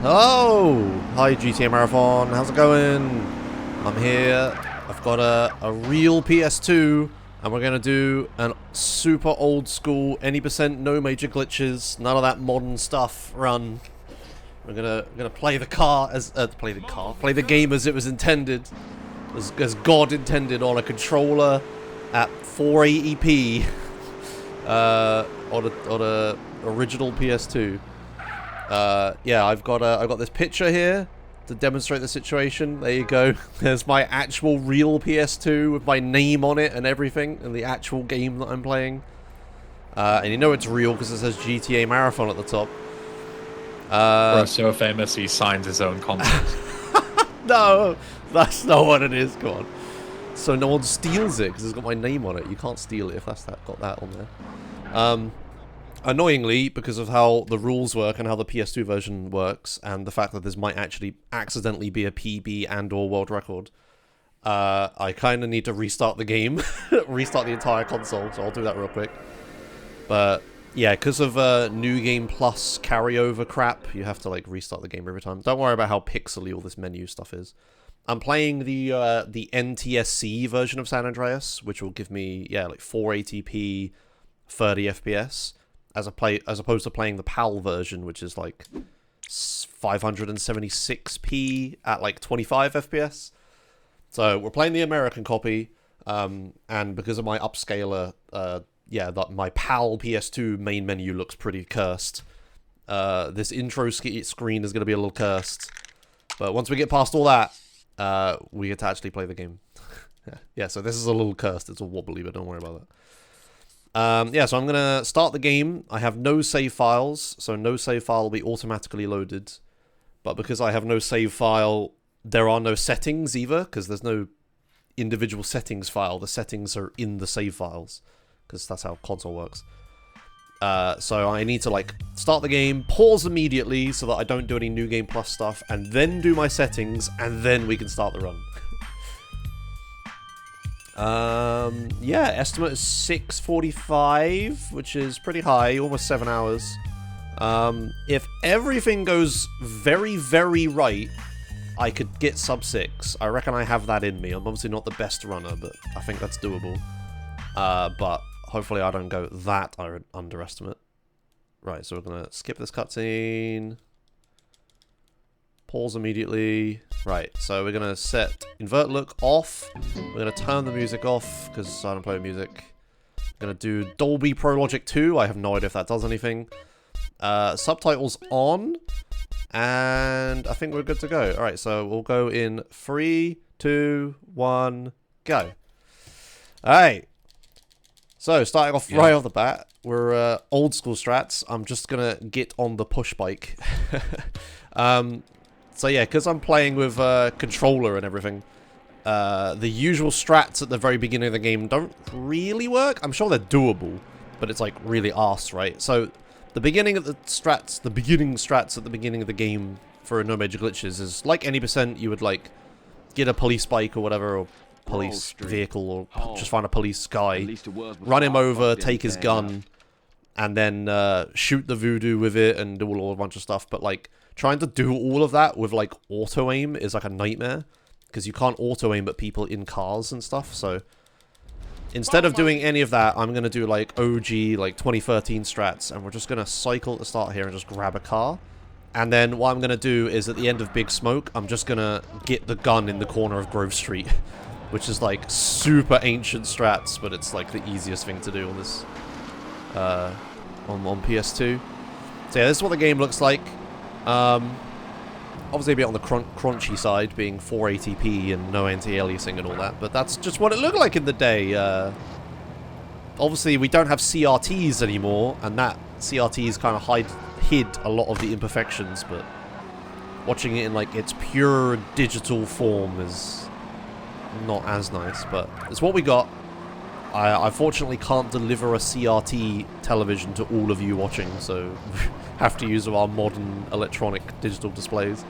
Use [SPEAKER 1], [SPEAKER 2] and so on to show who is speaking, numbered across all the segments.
[SPEAKER 1] Hello! Hi GTAMarathon, how's it going? I'm here, I've got a real PS2, and we're gonna do a super old school, any percent, no major glitches, none of that modern stuff run. We're gonna play the play the game as it was intended, as God intended, on a controller at 480p, on a original PS2. Yeah, I've got this picture here to demonstrate the situation. There you go. There's my actual real PS2 with my name on it and everything, and the actual game that I'm playing. And you know it's real because it says GTAMarathon at the top.
[SPEAKER 2] Bro, so famous he signs his own contract.
[SPEAKER 1] No, that's not what it is. Go on. So no one steals it because it's got my name on it. You can't steal it if that's got that on there. Annoyingly, because of how the rules work and how the PS2 version works, and the fact that this might actually accidentally be a PB and or world record, I kind of need to restart the game, restart the entire console, so I'll do that real quick. But yeah, because of New Game Plus carryover crap, you have to like restart the game every time. Don't worry about how pixely all this menu stuff is. I'm playing the NTSC version of San Andreas, which will give me, yeah, like 480p, 30 FPS. As opposed to playing the PAL version, which is like 576p at like 25 FPS. So we're playing the American copy, and because of my upscaler, yeah, my PAL PS2 main menu looks pretty cursed. This intro screen is going to be a little cursed, but once we get past all that, we get to actually play the game. Yeah, so this is a little cursed. It's all wobbly, but don't worry about that. Yeah, so I'm going to start the game. I have no save files, so no save file will be automatically loaded. But because I have no save file, there are no settings either, because there's no individual settings file. The settings are in the save files, because that's how console works. So I need to, like, start the game, pause immediately so that I don't do any New Game Plus stuff, and then do my settings, and then we can start the run. Yeah, estimate is 6:45, which is pretty high, almost 7 hours. If everything goes very, very right, I could get sub 6. I reckon I have that in me. I'm obviously not the best runner, but I think that's doable. But hopefully I don't go that underestimate. Right, so we're gonna skip this cutscene. Pause immediately. Right, so we're gonna set invert look off. We're gonna turn the music off because I don't play with music. I'm gonna do Dolby Pro Logic 2. I have no idea if that does anything. Subtitles on, and I think we're good to go. All right, so we'll go in 3, 2, 1, go. All right. So starting off right off the bat, we're old school strats. I'm just gonna get on the push bike. So yeah, because I'm playing with controller and everything, the usual strats at the very beginning of the game don't really work. I'm sure they're doable, but it's like really arse, right? So the beginning of the strats, the beginning strats at the beginning of the game for no major glitches is like any percent. You would like get a police bike or whatever, or police vehicle, or just find a police guy, run him over, take his gun, and then shoot the voodoo with it and do a bunch of stuff. But like, trying to do all of that with, like, auto-aim is, like, a nightmare. Because you can't auto-aim at people in cars and stuff, so... Instead of doing any of that, I'm going to do, like, OG, like, 2013 strats. And we're just going to cycle at the start here and just grab a car. And then what I'm going to do is, at the end of Big Smoke, I'm just going to get the gun in the corner of Grove Street. Which is, like, super ancient strats, but it's, like, the easiest thing to do on this... on PS2. So yeah, this is what the game looks like. Obviously a bit on the crunchy side, being 480p and no anti-aliasing and all that, but that's just what it looked like in the day. Obviously we don't have CRTs anymore, and that CRTs kind of hid a lot of the imperfections, but watching it in like its pure digital form is not as nice, but it's what we got. I fortunately can't deliver a CRT television to all of you watching, so have to use our modern electronic digital displays.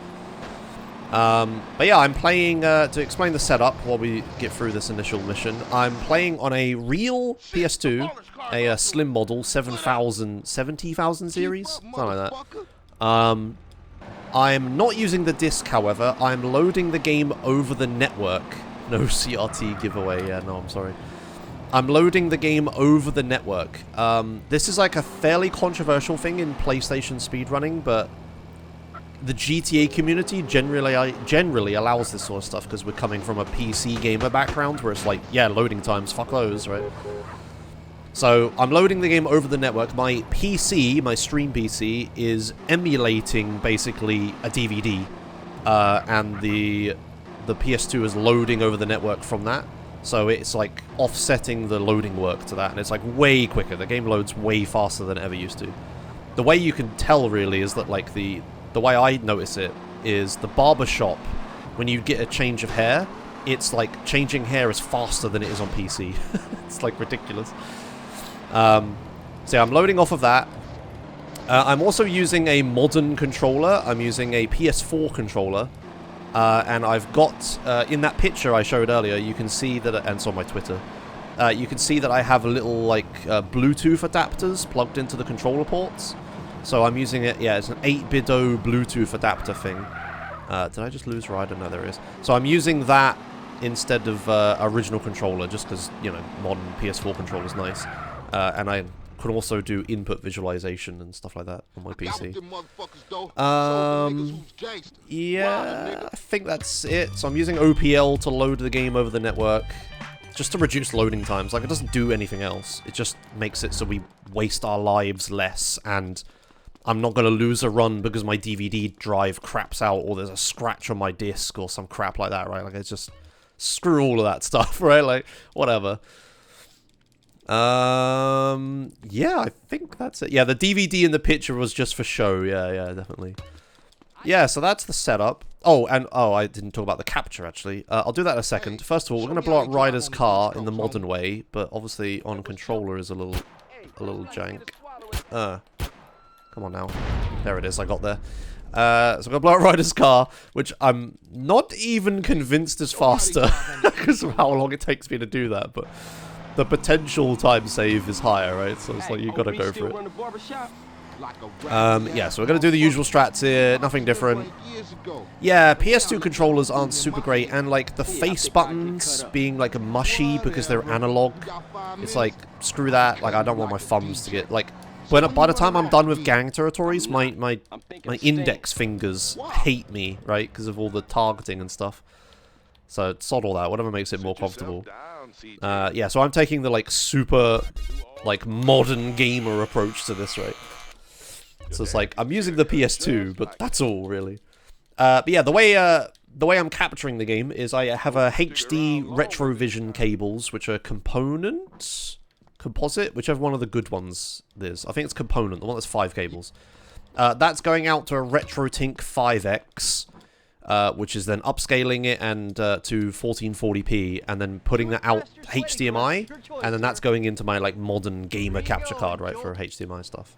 [SPEAKER 1] But yeah, I'm playing, to explain the setup while we get through this initial mission, I'm playing on a real PS2, a slim model, 70,000 series, something like that. I'm not using the disc, however. I'm loading the game over the network. No CRT giveaway. Yeah, no, I'm sorry. I'm loading the game over the network. This is like a fairly controversial thing in PlayStation speedrunning, but the GTA community generally allows this sort of stuff because we're coming from a PC gamer background where it's like, yeah, loading times, fuck those, right? So I'm loading the game over the network. My PC, my stream PC, is emulating basically a DVD, and the PS2 is loading over the network from that. So it's like offsetting the loading work to that, and it's like way quicker. The game loads way faster than it ever used to. The way you can tell really is that like the way I notice it is the barber shop, when you get a change of hair, it's like changing hair is faster than it is on PC. It's like ridiculous. So yeah, I'm loading off of that. I'm also using a modern controller. I'm using a PS4 controller. And I've got, in that picture I showed earlier, you can see that, and it's on my Twitter, you can see that I have a little, like, Bluetooth adapters plugged into the controller ports. So I'm using it, yeah, it's an 8-bido Bluetooth adapter thing. Did I just lose Ryder? No, there it is. So I'm using that instead of original controller, just because, you know, modern PS4 controller is nice. And I can also do input visualization and stuff like that on my PC. Yeah, I think that's it. So I'm using OPL to load the game over the network, just to reduce loading times. Like, it doesn't do anything else. It just makes it so we waste our lives less, and I'm not going to lose a run because my DVD drive craps out, or there's a scratch on my disc, or some crap like that, right? Like, it's just, screw all of that stuff, right? Like, whatever. Yeah, I think that's it. Yeah, the DVD in the picture was just for show. Yeah, definitely. Yeah, so that's the setup. Oh, and I didn't talk about the capture, actually. I'll do that in a second. First of all, we're going to blow up Ryder's car in the modern way, but obviously on controller is a little jank. Come on now. There it is, I got there. So I'm going to blow up Ryder's car, which I'm not even convinced is faster, because of how long it takes me to do that, but the potential time save is higher, right? So it's like, you gotta go for it. Yeah, so we're gonna do the usual strats here, nothing different. Yeah, PS2 controllers aren't super great, and like the face buttons being like a mushy because they're analog, it's like, screw that, like I don't want my thumbs to get, like, by the time I'm done with gang territories, my index fingers hate me, right? Because of all the targeting and stuff. So sod all that, whatever makes it more comfortable. Yeah, so I'm taking the, like, super, like, modern gamer approach to this, right? So it's like, I'm using the PS2, but that's all, really. But yeah, the way I'm capturing the game is I have a HD Retrovision cables, which are composite, whichever one of the good ones is. I think it's component, the one that's 5 cables. That's going out to a RetroTink 5X. Which is then upscaling it and to 1440p, and then putting that out HDMI, and then that's going into my like modern gamer capture card, right, for HDMI stuff.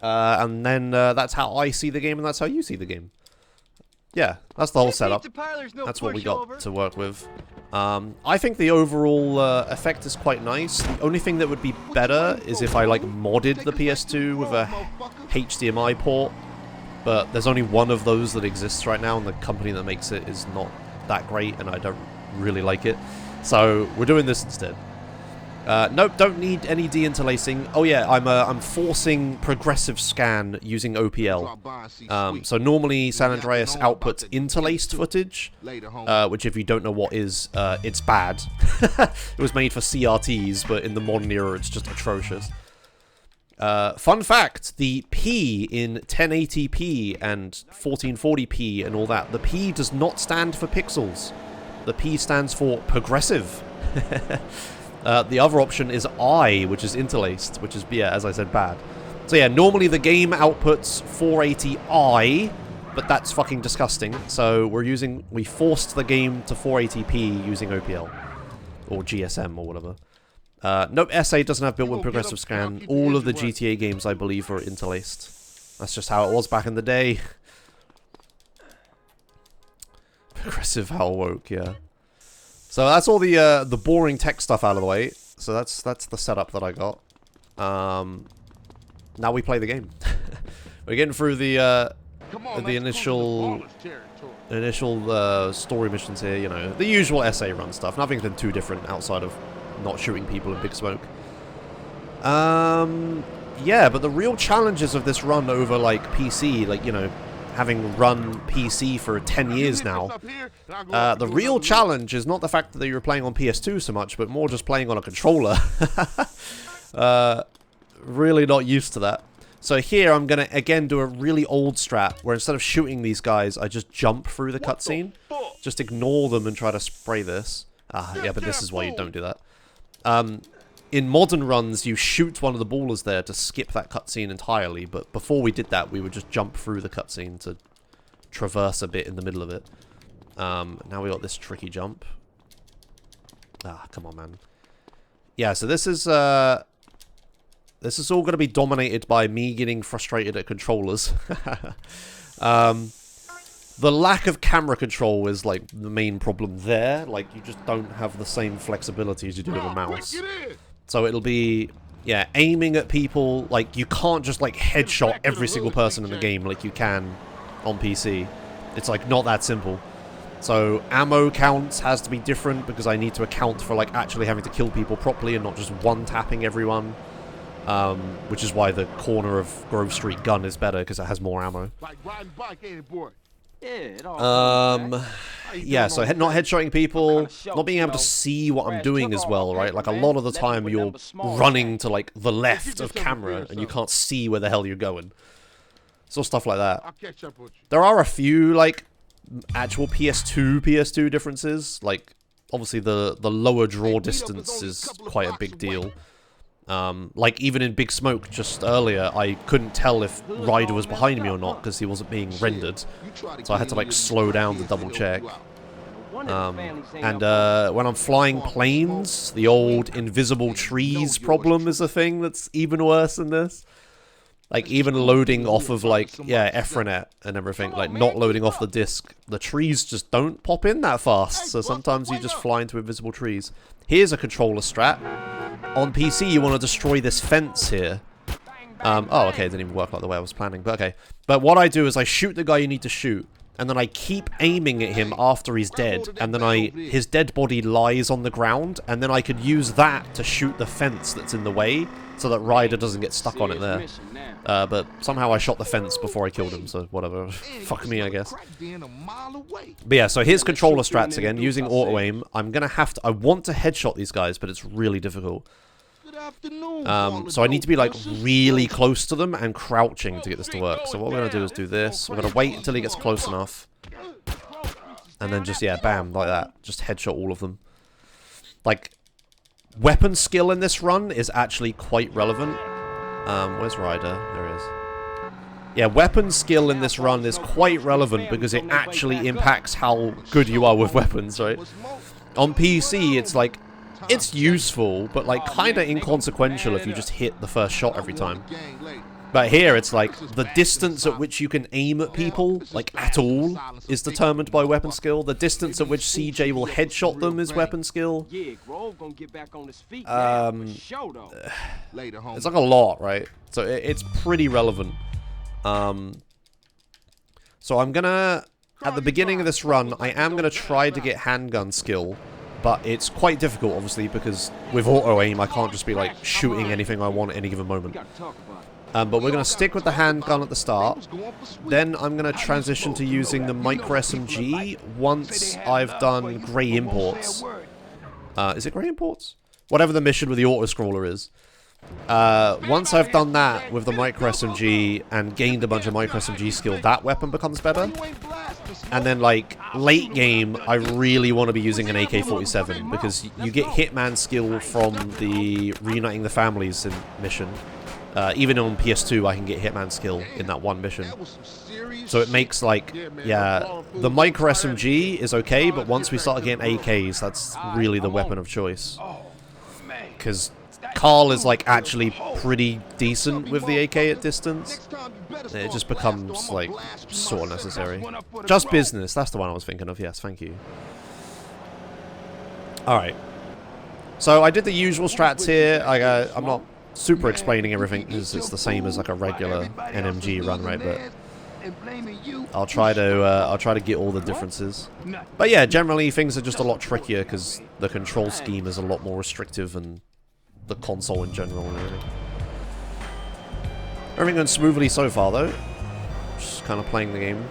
[SPEAKER 1] And then that's how I see the game, and that's how you see the game. Yeah, that's the whole setup. That's what we got to work with. I think the overall effect is quite nice. The only thing that would be better is if I like modded the PS2 with a HDMI port. But there's only one of those that exists right now, and the company that makes it is not that great, and I don't really like it. So we're doing this instead. Nope, don't need any deinterlacing. Oh yeah, I'm forcing progressive scan using OPL. So normally San Andreas outputs interlaced footage, which if you don't know what is, it's bad. It was made for CRTs, but in the modern era it's just atrocious. Fun fact, the P in 1080p and 1440p and all that, the P does not stand for pixels. The P stands for progressive. The other option is I, which is interlaced, which is, yeah, as I said, bad. So yeah, normally the game outputs 480i, but that's fucking disgusting. So we forced the game to 480p using OPL. Or GSM or whatever. Nope, SA doesn't have built-in progressive scan. All of the GTA games, I believe, are interlaced. That's just how it was back in the day. Progressive how woke, yeah. So that's all the boring tech stuff out of the way. So that's the setup that I got. Now we play the game. We're getting through the the initial story missions here, you know, the usual SA run stuff. Nothing's been too different outside of not shooting people in Big Smoke. Yeah, but the real challenges of this run over, like, PC, like, you know, having run PC for 10 years now, the real challenge is not the fact that you were playing on PS2 so much, but more just playing on a controller. Really not used to that. So here I'm going to, again, do a really old strat, where instead of shooting these guys, I just jump through the cutscene. Just ignore them and try to spray this. Yeah, but this is why you don't do that. In modern runs, you shoot one of the ballers there to skip that cutscene entirely, but before we did that, we would just jump through the cutscene to traverse a bit in the middle of it. Now we got this tricky jump. Come on, man. Yeah, so this is all going to be dominated by me getting frustrated at controllers. The lack of camera control is, like, the main problem there. Like, you just don't have the same flexibility as you do with a mouse. So it'll be, yeah, aiming at people. Like, you can't just, like, headshot every single person in the game like you can on PC. It's, like, not that simple. So ammo counts has to be different because I need to account for, like, actually having to kill people properly and not just one-tapping everyone. Which is why the corner of Grove Street gun is better, because it has more ammo. Yeah, so not headshotting people, not being able to see what I'm doing as well, right? Like, a lot of the time you're running to, like, the left of camera, and you can't see where the hell you're going. So stuff like that. There are a few, like, actual PS2 differences. Like, obviously the lower draw distance is quite a big deal. Like, even in Big Smoke just earlier, I couldn't tell if Ryder was behind me or not because he wasn't being rendered. So I had to, like, slow down to double check. And when I'm flying planes, the old invisible trees problem is a thing that's even worse than this. Like, even loading off of, like, yeah, Efronet and everything, like, not loading off the disc, the trees just don't pop in that fast. So sometimes you just fly into invisible trees. Here's a controller strat. On PC, you want to destroy this fence here. Oh, okay, it didn't even work like the way I was planning, but okay. But what I do is I shoot the guy you need to shoot, and then I keep aiming at him after he's dead, and then his dead body lies on the ground, and then I could use that to shoot the fence that's in the way, so that Ryder doesn't get stuck on it there. But somehow I shot the fence before I killed him, so whatever. Fuck me, I guess. But yeah, so here's controller strats again, using auto-aim. I'm gonna have to... I want to headshot these guys, but it's really difficult. So I need to be, like, really close to them and crouching to get this to work. So what we're gonna do is do this. We're gonna wait until he gets close enough. And then just, yeah, bam, like that. Just headshot all of them. Like, weapon skill in this run is actually quite relevant. Where's Ryder? There he is. Yeah, weapon skill in this run is quite relevant because it actually impacts how good you are with weapons, right? On PC, it's like, it's useful, but, like, kind of inconsequential if you just hit the first shot every time. But here, it's like, the distance at which you can aim at people, like, at all, is determined by weapon skill. The distance at which CJ will headshot them is weapon skill. It's like a lot, right? So it's pretty relevant. So I'm gonna, at the beginning of this run, I am gonna try to get handgun skill. But it's quite difficult, obviously, because with auto-aim, I can't just be, like, shooting anything I want at any given moment. But we're going to stick with the handgun at the start. Then I'm going to transition to using the micro SMG once I've done Grey Imports. Is it Grey Imports? Whatever the mission with the auto-scroller is. Once I've done that with the micro SMG and gained a bunch of micro SMG skill, that weapon becomes better. And then, like, late game, I really want to be using an AK-47 because you get Hitman skill from the Reuniting the Families mission. Even on PS2, I can get Hitman skill in that one mission. So it makes, like, yeah, the micro SMG is okay, but once we start getting AKs, that's really the weapon of choice. Because Carl is, like, actually pretty decent with the AK at distance. It just becomes, like, sort of necessary. Just business, that's the one I was thinking of, yes, thank you. Alright. So I did the usual strats here. I'm not super explaining everything because it's the same as, like, a regular NMG run, right? But I'll try to get all the differences. But yeah, generally things are just a lot trickier because the control scheme is a lot more restrictive and the console in general, really. Everything going smoothly so far, though. Just kind of playing the game.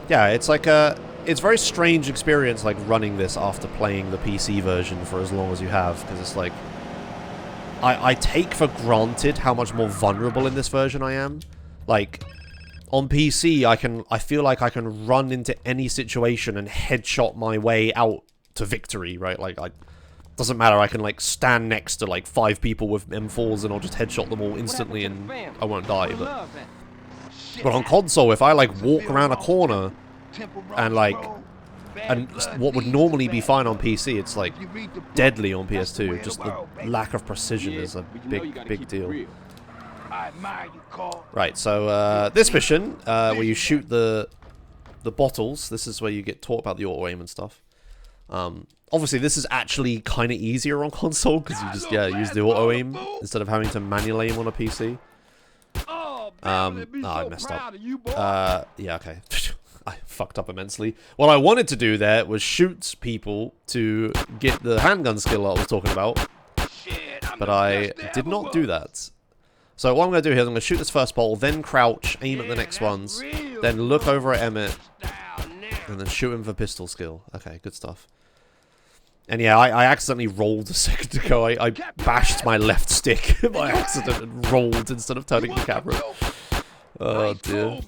[SPEAKER 1] Yeah, it's like it's a very strange experience, like, running this after playing the PC version for as long as you have, because it's like... I take for granted how much more vulnerable in this version I am. Like, on PC, I feel like I can run into any situation and headshot my way out to victory, right? Like, doesn't matter, I can, like, stand next to, like, 5 people with M4s and I'll just headshot them all instantly and I won't die, but on console, if I, like, walk around a corner and, like, and what would normally be fine on PC, it's, like, deadly on PS2. Just the lack of precision is a big deal. Right, so, this mission, where you shoot the bottles, this is where you get taught about the auto-aim and stuff. Obviously, this is actually kind of easier on console, because you just, use the auto-aim instead of having to manually aim on a PC. Oh, I messed up. Yeah, okay. I fucked up immensely. What I wanted to do there was shoot people to get the handgun skill I was talking about, but I did not do that. So what I'm going to do here is I'm going to shoot this first bottle, then crouch, aim at the next ones, then look over at Emmett, and then shoot him for pistol skill. Okay, good stuff. And yeah, I accidentally rolled a second ago. I bashed my left stick by accident and rolled instead of turning the camera. Oh dear.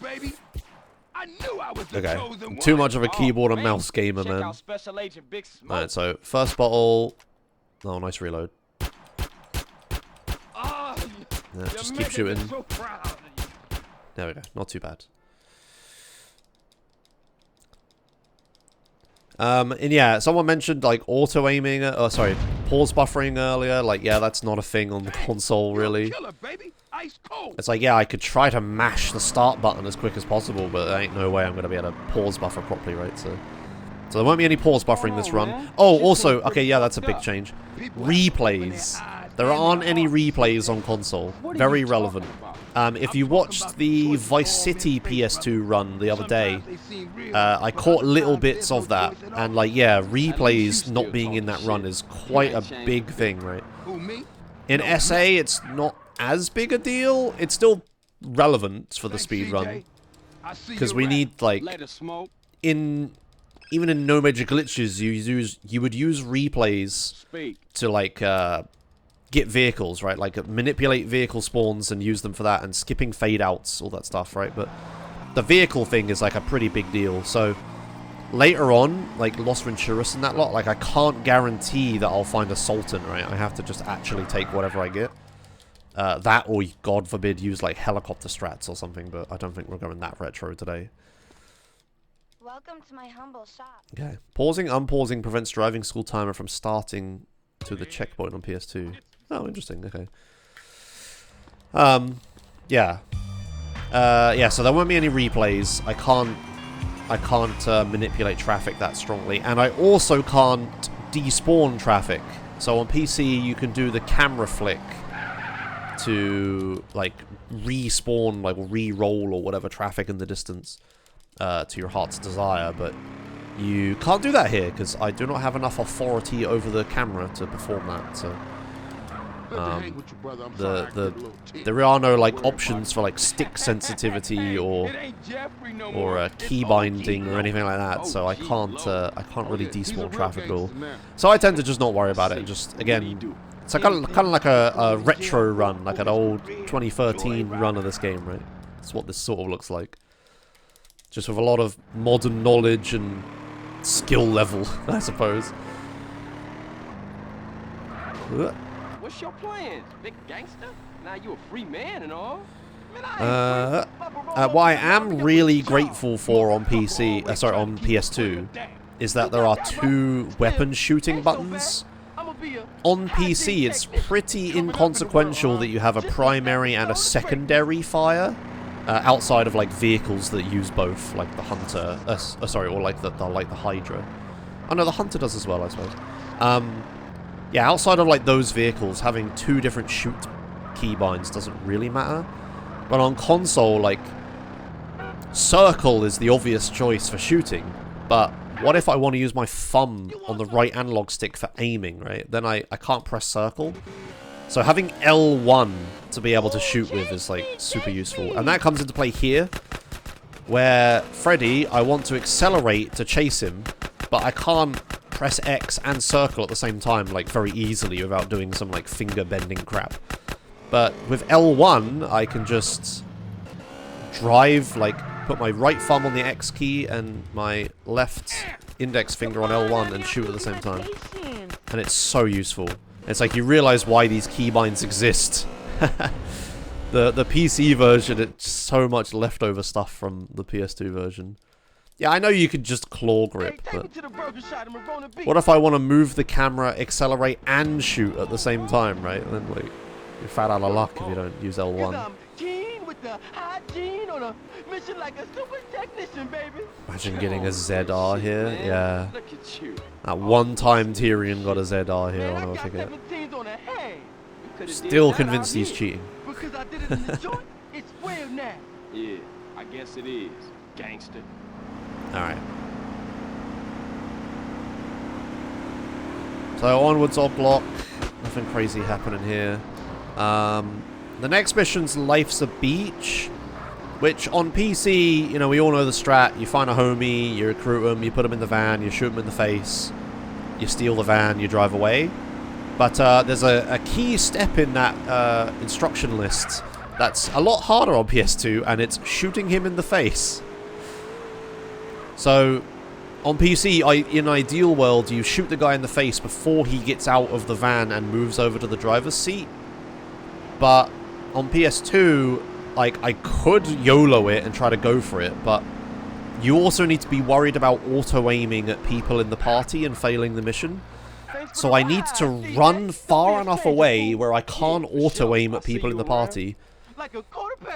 [SPEAKER 1] Okay, I'm too much of a keyboard and mouse gamer, man. Alright, so first bottle. Oh, nice reload. Yeah, just keep shooting. There we go, not too bad. And yeah, someone mentioned, like, auto-aiming, sorry, pause buffering earlier. Like, yeah, that's not a thing on the console, really. It's like, yeah, I could try to mash the start button as quick as possible, but there ain't no way I'm going to be able to pause buffer properly, right? So there won't be any pause buffering this run. Oh, also, okay, yeah, that's a big change. Replays. There aren't any replays on console. Very relevant. If you watched the Vice City PS2 run the other day, I caught little bits of that, and, like, yeah, replays not being in that run is quite a big thing, right? In SA, it's not as big a deal. It's still relevant for the speed run, because we need, like, even in no major glitches, you would use replays to, like, get vehicles, right? Like, manipulate vehicle spawns and use them for that, and skipping fade outs, all that stuff, right? But the vehicle thing is, like, a pretty big deal. So later on, like Los Venturas and that lot, like, I can't guarantee that I'll find a Sultan, right? I have to just actually take whatever I get. That, or God forbid, use, like, helicopter strats or something, but I don't think we're going that retro today.
[SPEAKER 3] Welcome to my humble shop.
[SPEAKER 1] Okay. Pausing, unpausing prevents driving school timer from starting to the checkpoint on PS2. Oh, interesting. Okay. Yeah. Yeah, so there won't be any replays. I can't manipulate traffic that strongly, and I also can't despawn traffic. So on PC, you can do the camera flick to, like, respawn, like, re-roll or whatever traffic in the distance to your heart's desire, but you can't do that here because I do not have enough authority over the camera to perform that. So there are no, like, options for, like, stick sensitivity or key binding or anything like that. So I can't really despawn traffic at all. So I tend to just not worry about it and just, again, it's like kind of like a retro run, like an old 2013 run of this game, right? That's what this sort of looks like. Just with a lot of modern knowledge and skill level, I suppose.
[SPEAKER 4] What's your plans, big gangster? Now you a free man and all.
[SPEAKER 1] What I am really grateful for on PC, sorry, on PS2, is that there are 2 weapon shooting buttons. On PC, it's pretty inconsequential that you have a primary and a secondary fire. Outside of, like, vehicles that use both, like the Hunter, sorry, or like the Hydra. Oh no, the Hunter does as well, I suppose. Yeah, outside of, like, those vehicles, having 2 different shoot keybinds doesn't really matter. But on console, like, circle is the obvious choice for shooting, but what if I want to use my thumb on the right analog stick for aiming, right? Then I can't press circle. So having L1 to be able to shoot with is like super useful. And that comes into play here, where Freddy, I want to accelerate to chase him, but I can't press X and circle at the same time, like very easily without doing some like finger bending crap. But with L1, I can just drive, like put my right thumb on the X key and my left index finger on L1 and shoot at the same time. And it's so useful. It's like you realize why these keybinds exist. The PC version, it's so much leftover stuff from the PS2 version. Yeah, I know you could just claw grip, but what if I want to move the camera, accelerate, and shoot at the same time, right? And then, like, you're fat out of luck if you don't use L1. Imagine getting a ZR here. Yeah. That one time Tyrion got a ZR here, I'll never forget. Still convinced he's cheating.
[SPEAKER 4] Yeah, I guess it is, gangster.
[SPEAKER 1] Alright. So onwards or block. Nothing crazy happening here. The next mission's Life's a Beach, which on PC, you know, we all know the strat. You find a homie, you recruit him, you put him in the van, you shoot him in the face, you steal the van, you drive away. But there's a key step in that instruction list that's a lot harder on PS2, and it's shooting him in the face. So, on PC, in an ideal world, you shoot the guy in the face before he gets out of the van and moves over to the driver's seat. But on PS2, like, I could YOLO it and try to go for it, but you also need to be worried about auto-aiming at people in the party and failing the mission. So I need to run far enough away where I can't auto-aim at people in the party,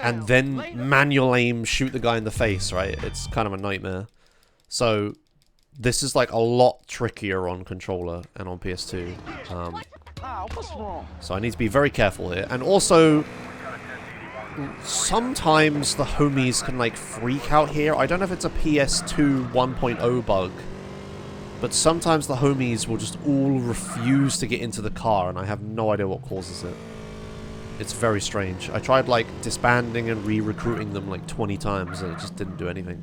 [SPEAKER 1] and then manual aim shoot the guy in the face, right? It's kind of a nightmare. So this is like a lot trickier on controller and on PS2. So I need to be very careful here. And also, sometimes the homies can like freak out here. I don't know if it's a PS2 1.0 bug, but sometimes the homies will just all refuse to get into the car, and I have no idea what causes it. It's very strange. I tried like disbanding and re-recruiting them like 20 times and it just didn't do anything.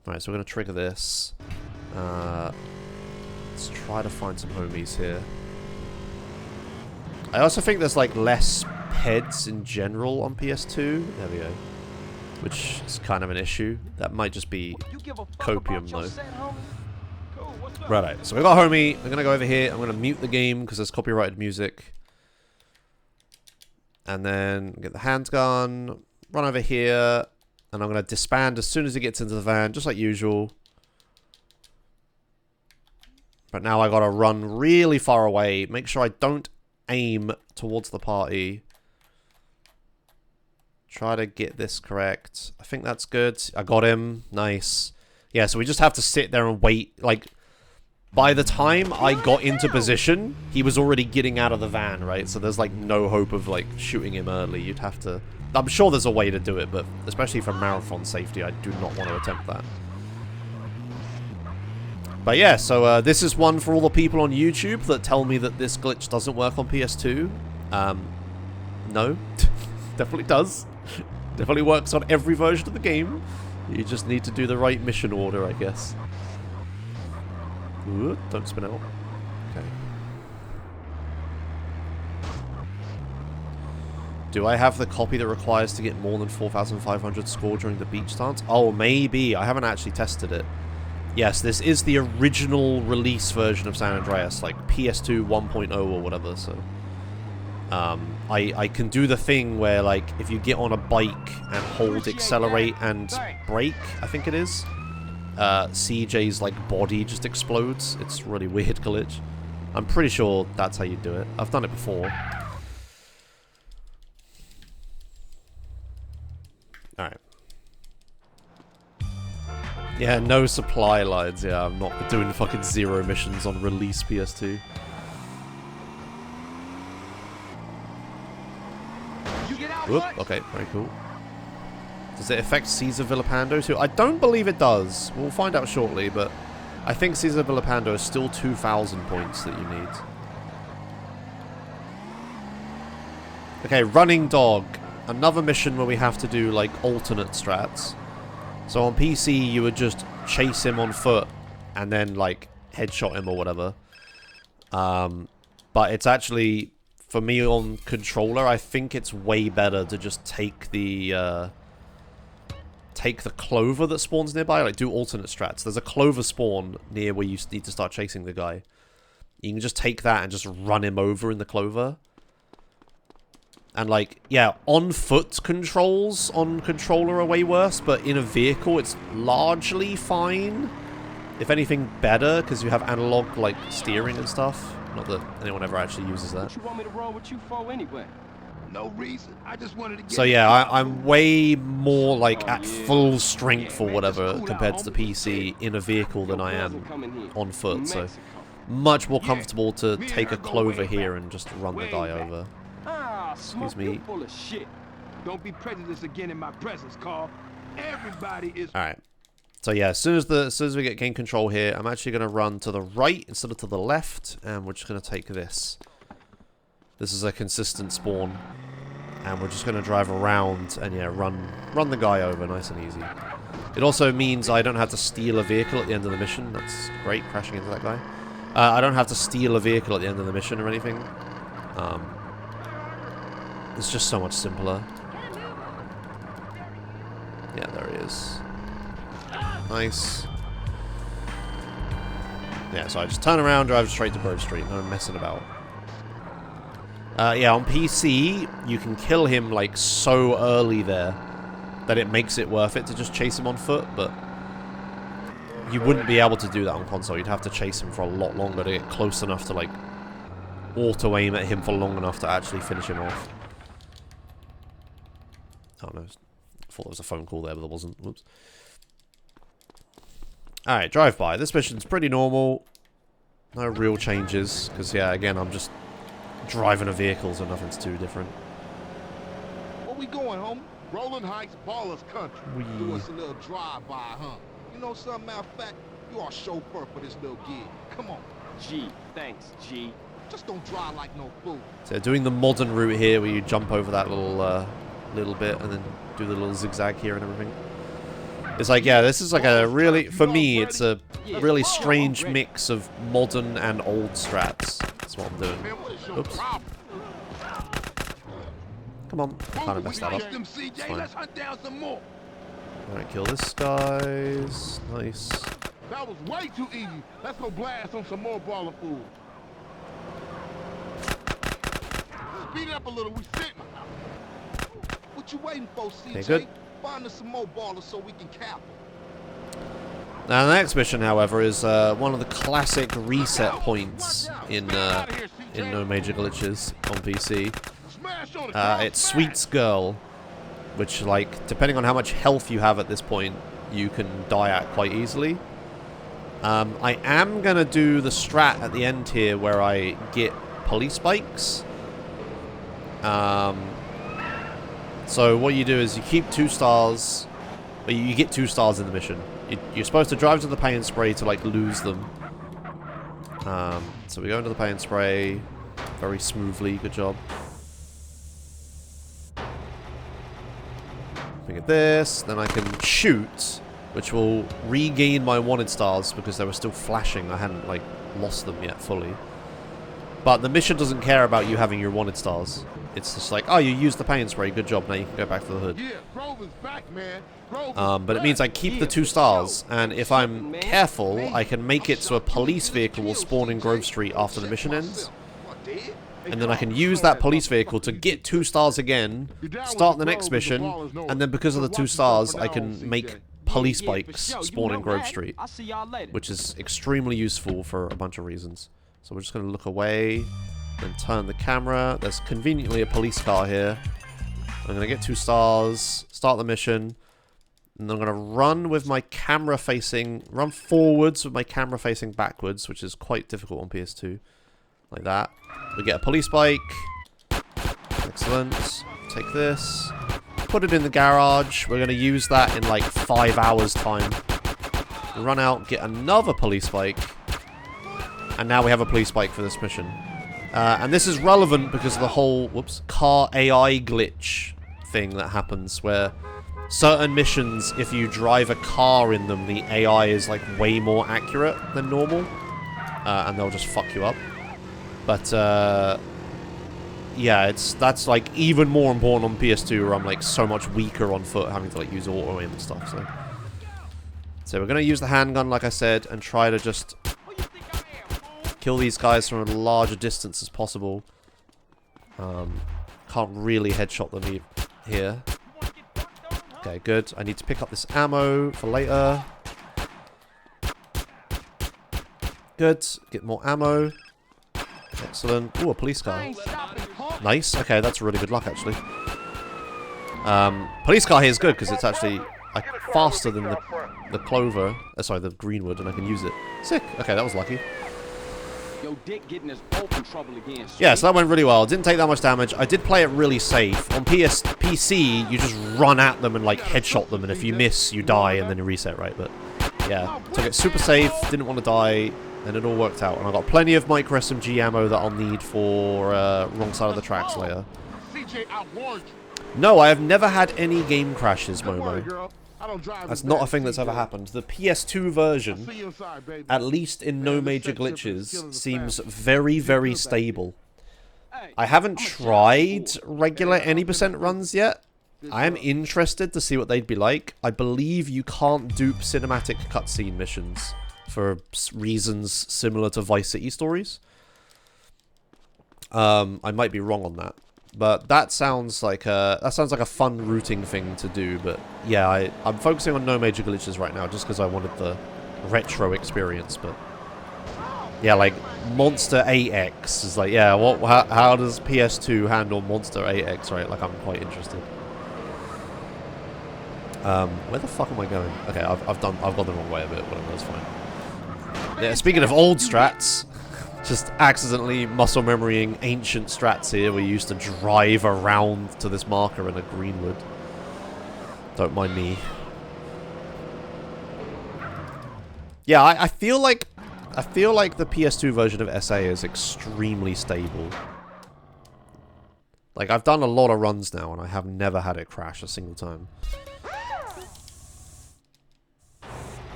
[SPEAKER 1] Alright, so we're going to trigger this. Let's try to find some homies here. I also think there's like less heads in general on PS2. There we go. Which is kind of an issue. That might just be copium though. Right, so we got homie. I'm going to go over here. I'm going to mute the game because there's copyrighted music. And then get the handgun, run over here, and I'm going to disband as soon as he gets into the van, just like usual. But now I got to run really far away, make sure I don't aim towards the party. Try to get this correct. I think that's good. I got him. Nice. Yeah, so we just have to sit there and wait. Like, by the time I got into position, he was already getting out of the van, right? So there's like no hope of like shooting him early. You'd have to... I'm sure there's a way to do it, but especially for marathon safety, I do not want to attempt that. But yeah, so this is one for all the people on YouTube that tell me that this glitch doesn't work on PS2. No. Definitely does. Definitely works on every version of the game. You just need to do the right mission order, I guess. Ooh, don't spin out. Okay. Do I have the copy that requires to get more than 4,500 score during the beach stance? Oh, maybe. I haven't actually tested it. Yes, this is the original release version of San Andreas, like PS2 1.0 or whatever, so... I can do the thing where, like, if you get on a bike and hold accelerate and brake, I think it is, CJ's, like, body just explodes. It's a really weird glitch. I'm pretty sure that's how you do it. I've done it before. Alright. Yeah, no supply lines. Yeah, I'm not doing fucking 0 missions on release PS2. Whoop, okay, very cool. Does it affect Cesar Villapando too? I don't believe it does. We'll find out shortly, but I think Cesar Villapando is still 2,000 points that you need. Okay, running dog. Another mission where we have to do, like, alternate strats. So on PC, you would just chase him on foot and then, like, headshot him or whatever. But it's actually, for me on controller, I think it's way better to just take the clover that spawns nearby, like do alternate strats. There's a clover spawn near where you need to start chasing the guy. You can just take that and just run him over in the clover. And like, yeah, on foot controls on controller are way worse, but in a vehicle it's largely fine. If anything, better, because you have analog, like, steering and stuff. Not that anyone ever actually uses that.
[SPEAKER 4] What you want me to roll with you for anyway?
[SPEAKER 5] No reason. I just wanted to get
[SPEAKER 1] So yeah, I'm way more, like, at full strength or whatever compared to the PC in a vehicle than I am on foot, so much more comfortable to take a clover here and just run the guy over. Excuse me.
[SPEAKER 5] Full of shit. Don't be prejudiced again in my presence, Carl. Everybody is.
[SPEAKER 1] Alright. So yeah, as soon as we get gain control here, I'm actually going to run to the right instead of to the left, and we're just going to take this. This is a consistent spawn, and we're just going to drive around and yeah, run the guy over nice and easy. It also means I don't have to steal a vehicle at the end of the mission. That's great, crashing into that guy. I don't have to steal a vehicle at the end of the mission or anything. It's just so much simpler. Yeah, there he is. Nice. Yeah, so I just turn around, drive straight to Grove Street, no messing about. Yeah, on PC, you can kill him, like, so early there that it makes it worth it to just chase him on foot, but you wouldn't be able to do that on console. You'd have to chase him for a lot longer to get close enough to, like, auto-aim at him for long enough to actually finish him off. Oh, no. I thought there was a phone call there, but there wasn't. Whoops. Alright, drive-by. This mission's pretty normal. No real changes, because, yeah, again, I'm just driving a vehicle, so nothing's too different.
[SPEAKER 5] Where we going, homie? Rolling Heights, Ballers Country. Do us a little drive-by, huh? You know something, matter of fact, you are chauffeur for this little gig. Come on.
[SPEAKER 4] G, thanks, G.
[SPEAKER 5] Just don't drive like no fool.
[SPEAKER 1] So doing the modern route here, where you jump over that little bit, and then do the little zigzag here and everything. It's like, yeah, this is like a really, for me, it's a really strange mix of modern and old strats. That's what I'm doing. Oops. Come on. I kind of messed that up. It's fine. Alright, kill this guys. Nice.
[SPEAKER 5] That was way too easy. Let's go blast on some more baller food. Speed it up a little. We sitting. What you waiting for, CJ?
[SPEAKER 1] Okay, good.
[SPEAKER 5] Find us some more ballers so we can cap them.
[SPEAKER 1] Now, the next mission, however, is one of the classic reset points in No Major Glitches on PC. It's Sweet's Girl, which, like, depending on how much health you have at this point, you can die at quite easily. I am going to do the strat at the end here where I get police bikes. So what you do is you keep 2 stars, but you get 2 stars in the mission. You're supposed to drive to the pay and spray to, like, lose them. So we go into the pay and spray very smoothly. Good job. Looking at this, then I can shoot, which will regain my wanted stars because they were still flashing. I hadn't, like, lost them yet fully. But the mission doesn't care about you having your wanted stars. It's just like, oh, you used the paint spray, good job, now you can go back to the hood. But it means I keep the 2 stars, and if I'm careful, I can make it so a police vehicle will spawn in Grove Street after the mission ends. And then I can use that police vehicle to get 2 stars again, start the next mission, and then because of the 2 stars, I can make police bikes spawn in Grove Street, which is extremely useful for a bunch of reasons. So we're just going to look away, then turn the camera. There's conveniently a police car here. I'm going to get 2 stars, start the mission, and I'm going to run with my camera facing, run forwards with my camera facing backwards, which is quite difficult on PS2, like that. We get a police bike. Excellent. Take this. put it in the garage. We're going to use that in like 5 hours time. Run out, get another police bike. And now we have a police bike for this mission. And this is relevant because of the whole, whoops, car AI glitch thing that happens where certain missions, if you drive a car in them, the AI is like way more accurate than normal. And they'll just fuck you up. But, yeah, that's like even more important on PS2 where I'm like so much weaker on foot having to like use auto aim and stuff, so we're gonna use the handgun like I said and try to just kill these guys from a larger distance as possible. Can't really headshot them here. Okay, good. I need to pick up this ammo for later. Good. Get more ammo. Excellent. Ooh, a police car. Nice. Okay, that's really good luck, actually. Police car here is good because it's actually like faster than the clover. Sorry, the greenwood, and I can use it. Sick. Okay, that was lucky.
[SPEAKER 4] Yo, Dick getting us both in trouble again.
[SPEAKER 1] Yeah, so that went really well. Didn't take that much damage. I did play it really safe. On PC, you just run at them and like headshot them, and if you miss, you die, and then you reset, right? But yeah, took it super safe. Didn't want to die. And it all worked out. And I've got plenty of micro SMG ammo that I'll need for wrong side of the tracks later. No, I have never had any game crashes, Momo. That's not a thing that's ever happened. The PS2 version, at least in no major glitches, seems very, very stable. I haven't tried regular any % runs yet. I am interested to see what they'd be like. I believe you can't dupe cinematic cutscene missions for reasons similar to Vice City stories. I might be wrong on that, but that sounds like a fun routing thing to do. But yeah, I'm focusing on no major glitches right now just because I wanted the retro experience. But yeah, like Monster 8X is like, yeah, how does PS2 handle Monster 8X, right? Like, I'm quite interested. Where the fuck am I going? Okay, I've gone the wrong way a bit, but that's fine. Yeah, speaking of old strats, just accidentally muscle memorying ancient strats here. We used to drive around to this marker in a greenwood. Don't mind me. Yeah, I feel like the PS2 version of SA is extremely stable. Like, I've done a lot of runs now and I have never had it crash a single time.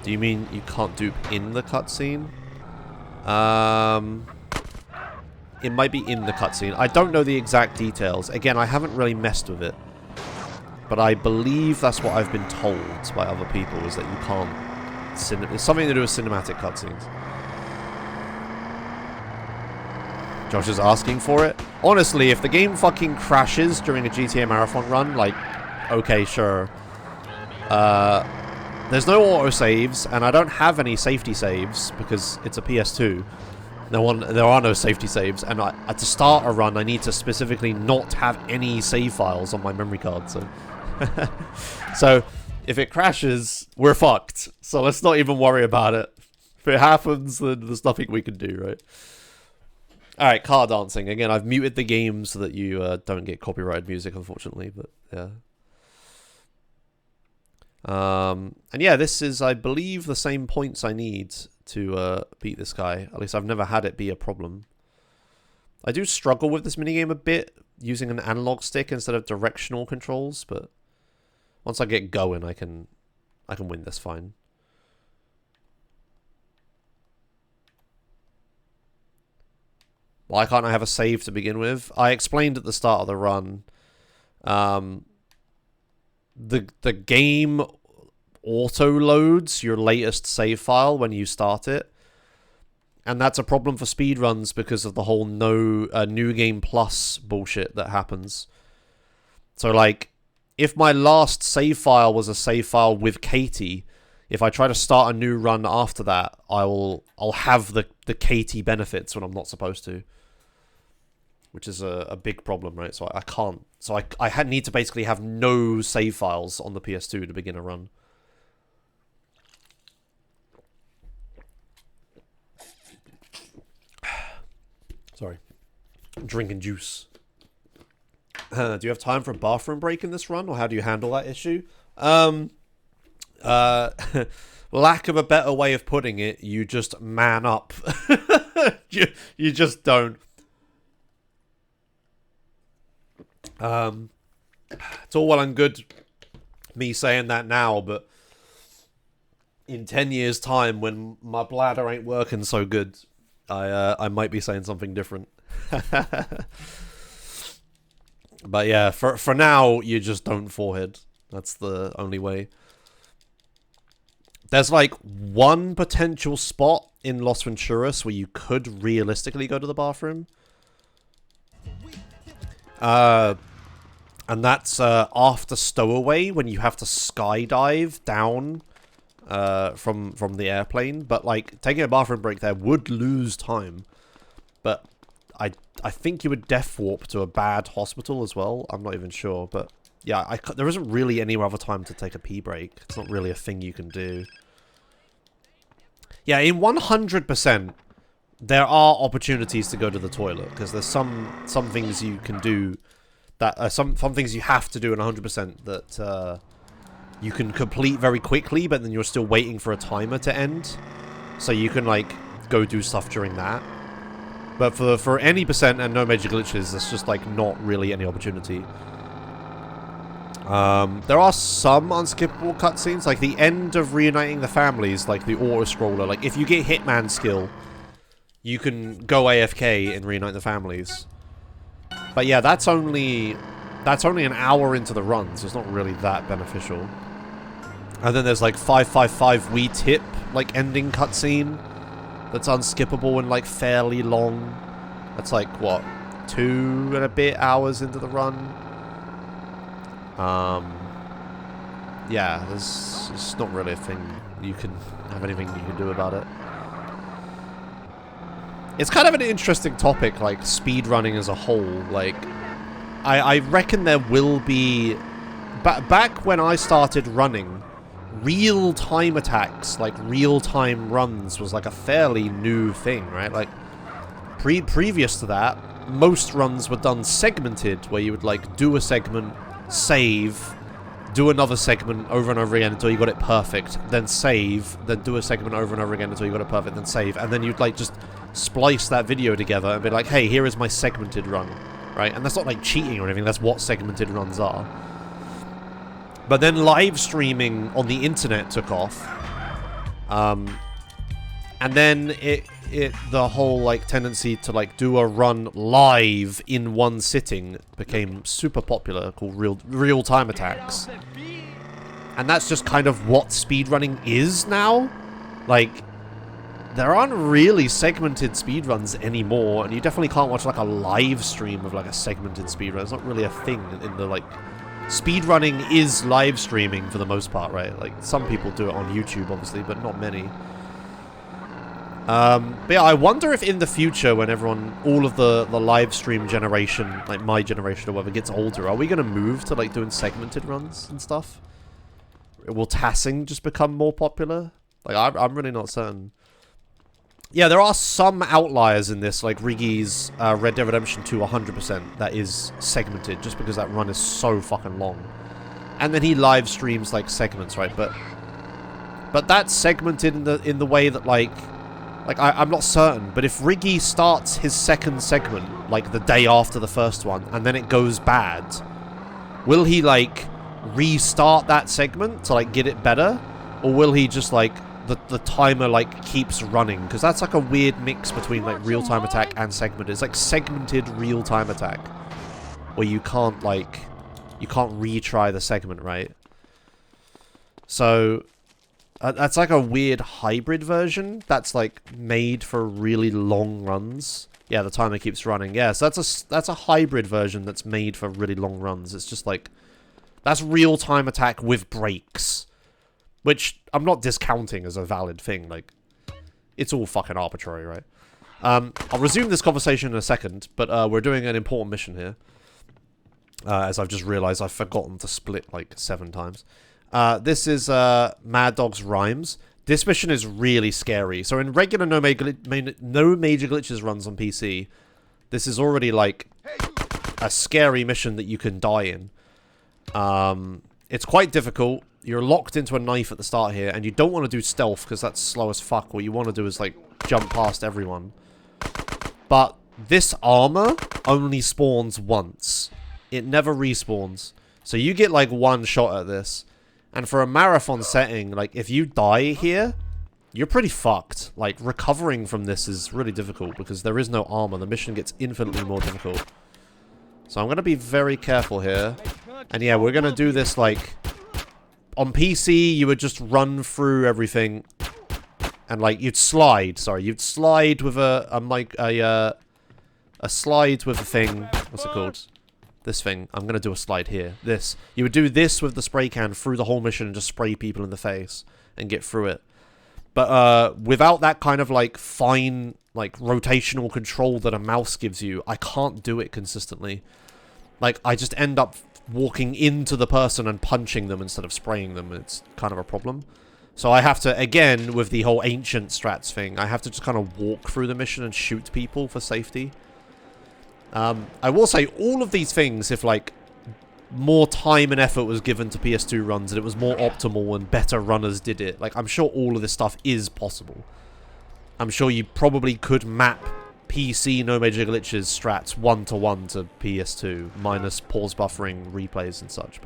[SPEAKER 1] Do you mean you can't dupe in the cutscene? It might be in the cutscene. I don't know the exact details. Again, I haven't really messed with it. But I believe that's what I've been told by other people, is that you can't... It's something to do with cinematic cutscenes. Josh is asking for it. Honestly, if the game fucking crashes during a GTA Marathon run, like, okay, sure. There's no autosaves, and I don't have any safety saves because it's a PS2. There are no safety saves, and to start a run, I need to specifically not have any save files on my memory card. So, so if it crashes, we're fucked. So let's not even worry about it. If it happens, then there's nothing we can do, right? All right, car dancing again. I've muted the game so that you don't get copyrighted music, unfortunately. But yeah. And yeah, this is, I believe, the same points I need to beat this guy. At least I've never had it be a problem. I do struggle with this minigame a bit, using an analog stick instead of directional controls, but once I get going, I can win this fine. Why can't I have a save to begin with? I explained at the start of the run. The game auto-loads your latest save file when you start it. And that's a problem for speedruns because of the whole New Game Plus bullshit that happens. So, like, if my last save file was a save file with Katie, if I try to start a new run after that, I'll have the Katie benefits when I'm not supposed to. Which is a big problem, right? So I can't. So I need to basically have no save files on the PS2 to begin a run. Sorry. I'm drinking juice. Do you have time for a bathroom break in this run, or how do you handle that issue? Lack of a better way of putting it, you just man up. you just don't. It's all well and good me saying that now, but in 10 years' time, when my bladder ain't working so good, I might be saying something different. But yeah, for now, you just don't forehead. That's the only way. There's like one potential spot in Los Venturas where you could realistically go to the bathroom. And that's after Stowaway, when you have to skydive down from the airplane. But like taking a bathroom break there would lose time. But I think you would death warp to a bad hospital as well. I'm not even sure, but yeah, there isn't really any other time to take a pee break. It's not really a thing you can do. Yeah, in 100%, there are opportunities to go to the toilet, because there's some things you can do that some things you have to do in 100% that you can complete very quickly, but then you're still waiting for a timer to end, so you can like go do stuff during that. But for any percent and no major glitches, there's just like not really any opportunity. There are some unskippable cutscenes, like the end of reuniting the families, like the auto-scroller. Like if you get Hitman skill, you can go AFK and reunite the families. But yeah, that's only an hour into the run, so it's not really that beneficial. And then there's like 555 We Tip, like ending cutscene. That's unskippable and like fairly long. That's like what, 2 and a bit hours into the run. Yeah, it's not really a thing you can have anything you can do about it. It's kind of an interesting topic, like speedrunning as a whole. Like, I reckon there will be back when I started running, real-time attacks, like real-time runs, was like a fairly new thing, right? Like, previous to that, most runs were done segmented, where you would like do a segment, save, do another segment over and over again until you got it perfect, then save, then do a segment over and over again until you got it perfect, then save, and then you'd like just splice that video together and be like, hey, here is my segmented run, right? And that's not like cheating or anything, that's what segmented runs are. But then live streaming on the internet took off. And then the whole like tendency to like do a run live in one sitting became super popular, called real-time attacks. And that's just kind of what speedrunning is now. Like, there aren't really segmented speedruns anymore, and you definitely can't watch like a live stream of like a segmented speedrun. It's not really a thing in the like... Speedrunning is live streaming for the most part, right? Like, some people do it on YouTube, obviously, but not many. But yeah, I wonder if in the future, when everyone, all of the live stream generation, like my generation or whatever, gets older, are we going to move to like doing segmented runs and stuff? Will tassing just become more popular? Like, I'm really not certain. Yeah, there are some outliers in this, like Riggy's Red Dead Redemption 2 100%, that is segmented, just because that run is so fucking long. And then he live streams, like, segments, right? But that's segmented in the way that, like I'm not certain, but if Riggy starts his second segment, like, the day after the first one, and then it goes bad, will he, like, restart that segment to, like, get it better? Or will he just, like... The timer, like, keeps running, because that's, like, a weird mix between, like, real-time attack and segmented. It's, like, segmented real-time attack, where you can't, like, you can't retry the segment, right? So, that's, like, a weird hybrid version that's, like, made for really long runs. Yeah, the timer keeps running. Yeah, so that's a hybrid version that's made for really long runs. It's just, like, that's real-time attack with breaks. Which I'm not discounting as a valid thing, like, it's all fucking arbitrary, right? I'll resume this conversation in a second, but we're doing an important mission here. As I've just realized I've forgotten to split, like, 7 times. This is Mad Dog's Rhymes. This mission is really scary. So in regular no major glitches runs on PC, this is already, like, a scary mission that you can die in. It's quite difficult. You're locked into a knife at the start here, and you don't want to do stealth because that's slow as fuck. What you want to do is, like, jump past everyone. But this armor only spawns once. It never respawns. So you get, like, one shot at this. And for a marathon setting, like, if you die here, you're pretty fucked. Like, recovering from this is really difficult because there is no armor. The mission gets infinitely more difficult. So I'm going to be very careful here. And yeah, we're going to do this, like... On PC, you would just run through everything. And, like, you'd slide. Sorry, you'd slide with a slide with a thing. What's it called? This thing. I'm going to do a slide here. This. You would do this with the spray can through the whole mission and just spray people in the face. And get through it. But, without that kind of, like, fine, like, rotational control that a mouse gives you, I can't do it consistently. Like, I just end up walking into the person and punching them instead of spraying them. It's kind of a problem. So I have to, again, with the whole ancient strats thing, I have to just kind of walk through the mission and shoot people for safety. I will say, all of these things, if, like, more time and effort was given to PS2 runs and it was more optimal and better runners did it, like, I'm sure all of this stuff is possible. I'm sure you probably could map PC no major glitches strats 1-to-1 to PS2 minus pause buffering replays and such,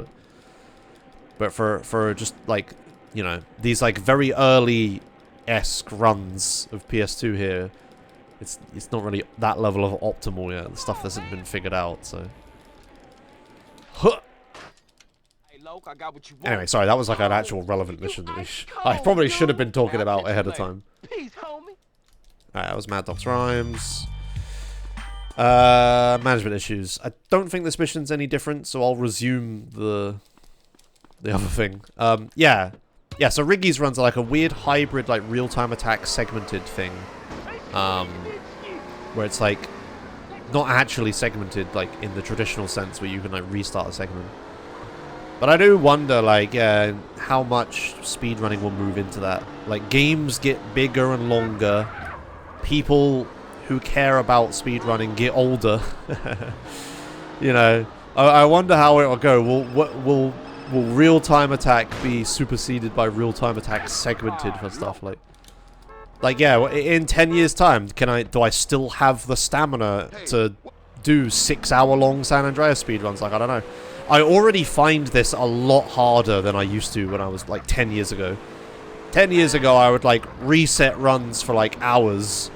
[SPEAKER 1] but for just, like, you know, these, like, very early-esque runs of PS2 here, it's not really that level of optimal yet. The stuff hasn't been figured out, so huh. Anyway, sorry, that was like an actual relevant mission that I probably should have been talking about ahead of time. Alright, that was Mad Dog's Rhymes. Management issues. I don't think this mission's any different, so I'll resume the other thing. Yeah, so Riggy's runs are like a weird hybrid, like, real-time attack segmented thing. Where it's, like, not actually segmented, like, in the traditional sense where you can, like, restart a segment. But I do wonder, like, yeah, how much speedrunning will move into that. Like, games get bigger and longer. People who care about speedrunning get older. You know, I wonder how it will go. Will real-time attack be superseded by real-time attack segmented for stuff like yeah, in 10 years time do I still have the stamina to do 6-hour-long San Andreas speedruns? Like, I don't know. I already find this a lot harder than I used to when I was, like, 10 years ago. 10 years ago, I would, like, reset runs for, like, hours,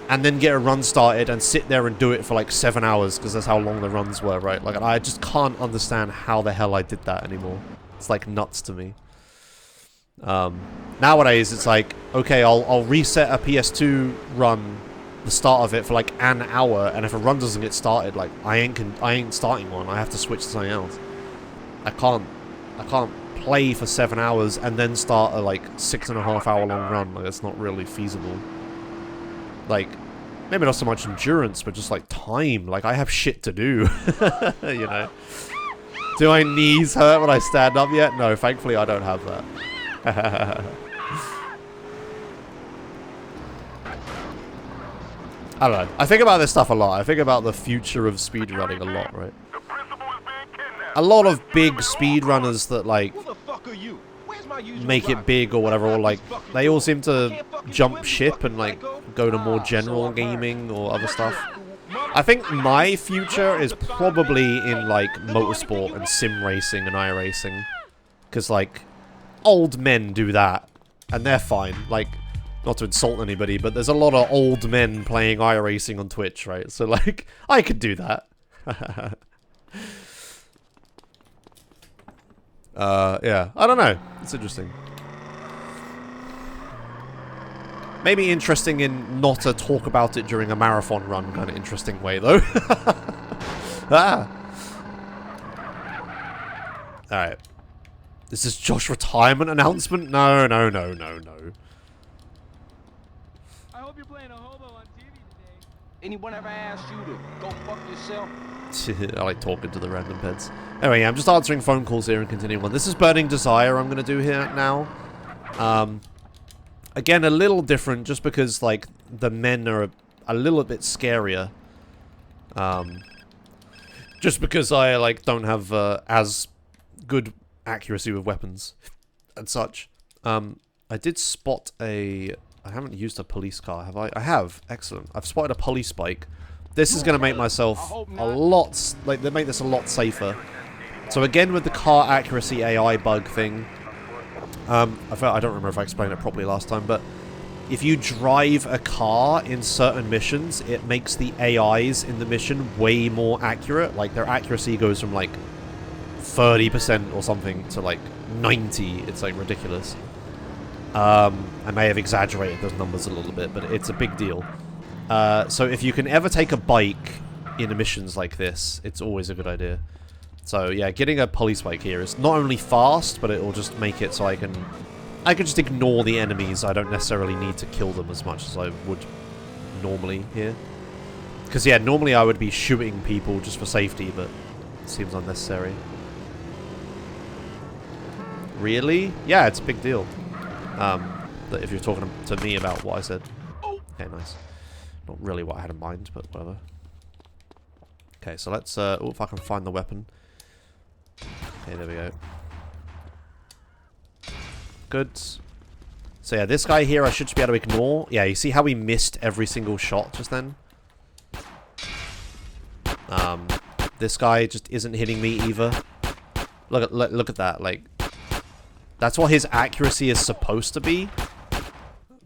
[SPEAKER 1] and then get a run started and sit there and do it for, like, 7 hours, because that's how long the runs were, right? Like, I just can't understand how the hell I did that anymore. It's, like, nuts to me. Nowadays, it's like, okay, I'll reset a PS2 run, the start of it, for, like, an hour, and if a run doesn't get started, like, I ain't starting one. I have to switch to something else. I can't play for 7 hours and then start a, like, 6.5-hour long run. Like, that's not really feasible. Like, maybe not so much endurance, but just, like, time. Like, I have shit to do. You know? Do my knees hurt when I stand up yet? No, thankfully I don't have that. I don't know. I think about this stuff a lot. I think about the future of speedrunning a lot, right? A lot of big speedrunners that, like, make it big or whatever, or, like, they all seem to jump ship and, like, go to more general gaming or other stuff. I think my future is probably in, like, motorsport and sim racing and iRacing. Because, like, old men do that, and they're fine. Like, not to insult anybody, but there's a lot of old men playing iRacing on Twitch, right? So, like, I could do that. Yeah, I don't know. It's interesting. Maybe interesting in not to talk about it during a marathon run kind of interesting way, though. Ah. Alright. Is this Josh retirement announcement? No.
[SPEAKER 4] I hope you're playing a hobo on TV today. Anyone ever asked you to go fuck yourself?
[SPEAKER 1] I like talking to the random pets. Anyway, yeah, I'm just answering phone calls here and continuing on. This is Burning Desire I'm going to do here now. Again, a little different just because, like, the men are a little bit scarier. Just because I, like, don't have as good accuracy with weapons and such. I did spot a... I haven't used a police car, have I? I have. Excellent. I've spotted a police bike. This is going to make myself a lot... Like, they make this a lot safer. So again, with the car accuracy AI bug thing... I don't remember if I explained it properly last time, but... If you drive a car in certain missions, it makes the AIs in the mission way more accurate. Like, their accuracy goes from, like, 30% or something to, like, 90. It's, like, ridiculous. I may have exaggerated those numbers a little bit, but it's a big deal. So if you can ever take a bike in missions like this, it's always a good idea. So, yeah, getting a police bike here is not only fast, but it will just make it so I can just ignore the enemies. I don't necessarily need to kill them as much as I would normally here. Because, yeah, normally I would be shooting people just for safety, but it seems unnecessary. Really? Yeah, it's a big deal. If you're talking to me about what I said. Okay, nice. Not really what I had in mind, but whatever. Okay, so let's, oh, if I can find the weapon. Okay, there we go. Good. So yeah, this guy here I should just be able to ignore. Yeah, you see how we missed every single shot just then? This guy just isn't hitting me either. Look at that. Like, that's what his accuracy is supposed to be.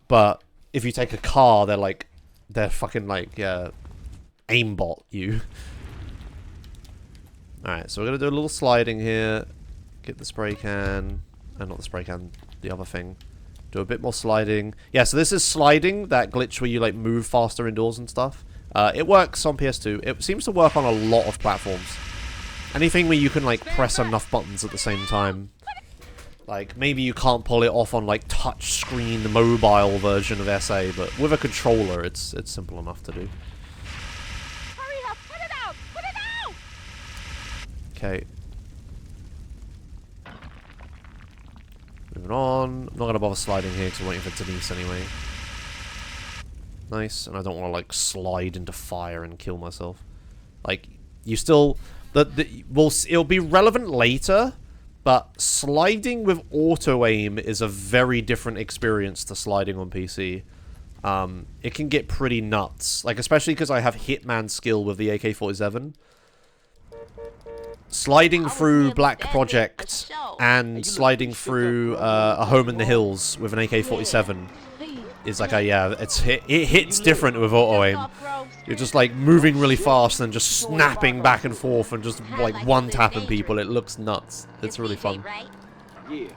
[SPEAKER 1] But if you take a car, they're fucking like, yeah, aimbot you. Alright, so we're gonna do a little sliding here. Get the spray can. Not the spray can, the other thing. Do a bit more sliding. Yeah, so this is sliding, that glitch where you like move faster indoors and stuff. It works on PS2. It seems to work on a lot of platforms. Anything where you can like press enough buttons at the same time. Like, maybe you can't pull it off on like touch screen mobile version of SA, but with a controller it's simple enough to do.
[SPEAKER 3] Hurry up! Put it out! Put it out!
[SPEAKER 1] Okay. Moving on. I'm not going to bother sliding here because I'm waiting for Denise anyway. Nice. And I don't want to, like, slide into fire and kill myself. Like, you still... it'll be relevant later, but sliding with auto-aim is a very different experience to sliding on PC. It can get pretty nuts. Like, especially because I have Hitman skill with the AK-47. Sliding through Black Project and sliding through a Home in the Hills with an AK-47 is like it hits different with auto-aim. You're just like moving really fast and just snapping back and forth and just like one-tapping people. It looks nuts. It's really fun.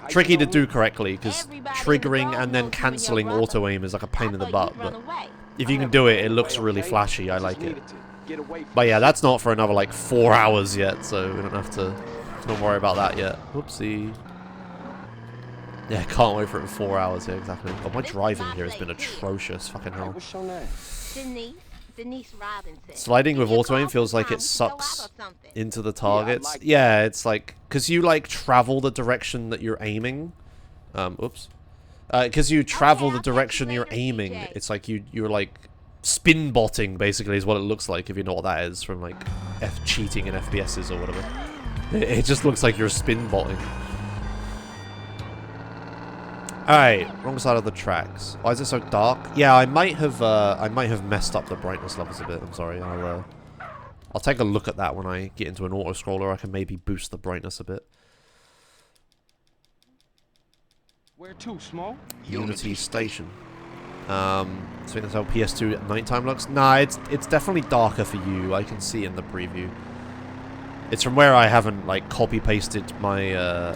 [SPEAKER 1] Tricky to do correctly because triggering and then cancelling auto-aim is like a pain in the butt, but if you can do it, it looks really flashy. I like it. But yeah, that's not for another like 4 hours yet, so we don't worry about that yet. Whoopsie. Yeah, can't wait for it in 4 hours here, exactly. God, my driving here has been atrocious, fucking hell.
[SPEAKER 3] Denise Robinson.
[SPEAKER 1] Sliding with auto-aim feels like it sucks into the targets. Yeah, it's like, because you like travel the direction that you're aiming. Oops. Because you travel the direction you're aiming, it's like you're like spin botting basically is what it looks like, if you know what that is from like cheating in FPSs or whatever. It just looks like you're spin botting. Alright, wrong side of the tracks. Why is it so dark? Yeah, I might have messed up the brightness levels a bit. I'm sorry. I'll take a look at that when I get into an auto scroller. I can maybe boost the brightness a bit.
[SPEAKER 4] Where to, Small?
[SPEAKER 1] Unity Station. So that's how PS2 at nighttime looks. Nah, it's definitely darker for you. I can see in the preview. It's from where I haven't like copy pasted my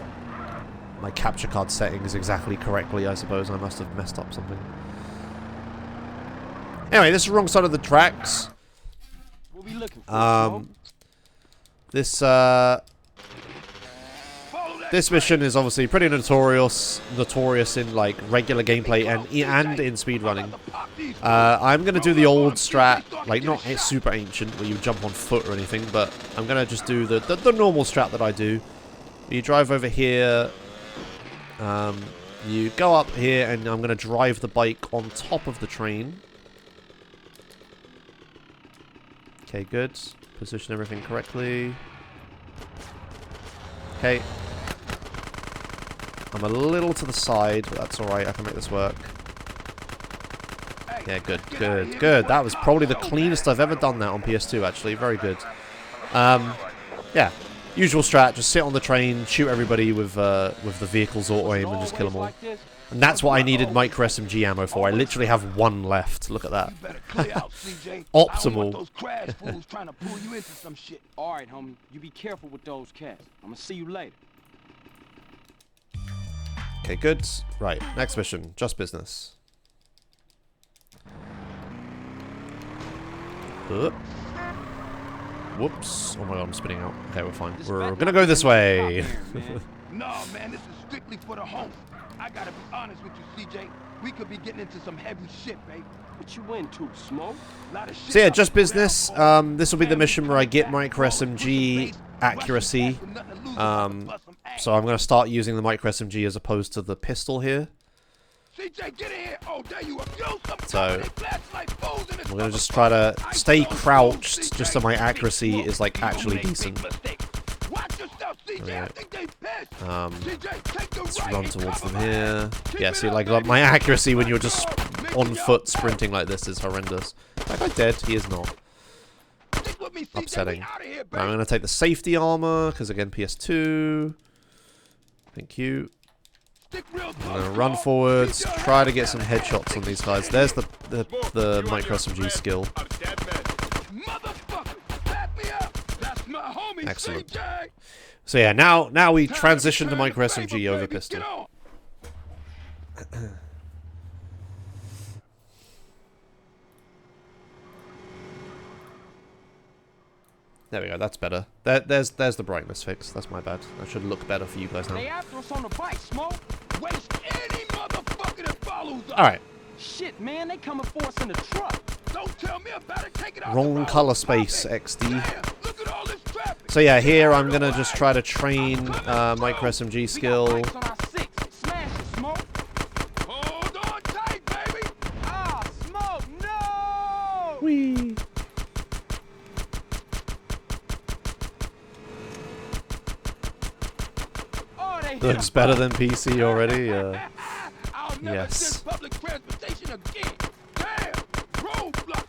[SPEAKER 1] my capture card settings exactly correctly. I suppose I must have messed up something. Anyway, this is the wrong side of the tracks.
[SPEAKER 4] What we looking for,
[SPEAKER 1] This mission is obviously pretty notorious in like regular gameplay and in speedrunning. I'm gonna do the old strat, like not super ancient where you jump on foot or anything, but I'm gonna just do the normal strat that I do. You drive over here, you go up here, and I'm gonna drive the bike on top of the train. Okay, good. Position everything correctly. Okay. I'm a little to the side, but that's alright. I can make this work. Yeah, good, good, good. That was probably the cleanest I've ever done that on PS2, actually. Very good. Yeah. Usual strat, just sit on the train, shoot everybody with the vehicle's auto-aim and just kill them all. And that's what I needed micro SMG ammo for. I literally have one left. Look at that. Optimal.
[SPEAKER 4] Alright, homie. You be careful with those cats. I'm gonna see you later.
[SPEAKER 1] Okay, good. Right, next mission. Just business. Whoops. Oh my god, I'm spinning out. Okay, we're fine. We're gonna go this way.
[SPEAKER 5] No, man, this is strictly for the home. I gotta be honest with you, CJ. We could be getting into some heavy shit, babe.
[SPEAKER 4] What you into, Smoke?
[SPEAKER 1] So yeah, just business. This will be the mission where I get micro SMG accuracy. So I'm gonna start using the micro SMG as opposed to the pistol here.
[SPEAKER 5] CJ, get in here. Oh, there you are.
[SPEAKER 1] So we're gonna just try to stay crouched just so my accuracy is like actually decent. Let's run towards them here. Yeah, see, like my accuracy when you're just on foot sprinting like this is horrendous. That guy dead? He is not. Upsetting. Right, I'm gonna take the safety armor because again PS2. Thank you. I'm gonna run forwards, try to get some headshots on these guys. There's the micro SMG skill. Excellent. So yeah, now we transition to micro SMG over pistol. There we go, that's better. There's the brightness fix. That's my bad. That should look better for you guys now. Alright.
[SPEAKER 4] Shit, man, they coming for us in the truck.
[SPEAKER 5] Don't tell me about it. Take it out.
[SPEAKER 1] Wrong color space, XD. Look at all this traffic. So yeah, here I'm gonna just try to train micro SMG skill.
[SPEAKER 5] Hold on tight, baby.
[SPEAKER 4] Ah, Smoke, no!
[SPEAKER 1] Whee. Looks better than PC already. Yes.
[SPEAKER 5] Public transportation again. Damn, roadblock.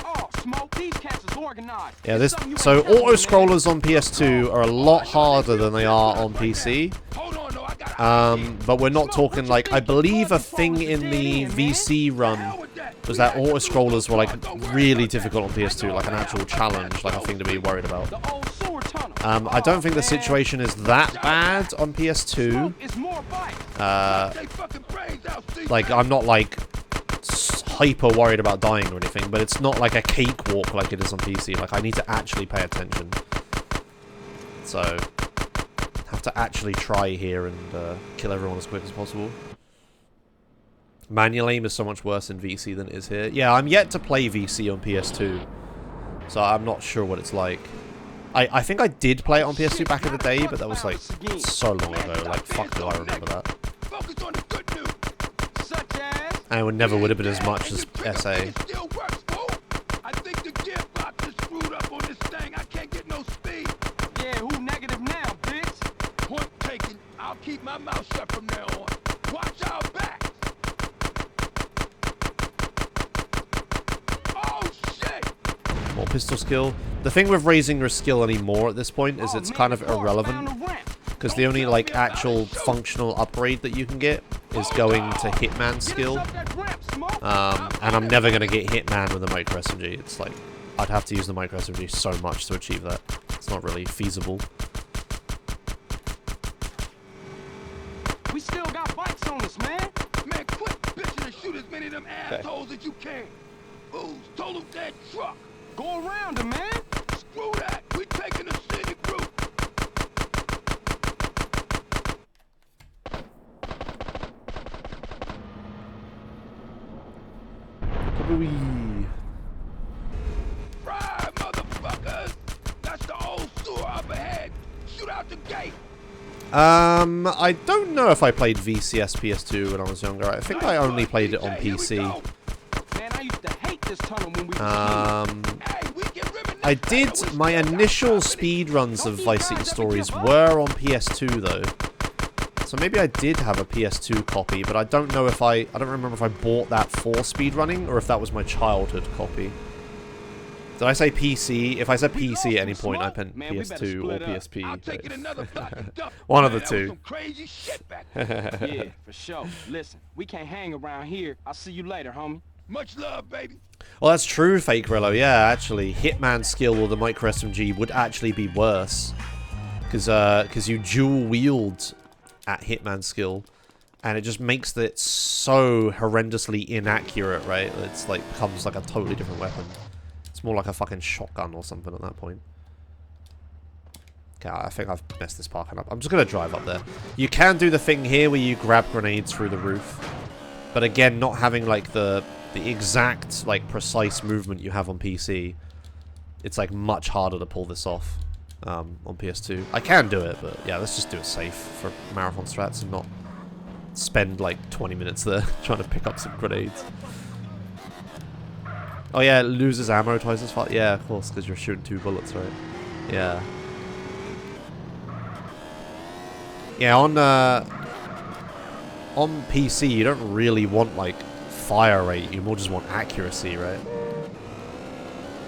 [SPEAKER 4] Oh, Smoke, these cats is organized.
[SPEAKER 1] Yeah, so auto scrollers on PS2 are a lot harder than they are on PC. But we're not talking like, I believe a thing in the VC run was that auto scrollers were like really difficult on PS2, like an actual challenge, like a thing to be worried about. I don't think the situation is that bad on PS2. Like, I'm not like hyper worried about dying or anything, but it's not like a cakewalk like it is on PC. Like, I need to actually pay attention. So, have to actually try here and kill everyone as quick as possible. Manual aim is so much worse in VC than it is here. Yeah, I'm yet to play VC on PS2, so I'm not sure what it's like. I think I did play it on PS2 back in the day, but that was like so long ago. Like, fuck do I remember that. And it never would have been as much as SA.
[SPEAKER 5] I think the gearbox is screwed up on this thing. I can't get no speed.
[SPEAKER 4] Yeah, who negative now, bitch?
[SPEAKER 5] Point taken. I'll keep my mouth shut from now on. Watch our backs. Oh shit!
[SPEAKER 1] More pistol skill. The thing with raising your skill anymore at this point is it's kind of irrelevant. Because the only, like, actual functional upgrade that you can get is going to Hitman skill. And I'm never going to get Hitman with a micro SMG. It's like, I'd have to use the micro SMG so much to achieve that. It's not really feasible.
[SPEAKER 4] We still got bikes on us, man.
[SPEAKER 5] Man, quit bitching and shoot as many of them assholes as you can. Fools, total dead truck.
[SPEAKER 4] Go around him, man.
[SPEAKER 5] Screw that. We taking the scenic route. Right, motherfuckers. That's the old sewer up ahead. Shoot out the gate.
[SPEAKER 1] I don't know if I played VCS PS2 when I was younger. I think I only played it on PC.
[SPEAKER 4] Man, I used to hate this tunnel when we
[SPEAKER 5] Hey, we get ribbon
[SPEAKER 1] I did, my initial speed runs of Vice City Stories were on PS2 though. So maybe I did have a PS2 copy, but I don't know if I don't remember if I bought that for speedrunning or if that was my childhood copy. Did I say PC? If I said PC at any point, I meant PS2 or PSP. One of the two.
[SPEAKER 4] Yeah, for sure. Listen, we can't hang around here. I'll see you later, homie.
[SPEAKER 5] Much love, baby.
[SPEAKER 1] Well, that's true, Fake Rello. Yeah, actually, Hitman skill or the Micro SMG would actually be worse. Because you dual wield at Hitman skill. And it just makes it so horrendously inaccurate, right? It's like, becomes like a totally different weapon. It's more like a fucking shotgun or something at that point. Okay, I think I've messed this parking up. I'm just going to drive up there. You can do the thing here where you grab grenades through the roof. But again, not having like the exact, like, precise movement you have on PC, it's like much harder to pull this off on PS2. I can do it, but yeah, let's just do it safe for marathon strats and not spend like 20 minutes there trying to pick up some grenades. Oh yeah, it loses ammo twice as fast. Yeah, of course, because you're shooting 2 bullets, right? Yeah. Yeah, on PC, you don't really want, like, fire rate. You more just want accuracy, right?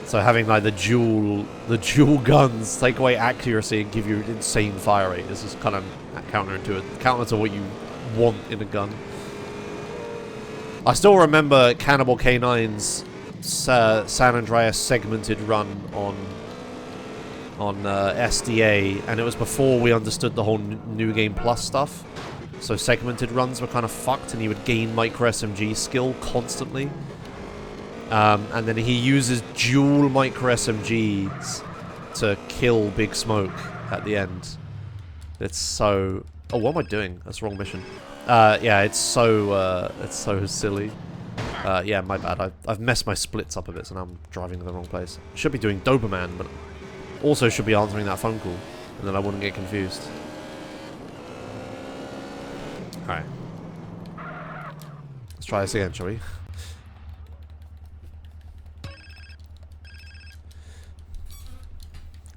[SPEAKER 1] So having, like, the dual guns take away accuracy and give you insane fire rate. This is kind of counter to what you want in a gun. I still remember Cannibal K9's San Andreas segmented run on SDA, and it was before we understood the whole New Game Plus stuff. So segmented runs were kind of fucked, and he would gain Micro SMG skill constantly. And then he uses dual Micro SMGs to kill Big Smoke at the end. It's so... Oh, what am I doing? That's the wrong mission. Yeah, it's so silly. Yeah, my bad. I've messed my splits up a bit, so now I'm driving to the wrong place. Should be doing Doberman, but also should be answering that phone call, and then I wouldn't get confused. Alright. Let's try this again, shall we?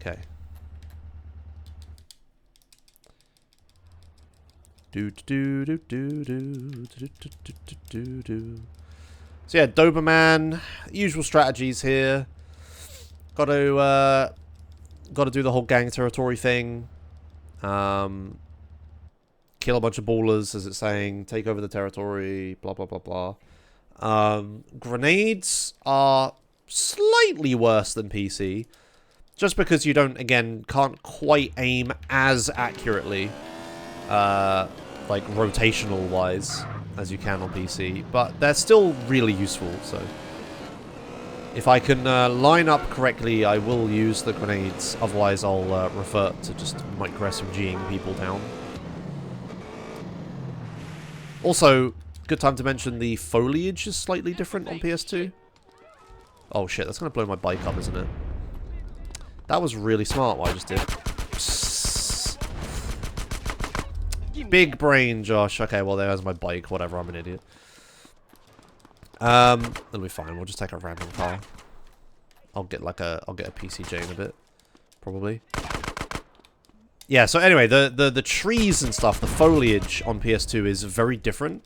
[SPEAKER 1] Okay. So yeah, Doberman, usual strategies here. Got to do the whole gang territory thing. Kill a bunch of ballers, as it's saying. Take over the territory. Blah blah blah blah. Grenades are slightly worse than PC, just because you can't quite aim as accurately, like rotational wise, as you can on PC, but they're still really useful. So if I can line up correctly, I will use the grenades. Otherwise, I'll revert to just Micro SMGing people down. Also, good time to mention the foliage is slightly different on PS2. Oh shit, that's gonna blow my bike up, isn't it? That was really smart what I just did. Big brain, Josh. Okay, well there's my bike. Whatever, I'm an idiot. It'll be fine. We'll just take a random car. I'll get a PCJ in a bit, probably. Yeah. So anyway, the trees and stuff, the foliage on PS2 is very different.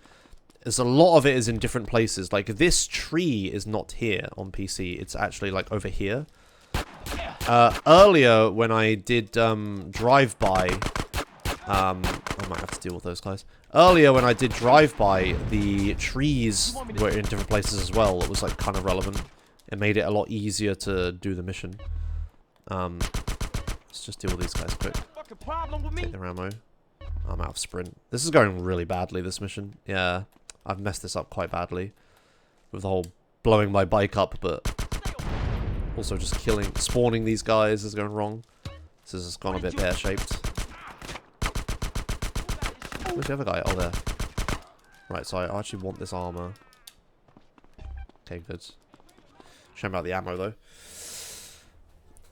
[SPEAKER 1] There's a lot of it is in different places. Like this tree is not here on PC. It's actually like over here. Earlier when I did drive-by. I might have to deal with those guys. Earlier, when I did drive-by, the trees were in different places as well. It was, like, kind of relevant. It made it a lot easier to do the mission. Let's just deal with these guys quick. Take their ammo. I'm out of sprint. This is going really badly, this mission. Yeah, I've messed this up quite badly. With the whole blowing my bike up, but also just spawning these guys is going wrong. This has gone a bit pear-shaped. Where's the other guy? Oh, there. Right, so I actually want this armor. Okay, good. Shame about the ammo, though.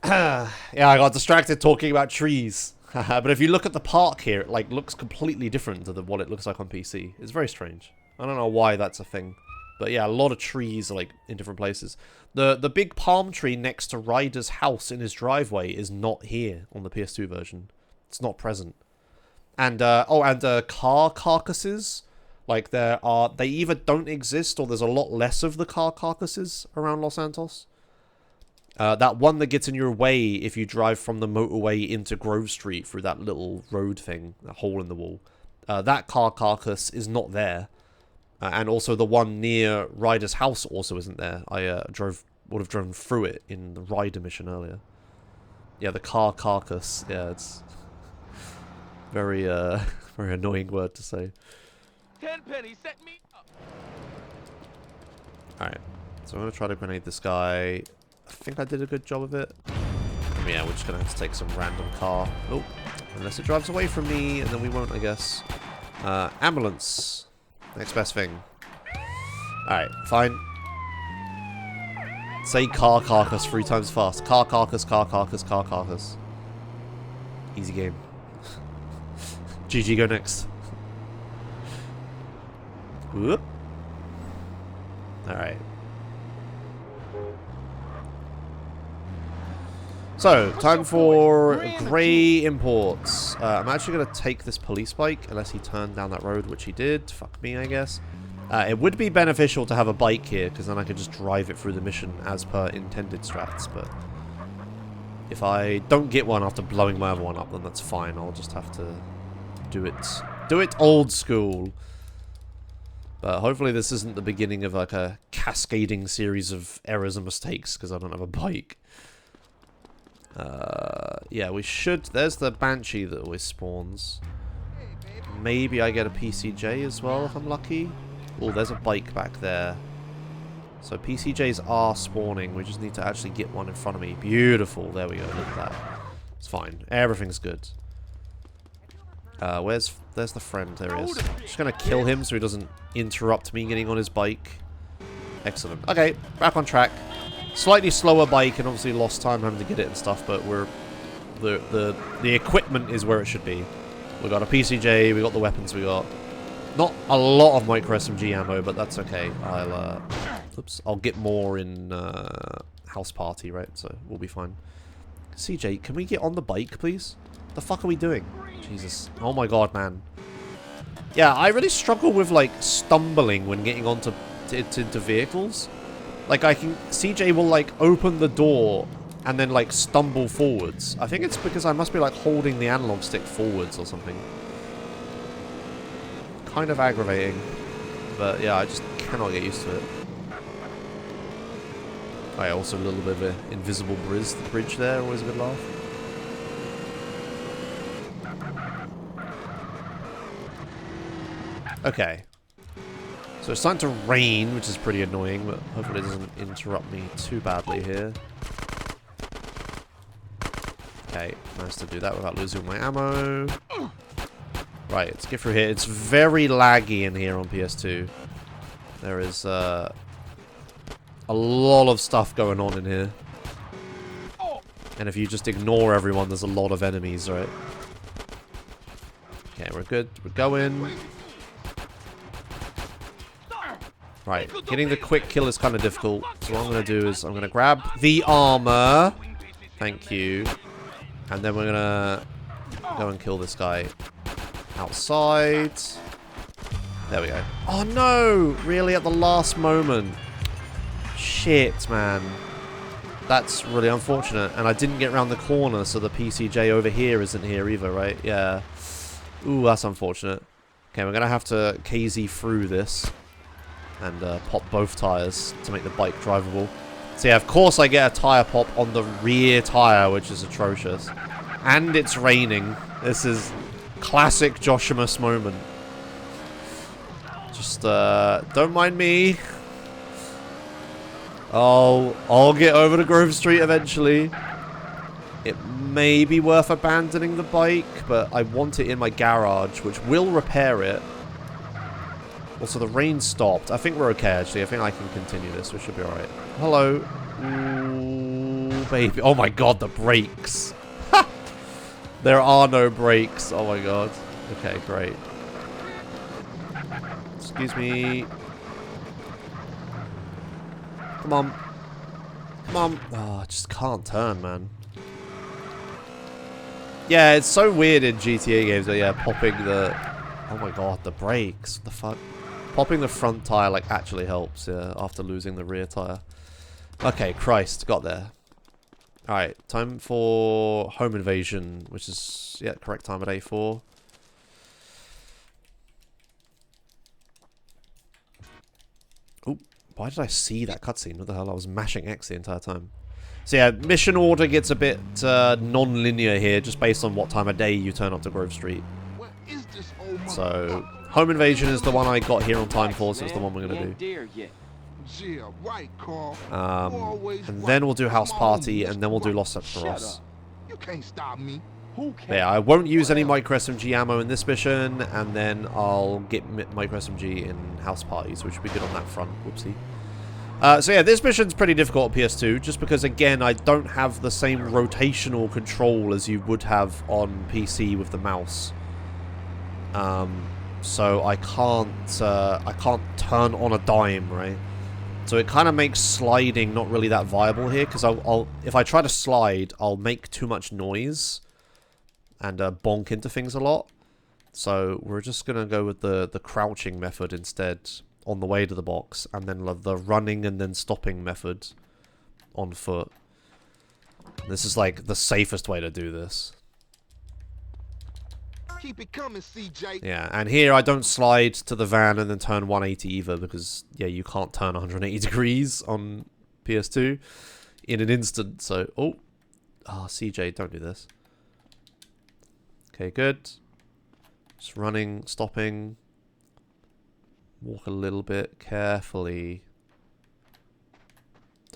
[SPEAKER 1] Yeah, I got distracted talking about trees. But if you look at the park here, it like looks completely different to what it looks like on PC. It's very strange. I don't know why that's a thing. But yeah, a lot of trees are like in different places. The big palm tree next to Ryder's house in his driveway is not here on the PS2 version. It's not present. And car carcasses, like they either don't exist or there's a lot less of the car carcasses around Los Santos. That one that gets in your way if you drive from the motorway into Grove Street through that little road thing, that hole in the wall. That car carcass is not there. And also the one near Ryder's house also isn't there. I would have driven through it in the Ryder mission earlier. Yeah, the car carcass. Yeah, it's very very annoying word to say.
[SPEAKER 4] 10 pennies, set me up.
[SPEAKER 1] Alright, so I'm going to try to grenade this guy. I think I did a good job of it. Yeah, we're just going to have to take some random car. Oh, unless it drives away from me, and then we won't, I guess. Ambulance. Next best thing. Alright, fine. Say car carcass 3 times fast. Car carcass, car carcass, car carcass. Easy game. GG, go next. Whoop. Alright. So, time for grey imports. I'm actually going to take this police bike, unless he turned down that road, which he did. Fuck me, I guess. It would be beneficial to have a bike here, because then I could just drive it through the mission as per intended strats, but if I don't get one after blowing my other one up, then that's fine. I'll just have to do it old school. But hopefully this isn't the beginning of like a cascading series of errors and mistakes, because I don't have a bike. Yeah, we should... There's the Banshee that always spawns. Maybe I get a PCJ as well if I'm lucky. Oh, there's a bike back there. So PCJs are spawning. We just need to actually get one in front of me. Beautiful. There we go. Look at that. It's fine. Everything's good. There's the friend. There he is. Just going to kill him so he doesn't interrupt me getting on his bike. Excellent. Okay, back on track. Slightly slower bike and obviously lost time having to get it and stuff, but we're the equipment is where it should be. We got a PCJ, we got the weapons we got. Not a lot of micro SMG ammo, but that's okay. I'll get more in House Party, right? So we'll be fine. CJ, can we get on the bike, please? What the fuck are we doing? Jesus. Oh my god, man. Yeah, I really struggle with like stumbling when getting onto into vehicles. Like, CJ will, like, open the door and then, like, stumble forwards. I think it's because I must be, like, holding the analog stick forwards or something. Kind of aggravating. But, yeah, I just cannot get used to it. Oh, yeah, also a little bit of an invisible bridge there. Always a good laugh. Okay. So it's starting to rain, which is pretty annoying, but hopefully it doesn't interrupt me too badly here. Okay, managed to do that without losing my ammo. Right, let's get through here. It's very laggy in here on PS2. There is a lot of stuff going on in here. And if you just ignore everyone, there's a lot of enemies, right? Okay, we're good. We're going. Right, getting the quick kill is kind of difficult. So what I'm going to do is I'm going to grab the armor. Thank you. And then we're going to go and kill this guy outside. There we go. Oh no! Really at the last moment. Shit, man. That's really unfortunate. And I didn't get around the corner, so the PCJ over here isn't here either, right? Yeah. Ooh, that's unfortunate. Okay, we're going to have to KZ through this. And pop both tires to make the bike drivable. So yeah, of course I get a tire pop on the rear tire, which is atrocious. And it's raining. This is classic Joshimuz moment. Just don't mind me. I'll get over to Grove Street eventually. It may be worth abandoning the bike, but I want it in my garage, which will repair it. Also, the rain stopped. I think we're okay, actually. I think I can continue this. We should be alright. Hello. Ooh, baby. Oh my god, the brakes. There are no brakes. Oh my god. Okay, great. Excuse me. Come on. Come on. Oh, I just can't turn, man. Yeah, it's so weird in GTA games that, yeah, popping the... Oh my god, the brakes. What the fuck? Popping the front tire, like, actually helps, yeah, after losing the rear tire. Okay, Christ, got there. Alright, time for home invasion, which is, yeah, correct time at A4. Oh, why did I see that cutscene? What the hell? I was mashing X the entire time. So yeah, mission order gets a bit non-linear here, just based on what time of day you turn up to Grove Street. So, home invasion is the one I got here on time for, so it's the one we're going to do. And then we'll do house party, and then we'll do Los Santos.
[SPEAKER 5] You can't stop me.
[SPEAKER 1] Yeah, I won't use any micro SMG ammo in this mission, and then I'll get micro SMG in house parties, which would be good on that front. Whoopsie. So yeah, this mission's pretty difficult on PS2, just because, again, I don't have the same rotational control as you would have on PC with the mouse. So I can't turn on a dime, right? So it kind of makes sliding not really that viable here, because if I try to slide, I'll make too much noise and bonk into things a lot. So we're just gonna go with the crouching method instead on the way to the box, and then the running and then stopping method on foot. This is like the safest way to do this.
[SPEAKER 5] Keep it coming, CJ.
[SPEAKER 1] Yeah, and here I don't slide to the van and then turn 180 either, because yeah, you can't turn 180 degrees on PS2 in an instant. So CJ, don't do this. Okay, good. Just running, stopping. Walk a little bit carefully.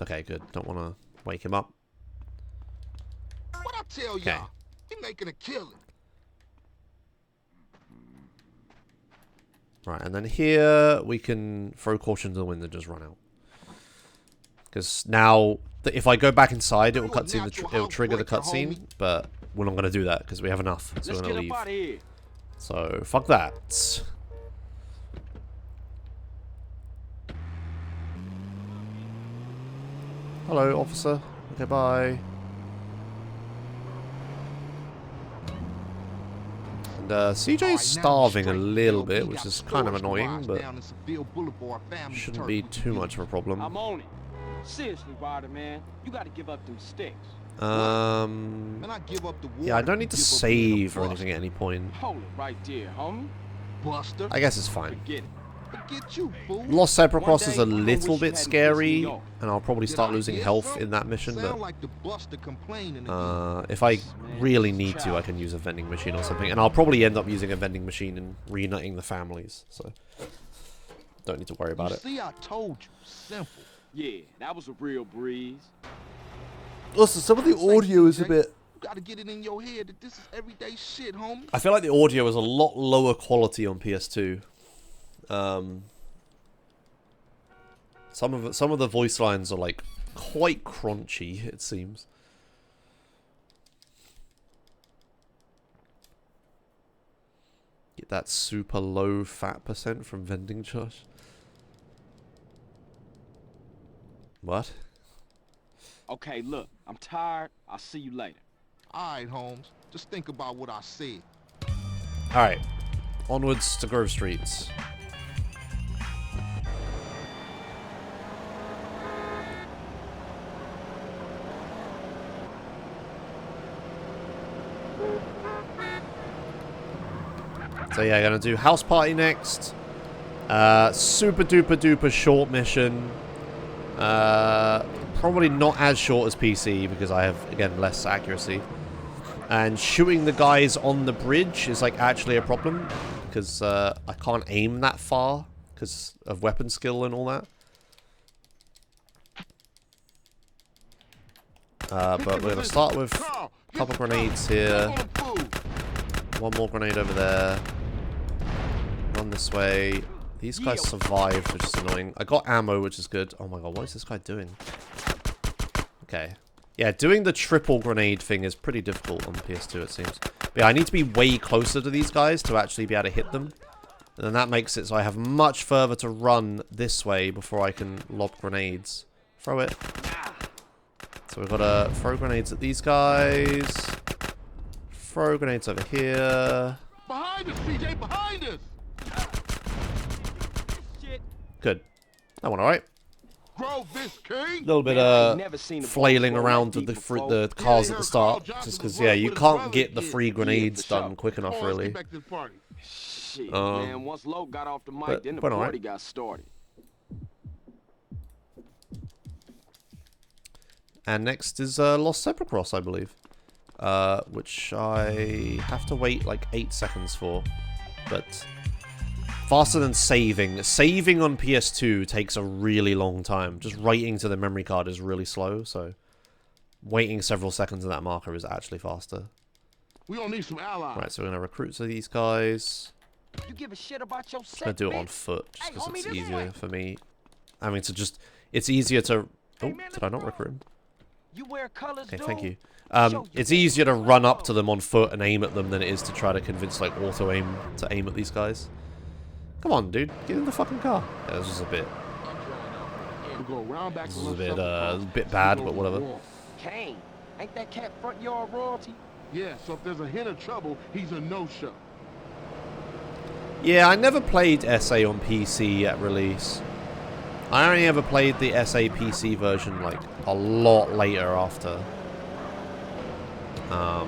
[SPEAKER 1] Okay, good. Don't want to wake him up.
[SPEAKER 5] What I tell y'all? He making a killing.
[SPEAKER 1] Right, and then here we can throw caution to the wind and just run out. Because now, if I go back inside, it will it'll trigger the cutscene, but we're not going to do that because we have enough, so we're going to leave. So fuck that. Hello, officer. Okay, bye. And CJ's starving a little bit, which is kind of annoying, but shouldn't be too much of a problem.
[SPEAKER 4] I'm on it. Seriously, Ryder, man. You gotta give up them sticks.
[SPEAKER 1] Yeah, I don't need to save or anything at any point.
[SPEAKER 4] Hold it right there, homie.
[SPEAKER 5] Buster.
[SPEAKER 1] I guess it's fine.
[SPEAKER 4] Forget it.
[SPEAKER 5] Forget you, fool.
[SPEAKER 1] Lost Cybercross is a little bit scary, and I'll probably start losing health in that mission, but if I really need to, I can use a vending machine or something, and I'll probably end up using a vending machine and reuniting the families, so don't need to worry about it.
[SPEAKER 5] See, I told you. Simple.
[SPEAKER 4] Yeah, that was a real breeze.
[SPEAKER 1] Also, some of the audio is a bit...
[SPEAKER 5] You gotta get it in your head that this is everyday shit, homie.
[SPEAKER 1] I feel like the audio is a lot lower quality on PS2. Some of the voice lines are like quite crunchy, it seems. Get that super low fat percent from vending, Josh. What?
[SPEAKER 4] Okay, look, I'm tired. I'll see you later.
[SPEAKER 5] Alright, Holmes. Just think about what I said.
[SPEAKER 1] Alright. Onwards to Grove Street. So yeah, gonna do house party next. Super duper duper short mission. Probably not as short as PC because I have, again, less accuracy. And shooting the guys on the bridge is like actually a problem because I can't aim that far because of weapon skill and all that. But we're gonna start with a couple grenades here. One more grenade over there. Run this way. These guys survived, which is annoying. I got ammo, which is good. Oh my god, what is this guy doing? Okay. Yeah, doing the triple grenade thing is pretty difficult on the PS2, it seems. But yeah, I need to be way closer to these guys to actually be able to hit them. And then that makes it so I have much further to run this way before I can lob grenades Throw it. So we've got to throw grenades at these guys. Throw grenades over here.
[SPEAKER 5] Behind us, CJ, behind us!
[SPEAKER 1] Good. That one alright.
[SPEAKER 5] Grove this king!
[SPEAKER 1] A little bit flailing around with the cars at the start. Just because, yeah, you can't get the free grenades done quick enough, really.
[SPEAKER 4] Shit, man, once Lo got off the mic, then the party got started.
[SPEAKER 1] And next is Los Sepulchros, I believe. Which I have to wait like 8 seconds for. But faster than saving. Saving on PS2 takes a really long time. Just writing to the memory card is really slow, so waiting several seconds on that marker is actually faster.
[SPEAKER 5] We don't need some allies.
[SPEAKER 1] Right, so we're going to recruit to these guys.
[SPEAKER 4] You give a shit about your set,
[SPEAKER 1] I'm going to do it on foot, just because it's easier for me. I mean, it's easier to... Oh, did I not recruit him?
[SPEAKER 4] You wear colors,
[SPEAKER 1] okay, thank you. It's easier to run up to them on foot and aim at them than it is to try to convince, like, auto-aim to aim at these guys. Come on, dude. Get in the fucking car. Yeah, this is a bit... This is a bit bad, but whatever.
[SPEAKER 4] Kane, ain't that cat front yard royalty?
[SPEAKER 5] Yeah, so if there's a hint of trouble, he's a no-show.
[SPEAKER 1] Yeah, I never played SA on PC at release. I only ever played the SA PC version, like, a lot later after.
[SPEAKER 5] Slow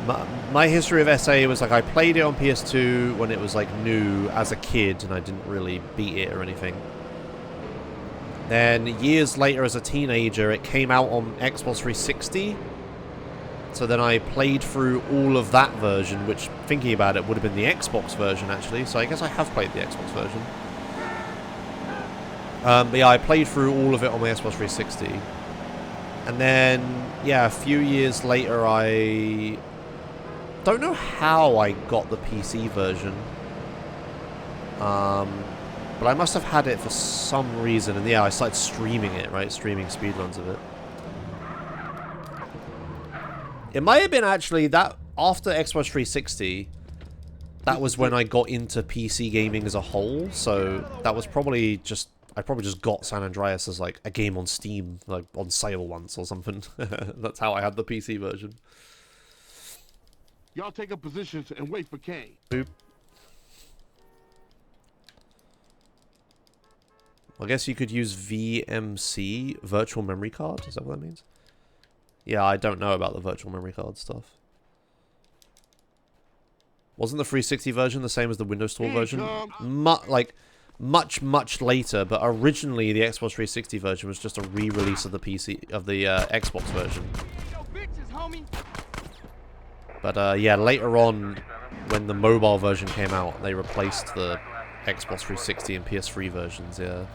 [SPEAKER 5] down.
[SPEAKER 1] My history of SA was, like, I played it on PS2 when it was, like, new as a kid, and I didn't really beat it or anything. Then, years later as a teenager, it came out on Xbox 360. So then I played through all of that version, which, thinking about it, would have been the Xbox version, actually. So I guess I have played the Xbox version. But yeah, I played through all of it on my Xbox 360. And then, yeah, a few years later, I don't know how I got the PC version. But I must have had it for some reason. And yeah, I started streaming it, right? Streaming speedruns of it. It might have been actually that after Xbox 360, that was when I got into PC gaming as a whole. So that was probably just, I probably just got San Andreas as like a game on Steam, like on sale once or something. That's how I had the PC version.
[SPEAKER 5] Y'all take up positions and wait for Kane.
[SPEAKER 1] Boop. I guess you could use VMC, virtual memory card. Is that what that means? Yeah, I don't know about the virtual memory card stuff. Wasn't the 360 version the same as the Windows Store version? Much later, but originally the Xbox 360 version was just a re-release of the Xbox version. But yeah, later on, when the mobile version came out, they replaced the Xbox 360 and PS3 versions. Yeah.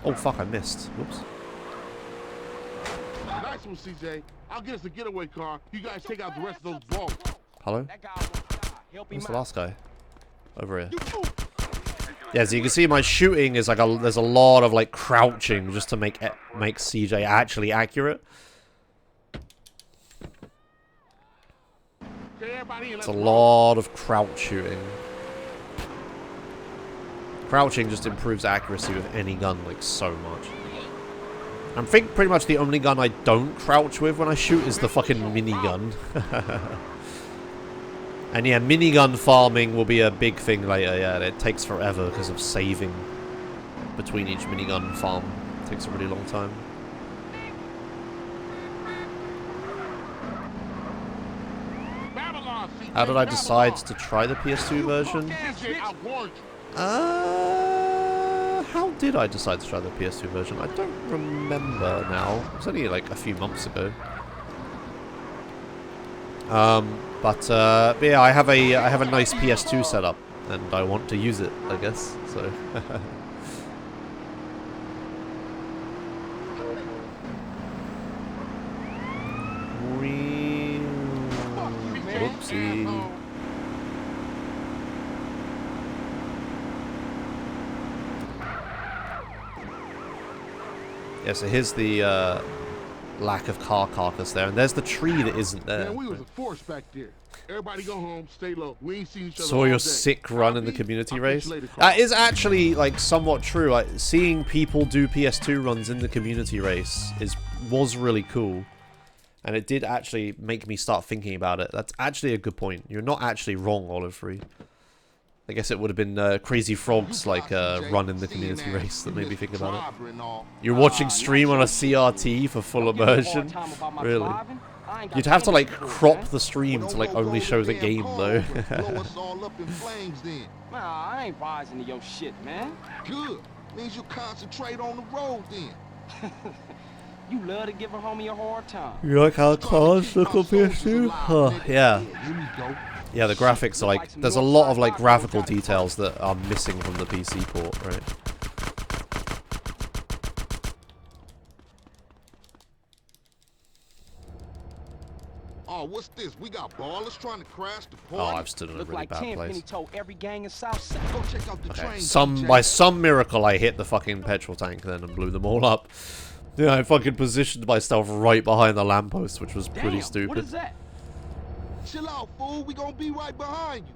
[SPEAKER 1] Oh fuck! I missed. Whoops.
[SPEAKER 5] Nice one, CJ. I'll get us a getaway car. You guys take out the rest of those balls.
[SPEAKER 1] Hello? Where's the last guy? Over here. Yeah, as you can see, my shooting is like there's a lot of like crouching just to make CJ actually accurate. It's a lot of crouch shooting. Crouching just improves accuracy with any gun like so much. I think pretty much the only gun I don't crouch with when I shoot is the fucking minigun. And yeah, minigun farming will be a big thing later. Yeah, it takes forever because of saving between each minigun farm. It takes a really long time. How did I decide to try the PS2 version? How did I decide to try the PS2 version? I don't remember now. It was only like a few months ago. But yeah, I have a nice PS2 setup, and I want to use it, I guess. So. Whoopsie. Yeah, so here's the lack of car carcass there, and there's the tree that isn't there.
[SPEAKER 5] Man, we was a force back there. Everybody go home, stay low. We ain't seen each other
[SPEAKER 1] Saw
[SPEAKER 5] all
[SPEAKER 1] your
[SPEAKER 5] day.
[SPEAKER 1] sick run in the community
[SPEAKER 5] I'll
[SPEAKER 1] race.
[SPEAKER 5] catch you later, Carl.
[SPEAKER 1] That is actually like somewhat true. Like, seeing people do PS2 runs in the community race was really cool. And it did actually make me start thinking about it. That's actually a good point. You're not actually wrong, Olive Free. I guess it would have been Crazy Frog's like run in the community race that made me think about it. You're watching stream on a CRT for full immersion? Really? You'd have to like crop the stream to like only show the game though.
[SPEAKER 4] Nah, I ain't rising to your shit, man.
[SPEAKER 5] Good. Means you concentrate on the road then.
[SPEAKER 4] You love to give a homie a hard time.
[SPEAKER 1] You like how cars look on PS2? Oh, yeah.
[SPEAKER 5] Here we go.
[SPEAKER 1] Yeah, the graphics are like, there's a lot of like graphical details that are missing from the PC port, right?
[SPEAKER 5] Oh, what's this? We got ballers trying to crash the
[SPEAKER 1] Oh,
[SPEAKER 5] party.
[SPEAKER 1] I've stood in a
[SPEAKER 4] Look
[SPEAKER 1] really
[SPEAKER 4] like
[SPEAKER 1] bad
[SPEAKER 4] Tenpenny
[SPEAKER 1] place.
[SPEAKER 4] told every gang in Southside.
[SPEAKER 5] Go check out the
[SPEAKER 1] Okay,
[SPEAKER 5] train.
[SPEAKER 1] by some miracle I hit the fucking petrol tank then and blew them all up. Yeah, I fucking positioned myself right behind the lamppost, which was pretty
[SPEAKER 4] Damn,
[SPEAKER 1] stupid.
[SPEAKER 4] what is that?
[SPEAKER 5] Chill out, fool. We gonna be right behind you.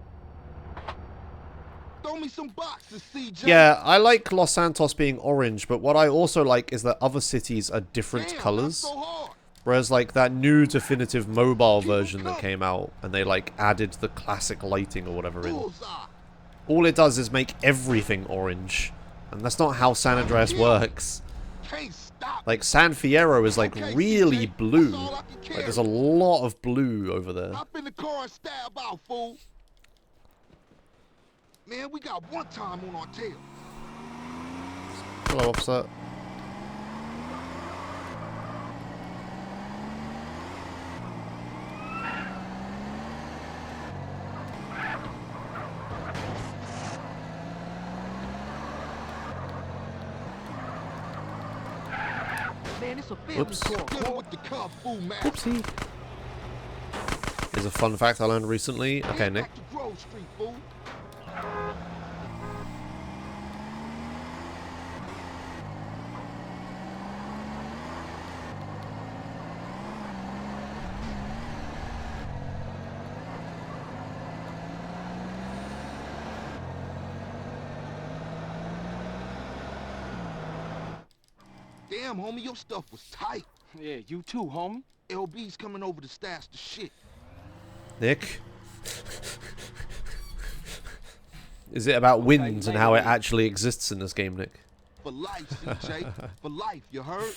[SPEAKER 5] Throw me some boxes, CJ.
[SPEAKER 1] Yeah, I like Los Santos being orange, but what I also like is that other cities are different
[SPEAKER 5] Damn,
[SPEAKER 1] colors.
[SPEAKER 5] not so hard.
[SPEAKER 1] Whereas, like, that new definitive mobile version that came out, and they, like, added the classic lighting or whatever in.
[SPEAKER 5] Bullseye.
[SPEAKER 1] All it does is make everything orange. And that's not how San Andreas works.
[SPEAKER 5] Can't stop.
[SPEAKER 1] Like, San Fiero is, like,
[SPEAKER 5] Okay,
[SPEAKER 1] really
[SPEAKER 5] CJ,
[SPEAKER 1] blue.
[SPEAKER 5] that's all I can
[SPEAKER 1] Like,
[SPEAKER 5] carry.
[SPEAKER 1] there's a lot of blue over there.
[SPEAKER 5] Hop in the car and stab out, fool. Man, we got one time on our tail.
[SPEAKER 1] Hello, officer.
[SPEAKER 5] Man, it's a family
[SPEAKER 1] Whoops.
[SPEAKER 5] car. Dealing with the kung fu master.
[SPEAKER 1] Whoopsie. Here's a fun fact I learned recently. Okay,
[SPEAKER 5] Head
[SPEAKER 1] Nick.
[SPEAKER 5] back to Grove Street, fool. Damn, homie, your stuff was tight.
[SPEAKER 4] Yeah, you too, homie.
[SPEAKER 5] LB's coming over to stash the shit.
[SPEAKER 1] Nick? Is it about wind and how it actually exists in this game, Nick?
[SPEAKER 5] For life, CJ. For life, you heard?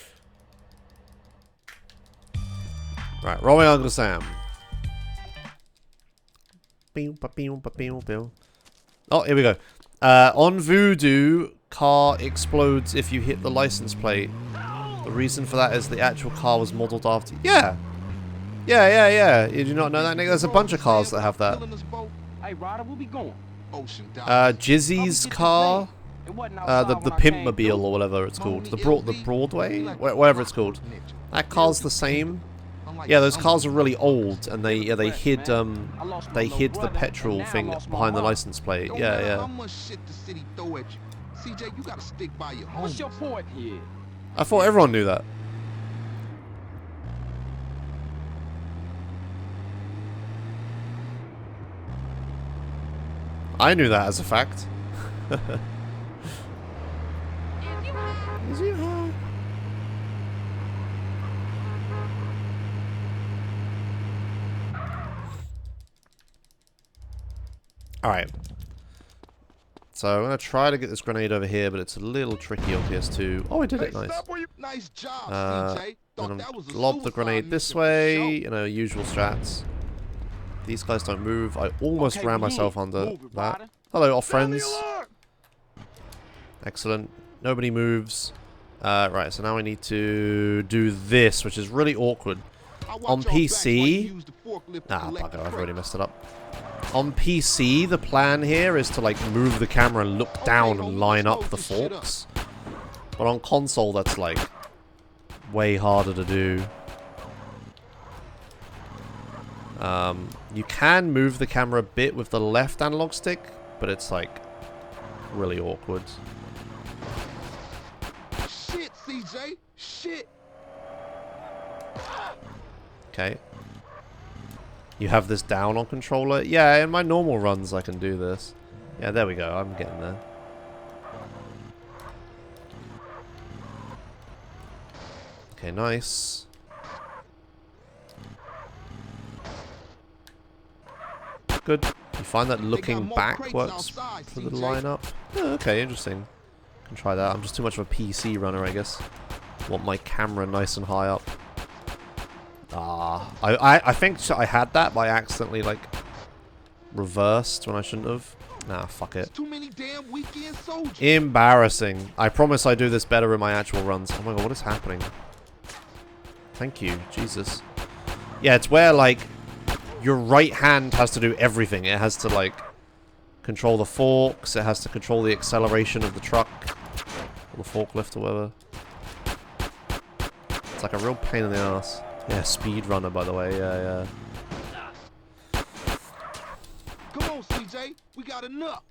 [SPEAKER 1] Right, rolling Uncle Sam. Oh, here we go. On Voodoo, car explodes if you hit the license plate. The reason for that is the actual car was modeled after... Yeah! Yeah. Did you not know that, Nick? There's a bunch of cars that have that.
[SPEAKER 4] Hey, Ryder, where we going?
[SPEAKER 5] Ocean dive.
[SPEAKER 1] Jizzy's car...
[SPEAKER 4] It wasn't
[SPEAKER 1] the
[SPEAKER 4] outside when I came
[SPEAKER 1] Pimpmobile
[SPEAKER 4] through.
[SPEAKER 1] or whatever it's called. The Broadway? Whatever it's called. That car's the same. Yeah, those cars are really old, and they hid the petrol thing behind the license plate.
[SPEAKER 5] Don't matter
[SPEAKER 1] Yeah.
[SPEAKER 5] how much shit the city throw at you. CJ, you gotta stick by your
[SPEAKER 4] What's
[SPEAKER 5] homies.
[SPEAKER 4] your point here?
[SPEAKER 1] I thought everyone knew that. I knew that as a fact. Alright. So I'm going to try to get this grenade over here, but it's a little tricky on PS2. Oh, I did it. Nice.
[SPEAKER 5] Nice job, CJ.
[SPEAKER 1] Then
[SPEAKER 5] Thought
[SPEAKER 1] I'm
[SPEAKER 5] that was a
[SPEAKER 1] lob the
[SPEAKER 5] suicide
[SPEAKER 1] grenade this
[SPEAKER 5] mission for
[SPEAKER 1] way,
[SPEAKER 5] sure.
[SPEAKER 1] you know, usual strats. These guys don't move. I almost
[SPEAKER 4] Okay,
[SPEAKER 1] ran
[SPEAKER 4] we
[SPEAKER 1] myself
[SPEAKER 4] in.
[SPEAKER 1] under
[SPEAKER 4] Move it,
[SPEAKER 1] that.
[SPEAKER 4] Ryder.
[SPEAKER 1] Hello, off friends.
[SPEAKER 5] Family alert!
[SPEAKER 1] Excellent. Nobody moves. Right, so now I need to do this, which is really awkward.
[SPEAKER 5] I watch
[SPEAKER 1] On
[SPEAKER 5] y'all backs while you
[SPEAKER 1] PC...
[SPEAKER 5] use the forklift to
[SPEAKER 1] Nah,
[SPEAKER 5] collect
[SPEAKER 1] bugger,
[SPEAKER 5] the
[SPEAKER 1] I've already
[SPEAKER 5] crate.
[SPEAKER 1] messed it up. On PC, the plan here is to, like, move the camera and look down and line up the forks. But on console, that's, like, way harder to do. You can move the camera a bit with the left analog stick, but it's, like, really awkward.
[SPEAKER 5] Shit, CJ. Shit.
[SPEAKER 1] Okay. You have this down on controller? Yeah, in my normal runs I can do this. Yeah, there we go. I'm getting there. Okay, nice. Good. You find that looking back works for the lineup? Oh, okay, interesting. Can try that. I'm just too much of a PC runner, I guess. Want my camera nice and high up. Ah, I think I had that, but I accidentally like reversed when I shouldn't have. Nah, fuck it.
[SPEAKER 5] Too many damn weekend soldiers.
[SPEAKER 1] Embarrassing. I promise I do this better in my actual runs. Oh my god, what is happening? Thank you, Jesus. Yeah, it's where like your right hand has to do everything. It has to like control the forks. It has to control the acceleration of the truck, or the forklift, or whatever. It's like a real pain in the ass. Yeah, speedrunner, by the way. Yeah, yeah.
[SPEAKER 5] Come on, CJ. We got enough.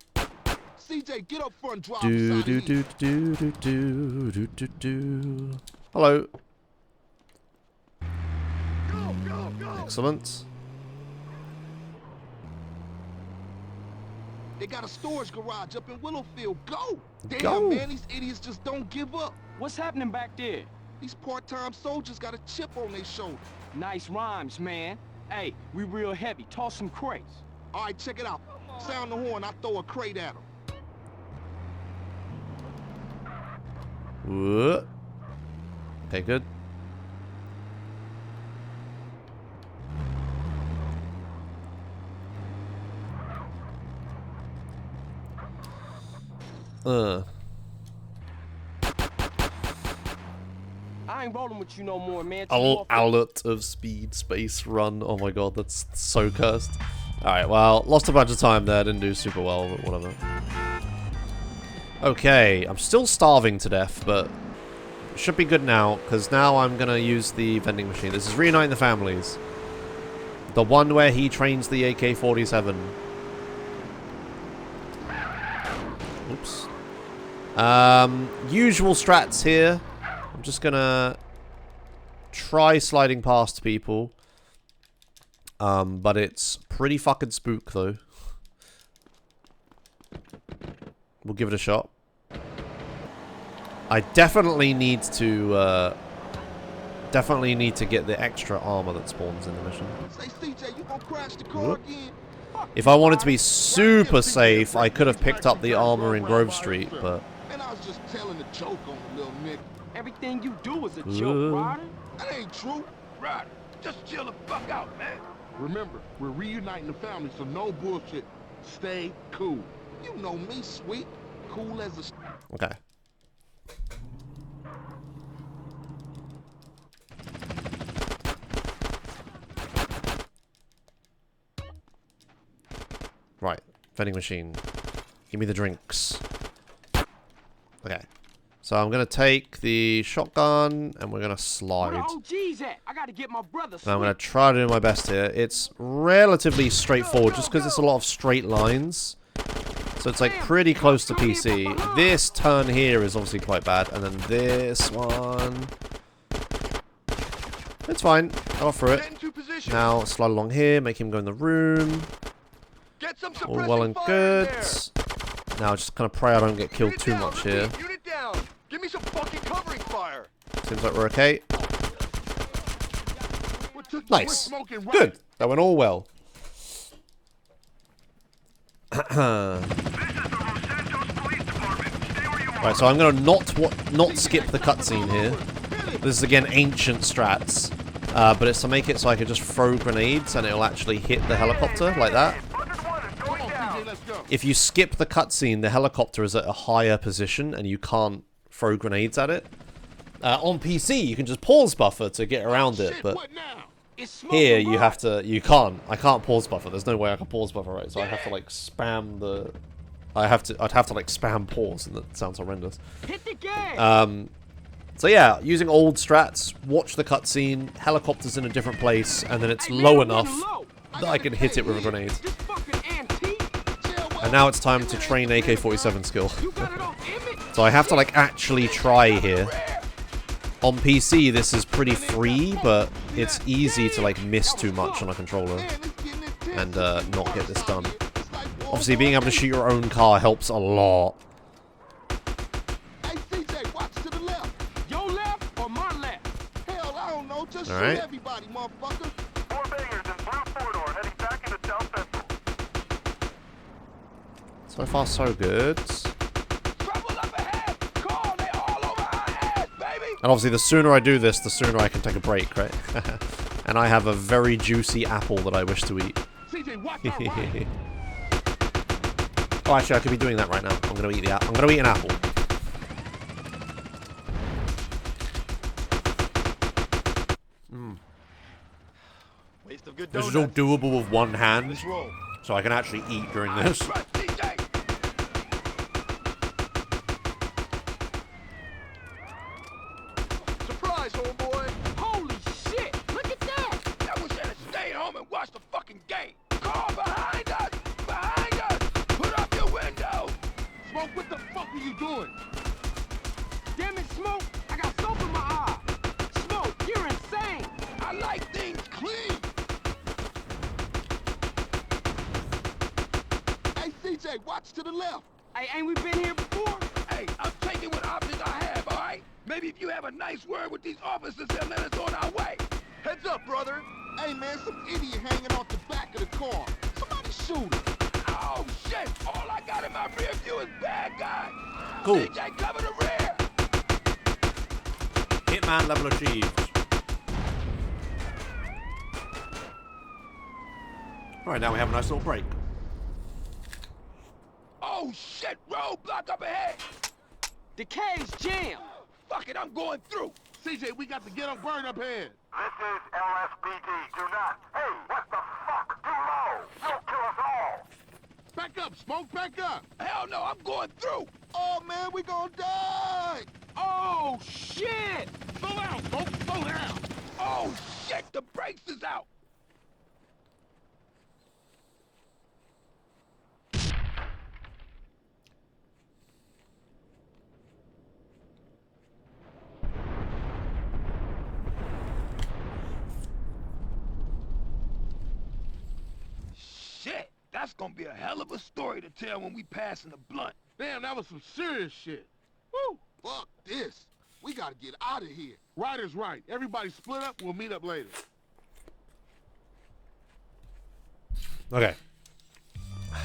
[SPEAKER 5] CJ, get up front and drive
[SPEAKER 1] Do
[SPEAKER 5] us
[SPEAKER 1] do
[SPEAKER 5] out
[SPEAKER 1] do
[SPEAKER 5] here.
[SPEAKER 1] do do do do do do. Hello.
[SPEAKER 5] Go, go, go.
[SPEAKER 1] Excellent.
[SPEAKER 5] They got a storage garage up in Willowfield. Go. Damn,
[SPEAKER 1] Go.
[SPEAKER 5] man, these idiots just don't give up.
[SPEAKER 4] What's happening back there?
[SPEAKER 5] These part-time soldiers got a chip on their shoulder.
[SPEAKER 4] Nice rhymes, man. Hey, we real heavy. Toss some crates.
[SPEAKER 5] All right, check it out. Sound the horn, I throw a crate at them.
[SPEAKER 1] Whoa. Okay, good.
[SPEAKER 4] I ain't rolling with you no more, man.
[SPEAKER 1] Outlet of speed space run. Oh my god, that's so cursed. Alright, well, lost a bunch of time there. Didn't do super well, but whatever. Okay, I'm still starving to death, but should be good now, because now I'm going to use the vending machine. This is Reuniting the Families. The one where he trains the AK-47. Oops. Usual strats here. I'm just going to try sliding past people. But it's pretty fucking spook, though. We'll give it a shot. I definitely need to get the extra armor that spawns in the mission.
[SPEAKER 5] Say, CJ, you gonna crash the car again?
[SPEAKER 1] If I wanted to be super safe, I could have picked up the armor in Grove Street, but...
[SPEAKER 5] Man, I was just telling a joke on the little nigga.
[SPEAKER 4] Everything you do is a joke, Ryder.
[SPEAKER 5] That ain't true. Ryder, just chill the fuck out, man. Remember, we're reuniting the family, so no bullshit. Stay cool. You know me, sweet. Cool as a...
[SPEAKER 1] Okay. Right. Vending machine. Give me the drinks. Okay. So I'm going to take the shotgun and we're going to slide.
[SPEAKER 4] Where the OG's at? I gotta get my brother.
[SPEAKER 1] And I'm going to try to do my best here. It's relatively straightforward just because it's a lot of straight lines. So it's like pretty close to PC. This turn here is obviously quite bad. And then this one. It's fine. I got through it. Now slide along here. Make him go in the room. All well and good. Now just kind of pray I don't get killed too much here.
[SPEAKER 6] Give me some fucking covering fire.
[SPEAKER 1] Seems like we're okay. Nice. Good. That went all well. Right, so I'm gonna not skip the cutscene here. This is again ancient strats, but it's to make it so I can just throw grenades and it'll actually hit the helicopter like that. If you skip the cutscene, the helicopter is at a higher position and you can't throw grenades at it. On PC, you can just pause buffer to get around it, but here you have to. I can't pause buffer. There's no way I can pause buffer, right? So I have to like spam the. I'd have to like spam pause, and that sounds horrendous.
[SPEAKER 4] Hit the gas.
[SPEAKER 1] So yeah, using old strats, watch the cutscene, helicopter's in a different place, and then it's low enough that I can hit it with a grenade. And now it's time to train AK-47 skill. So I have to like actually try here. On PC, this is pretty free, but it's easy to like miss too much on a controller. and not get this done. Obviously, being able to shoot your own car helps a lot.
[SPEAKER 5] Hey, CJ, watch to the left.
[SPEAKER 4] Your left or my left?
[SPEAKER 5] Hell, I don't know. Just
[SPEAKER 1] All
[SPEAKER 5] shoot
[SPEAKER 1] right.
[SPEAKER 5] everybody, motherfucker.
[SPEAKER 6] 4 bangers in blue corridor heading back into South Central.
[SPEAKER 1] So far, so good.
[SPEAKER 4] Trouble up ahead. Call, they all over our ass, baby.
[SPEAKER 1] And obviously, the sooner I do this, the sooner I can take a break, right? And I have a very juicy apple that I wish to eat.
[SPEAKER 5] CJ, watch our right.
[SPEAKER 1] Oh, actually, I could be doing that right now. I'm gonna eat the apple. I'm gonna eat an apple.
[SPEAKER 6] Waste of good
[SPEAKER 1] This is
[SPEAKER 6] donuts.
[SPEAKER 1] all doable with one hand,
[SPEAKER 6] Let's roll.
[SPEAKER 1] so I can actually eat during this.
[SPEAKER 4] Right, DJ.
[SPEAKER 6] Surprise, homeboy.
[SPEAKER 4] Holy shit. Look at that.
[SPEAKER 6] I wish I had stayed home and watched the fucking game. Car behind us! Behind us! Put up your window!
[SPEAKER 5] Smoke, what the fuck are you doing?
[SPEAKER 4] Damn it, Smoke. I got soap in my eye. Smoke, you're insane.
[SPEAKER 6] I like things clean!
[SPEAKER 5] Hey, CJ, watch to the left.
[SPEAKER 4] Hey, ain't we been here before?
[SPEAKER 6] Hey, I'm taking what options I have, alright? Maybe if you have a nice word with these officers, they'll let us on our way. Heads up, brother!
[SPEAKER 5] Hey, man, some idiot hanging off the back of the car. Somebody shoot him.
[SPEAKER 6] Oh, shit! All I got in my rear view is bad guy!
[SPEAKER 1] Cool.
[SPEAKER 6] DJ, cover the rear!
[SPEAKER 1] Hitman level achieved. Alright, now we have a nice little break.
[SPEAKER 6] Oh, shit! Roadblock up ahead!
[SPEAKER 4] The cave's jammed.
[SPEAKER 6] Fuck it, I'm going through!
[SPEAKER 5] CJ, we got to get on burn up here.
[SPEAKER 7] This is LSPD. Do not. Hey, what the fuck? Too low. You'll kill us all.
[SPEAKER 5] Back up, Smoke, back up.
[SPEAKER 6] Hell no, I'm going through!
[SPEAKER 5] Oh, man, we gonna die.
[SPEAKER 4] Oh, shit.
[SPEAKER 5] Slow down, Smoke, slow down.
[SPEAKER 6] Oh, shit! The brakes is out! Shit! That's gonna be a hell of a story to tell when we pass in the blunt.
[SPEAKER 5] Damn, that was some serious shit. Woo! Fuck this. We gotta get out of here. Right is right. Everybody split up. We'll meet up later.
[SPEAKER 1] Okay.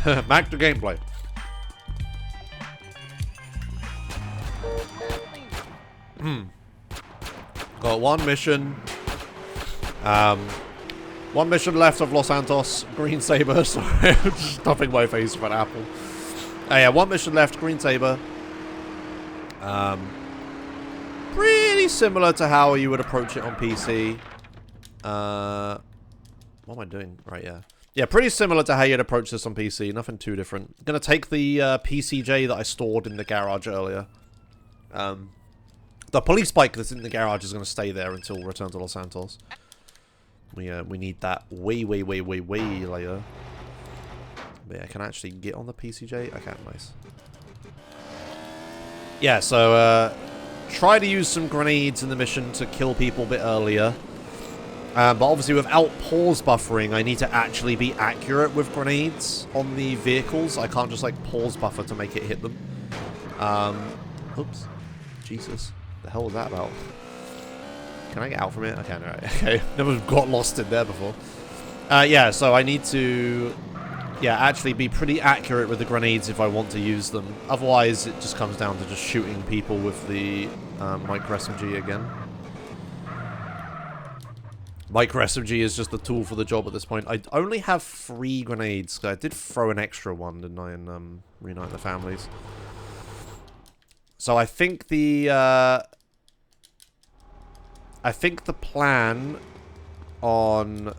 [SPEAKER 1] Back to gameplay. Got one mission. One mission left of Los Santos. Green Saber. Sorry, I'm just stuffing my face with an apple. Oh yeah, one mission left. Green Saber. Pretty similar to how you would approach it on PC. What am I doing? Right, yeah. Yeah, pretty similar to how you'd approach this on PC. Nothing too different. Gonna take the PCJ that I stored in the garage earlier. The police bike that's in the garage is gonna stay there until Return to Los Santos. We need that way later. But yeah, can I actually get on the PCJ? I can, nice. Yeah, so try to use some grenades in the mission to kill people a bit earlier. But obviously without pause buffering, I need to actually be accurate with grenades on the vehicles. I can't just like pause buffer to make it hit them. Oops. Jesus. The hell was that about? Can I get out from it? I can, right. Okay. Never got lost in there before. Yeah, so I need to actually be pretty accurate with the grenades if I want to use them. Otherwise, it just comes down to just shooting people with the micro SMG again. Micro SMG is just the tool for the job at this point. I only have 3 grenades. I did throw an extra one, didn't I, and Reunite the Families. So I think the plan on...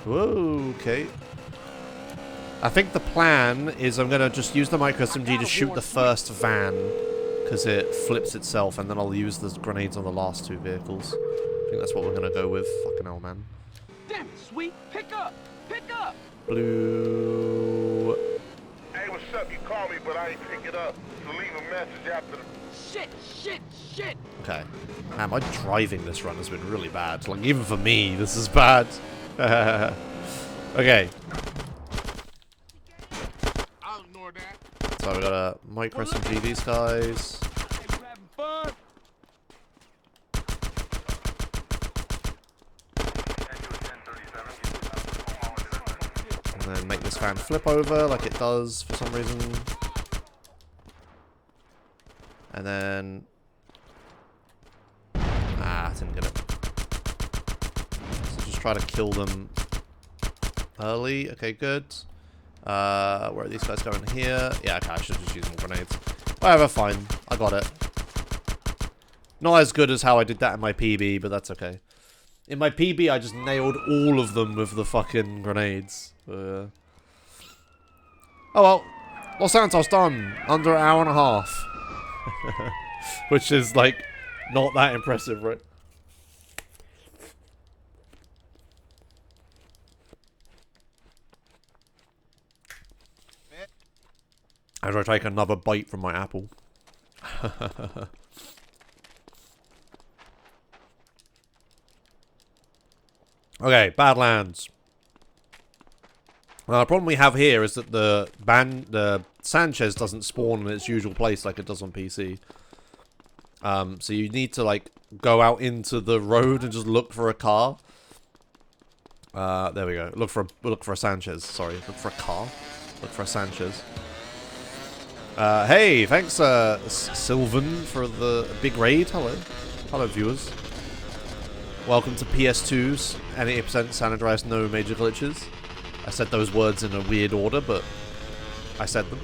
[SPEAKER 1] Whoa, okay. I think the plan is I'm going to just use the micro SMG to shoot the first van, because it flips itself, and then I'll use the grenades on the last 2 vehicles. I think that's what we're going to go with. Fucking hell, man.
[SPEAKER 4] Damn it, Sweet. Pick up. Pick up.
[SPEAKER 1] Blue...
[SPEAKER 7] Hey, what's up? You call me but I ain't pick it up. So leave a message after the...
[SPEAKER 4] Shit.
[SPEAKER 1] Okay. Man, my driving this run has been really bad. Like, even for me, this is bad. Okay.
[SPEAKER 5] I'll ignore that.
[SPEAKER 1] So we gotta micro SMG these guys.
[SPEAKER 4] Hey, you having fun?
[SPEAKER 1] And then make this fan flip over like it does for some reason. And then... Ah, I didn't get it. So just try to kill them early. Okay, good. Where are these guys going here? Yeah, okay, I should just use more grenades. Whatever, fine. I got it. Not as good as how I did that in my PB, but that's okay. In my PB, I just nailed all of them with the fucking grenades. Oh well. Los Santos done. Under an hour and a half. Which is, like, not that impressive, right? As I take another bite from my apple. Okay, Badlands. The problem we have here is that the Sanchez doesn't spawn in its usual place like it does on PC. So you need to, like, go out into the road and just look for a car. There we go. Look for a Sanchez. Sorry, look for a car. Look for a Sanchez. Hey, thanks, Sylvan, for the big raid. Hello. Hello, viewers. Welcome to PS2's 80% San Andreas, no major glitches. I said those words in a weird order, but I said them.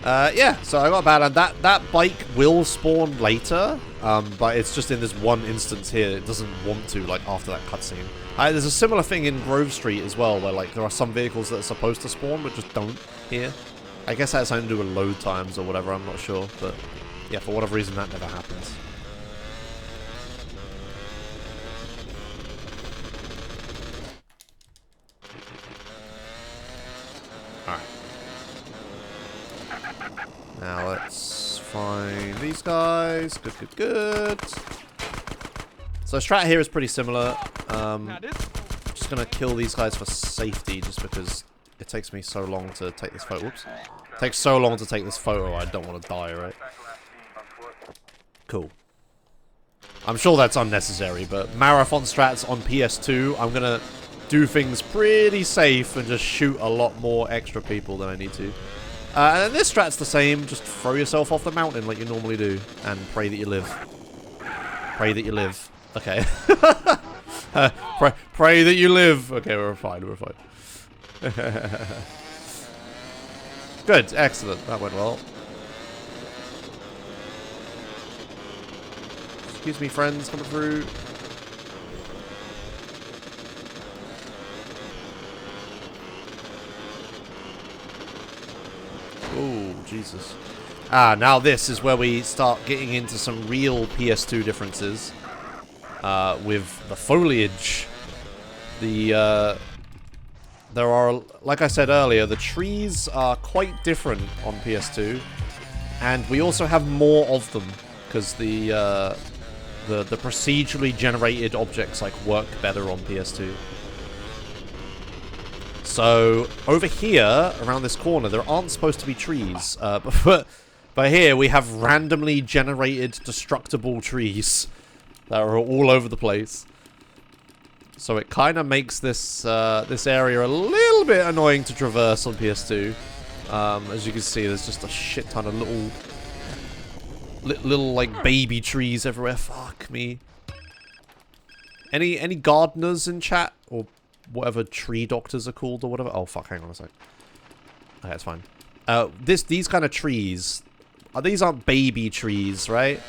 [SPEAKER 1] Yeah, so I got Badland. That bike will spawn later, but it's just in this one instance here. It doesn't want to, like, after that cutscene. There's a similar thing in Grove Street as well, where, like, there are some vehicles that are supposed to spawn, but just don't here. I guess that has something to do with load times or whatever, I'm not sure, but yeah, for whatever reason that never happens. Alright. Now let's find these guys. Good. So strat here is pretty similar. Just gonna kill these guys for safety, just because it takes me so long to take this photo. Whoops. It takes so long to take this photo, I don't want to die, right? Cool. I'm sure that's unnecessary, but marathon strats on PS2, I'm gonna do things pretty safe and just shoot a lot more extra people than I need to. And then this strat's the same, just throw yourself off the mountain like you normally do, and pray that you live. Pray that you live. Okay. Pray that you live. Okay, we're fine, we're fine. Good, excellent, that went well. Excuse me, friends, coming through. Oh, Jesus. Ah, now this is where we start getting into some real PS2 differences. With the foliage. There are, like I said earlier, the trees are quite different on PS2. And we also have more of them, because the procedurally generated objects, like, work better on PS2. So, over here, around this corner, there aren't supposed to be trees. But here, we have randomly generated destructible trees that are all over the place. So it kind of makes this this area a little bit annoying to traverse on PS2. As you can see, there's just a shit ton of little like baby trees everywhere. Fuck me. Any gardeners in chat, or whatever tree doctors are called, or whatever? Oh fuck! Hang on a sec. Okay, it's fine. These kind of trees, these aren't baby trees, right?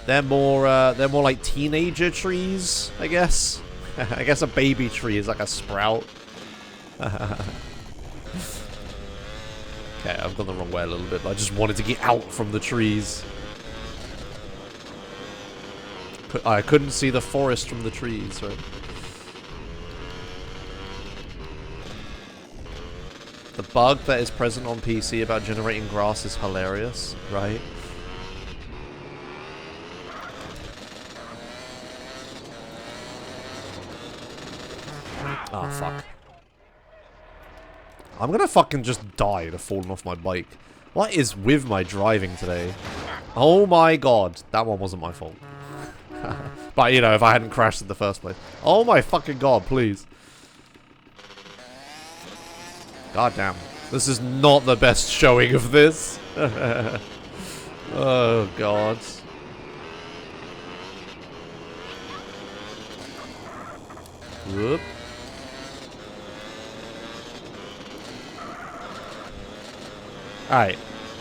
[SPEAKER 1] They're more like teenager trees, I guess. I guess a baby tree is like a sprout. Okay, I've gone the wrong way a little bit, but I just wanted to get out from the trees. I couldn't see the forest from the trees, right? The bug that is present on PC about generating grass is hilarious, right? Oh, fuck. I'm gonna fucking just die to falling off my bike. What is with my driving today? Oh my god. That one wasn't my fault. But, you know, if I hadn't crashed in the first place. Oh my fucking god, please. God damn. This is not the best showing of this. Oh god. Whoop. Alright.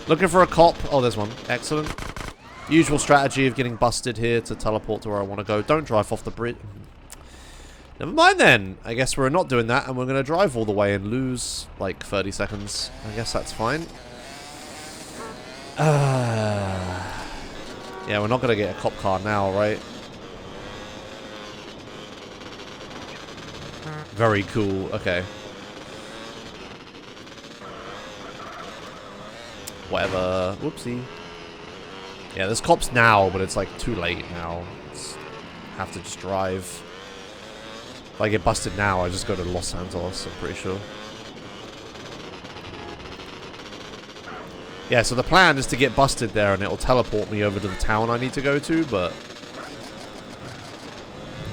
[SPEAKER 1] Looking for a cop. Oh, there's one. Excellent. Usual strategy of getting busted here to teleport to where I want to go. Don't drive off the bridge. Never mind then. I guess we're not doing that and we're going to drive all the way and lose like 30 seconds. I guess that's fine. Yeah, we're not going to get a cop car now, right? Very cool. Okay. Whatever. Whoopsie. Yeah, there's cops now, but it's like too late now. Have to just drive. If I get busted now, I just go to Los Santos, I'm pretty sure. Yeah, so the plan is to get busted there and it'll teleport me over to the town I need to go to, but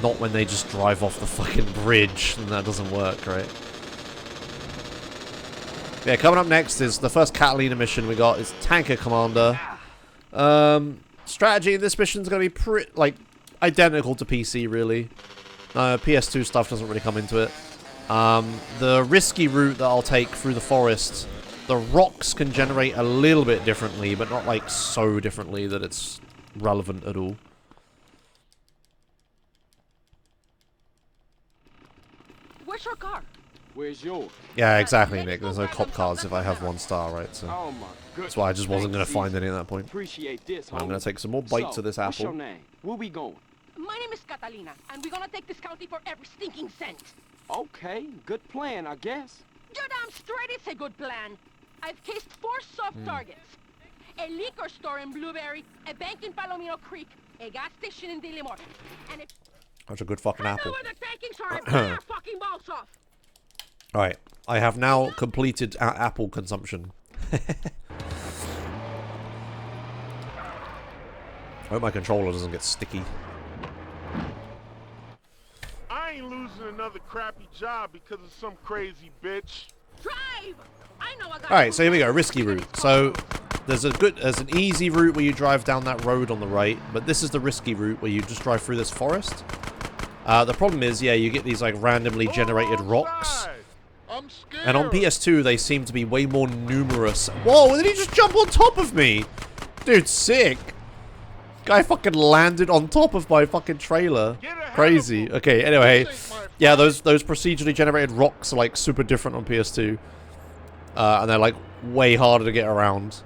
[SPEAKER 1] not when they just drive off the fucking bridge, and that doesn't work, right? Yeah, coming up next is the first Catalina mission we got is Tanker Commander. Strategy in this mission is going to be like identical to PC, really. PS2 stuff doesn't really come into it. The risky route that I'll take through the forest, the rocks can generate a little bit differently, but not like so differently that it's relevant at all.
[SPEAKER 3] Where's your car?
[SPEAKER 4] Where's yours?
[SPEAKER 1] Yeah, exactly, Nick. There's no cop cars if I have 1 star, right? So
[SPEAKER 4] Oh my goodness.
[SPEAKER 1] that's why I just wasn't going to find any at that point.
[SPEAKER 4] Appreciate this,
[SPEAKER 1] I'm going to take some more bites of this
[SPEAKER 4] What's your
[SPEAKER 1] apple.
[SPEAKER 4] name? Where we going?
[SPEAKER 3] My name is Catalina, and we're gonna take this county for every stinking cent.
[SPEAKER 4] Okay, good plan, I guess.
[SPEAKER 3] You're damn straight it's a good plan. I've cased 4 soft targets. A liquor store in Blueberry, a bank in Palomino Creek, a gas station in Dillimore, and if
[SPEAKER 1] That's a good fucking
[SPEAKER 3] I
[SPEAKER 1] apple.
[SPEAKER 3] know where the takings are, and blow our fucking balls off.
[SPEAKER 1] Alright, I have now completed apple consumption. I hope my controller doesn't get sticky.
[SPEAKER 5] I ain't losing another crappy job because of some crazy bitch.
[SPEAKER 3] Drive! I know a guy.
[SPEAKER 1] Alright, so here we go, risky route. So there's an easy route where you drive down that road on the right, but this is the risky route where you just drive through this forest. The problem is, yeah, you get these like randomly generated rocks.
[SPEAKER 5] I'm scared.
[SPEAKER 1] And on PS2 they seem to be way more numerous. Whoa, did he just jump on top of me? Dude, sick. Guy fucking landed on top of my fucking trailer. Crazy. Okay, anyway. Yeah, those procedurally generated rocks are like super different on PS2. And they're like way harder to get around.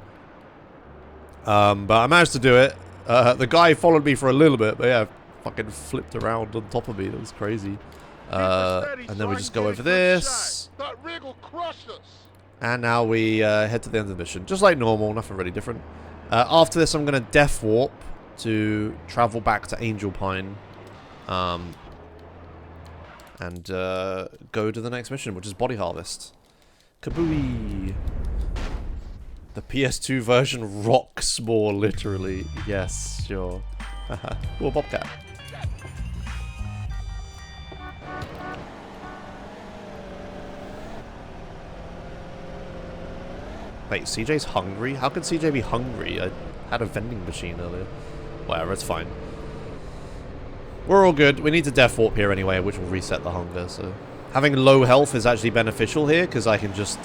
[SPEAKER 1] But I managed to do it. The guy followed me for a little bit, but yeah, fucking flipped around on top of me. That was crazy. And then we just go over this. And now we head to the end of the mission. Just like normal, nothing really different. After this, I'm going to death warp to travel back to Angel Pine. And go to the next mission, which is Body Harvest. Kabooey! The PS2 version rocks more, literally. Yes, sure. Cool Bobcat. Wait, CJ's hungry? How could CJ be hungry? I had a vending machine earlier. Whatever, it's fine. We're all good. We need to death warp here anyway, which will reset the hunger, so... Having low health is actually beneficial here, because I can just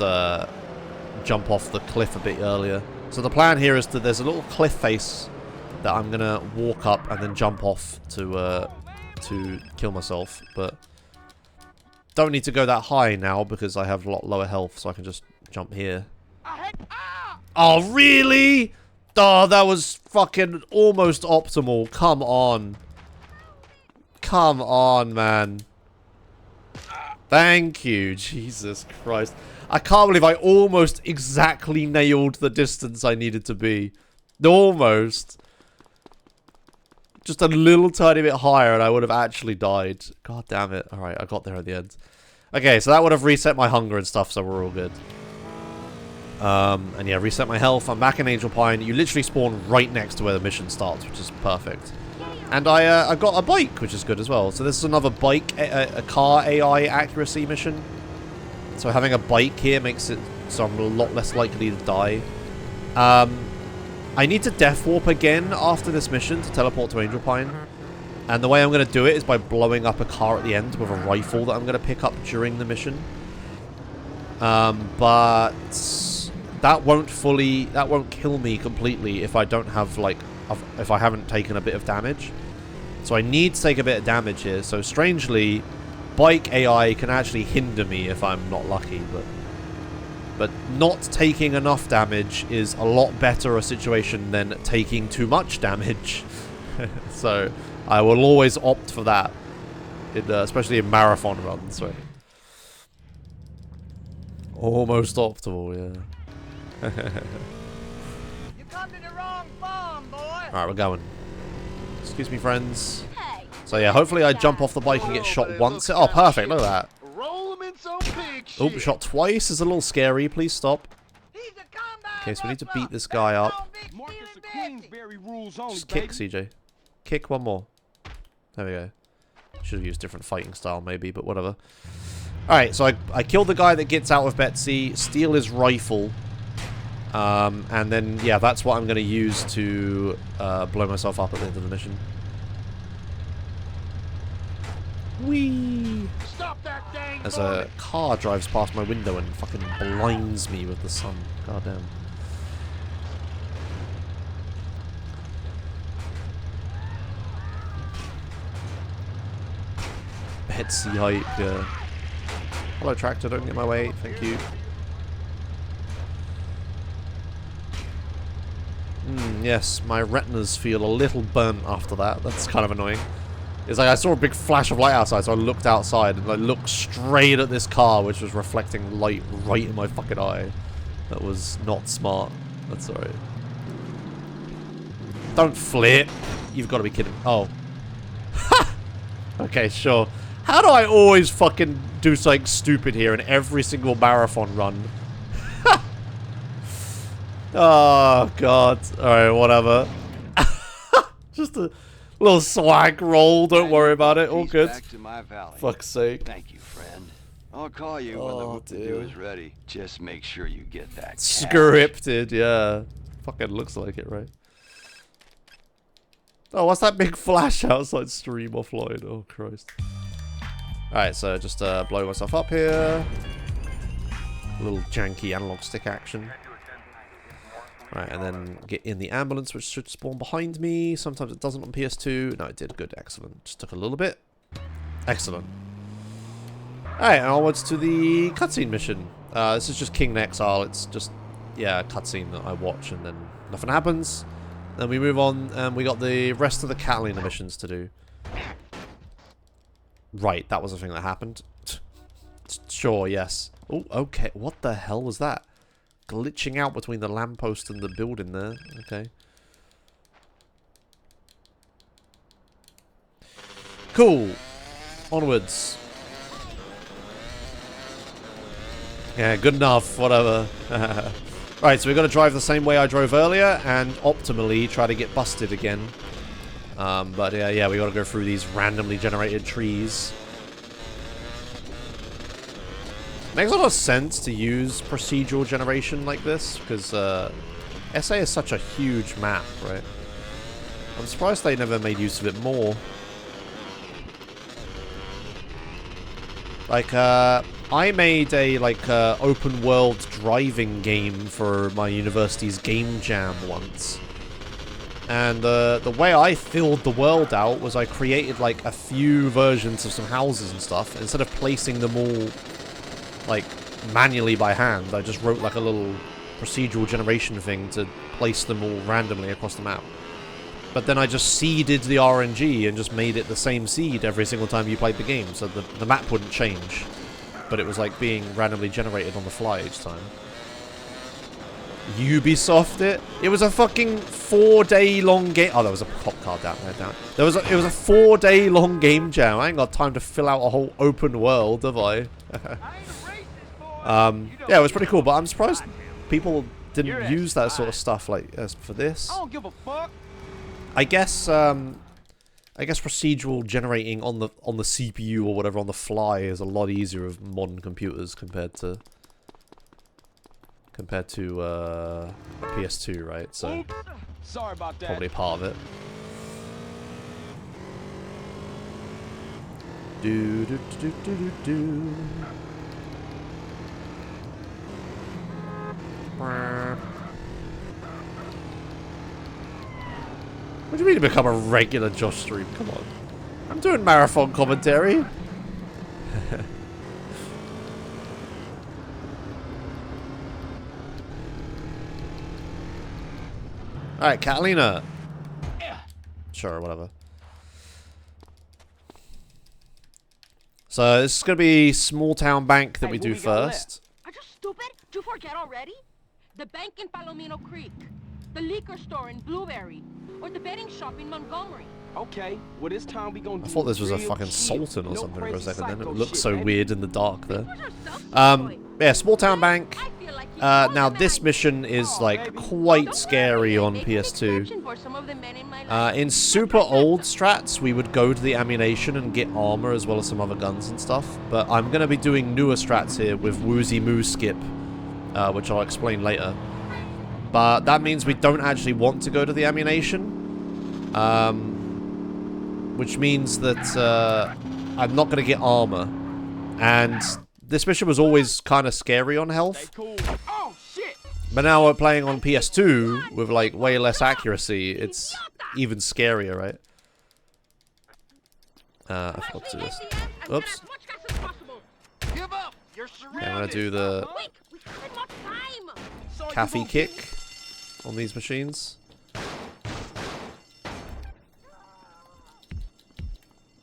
[SPEAKER 1] jump off the cliff a bit earlier. So the plan here is that there's a little cliff face that I'm going to walk up and then jump off to kill myself, but... Don't need to go that high now, because I have a lot lower health, so I can just jump here. Oh, really? Oh, that was fucking almost optimal. Come on. Come on, man. Thank you. Jesus Christ. I can't believe I almost exactly nailed the distance I needed to be. Almost. Just a little tiny bit higher and I would have actually died. God damn it. Alright, I got there at the end. Okay, so that would have reset my hunger and stuff, so we're all good. And yeah, reset my health. I'm back in Angel Pine. You literally spawn right next to where the mission starts, which is perfect. And I got a bike, which is good as well. So this is another bike, a car AI accuracy mission. So having a bike here makes it so I'm a lot less likely to die. I need to death warp again after this mission to teleport to Angel Pine. And the way I'm going to do it is by blowing up a car at the end with a rifle that I'm going to pick up during the mission. But that won't kill me completely if I don't have, like, if I haven't taken a bit of damage. So I need to take a bit of damage here. So strangely, bike AI can actually hinder me if I'm not lucky, but not taking enough damage is a lot better a situation than taking too much damage. So I will always opt for that, especially in marathon runs, right? Almost optimal, yeah.
[SPEAKER 8] You come to the wrong farm, boy.
[SPEAKER 1] Alright, we're going. Excuse me, friends. So yeah, hopefully I jump off the bike and get shot once. Oh, perfect, look at that.
[SPEAKER 5] Roll him in some pig
[SPEAKER 1] Oh,
[SPEAKER 5] shit.
[SPEAKER 1] shot twice is a little scary. Please stop.
[SPEAKER 8] He's a combine
[SPEAKER 1] Okay, so we need to
[SPEAKER 8] buffalo.
[SPEAKER 1] beat this guy up.
[SPEAKER 4] Marcus the Queensberry rules only,
[SPEAKER 1] Just kick,
[SPEAKER 4] baby.
[SPEAKER 1] CJ. Kick one more. There we go. Should have used different fighting style maybe, but whatever. Alright, so I killed the guy that gets out with Betsy, steal his rifle, and then, yeah, that's what I'm going to use to blow myself up at the end of the mission. Whee!
[SPEAKER 5] Stop that dang
[SPEAKER 1] As a car drives past my window and fucking blinds me with the sun. Goddamn. Betsy hype, yeah. Hello, tractor, don't get in my way. Thank you. Yes, my retinas feel a little burnt after that. That's kind of annoying. It's like I saw a big flash of light outside, so I looked outside and I looked straight at this car, which was reflecting light right in my fucking eye. That was not smart. That's alright. Don't flip. You've got to be kidding. Oh. Okay, sure. How do I always fucking do something stupid here in every single marathon run? Oh, God. Alright, whatever. Just a little swag roll. Don't worry about it. All good.
[SPEAKER 6] Back to my valley.
[SPEAKER 1] Fuck's sake.
[SPEAKER 6] Thank you, friend. I'll call you when the
[SPEAKER 1] Oh,
[SPEAKER 6] whoop to do
[SPEAKER 1] dear.
[SPEAKER 6] is ready. Just make sure you get that cash.
[SPEAKER 1] Scripted, yeah. Fucking looks like it, right? Oh, what's that big flash outside stream offline? Oh, Christ. Alright, so just blow myself up here. A little janky analog stick action. Right, and then get in the ambulance, which should spawn behind me. Sometimes it doesn't on PS2. No, it did. Good. Excellent. Just took a little bit. Excellent. Alright, and onwards to the cutscene mission. This is just King in Exile. It's just, yeah, a cutscene that I watch and then nothing happens. Then we move on, and we got the rest of the Catalina missions to do. Right, that was the thing that happened. Sure, yes. Oh, okay. What the hell was that? Glitching out between the lamppost and the building there. Okay. Cool. Onwards. Yeah, good enough. Whatever. Right, so we've got to drive the same way I drove earlier and optimally try to get busted again. But yeah, we got to go through these randomly generated trees. Makes a lot of sense to use procedural generation like this, because SA is such a huge map, right? I'm surprised they never made use of it more. Like, I made a, like, open world driving game for my university's game jam once. And the way I filled the world out was I created, like, a few versions of some houses and stuff. Instead of placing them all, like, manually by hand, I just wrote, like, a little procedural generation thing to place them all randomly across the map. But then I just seeded the RNG and just made it the same seed every single time you played the game, so the map wouldn't change. but it was like being randomly generated on the fly each time. Ubisoft it. It was a fucking 4-day long game. Oh, there was a cop car down there. It was a 4-day long game jam. I ain't got time to fill out a whole open world, have I? Yeah, it was pretty cool, but I'm surprised people didn't use that sort of stuff like as for this.
[SPEAKER 4] I don't give a fuck.
[SPEAKER 1] I guess procedural generating on the CPU or whatever on the fly is a lot easier of modern computers compared to a PS2, right? So
[SPEAKER 4] Sorry about that.
[SPEAKER 1] probably part of it. Do do do do do do. What do you mean to become a regular Josh stream? Come on. I'm doing marathon commentary. Alright, Catalina. Sure, whatever. So, this is going to be Small Town Bank that we do first.
[SPEAKER 3] Are you stupid? Did you forget already? The bank in Palomino Creek, the liquor store in Blueberry, or the betting shop in Montgomery.
[SPEAKER 4] Okay, well this time we gonna
[SPEAKER 1] I thought this was a
[SPEAKER 4] real
[SPEAKER 1] fucking
[SPEAKER 4] chill,
[SPEAKER 1] Sultan or
[SPEAKER 4] no
[SPEAKER 1] something for a
[SPEAKER 4] crazy
[SPEAKER 1] second then. It
[SPEAKER 4] psycho
[SPEAKER 1] looked
[SPEAKER 4] shit,
[SPEAKER 1] so
[SPEAKER 4] baby.
[SPEAKER 1] weird in the dark there.
[SPEAKER 3] Boy.
[SPEAKER 1] Yeah, Small Town Bank.
[SPEAKER 3] I feel like you
[SPEAKER 1] Now
[SPEAKER 3] know them
[SPEAKER 1] this
[SPEAKER 3] and I-
[SPEAKER 1] mission is
[SPEAKER 4] Oh,
[SPEAKER 1] like
[SPEAKER 4] baby.
[SPEAKER 1] quite
[SPEAKER 3] Don't
[SPEAKER 1] scary
[SPEAKER 3] worry, I
[SPEAKER 1] on
[SPEAKER 3] make an
[SPEAKER 1] PS2.
[SPEAKER 3] exception for some of the men in my life.
[SPEAKER 1] In super old strats, we would go to the ammunition and get armor as well as some other guns and stuff. But I'm going to be doing newer strats here with Woozy Moo Skip, which I'll explain later. But that means we don't actually want to go to the ammunition. Which means that I'm not going to get armor. And this mission was always kind of scary on health.
[SPEAKER 4] Cool. Oh shit!
[SPEAKER 1] But now we're playing on PS2 with like way less accuracy. It's even scarier, right? I forgot to do this. Oops.
[SPEAKER 6] Give up. You're
[SPEAKER 1] Okay,
[SPEAKER 6] surrounded.
[SPEAKER 1] I'm gonna do the
[SPEAKER 3] Quick, we haven't much time.
[SPEAKER 4] So
[SPEAKER 1] cafe kick on these machines.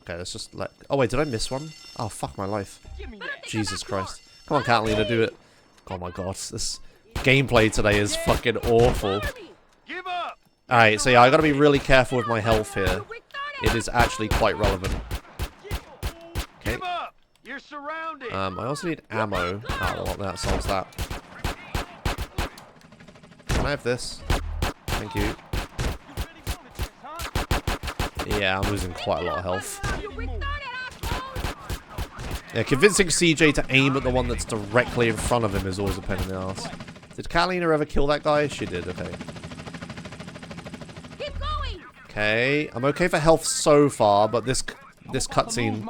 [SPEAKER 1] Okay, let's just let... Oh wait, did I miss one? Oh, fuck my life. Jesus Christ. Come on, Catalina, do it. Oh my god, this gameplay today is fucking awful.
[SPEAKER 6] Give up.
[SPEAKER 1] Alright, so yeah, I gotta be really careful with my health here. It is actually quite relevant. Okay.
[SPEAKER 6] Give up. You're surrounded.
[SPEAKER 1] I also need ammo. Oh, well, that solves that. Can I have this? Thank you. Yeah, I'm losing quite a lot of health. Yeah, convincing CJ to aim at the one that's directly in front of him is always a pain in the ass. Did Catalina ever kill that guy? She did, okay.
[SPEAKER 3] Keep going.
[SPEAKER 1] Okay, I'm okay for health so far, but this cutscene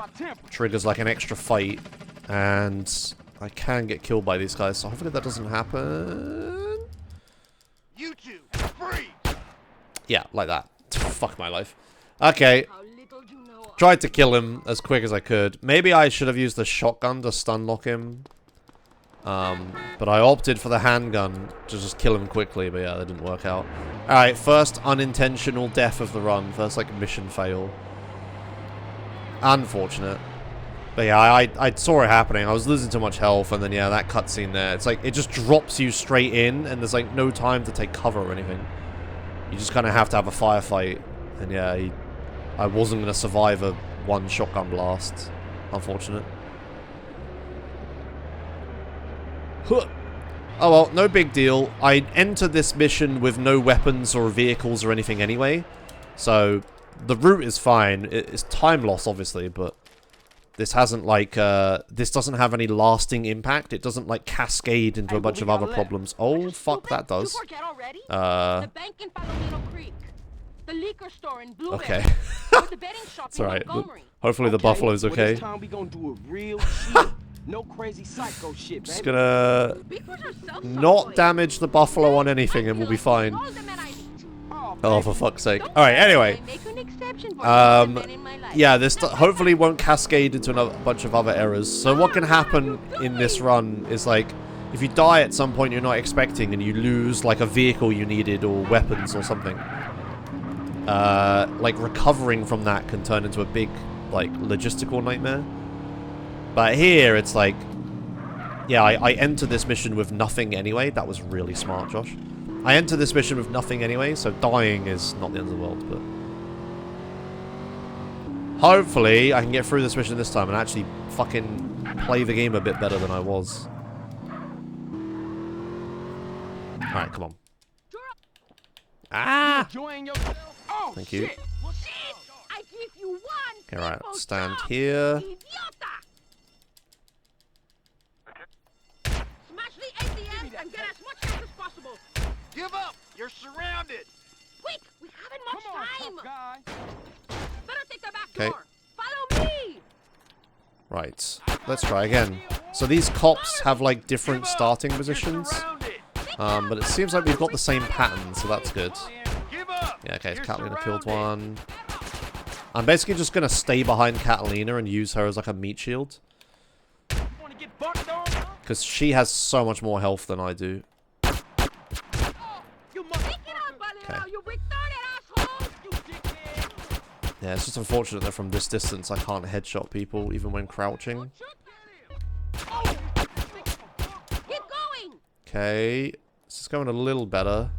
[SPEAKER 1] triggers like an extra fight, and I can get killed by these guys, so hopefully that doesn't happen.
[SPEAKER 6] You two, free.
[SPEAKER 1] Yeah, like that. Fuck my life. Okay,
[SPEAKER 3] How little you know.
[SPEAKER 1] tried to kill him as quick as I could. Maybe I should have used the shotgun to stun lock him. But I opted for the handgun to just kill him quickly, but yeah, that didn't work out. Alright, first unintentional death of the run. First, like, mission fail. Unfortunate. But yeah, I saw it happening. I was losing too much health, and then yeah, that cutscene there. It's like, it just drops you straight in, and there's like no time to take cover or anything. You just kind of have to have a firefight. And yeah, I wasn't going to survive a one shotgun blast. Unfortunate. Huh. Oh well, no big deal. I entered this mission with no weapons or vehicles or anything anyway. So, the route is fine. It's time loss, obviously, but this hasn't, like, this doesn't have any lasting impact. It doesn't, like, cascade into a bunch of other problems. Oh, fuck, that does.
[SPEAKER 3] You forget already? The bank in Palomino Creek. The liquor store in Blueberry.
[SPEAKER 1] Okay.
[SPEAKER 3] Or the betting shop
[SPEAKER 1] It's
[SPEAKER 3] in
[SPEAKER 1] alright.
[SPEAKER 3] Montgomery.
[SPEAKER 1] Hopefully the buffalo's
[SPEAKER 4] Well,
[SPEAKER 1] okay.
[SPEAKER 4] this time we gonna do it real chill. No crazy psycho shit, baby.
[SPEAKER 1] Just gonna
[SPEAKER 3] Speak for yourself,
[SPEAKER 1] not
[SPEAKER 3] Subboy.
[SPEAKER 1] damage the buffalo on anything and we'll be fine. Oh, for fuck's sake. Alright, anyway. Yeah, this hopefully won't cascade into a bunch of other errors. So what can happen in this run is, like, if you die at some point you're not expecting and you lose, like, a vehicle you needed or weapons or something, like, recovering from that can turn into a big, like, logistical nightmare. But here, it's like, Yeah, I entered this mission with nothing anyway. That was really smart, Josh. I entered this mission with nothing anyway, so dying is not the end of the world, but... Hopefully, I can get through this mission this time and actually fucking play the game a bit better than I was. Alright, come on. Ah!
[SPEAKER 4] Oh,
[SPEAKER 1] Thank you.
[SPEAKER 4] shit.
[SPEAKER 3] I give you one.
[SPEAKER 1] Okay, right, stand here.
[SPEAKER 3] Smash the ATM and get as much cash as possible.
[SPEAKER 6] Give up! You're surrounded!
[SPEAKER 3] Quick, we haven't much
[SPEAKER 4] Come on,
[SPEAKER 3] time.
[SPEAKER 4] tough guy.
[SPEAKER 3] Better take the back
[SPEAKER 1] 'Kay.
[SPEAKER 3] door. Follow me.
[SPEAKER 1] Right, let's try again. So these cops have like different starting positions.
[SPEAKER 6] Surrounded!
[SPEAKER 1] But it seems like we've got the same pattern, so that's good.
[SPEAKER 6] Give up!
[SPEAKER 1] Yeah, okay,
[SPEAKER 6] You're
[SPEAKER 1] Catalina killed
[SPEAKER 6] surrounded.
[SPEAKER 1] one. I'm basically just gonna stay behind Catalina and use her as like a meat shield.
[SPEAKER 4] You wanna get bucked on, huh?
[SPEAKER 1] Because she has so much more health than I do.
[SPEAKER 4] You
[SPEAKER 3] Pick it up, Valero. You retarded asshole.
[SPEAKER 4] You dickhead.
[SPEAKER 1] Yeah, it's just unfortunate that from this distance I can't headshot people even when crouching.
[SPEAKER 3] Keep going.
[SPEAKER 1] Okay, this is going a little better.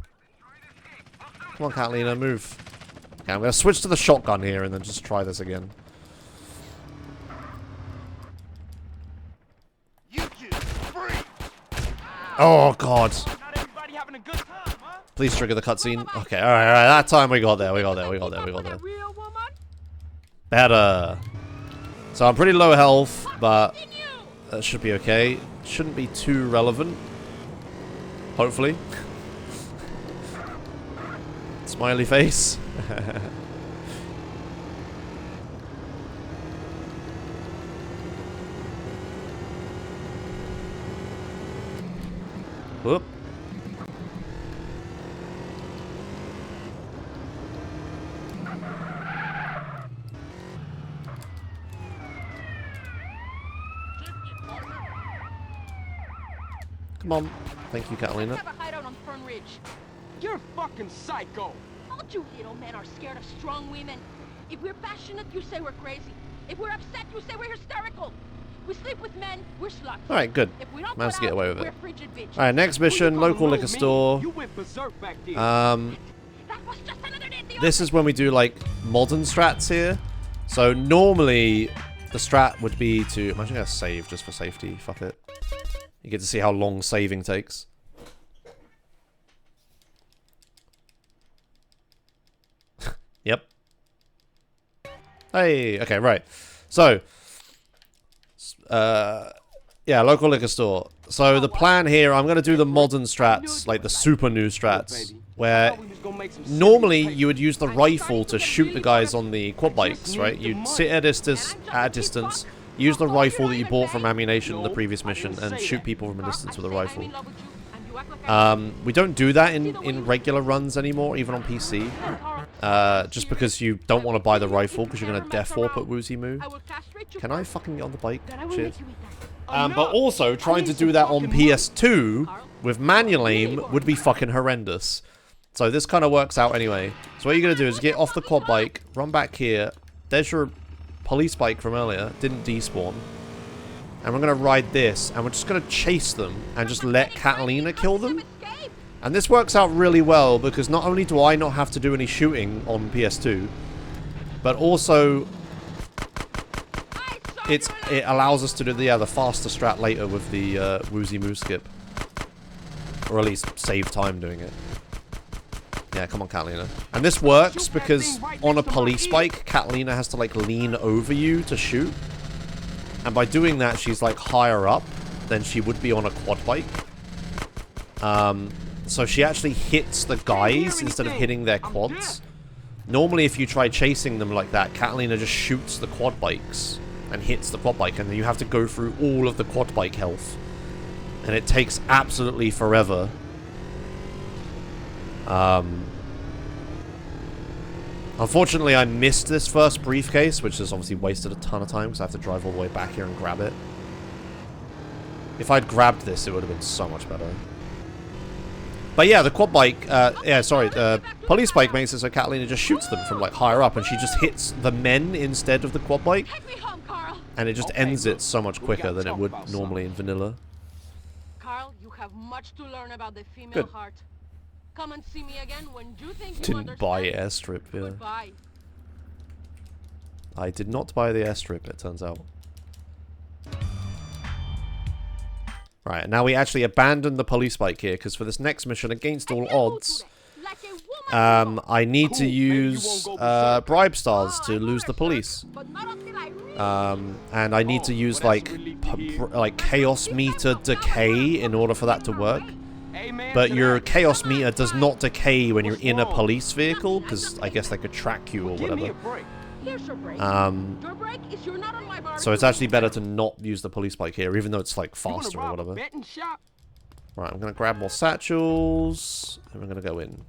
[SPEAKER 1] Come on, Catalina, move. Okay, I'm gonna switch to the shotgun here and then just try this again.
[SPEAKER 6] You two, free!
[SPEAKER 1] Oh god.
[SPEAKER 4] Not everybody having a good time, huh?
[SPEAKER 1] Please trigger the cutscene. Okay, alright, alright, that time we got there, we got there, we got there, we got there.
[SPEAKER 3] Real woman.
[SPEAKER 1] Better. So I'm pretty low health, but that should be okay. Shouldn't be too relevant. Hopefully. Smiley face. Whoop. Come on. Thank you, Catalina.
[SPEAKER 3] Let's have a hideout on Fern Ridge.
[SPEAKER 4] You're fucking psycho.
[SPEAKER 3] All you little men are scared of strong women. If we're passionate, you say we're crazy. If we're upset, you say we're hysterical. We sleep with men, we're sluts.
[SPEAKER 1] Alright, good.
[SPEAKER 3] If we don't
[SPEAKER 1] Managed to
[SPEAKER 3] put
[SPEAKER 1] get away with
[SPEAKER 3] we're
[SPEAKER 1] it.
[SPEAKER 3] frigid bitches.
[SPEAKER 1] Alright, next mission, local liquor store.
[SPEAKER 4] You went berserk back there.
[SPEAKER 3] That was just another day at the
[SPEAKER 1] This is when we do like modern strats here. So normally the strat would be to... I'm actually going to save just for safety. Fuck it. You get to see how long saving takes. Yep. Hey, okay, right. So, yeah, local liquor store. So the plan here, I'm going to do the modern strats, like the super new strats, where normally you would use the rifle to shoot the guys on the quad bikes, right? You'd sit at a distance, use the rifle that you bought from ammunition in the previous mission, and shoot people from a distance with a rifle. We don't do that in regular runs anymore, even on PC. Just because you don't want to buy the rifle because you're going to death warp at Woozy Moo. Can I fucking get on the bike? Cheers. But also, trying to do that on PS2 with manual aim would be fucking horrendous. So this kind of works out anyway. So what you're going to do is get off the quad bike, run back here. There's your police bike from earlier. Didn't despawn. And we're going to ride this, and we're just going to chase them and just let Catalina kill them. And this works out really well because not only do I not have to do any shooting on PS2, but also it allows us to do the faster strat later with the Woozy Moo skip. Or at least save time doing it. Yeah, come on, Catalina. And this works because on a police bike, Catalina has to like lean over you to shoot. And by doing that, she's like higher up than she would be on a quad bike. So she actually hits the guys instead of hitting their quads. Normally, if you try chasing them like that, Catalina just shoots the quad bikes and hits the quad bike, and then you have to go through all of the quad bike health. And it takes absolutely forever. Unfortunately, I missed this first briefcase, which has obviously wasted a ton of time because I have to drive all the way back here and grab it. If I'd grabbed this, it would have been so much better. But yeah, the quad bike, police bike makes it so Catalina just shoots them from like higher up, and she just hits the men instead of the quad bike. And it just ends it so much quicker than it would normally in vanilla.
[SPEAKER 3] have much to learn about the female
[SPEAKER 1] Good.
[SPEAKER 3] heart. Come and see me again when you think you
[SPEAKER 1] Didn't buy
[SPEAKER 3] understand.
[SPEAKER 1] airstrip, yeah.
[SPEAKER 3] Goodbye.
[SPEAKER 1] I did not buy the airstrip, it turns out. Right, now we actually abandon the police bike here, because for this next mission, against all odds,
[SPEAKER 3] Like a woman.
[SPEAKER 1] I need to
[SPEAKER 6] Cool. Maybe you
[SPEAKER 1] use
[SPEAKER 6] won't go berserk.
[SPEAKER 1] bribe stars
[SPEAKER 3] Oh,
[SPEAKER 1] to
[SPEAKER 3] I
[SPEAKER 1] lose the
[SPEAKER 3] berserk,
[SPEAKER 1] police.
[SPEAKER 3] but not until I really
[SPEAKER 1] And I need to use like chaos meter decay in order for that to work.
[SPEAKER 4] Hey, man,
[SPEAKER 1] But
[SPEAKER 4] can
[SPEAKER 1] your
[SPEAKER 4] I-
[SPEAKER 1] chaos meter does not decay when you're in a police vehicle, because I guess they could track you or
[SPEAKER 4] Give me a
[SPEAKER 1] whatever.
[SPEAKER 4] break.
[SPEAKER 3] Here's your break. Your break is you're not on my bar.
[SPEAKER 1] So it's actually better to not use the police bike here, even though it's like
[SPEAKER 4] You wanna
[SPEAKER 1] faster or
[SPEAKER 4] rob a
[SPEAKER 1] whatever.
[SPEAKER 4] betting shop?
[SPEAKER 1] Right, I'm gonna grab more satchels, and we're gonna go in.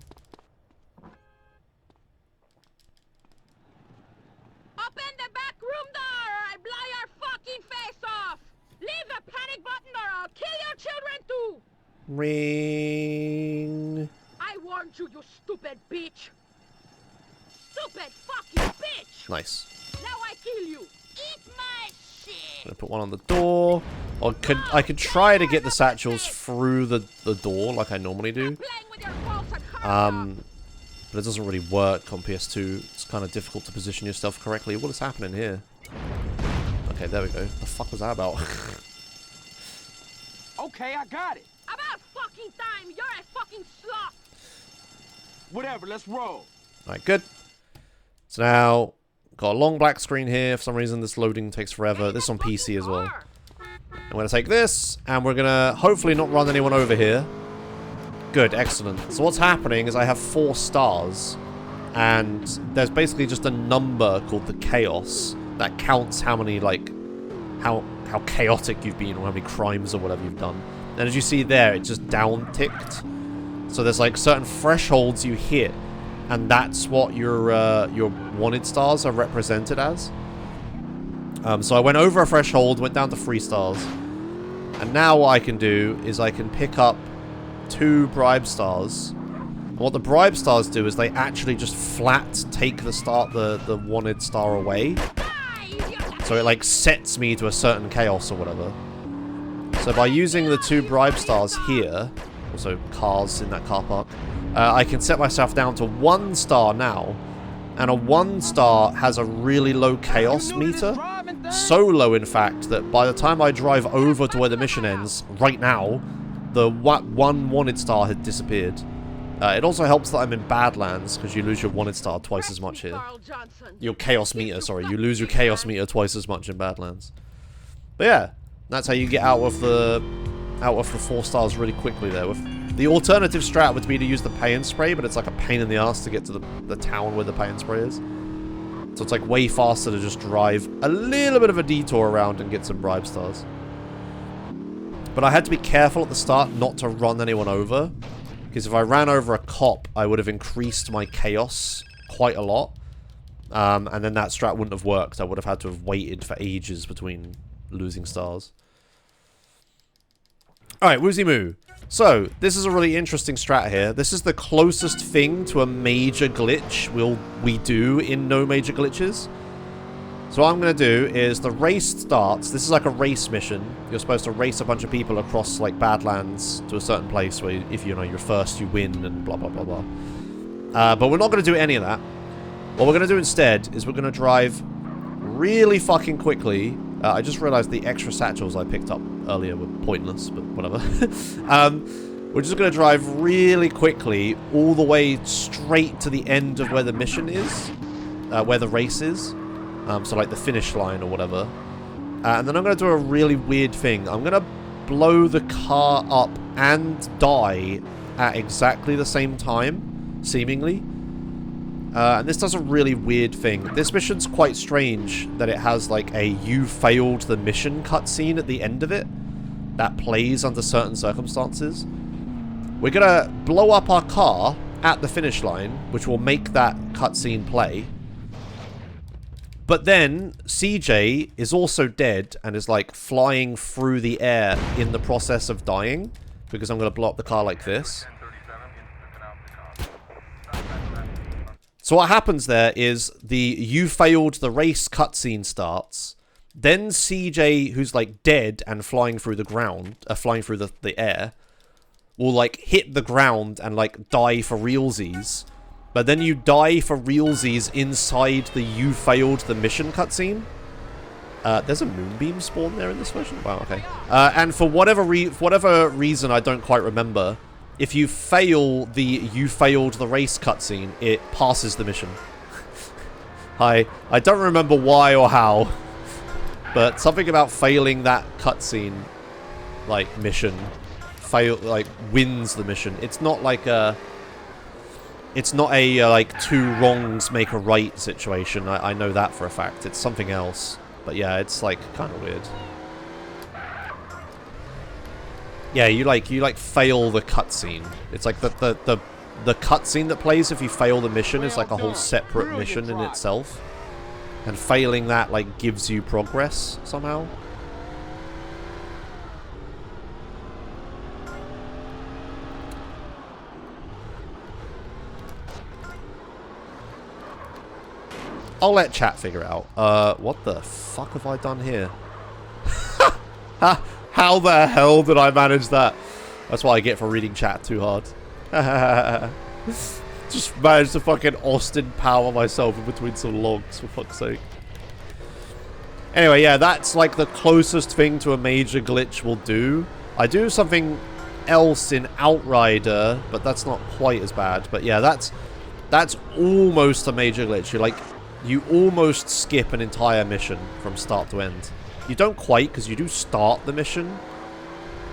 [SPEAKER 3] Open the back room door or I blow your fucking face off. Leave the panic button or I'll kill your children too.
[SPEAKER 1] Ring.
[SPEAKER 3] I warned you, you stupid bitch. Stupid fucking bitch.
[SPEAKER 1] Nice.
[SPEAKER 3] Now I kill you. Eat my shit.
[SPEAKER 1] Gonna put one on the door. Or I could try to get the satchels through the door like I normally do.
[SPEAKER 3] Playing with your balls and hurry up.
[SPEAKER 1] But it doesn't really work on PS2. It's kind of difficult to position yourself correctly. What is happening here? Okay, there we go. The fuck was that about?
[SPEAKER 4] Okay, I got it.
[SPEAKER 3] About fucking time. You're a fucking sloth.
[SPEAKER 4] Whatever, let's roll.
[SPEAKER 1] Alright, good. So now, got a long black screen here. For some reason, this loading takes forever. This is on PC as well. I'm going to take this, and we're going to hopefully not run anyone over here. Good, excellent. So what's happening is I have 4 stars, and there's basically just a number called the chaos that counts how many, like, how chaotic you've been, or how many crimes or whatever you've done. And as you see there, it just down-ticked. So there's, like, certain thresholds you hit, and that's what your wanted stars are represented as. So I went over a threshold, went down to 3 stars. And now what I can do is I can pick up 2 bribe stars. And what the bribe stars do is they actually just flat take the wanted star away. So it like sets me to a certain chaos or whatever. So by using the 2 bribe stars here, also cars in that car park, I can set myself down to 1 star now. And a 1 star has a really low chaos meter. So low, in fact, that by the time I drive over to where the mission ends, right now, the 1 wanted star had disappeared. It also helps that I'm in Badlands, because you lose your wanted star twice as much here. Your chaos meter, sorry. You lose your chaos meter twice as much in Badlands. But yeah, that's how you get out of the 4 stars really quickly there. The alternative strat would be to use the pay and spray, but it's like a pain in the ass to get to the town where the pay and spray is. So it's like way faster to just drive a little bit of a detour around and get some bribe stars. But I had to be careful at the start not to run anyone over. Because if I ran over a cop, I would have increased my chaos quite a lot. And then that strat wouldn't have worked. I would have had to have waited for ages between losing stars. Alright, Woozy Moo. So, this is a really interesting strat here. This is the closest thing to a major glitch we do in No Major Glitches. So what I'm going to do is the race starts. This is like a race mission. You're supposed to race a bunch of people across like Badlands to a certain place where if you're first, you win and blah, blah, blah, blah. But we're not going to do any of that. What we're going to do instead is we're going to drive really fucking quickly. I just realized the extra satchels I picked up earlier were pointless, but whatever. We're just going to drive really quickly all the way straight to the end of where the mission is, where the race is. So like the finish line or whatever. And then I'm going to do a really weird thing. I'm going to blow the car up and die at exactly the same time, seemingly. And this does a really weird thing. This mission's quite strange that it has like a "you failed the mission" cutscene at the end of it that plays under certain circumstances. We're gonna blow up our car at the finish line, which will make that cutscene play. But then CJ is also dead and is like flying through the air in the process of dying because I'm gonna blow up the car like this. So what happens there is the "you failed the race" cutscene starts. Then CJ, who's like dead and flying through the ground, flying through the air, will, like, hit the ground and, like, die for realsies. But then you die for realsies inside the you failed the mission cutscene. There's a moonbeam spawn there in this version? Wow, okay. And for whatever reason I don't quite remember, if you fail the you failed the race cutscene, it passes the mission. I don't remember why or how, but something about failing that cutscene, like, mission, wins the mission. It's not like a... It's not a, like, two wrongs make a right situation. I know that for a fact. It's something else. But yeah, it's, like, kind of weird. Yeah, you fail the cutscene. It's like the cutscene that plays if you fail the mission is like a whole separate mission in itself. And failing that, like, gives you progress somehow. I'll let chat figure it out. What the fuck have I done here? How the hell did I manage that? That's what I get for reading chat too hard. Just managed to fucking Austin power myself in between some logs, for fuck's sake. Anyway, yeah, that's like the closest thing to a major glitch will do. I do something else in Outrider, but that's not quite as bad. But yeah, that's almost a major glitch. You almost skip an entire mission from start to end. You don't quite, because you do start the mission,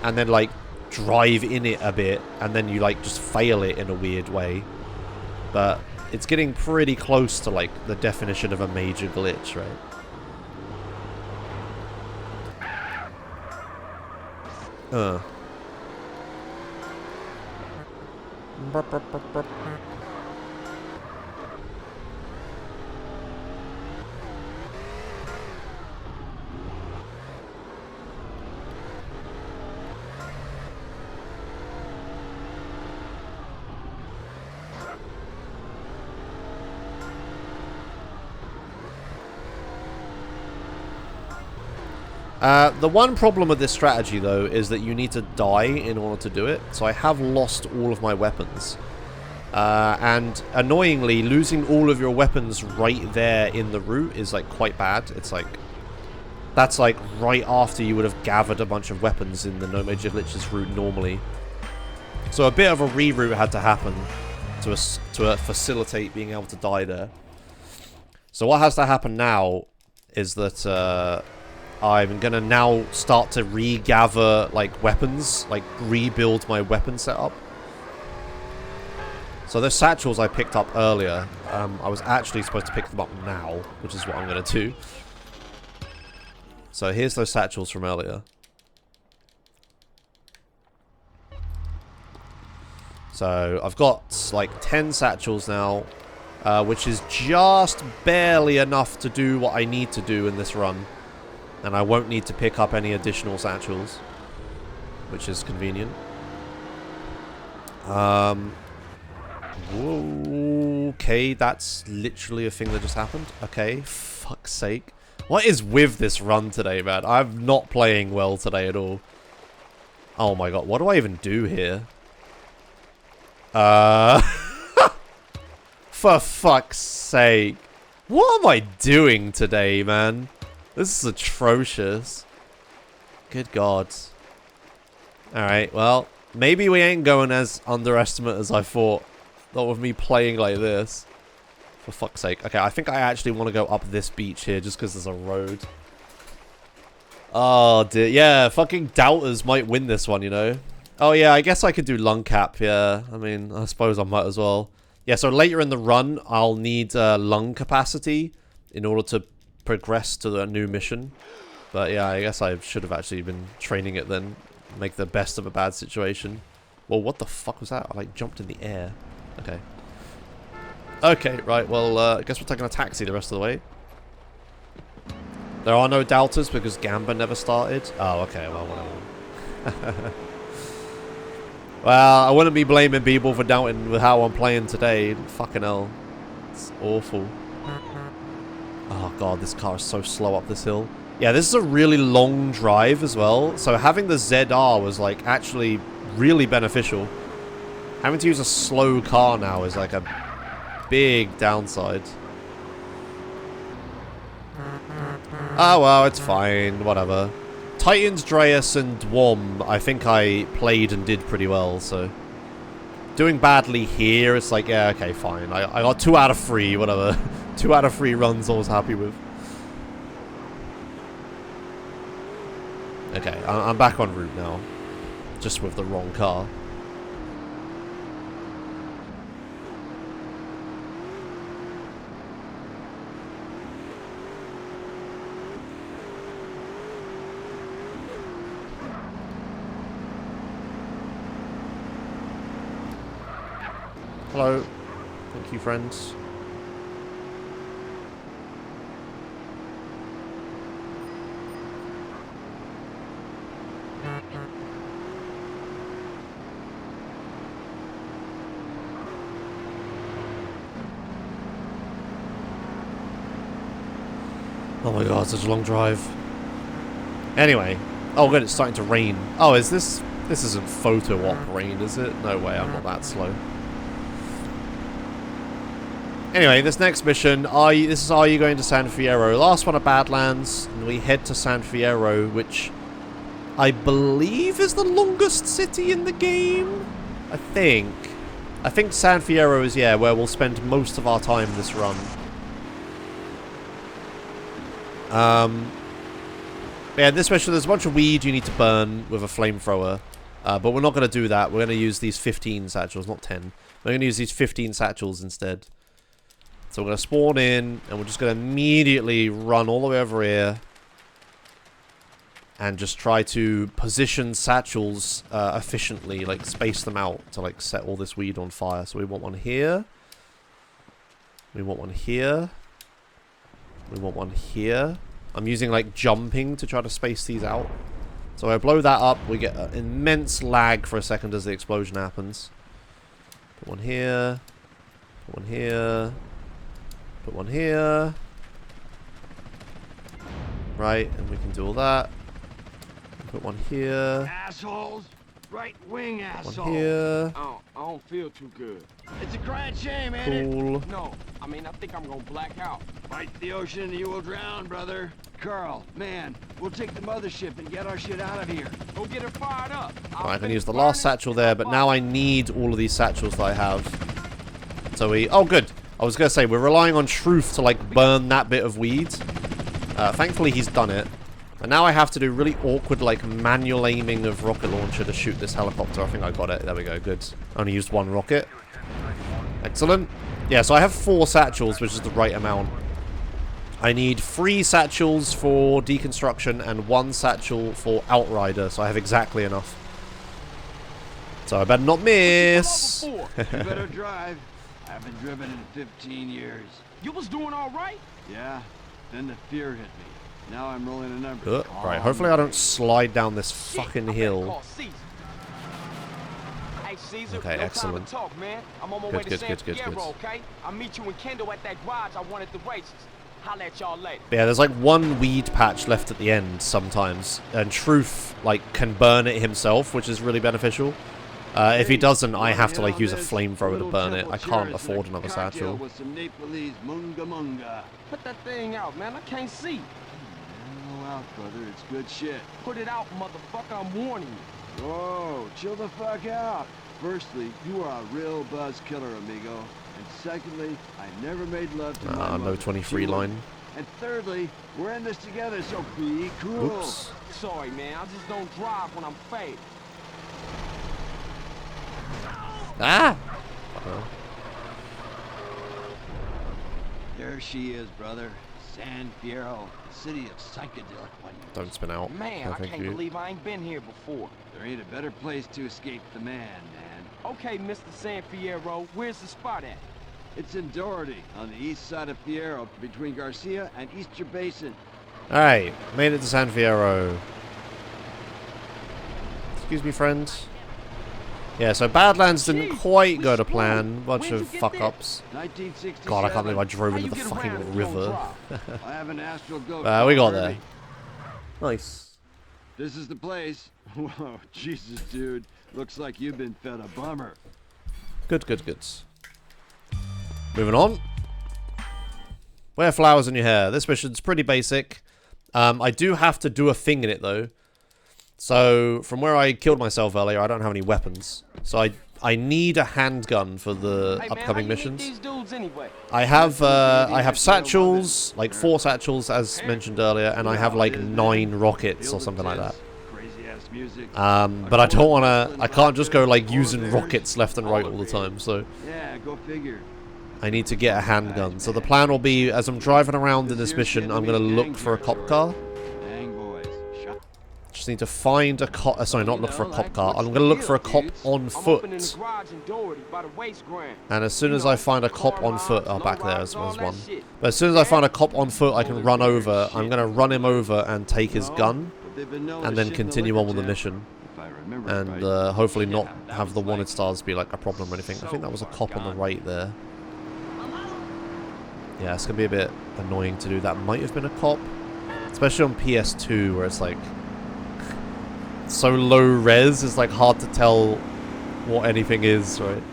[SPEAKER 1] and then, like, drive in it a bit, and then you, like, just fail it in a weird way. But it's getting pretty close to, like, the definition of a major glitch, right? The one problem with this strategy, though, is that you need to die in order to do it. So I have lost all of my weapons. And annoyingly, losing all of your weapons right there in the route is, like, quite bad. It's like... That's, like, right after you would have gathered a bunch of weapons in the No Major Glitches route normally. So a bit of a reroute had to happen to facilitate being able to die there. So what has to happen now is that... I'm gonna now start to regather, like, weapons, like, rebuild my weapon setup. So those satchels I picked up earlier, I was actually supposed to pick them up now, which is what I'm gonna do. So here's those satchels from earlier. So I've got, like, 10 satchels now, which is just barely enough to do what I need to do in this run. And I won't need to pick up any additional satchels, which is convenient. Okay, that's literally a thing that just happened. Okay, fuck's sake. What is with this run today, man? I'm not playing well today at all. Oh my god, what do I even do here? For fuck's sake. What am I doing today, man? This is atrocious. Good god. Alright, well, maybe we ain't going as underestimate as I thought. Not with me playing like this. For fuck's sake. Okay, I think I actually want to go up this beach here just because there's a road. Oh, dear. Yeah, fucking doubters might win this one, you know? Oh, yeah, I guess I could do lung cap, yeah. I mean, I suppose I might as well. Yeah, so later in the run, I'll need lung capacity in order to progress to the new mission. But yeah, I guess I should have actually been training it then. Make the best of a bad situation. Well, what the fuck was that? I like jumped in the air. Okay. Okay, right, well, I guess we're taking a taxi the rest of the way. There are no doubters because Gamba never started. Oh, okay, well, whatever. Well, I wouldn't be blaming people for doubting with how I'm playing today. Fucking hell. It's awful. Oh god, this car is so slow up this hill. Yeah, this is a really long drive as well. So having the ZR was like actually really beneficial. Having to use a slow car now is like a big downside. Oh well, it's fine, whatever. Titans, Andreas, and Dwom, I think I played and did pretty well, so... Doing badly here, it's like, yeah, okay, fine. I got 2 out of 3, whatever. 2 out of 3 runs I was happy with. Okay, I'm back en route now. Just with the wrong car. Hello. Thank you, friends. Oh my god, such a long drive. Anyway. Oh good, it's starting to rain. Oh, is this... This isn't photo op rain, is it? No way, I'm not that slow. Anyway, this next mission, this is Are You Going to San Fiero? Last one at Badlands, and we head to San Fiero, which I believe is the longest city in the game? I think San Fiero is, yeah, where we'll spend most of our time this run. Yeah, this mission, there's a bunch of weed you need to burn with a flamethrower. But we're not going to do that. We're going to use these 15 satchels, not 10. We're going to use these 15 satchels instead. So we're going to spawn in, and we're just going to immediately run all the way over here. And just try to position satchels efficiently, like space them out to like set all this weed on fire. So we want one here. We want one here. We want one here. I'm using like jumping to try to space these out. So I blow that up, we get an immense lag for a second as the explosion happens. Put one here. Put one here. Put one here. Right, and we can do all that. Put one here.
[SPEAKER 6] Assholes! Right wing assholes!
[SPEAKER 1] One here.
[SPEAKER 4] I don't feel too good.
[SPEAKER 6] It's a crying shame, ain't it?
[SPEAKER 1] Cool.
[SPEAKER 4] No, I mean, I think I'm gonna black out.
[SPEAKER 6] Fight the ocean and you will drown, brother. Carl, man, we'll take the mothership and get our shit out of here.
[SPEAKER 4] Go get her fired up.
[SPEAKER 1] Right, I can use the last satchel there, but now I need all of these satchels that I have. So we... Oh, good. I was going to say, we're relying on Truth to, like, burn that bit of weed. Thankfully, he's done it. And now I have to do really awkward, like, manual aiming of rocket launcher to shoot this helicopter. I think I got it. There we go. Good. Only used 1 rocket. Excellent. Yeah, so I have 4 satchels, which is the right amount. I need 3 satchels for deconstruction and 1 satchel for outrider, so I have exactly enough. So I better not miss.
[SPEAKER 6] You better drive. I haven't driven in 15 years.
[SPEAKER 4] You was doing all right?
[SPEAKER 6] Yeah, then the fear hit me. Now I'm rolling a number.
[SPEAKER 1] Right, hopefully I don't slide down this fucking hill. Okay, excellent. Good.
[SPEAKER 4] Okay? I'll meet you in Kendall at that garage I won at the races. Holla at y'all later.
[SPEAKER 1] Yeah, there's like 1 weed patch left at the end sometimes, and Truth like can burn it himself, which is really beneficial. If he doesn't, I have to like use a flamethrower to burn it. I can't afford another satchel.
[SPEAKER 6] With some Nepalese munga.
[SPEAKER 4] Put that thing out, man. I can't see.
[SPEAKER 6] Go out, brother. It's good shit.
[SPEAKER 4] Put it out, motherfucker. I'm warning you.
[SPEAKER 6] Whoa, chill the fuck out. Firstly, you are a real buzz killer, amigo. And secondly, I never made love to my mother.
[SPEAKER 1] No 23 line.
[SPEAKER 6] And thirdly, we're in this together, so be cool.
[SPEAKER 1] Oops.
[SPEAKER 4] Sorry, man. I just don't drive when I'm faded.
[SPEAKER 1] Ah!
[SPEAKER 6] There she is, brother. San Fiero, the city of psychedelic wonders.
[SPEAKER 1] Don't spin out.
[SPEAKER 4] Man, I can't believe I ain't been here before.
[SPEAKER 6] There ain't a better place to escape the man.
[SPEAKER 4] Okay, Mr. San Fiero, where's the spot at?
[SPEAKER 6] It's in Doherty, on the east side of Fiero, between Garcia and Easter Basin.
[SPEAKER 1] Alright, made it to San Fiero. Excuse me, friends. Yeah, so Badlands didn't quite go to plan. Bunch of fuck-ups. God, I can't believe I drove into the fucking river.
[SPEAKER 6] I have an astral goat.
[SPEAKER 1] We got there. Nice.
[SPEAKER 6] This is the place. Whoa, Jesus, dude.
[SPEAKER 9] Looks like you've been fed a bummer.
[SPEAKER 1] Good, good, good. Moving on. Wear flowers in your hair. This mission's pretty basic. I do have to do a thing in it, though. So, from where I killed myself earlier, I don't have any weapons. So, I need a handgun for the upcoming missions. I have satchels, like 4 satchels, as mentioned earlier, and I have like 9 rockets or something like that. But I don't want to... I can't just go like using rockets left and right all the time, so...
[SPEAKER 9] Yeah, go figure.
[SPEAKER 1] I need to get a handgun. So the plan will be, as I'm driving around in this mission, I'm going to look for a cop car. Just need to find a cop... sorry, not look for a cop car. I'm going to look for a cop on foot. And as soon as I find a cop on foot... Oh, back there as one. But as soon as I find a cop on foot I can run over, I'm going to run him over and take his gun. And then continue on with the mission. And hopefully not have the wanted stars be like a problem or anything. I think that was a cop on the right there. Yeah, it's going to be a bit annoying to do. That might have been a cop. Especially on PS2 where it's like... so low res, it's like hard to tell what anything is, right?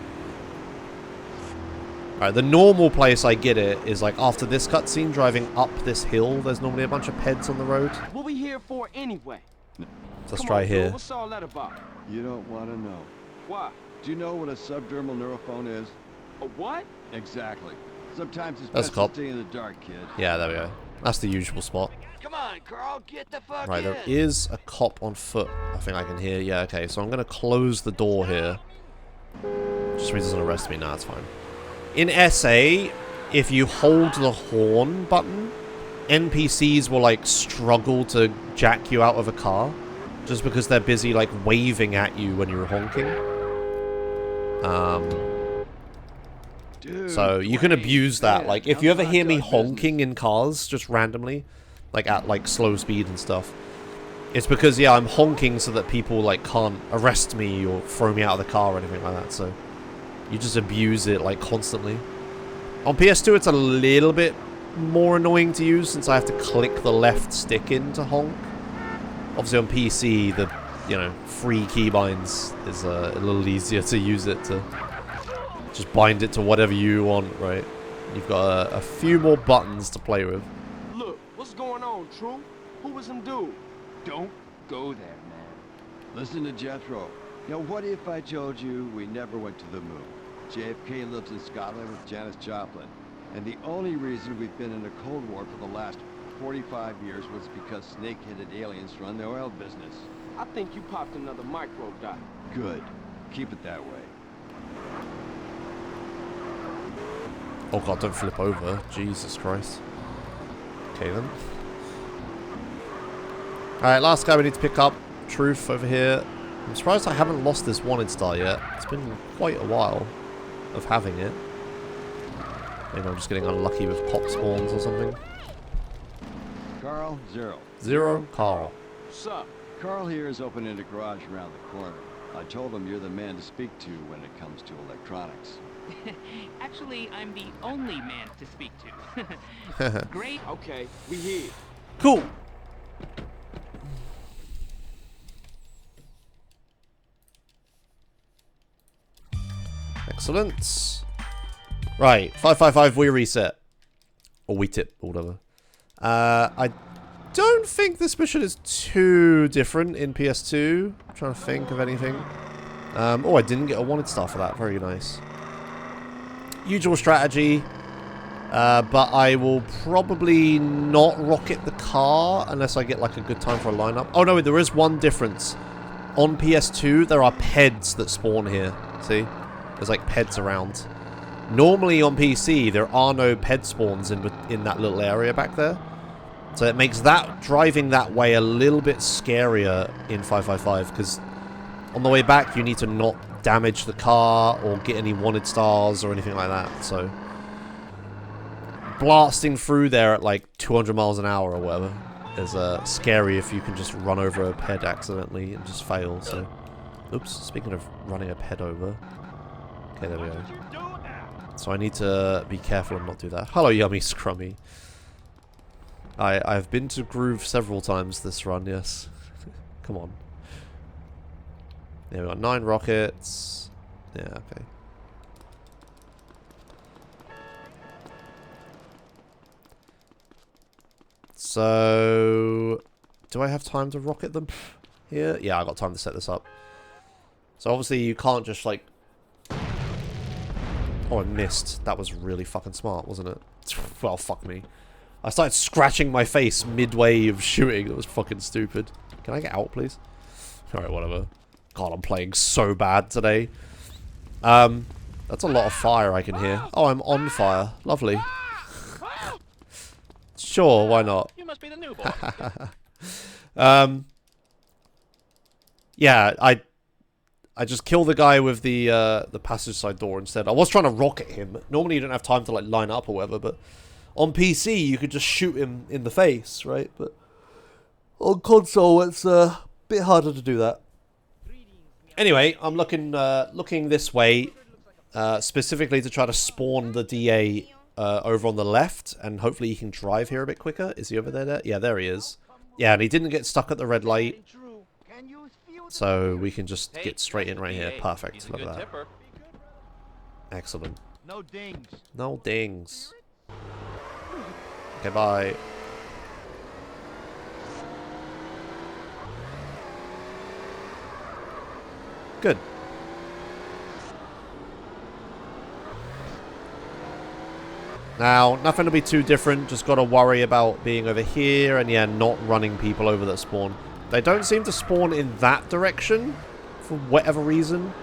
[SPEAKER 1] Alright, the normal place I get it is like after this cutscene, driving up this hill, there's normally a bunch of peds on the road.
[SPEAKER 4] What we here for anyway?
[SPEAKER 1] Let's try here.
[SPEAKER 4] What's all that about?
[SPEAKER 9] You don't want to know.
[SPEAKER 4] Why?
[SPEAKER 9] Do you know what a subdermal neurophone is?
[SPEAKER 4] A what?
[SPEAKER 9] Exactly. Sometimes it's
[SPEAKER 1] That's
[SPEAKER 9] best
[SPEAKER 1] a cop.
[SPEAKER 9] to stay in the dark, kid.
[SPEAKER 1] Yeah, there we go. That's the usual spot.
[SPEAKER 6] Come on, Carl, get the fuck
[SPEAKER 1] Right,
[SPEAKER 6] in.
[SPEAKER 1] there is a cop on foot. I think I can hear. Yeah, okay. So I'm going to close the door here. Just so he doesn't arrest me. Nah, it's fine. In SA, if you hold the horn button, NPCs will, like, struggle to jack you out of a car. Just because they're busy, like, waving at you when you're honking. So you can abuse that. Like, if you ever hear me honking in cars, just randomly, like at like slow speed and stuff, it's because, yeah, I'm honking so that people like can't arrest me or throw me out of the car or anything like that. So you just abuse it like constantly. On PS2, it's a little bit more annoying to use since I have to click the left stick in to honk. Obviously on PC, the, you know, free keybinds is a little easier to use it to just bind it to whatever you want, right? You've got a few more buttons to play with.
[SPEAKER 4] Look, what's going on, True? Who was some dude?
[SPEAKER 9] Don't go there, man. Listen to Jethro. Now, what if I told you we never went to the moon? JFK lives in Scotland with Janis Joplin. And the only reason we've been in a Cold War for the last 45 years was because snake-headed aliens run the oil business.
[SPEAKER 4] I think you popped another micro dot.
[SPEAKER 9] Good. Keep it that way.
[SPEAKER 1] Oh god, don't flip over. Jesus Christ. Okay then. Alright, last guy we need to pick up. Truth over here. I'm surprised I haven't lost this wanted star yet. It's been quite a while of having it. Maybe I'm just getting unlucky with pop spawns or something.
[SPEAKER 9] Carl, Zero.
[SPEAKER 1] Zero, Carl.
[SPEAKER 4] What's up?
[SPEAKER 9] Carl here is opening a garage around the corner. I told him you're the man to speak to when it comes to electronics.
[SPEAKER 10] Actually, I'm the only man to speak to. Great.
[SPEAKER 4] Okay, we here.
[SPEAKER 1] Cool. Excellent. Right, 555 we reset. Or we tip, or whatever. I don't think this mission is too different in PS2. I'm trying to think of anything. Oh, I didn't get a wanted star for that. Very nice. Usual strategy. But I will probably not rocket the car unless I get like a good time for a lineup. Oh no, there is one difference. On PS2, there are peds that spawn here. See? There's like peds around. Normally on PC, there are no ped spawns in that little area back there. So it makes that driving that way a little bit scarier in 555 because on the way back, you need to not damage the car or get any wanted stars or anything like that. So blasting through there at like 200 miles an hour or whatever is scary if you can just run over a ped accidentally and just fail. So, oops, speaking of running a ped over. Okay, there we go. So I need to be careful and not do that. Hello, Yummy Scrummy. I've been to Groove several times this run, yes. Come on. Yeah, we got 9 rockets. Yeah, okay. So, do I have time to rocket them here? Yeah, I got time to set this up. So obviously you can't just like... Oh, I missed. That was really fucking smart, wasn't it? Well, fuck me. I started scratching my face midway of shooting. That was fucking stupid. Can I get out, please? Alright, whatever. God, I'm playing so bad today. That's a lot of fire I can hear. Oh, I'm on fire. Lovely. Sure, why not?
[SPEAKER 10] You must be the new boy.
[SPEAKER 1] Yeah, I just killed the guy with the passage side door instead. I was trying to rocket him. Normally you don't have time to like line up or whatever, but on PC you could just shoot him in the face, right? But on console it's a bit harder to do that. Anyway, I'm looking this way, specifically to try to spawn the DA over on the left, and hopefully he can drive here a bit quicker. Is he over there? Yeah, there he is. Yeah, and he didn't get stuck at the red light. So we can just get straight in right here. Perfect. Look at that. Excellent.
[SPEAKER 5] No dings.
[SPEAKER 1] No dings. Okay, bye. Good. Now, nothing to be too different. Just got to worry about being over here and, yeah, not running people over that spawn. They don't seem to spawn in that direction for whatever reason.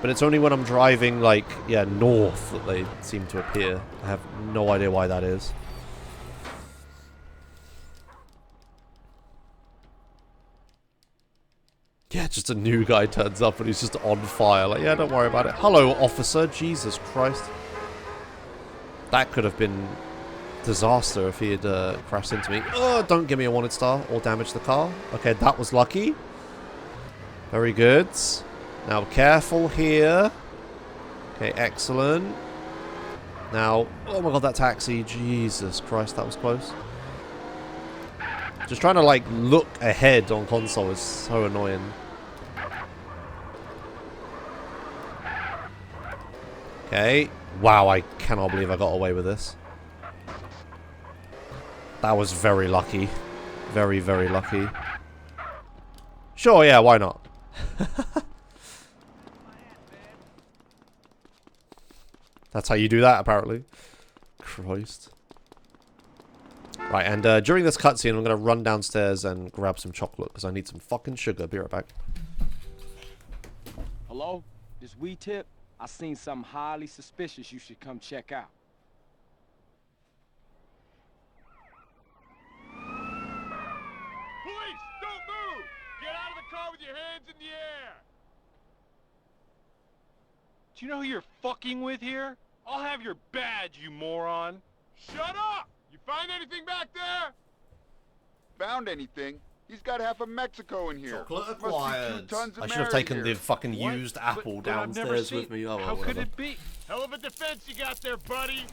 [SPEAKER 1] But it's only when I'm driving, like, yeah, north that they seem to appear. I have no idea why that is. Yeah, just a new guy turns up and he's just on fire. Like, yeah, don't worry about it. Hello, officer. Jesus Christ. That could have been disaster if he had crashed into me. Oh, don't give me a wanted star or damage the car. Okay, that was lucky. Very good. Now, careful here. Okay, excellent. Now, oh my god, that taxi. Jesus Christ, that was close. Just trying to, like, look ahead on console is so annoying. Okay. Wow, I cannot believe I got away with this. That was very lucky. Very, very lucky. Sure, yeah, why not? That's how you do that, apparently. Christ. Right, and during this cutscene, I'm going to run downstairs and grab some chocolate, because I need some fucking sugar. Be right back.
[SPEAKER 4] Hello? This weed tip? I seen something highly suspicious you should come check out.
[SPEAKER 6] Police, don't move! Get out of the car with your hands in the air!
[SPEAKER 11] Do you know who you're fucking with here? I'll have your badge, you moron.
[SPEAKER 6] Shut up! You find anything back there? Found anything? He's got half of Mexico in here.
[SPEAKER 1] Chocolate
[SPEAKER 6] Must be 2
[SPEAKER 1] acquired.
[SPEAKER 6] tons of
[SPEAKER 1] I should have taken
[SPEAKER 6] Mary
[SPEAKER 1] the fucking
[SPEAKER 11] What?
[SPEAKER 1] used apple
[SPEAKER 11] But I've never
[SPEAKER 1] downstairs
[SPEAKER 11] seen-
[SPEAKER 1] with me. Oh, well,
[SPEAKER 11] How could
[SPEAKER 1] whatever.
[SPEAKER 11] it be?
[SPEAKER 6] here. Hell of a defense you got there, buddy.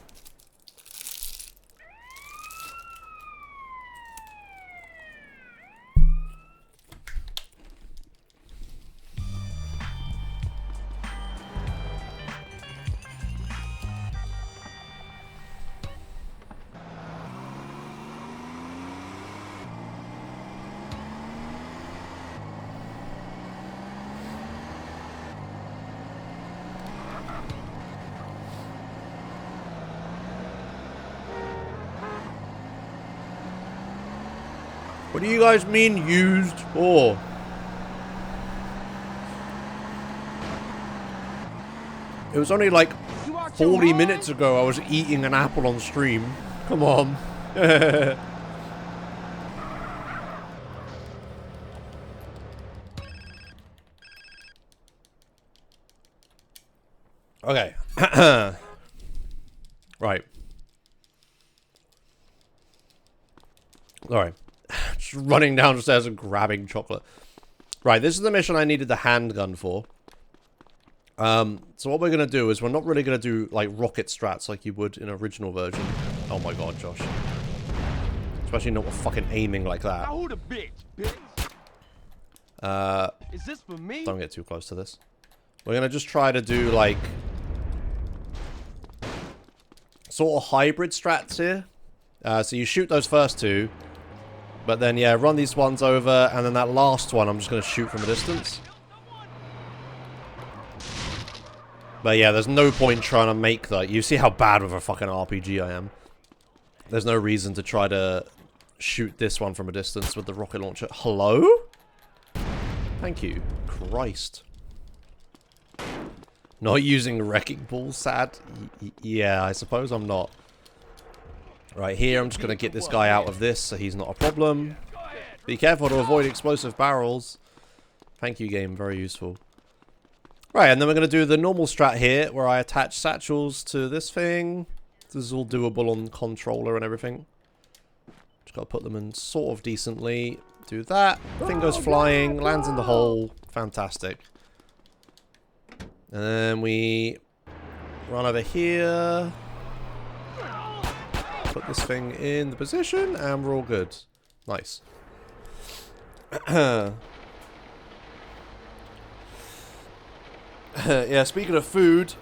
[SPEAKER 1] What do you guys mean used for? It was only like 40 minutes ago I was eating an apple on stream. Come on. Okay. Right. Alright. Just running downstairs and grabbing chocolate. Right, this is the mission I needed the handgun for. So what we're going to do is we're not really going to do, like, rocket strats like you would in original version. Oh my god, Josh. Especially not fucking aiming like that.
[SPEAKER 4] Now who the bitch? Is this for me?
[SPEAKER 1] Don't get too close to this. We're gonna just try to do like sort of hybrid strats here. So you shoot those first two, but then yeah, run these ones over, and then that last one I'm just gonna shoot from a distance. But yeah, there's no point trying to make that. You see how bad with a fucking RPG I am. There's no reason to try to shoot this one from a distance with the rocket launcher. Hello? Thank you. Christ. Not using wrecking ball, sad? Yeah, I suppose I'm not. Right here, I'm just going to get this guy out of this so he's not a problem. Be careful to avoid explosive barrels. Thank you, game. Very useful. Right, and then we're going to do the normal strat here, where I attach satchels to this thing. This is all doable on controller and everything. Just got to put them in sort of decently. Do that. Thing goes flying, lands in the hole. Fantastic. And then we run over here. Put this thing in the position, and we're all good. Nice. Yeah, speaking of food,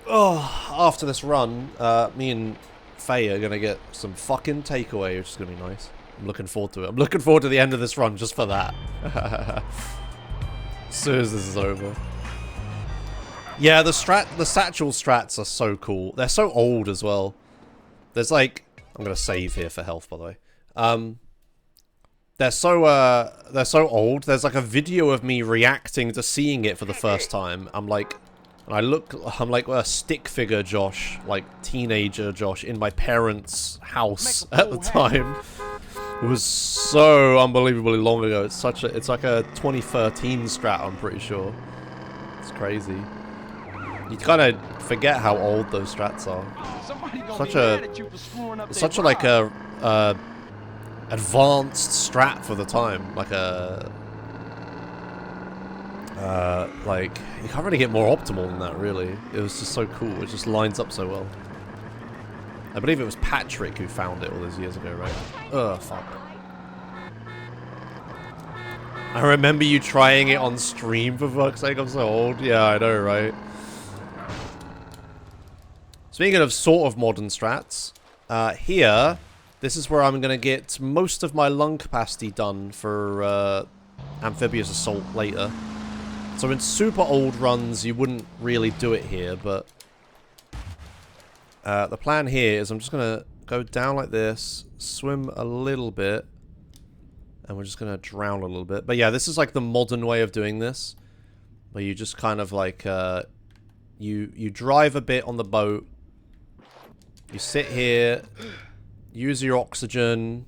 [SPEAKER 1] after this run, me and Faye are gonna get some fucking takeaway, which is gonna be nice. I'm looking forward to it. I'm looking forward to the end of this run just for that. As soon as this is over. Yeah, the satchel strats are so cool. They're so old as well. There's like, I'm gonna save here for health, by the way. They're so old. There's like a video of me reacting to seeing it for the first time. I'm like a stick figure Josh, like teenager Josh, in my parents' house at the time. It was so unbelievably long ago. It's like a 2013 strat, I'm pretty sure. It's crazy. You kind of forget how old those strats are. Such a like a advanced strat for the time, like you can't really get more optimal than that, really. It was just so cool. It just lines up so well. I believe it was Patrick who found it all those years ago, right? Ugh, fuck. I remember you trying it on stream, for fuck's sake. I'm so old. Yeah, I know, right? Speaking of sort of modern strats, here, this is where I'm going to get most of my lung capacity done for Amphibious Assault later. So in super old runs, you wouldn't really do it here, but the plan here is I'm just going to go down like this, swim a little bit, and we're just going to drown a little bit. But yeah, this is like the modern way of doing this, where you just kind of like, you drive a bit on the boat, you sit here, use your oxygen.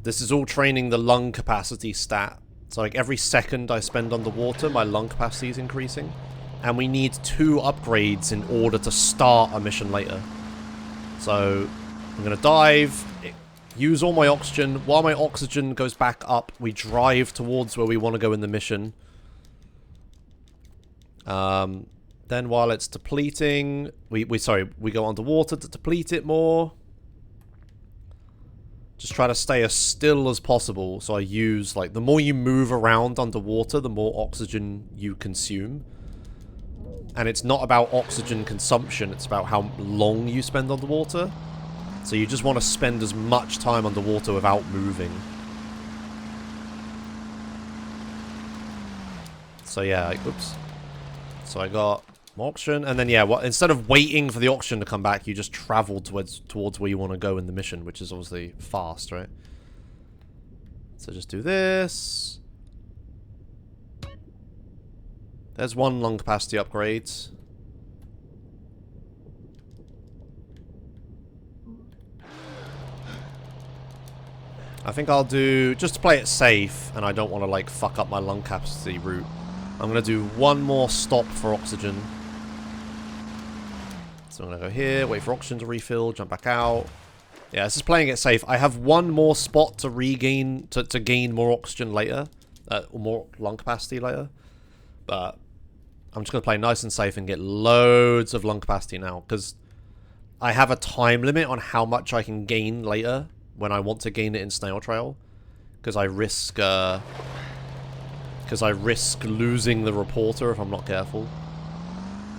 [SPEAKER 1] This is all training the lung capacity stat. So like every second I spend underwater, my lung capacity is increasing. And we need 2 upgrades in order to start a mission later. So I'm going to dive, use all my oxygen. While my oxygen goes back up, we drive towards where we want to go in the mission. Then while it's depleting, we go underwater to deplete it more. Just try to stay as still as possible. So I use, like, the more you move around underwater, the more oxygen you consume. And it's not about oxygen consumption, it's about how long you spend underwater. So you just want to spend as much time underwater without moving. So yeah, oops. So I got more oxygen, and then yeah, instead of waiting for the oxygen to come back, you just travel towards where you want to go in the mission, which is obviously fast, right? So just do this. There's 1 lung capacity upgrade. I think I'll do, just to play it safe, and I don't want to like fuck up my lung capacity route, I'm going to do 1 more stop for oxygen. So I'm going to go here, wait for oxygen to refill, jump back out. Yeah, this is playing it safe. I have 1 more spot to regain, to gain more oxygen later. Or more lung capacity later. But I'm just going to play nice and safe and get loads of lung capacity now. Because I have a time limit on how much I can gain later when I want to gain it in Snail Trail. because I risk losing the reporter if I'm not careful.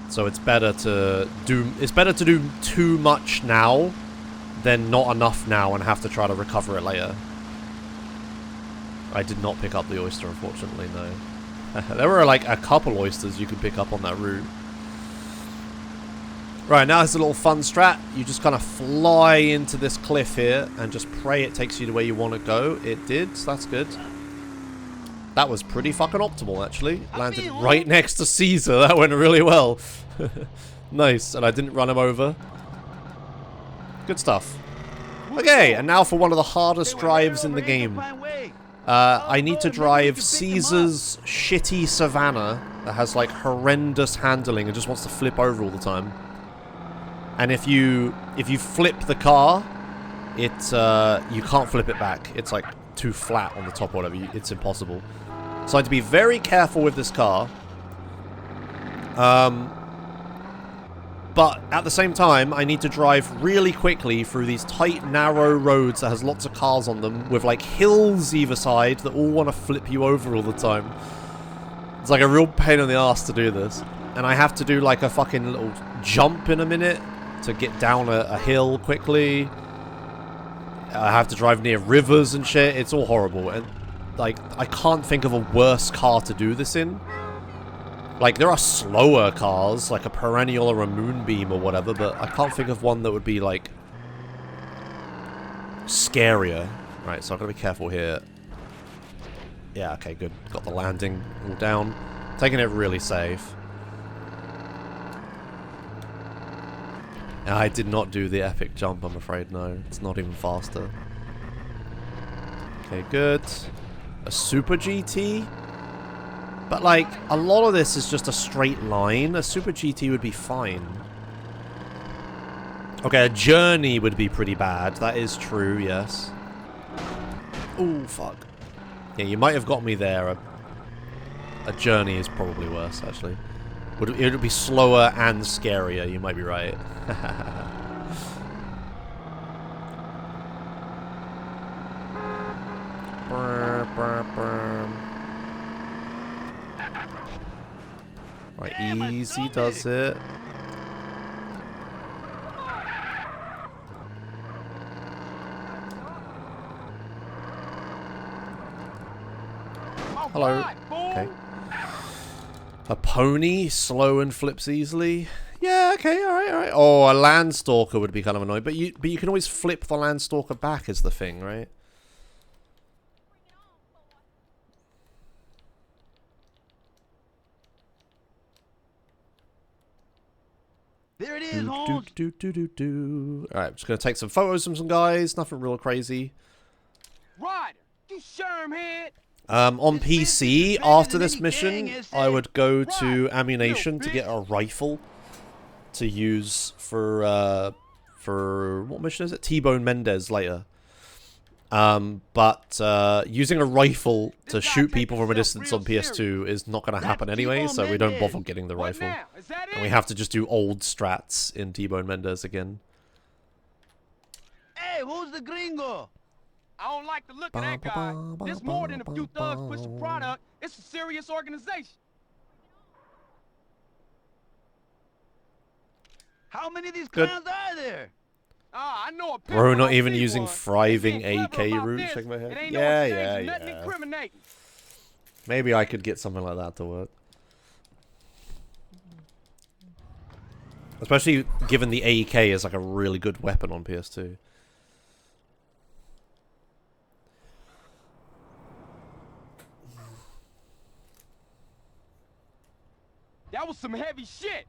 [SPEAKER 1] So it's better to do too much now than not enough now and have to try to recover it later. I did not pick up the oyster, unfortunately, no. There were like a couple oysters you could pick up on that route. Right, now it's a little fun strat. You just kind of fly into this cliff here and just pray it takes you to where you want to go. It did, so that's good. That was pretty fucking optimal, actually. Landed right next to Caesar. That went really well. Nice, and I didn't run him over. Good stuff. Okay, and now for one of the hardest drives in the game. I need to drive Caesar's shitty Savannah that has like horrendous handling and just wants to flip over all the time. And if you flip the car, you can't flip it back. It's like too flat on the top or whatever. It's impossible. So I have to be very careful with this car. But at the same time, I need to drive really quickly through these tight, narrow roads that has lots of cars on them with like hills either side that all want to flip you over all the time. It's like a real pain in the ass to do this. And I have to do like a fucking little jump in a minute to get down a hill quickly. I have to drive near rivers and shit. It's all horrible. And like, I can't think of a worse car to do this in. Like, there are slower cars, like a Perennial or a Moonbeam or whatever, but I can't think of one that would be, like, scarier. Right, so I've got to be careful here. Yeah, okay, good. Got the landing all down. Taking it really safe. I did not do the epic jump, I'm afraid, no. It's not even faster. Okay, good. A Super GT? But, like, a lot of this is just a straight line. A Super GT would be fine. Okay, a Journey would be pretty bad. That is true, yes. Ooh, fuck. Yeah, you might have got me there. A Journey is probably worse, actually. It would be slower and scarier, you might be right. Right, easy does it. Hello. Okay. A pony, slow and flips easily. Yeah, okay, alright. Oh, a Landstalker would be kind of annoying, but you can always flip the Landstalker back is the thing, right?
[SPEAKER 6] There it is, Holmes.
[SPEAKER 1] Alright, I'm just gonna take some photos of some guys. Nothing real crazy.
[SPEAKER 4] Ryder, you shermhead.
[SPEAKER 1] On PC, after this mission, I would go to Ammunition to get a rifle to use for what mission is it? T-Bone Mendez later. But using a rifle to shoot people from a distance on PS2 is not going to happen anyway, so we don't bother getting the rifle. And we have to just do old strats in T-Bone Mendez again.
[SPEAKER 6] Hey, who's the gringo?
[SPEAKER 4] I don't like the look of that guy. This more than a few thugs push a product. It's a serious organization.
[SPEAKER 6] How many of these clowns are there?
[SPEAKER 4] I know a
[SPEAKER 1] Bro, not even using thriving AK route. Shake my head. Yeah. Maybe I could get something like that to work. Especially given the AK is like a really good weapon on PS2.
[SPEAKER 4] That was some heavy shit.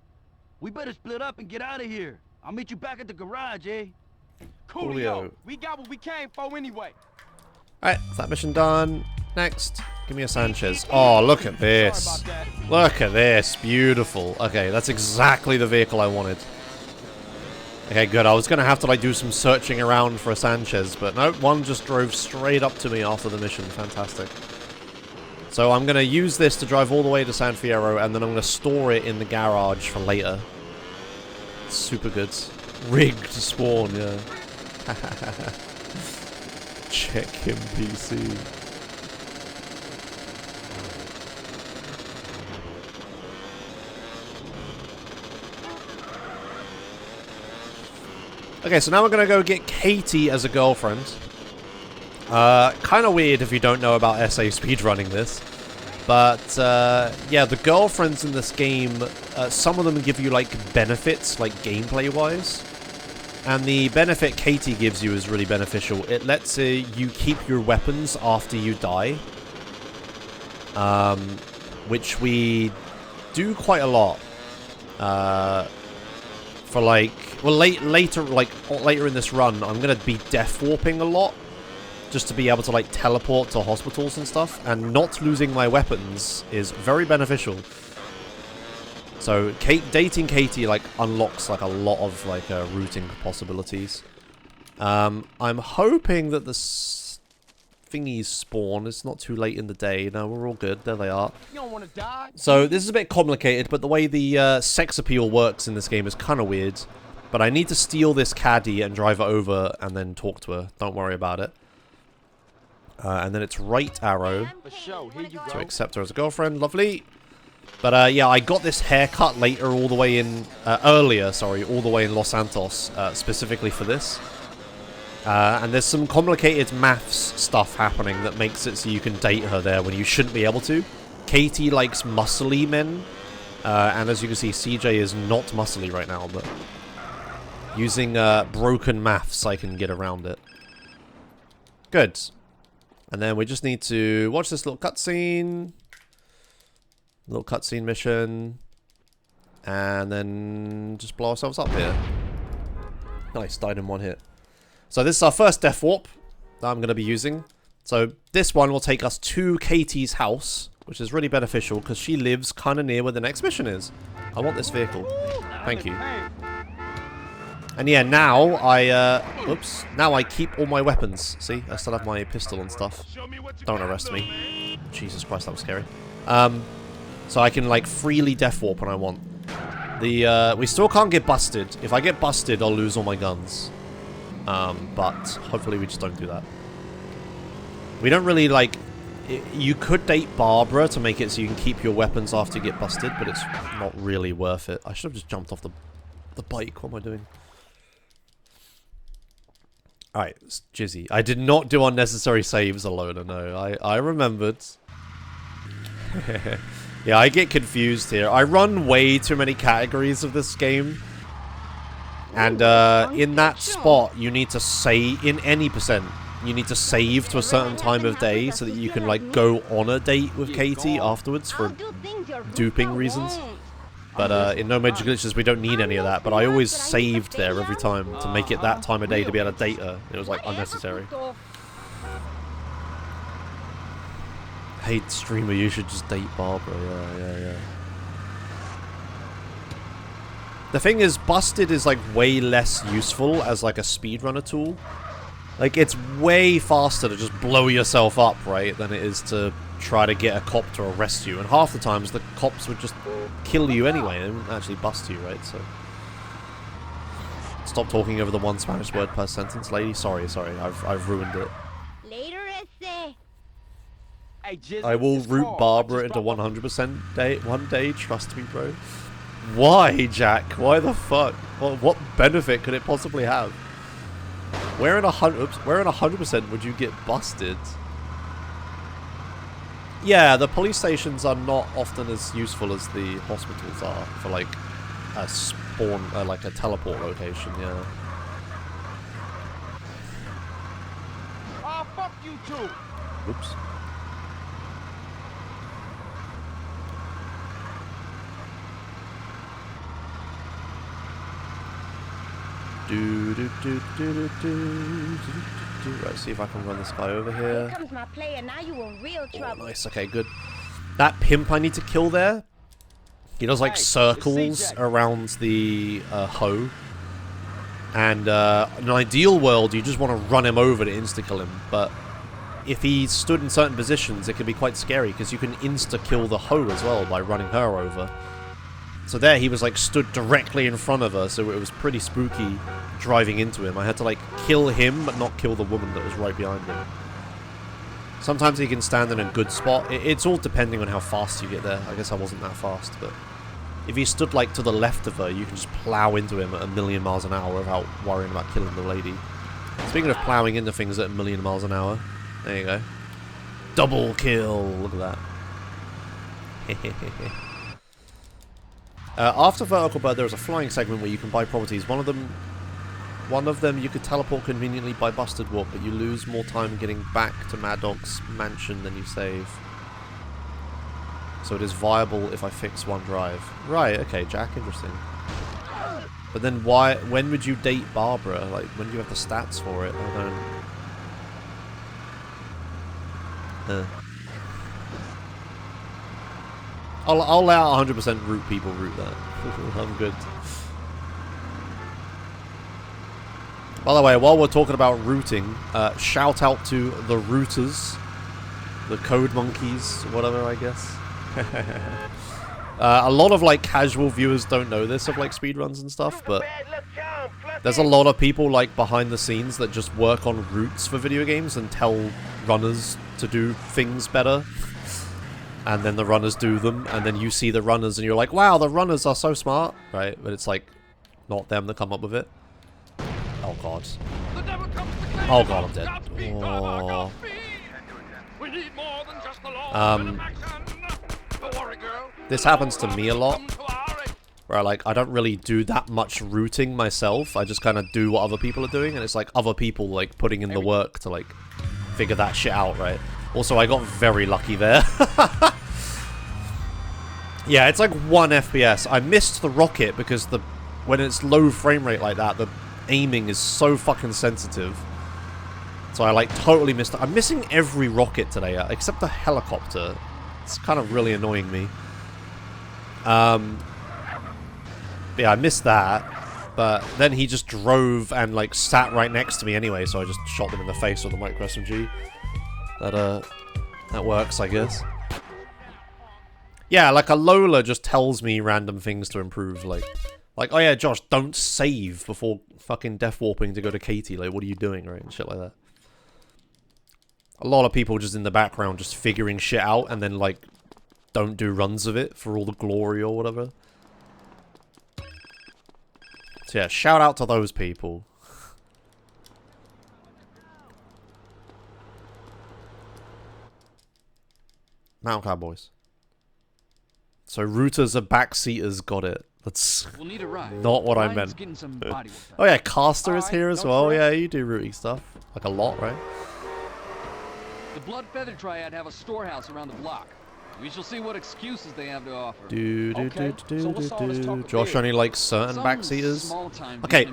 [SPEAKER 6] We better split up and get out of here. I'll meet you back at the garage, eh?
[SPEAKER 4] Coolio. We got what we came for anyway.
[SPEAKER 1] Alright, that mission done. Next, give me a Sanchez. Oh, look at this. Look at this. Beautiful. Okay, that's exactly the vehicle I wanted. Okay, good. I was going to have to like do some searching around for a Sanchez, but no, one just drove straight up to me after the mission. Fantastic. So I'm going to use this to drive all the way to San Fiero, and then I'm going to store it in the garage for later. Super good. Rigged spawn, yeah. Check him, PC. Okay, so now we're gonna go get Katie as a girlfriend. Kind of weird if you don't know about SA speedrunning this. But, yeah, the girlfriends in this game, some of them give you, like, benefits, like, gameplay-wise. And the benefit Katie gives you is really beneficial. It lets you keep your weapons after you die. Which we do quite a lot. For, like... Well, later in this run, I'm gonna be death warping a lot. Just to be able to, like, teleport to hospitals and stuff. And not losing my weapons is very beneficial. So, dating Katie, like, unlocks, like, a lot of, like, routing possibilities. I'm hoping that the thingies spawn. It's not too late in the day. No, we're all good. There they are.
[SPEAKER 4] You don't want to die?
[SPEAKER 1] So, this is a bit complicated, but the way the sex appeal works in this game is kind of weird. But I need to steal this caddy and drive it over and then talk to her. Don't worry about it. And then it's right arrow to accept her as a girlfriend. Lovely. But, yeah, I got this haircut later all the way in... earlier, sorry, all the way in Los Santos, specifically for this. And there's some complicated maths stuff happening that makes it so you can date her there when you shouldn't be able to. Katie likes muscly men. And as you can see, CJ is not muscly right now, but... using broken maths, I can get around it. Good. And then we just need to watch this little cutscene. Little cutscene mission. And then just blow ourselves up here. Nice, died in one hit. So this is our first death warp that I'm going to be using. So this one will take us to Katie's house, which is really beneficial because she lives kind of near where the next mission is. I want this vehicle. Thank you. And yeah, now now I keep all my weapons. See, I still have my pistol and stuff. Don't arrest me. Jesus Christ, that was scary. So I can, like, freely death warp when I want. We still can't get busted. If I get busted, I'll lose all my guns. But hopefully we just don't do that. We don't really, like... You could date Barbara to make it so you can keep your weapons after you get busted, but it's not really worth it. I should have just jumped off the bike. What am I doing? Alright, it's Jizzy. I did not do unnecessary saves alone, no. I remembered. Yeah, I get confused here. I run way too many categories of this game. And in that spot, you need to save, in any percent, you need to save to a certain time of day so that you can, like, go on a date with Katie afterwards for duping reasons. But in No Major Glitches, we don't need any of that. But I always saved there every time to make it that time of day to be able to date her. It was, like, unnecessary. Hey, streamer, you should just date Barbara. Yeah. The thing is, Busted is, like, way less useful as, like, a speedrunner tool. Like, it's way faster to just blow yourself up, right, than it is to try to get a cop to arrest you. And half the times, the cops would just kill you anyway. They wouldn't actually bust you, right? So, stop talking over the one Spanish word per sentence, lady. Sorry. I've ruined it.
[SPEAKER 3] Later, essay.
[SPEAKER 1] I will root Barbara into 100% one day. Trust me, bro. Why, Jack? Why the fuck? What benefit could it possibly have? Where in 100% would you get busted? Yeah, the police stations are not often as useful as the hospitals are for, like, a spawn, like a teleport location. Yeah.
[SPEAKER 4] Oh, fuck you too.
[SPEAKER 1] Oops. Right, see if I can run this guy over here.
[SPEAKER 3] Here comes my player. Now you in real trouble.
[SPEAKER 1] Oh, nice. Okay, good. That pimp I need to kill there. He does, like, circles around the hoe. And in an ideal world, you just want to run him over to insta-kill him. But if he stood in certain positions, it can be quite scary because you can insta-kill the hoe as well by running her over. So there, he was, like, stood directly in front of her, so it was pretty spooky driving into him. I had to, like, kill him, but not kill the woman that was right behind him. Sometimes he can stand in a good spot. It's all depending on how fast you get there. I guess I wasn't that fast, but if he stood like to the left of her, you can just plow into him at 1,000,000 miles an hour without worrying about killing the lady. Speaking of plowing into things at 1,000,000 miles an hour, there you go. Double kill! Look at that. After Vertical Bird, there is a flying segment where you can buy properties. One of them you could teleport conveniently by Busted Warp, but you lose more time getting back to Mad Dog's mansion than you save. So it is viable if I fix one drive. Right, okay, Jack, interesting. But then when would you date Barbara? Like, when do you have the stats for it? I don't... I'll allow 100% root people root that. I'm good. By the way, while we're talking about rooting, shout out to the rooters. The code monkeys, whatever, I guess. A lot of like casual viewers don't know this of like speedruns and stuff, but there's a lot of people like behind the scenes that just work on routes for video games and tell runners to do things better, and then the runners do them, and then you see the runners and you're like, wow, the runners are so smart, right? But it's like not them that come up with it. Oh god. Oh god, I'm dead. Oh. This happens to me a lot, where I don't really do that much rooting myself. I just kind of do what other people are doing, and it's like other people like putting in the work to like figure that shit out, right? Also, I got very lucky there. Yeah, it's like 1 FPS. I missed the rocket because when it's low frame rate like that, the aiming is so fucking sensitive. So I like totally missed it. I'm missing every rocket today, except the helicopter. It's kind of really annoying me. Yeah, I missed that, but then he just drove and like sat right next to me anyway, so I just shot him in the face with the micro SMG. That works, I guess. Yeah, like a Lola just tells me random things to improve, like oh yeah, Josh, don't save before fucking death warping to go to Katie. Like, what are you doing, right? And shit like that. A lot of people just in the background just figuring shit out and then like don't do runs of it for all the glory or whatever. So yeah, shout out to those people. Mountain Cowboys. So rooters are backseaters, got it. That's not what I meant. Oh yeah, Caster is here as well. Yeah, you do rooting stuff. Like a lot, right?
[SPEAKER 12] The Blood Feather Triad have a storehouse around the block. We shall see what excuses they have to offer.
[SPEAKER 1] Josh only likes certain backseaters. Okay,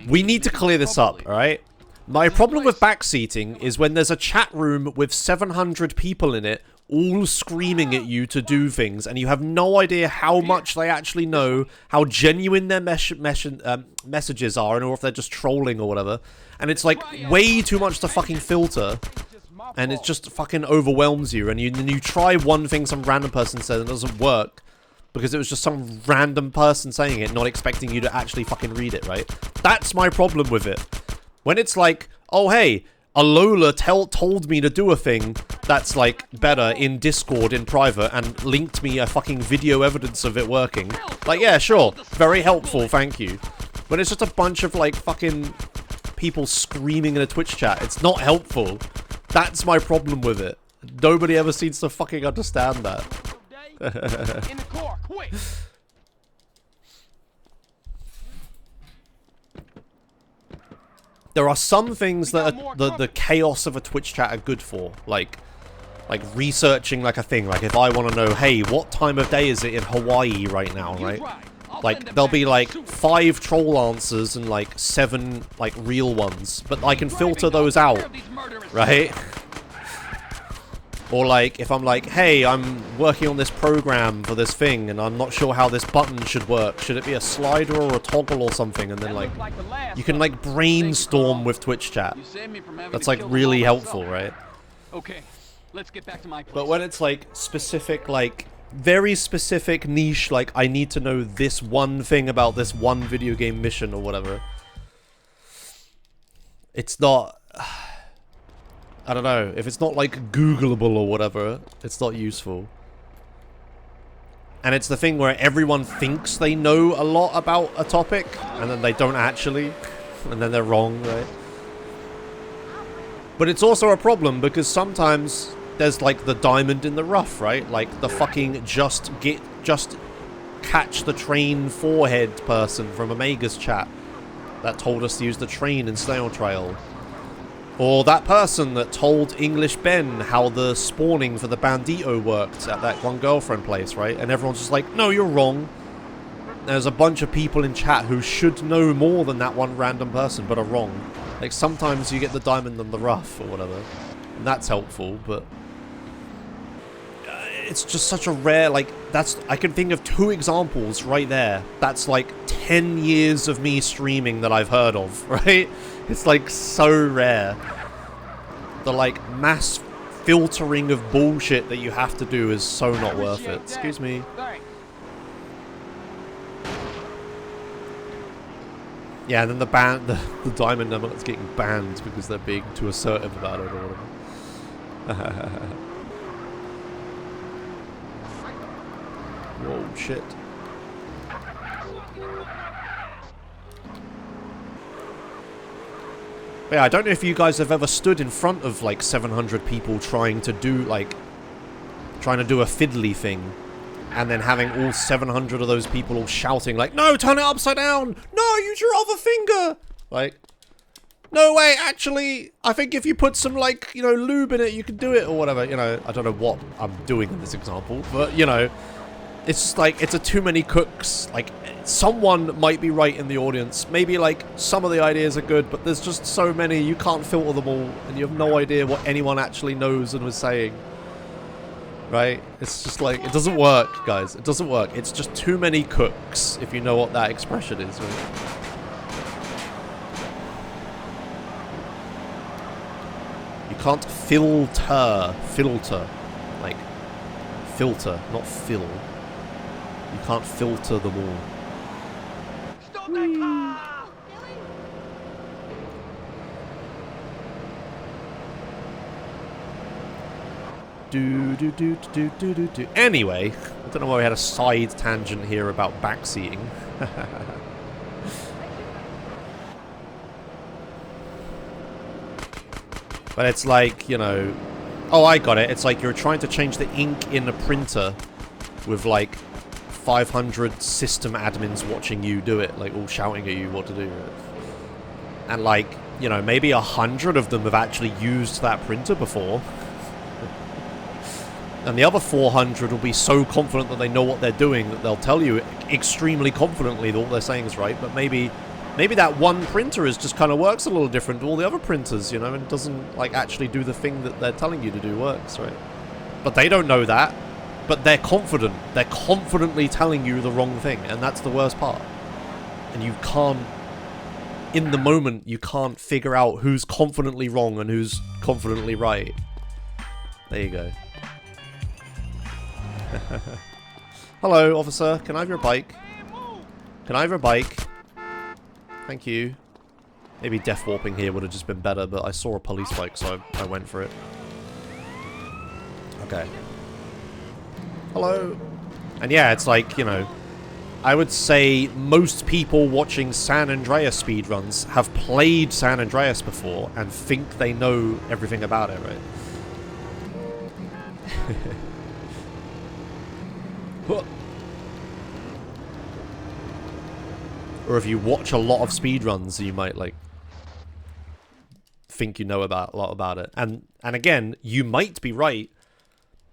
[SPEAKER 1] we need to clear this up, alright? My problem with backseating is when there's a chat room with 700 people in it, all screaming at you to do things, and you have no idea how much they actually know, how genuine their messages are, or if they're just trolling or whatever. And it's like way too much to fucking filter. And it just fucking overwhelms you, and you try one thing some random person said and it doesn't work because it was just some random person saying it, not expecting you to actually fucking read it, right? That's my problem with it. When it's like, oh hey, Alola told me to do a thing that's like better in Discord in private and linked me a fucking video evidence of it working. Like, yeah, sure, very helpful, thank you. When it's just a bunch of like fucking people screaming in a Twitch chat, it's not helpful. That's my problem with it. Nobody ever seems to fucking understand that.
[SPEAKER 4] In the car, quick.
[SPEAKER 1] There are some things that the chaos of a Twitch chat are good for, like researching like a thing. Like if I want to know, hey, what time of day is it in Hawaii right now, right? Like there'll be like 5 troll answers and like 7 like real ones, but I can filter those out, right? Or like if I'm like, hey, I'm working on this program for this thing and I'm not sure how this button should work. Should it be a slider or a toggle or something? And then like you can like brainstorm with Twitch chat. That's like really helpful, right?
[SPEAKER 12] Okay, let's get back to my place.
[SPEAKER 1] But when it's like specific, like very specific niche, like I need to know this one thing about this one video game mission or whatever, it's not, I don't know, if it's not like Googleable or whatever, it's not useful. And it's the thing where everyone thinks they know a lot about a topic, and then they don't actually, and then they're wrong, right? But it's also a problem because sometimes there's like the diamond in the rough, right? Like the fucking just catch the train forehead person from Omega's chat that told us to use the train in Snail Trail. Or that person that told English Ben how the spawning for the Bandito worked at that one girlfriend place, right? And everyone's just like, no, you're wrong. There's a bunch of people in chat who should know more than that one random person, but are wrong. Like, sometimes you get the diamond in the rough or whatever. And that's helpful, but... it's just such a rare, like, that's... I can think of 2 examples right there. That's like 10 years of me streaming that I've heard of, right? It's like so rare. The like mass filtering of bullshit that you have to do is so not worth it. Excuse me. Yeah, and then the diamond emerald's getting banned because they're being too assertive about it or whatever. Whoa, shit. But yeah, I don't know if you guys have ever stood in front of like 700 people trying to do a fiddly thing, and then having all 700 of those people all shouting like, no, turn it upside down! No, use your other finger! Like, no way, actually, I think if you put some like, you know, lube in it, you can do it or whatever, you know. I don't know what I'm doing in this example, but you know, it's just like, it's a too many cooks. Like, someone might be right in the audience. Maybe, like, some of the ideas are good, but there's just so many, you can't filter them all, and you have no idea what anyone actually knows and was saying. Right? It's just like, it doesn't work, guys. It doesn't work. It's just too many cooks, if you know what that expression is, right? You can't filter. Like, filter, not fill. You can't filter them all.
[SPEAKER 8] Stop that car!
[SPEAKER 1] Do. Anyway, I don't know why we had a side tangent here about backseating. But it's like, you know... Oh, I got it. It's like you're trying to change the ink in a printer with like 500 system admins watching you do it, like all shouting at you what to do. And like, you know, maybe 100 of them have actually used that printer before. And the other 400 will be so confident that they know what they're doing that they'll tell you extremely confidently that what they're saying is right. But maybe that one printer is just kind of works a little different to all the other printers, you know, and doesn't like actually do the thing that they're telling you to do works, right? But they don't know that. But they're confident. They're confidently telling you the wrong thing, and that's the worst part. And you can't, in the moment, you can't figure out who's confidently wrong and who's confidently right. There you go. Hello, officer. Can I have your bike? Can I have your bike? Thank you. Maybe death warping here would have just been better, but I saw a police bike, so I went for it. Okay. Hello. And yeah, it's like, you know, I would say most people watching San Andreas speedruns have played San Andreas before and think they know everything about it, right? Or if you watch a lot of speedruns, you might, like, think you know a lot about it. And again, you might be right,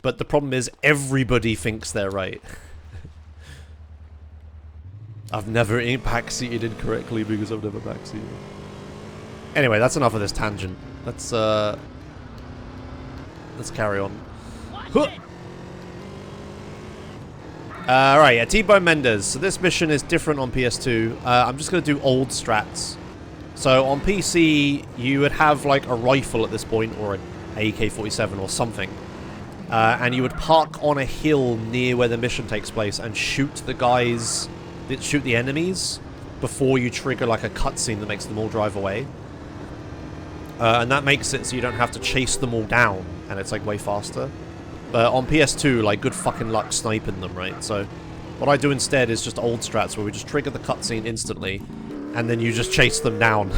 [SPEAKER 1] but the problem is everybody thinks they're right. I've never backseated incorrectly because I've never backseated. Anyway, that's enough of this tangent. Let's carry on. Right, yeah, T-Bone Mendez. So this mission is different on PS2. I'm just going to do old strats. So on PC, you would have like a rifle at this point, or an AK-47 or something. And you would park on a hill near where the mission takes place and shoot the guys, shoot the enemies, before you trigger like a cutscene that makes them all drive away. And that makes it so you don't have to chase them all down, and it's like way faster. But on PS2, like, good fucking luck sniping them, right? So What I do instead is just old strats where we just trigger the cutscene instantly, and then you just chase them down.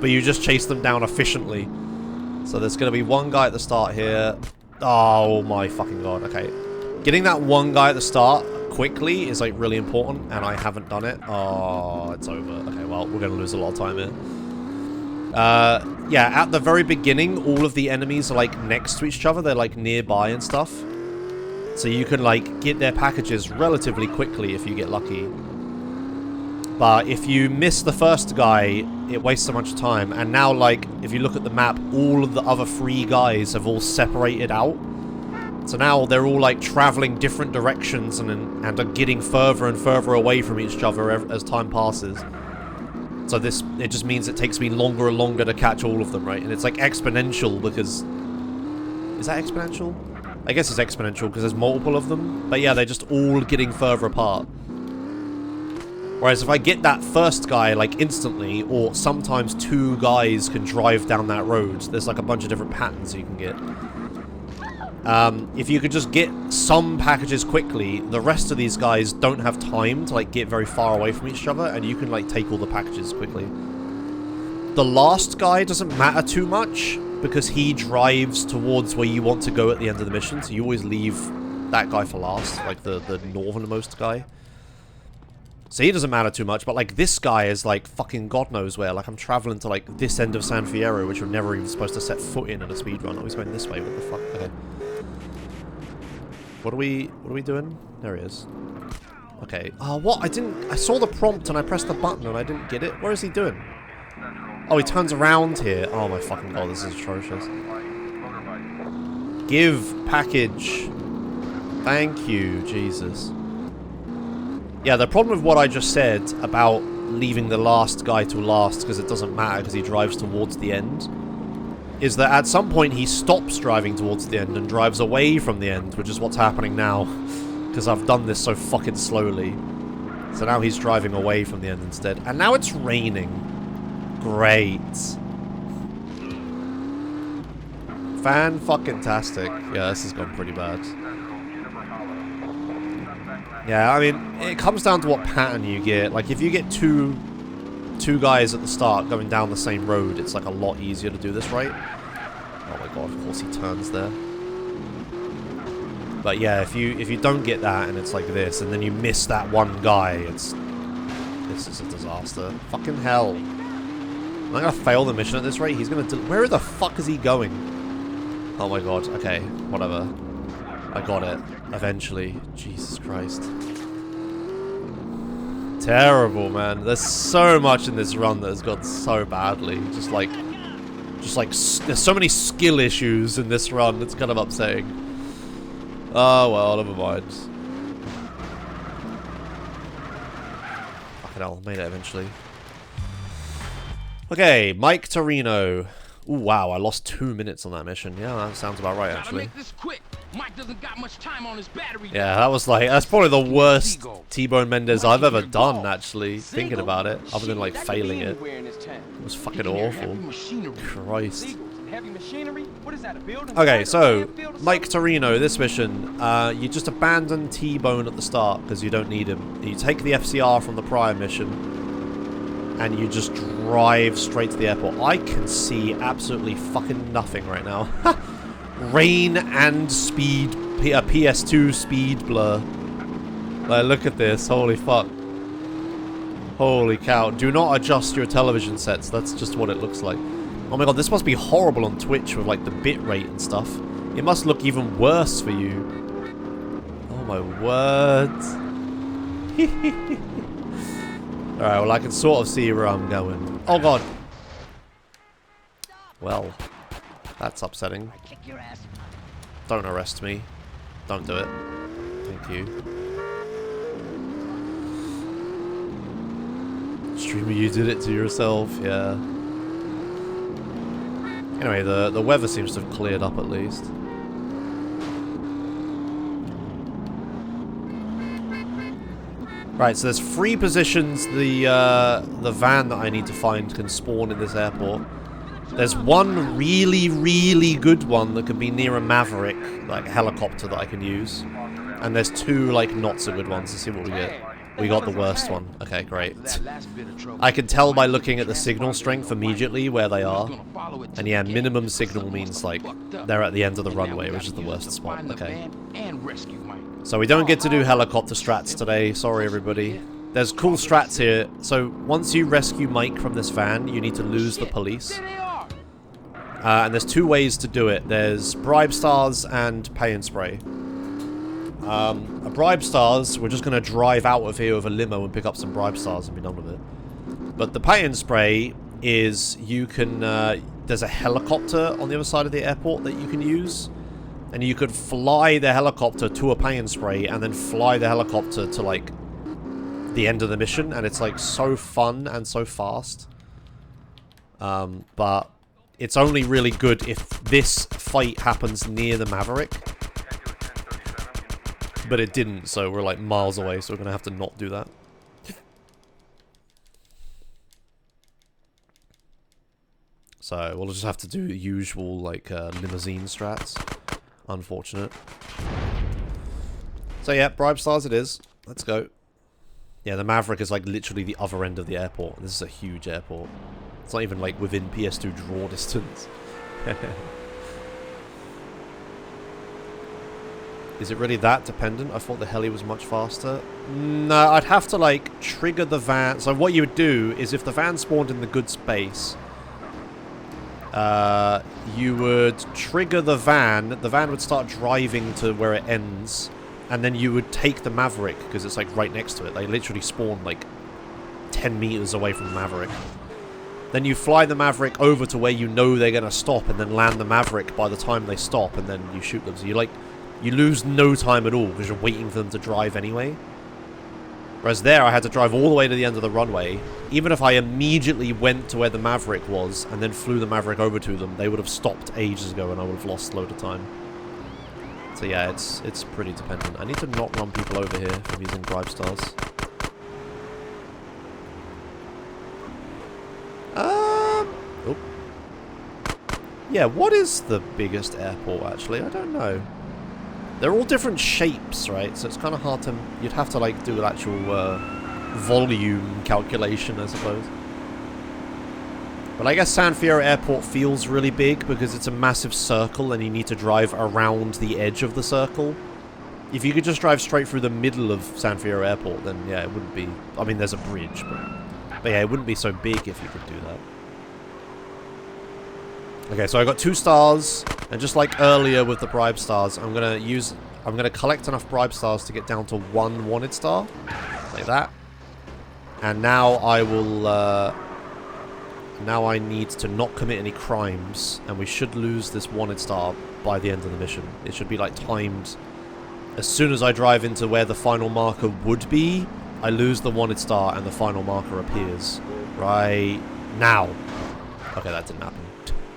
[SPEAKER 1] But you just chase them down efficiently. So there's going to be one guy at the start here. Oh my fucking god, okay. Getting that one guy at the start quickly is like really important, and I haven't done it. Oh, it's over. Okay, well, we're going to lose a lot of time here. Yeah, at the very beginning, all of the enemies are like next to each other. They're like nearby and stuff. So you can like get their packages relatively quickly if you get lucky. But if you miss the first guy, it wastes so much time. And now, like, if you look at the map, all of the other 3 guys have all separated out. So now they're all like traveling different directions and are getting further and further away from each other as time passes. So it just means it takes me longer and longer to catch all of them, right? And it's like exponential because... Is that exponential? I guess it's exponential because there's multiple of them. But yeah, they're just all getting further apart. Whereas if I get that first guy, like, instantly, or sometimes 2 guys can drive down that road, there's like a bunch of different patterns you can get. If you could just get some packages quickly, the rest of these guys don't have time to, like, get very far away from each other, and you can, like, take all the packages quickly. The last guy doesn't matter too much, because he drives towards where you want to go at the end of the mission, so you always leave that guy for last, like the northernmost guy. So he doesn't matter too much, but like this guy is like fucking god knows where. Like I'm traveling to like this end of San Fiero, which you're never even supposed to set foot in a speedrun. Oh, he's going this way, what the fuck? Okay. What are we doing? There he is. Okay. What? I saw the prompt and I pressed the button and I didn't get it. What is he doing? Oh, he turns around here. Oh my fucking god, this is atrocious. Give package. Thank you, Jesus. Yeah, the problem with what I just said about leaving the last guy to last because it doesn't matter because he drives towards the end is that at some point he stops driving towards the end and drives away from the end, which is what's happening now because I've done this so fucking slowly. So now he's driving away from the end instead. And now it's raining. Great. Fan-fucking-tastic. Yeah, this has gone pretty bad. Yeah, I mean, it comes down to what pattern you get. Like, if you get two guys at the start going down the same road, it's like a lot easier to do this right. Oh my god, of course he turns there. But yeah, if you don't get that and it's like this, and then you miss that one guy, this is a disaster. Fucking hell. Am I gonna fail the mission at this rate? He's gonna where the fuck is he going? Oh my god, okay, whatever. I got it. Eventually. Jesus Christ. Terrible, man. There's so much in this run that has gone so badly. Just like, there's so many skill issues in this run. It's kind of upsetting. Oh, well, never mind. Fucking hell, made it eventually. Okay, Mike Torino. Ooh, wow, I lost 2 minutes on that mission. Yeah, that sounds about right, actually.
[SPEAKER 4] Gotta make this quick. Mike doesn't got much time on his battery.
[SPEAKER 1] Yeah, that's probably the worst T-Bone Mendez I've ever done, actually, thinking about it, other than, like, failing it. It was fucking awful. Christ. Okay, so, Mike Torino, this mission, you just abandon T-Bone at the start, because you don't need him. You take the FCR from the prior mission, and you just drive straight to the airport. I can see absolutely fucking nothing right now. Rain and speed, a PS2 speed blur. Like, look at this, holy fuck. Holy cow. Do not adjust your television sets, that's just what it looks like. Oh my god, this must be horrible on Twitch with like the bit rate and stuff. It must look even worse for you. Oh my word. Alright, well I can sort of see where I'm going. Oh god. Well, that's upsetting. Don't arrest me. Don't do it. Thank you. Streamer, you did it to yourself, yeah. Anyway, the weather seems to have cleared up at least. Right, so there's 3 positions the van that I need to find can spawn in this airport. There's one really, really good one that could be near a Maverick, like a helicopter that I can use. And there's 2, like, not so good ones. Let's see what we get. We got the worst one. Okay, great. I can tell by looking at the signal strength immediately where they are. And yeah, minimum signal means, like, they're at the end of the runway, which is the worst spot. Okay. So we don't get to do helicopter strats today. Sorry, everybody. There's cool strats here. So once you rescue Mike from this van, you need to lose the police. And there's 2 ways to do it. There's bribe stars and pay and spray. A bribe stars, we're just going to drive out of here with a limo and pick up some bribe stars and be done with it. But the pay and spray is you can, there's a helicopter on the other side of the airport that you can use. And you could fly the helicopter to a pay and spray and then fly the helicopter to, like, the end of the mission. And it's, like, so fun and so fast. But it's only really good if this fight happens near the Maverick. But it didn't, so we're like miles away, so we're gonna have to not do that. So we'll just have to do the usual, like, limousine strats. Unfortunate. So yeah, bribe stars it is. Let's go. Yeah, the Maverick is like literally the other end of the airport. This is a huge airport. It's not even like within PS2 draw distance. Is it really that dependent? I thought the heli was much faster. No, I'd have to, like, trigger the van. So what you would do is if the van spawned in the good space, you would trigger the van would start driving to where it ends, and then you would take the Maverick, because it's, like, right next to it. They literally spawn, like, 10 meters away from the Maverick. Then you fly the Maverick over to where you know they're going to stop, and then land the Maverick by the time they stop, and then you shoot them. So you, like... You lose no time at all because you're waiting for them to drive anyway. Whereas there, I had to drive all the way to the end of the runway. Even if I immediately went to where the Maverick was and then flew the Maverick over to them, they would have stopped ages ago and I would have lost a load of time. So yeah, it's pretty dependent. I need to not run people over here from using bribe stars. Oh. Yeah, what is the biggest airport, actually? I don't know. They're all different shapes, right? So it's kind of hard to... You'd have to, like, do an actual volume calculation, I suppose. But I guess San Fiero Airport feels really big because it's a massive circle and you need to drive around the edge of the circle. If you could just drive straight through the middle of San Fiero Airport, then, yeah, it wouldn't be... I mean, there's a bridge, but yeah, it wouldn't be so big if you could do that. Okay, so I got 2 stars, and just like earlier with the bribe stars, I'm gonna collect enough bribe stars to get down to 1 wanted star, like that. And now I will, now I need to not commit any crimes, and we should lose this wanted star by the end of the mission. It should be like timed. As soon as I drive into where the final marker would be, I lose the wanted star, and the final marker appears right now. Okay, that didn't happen.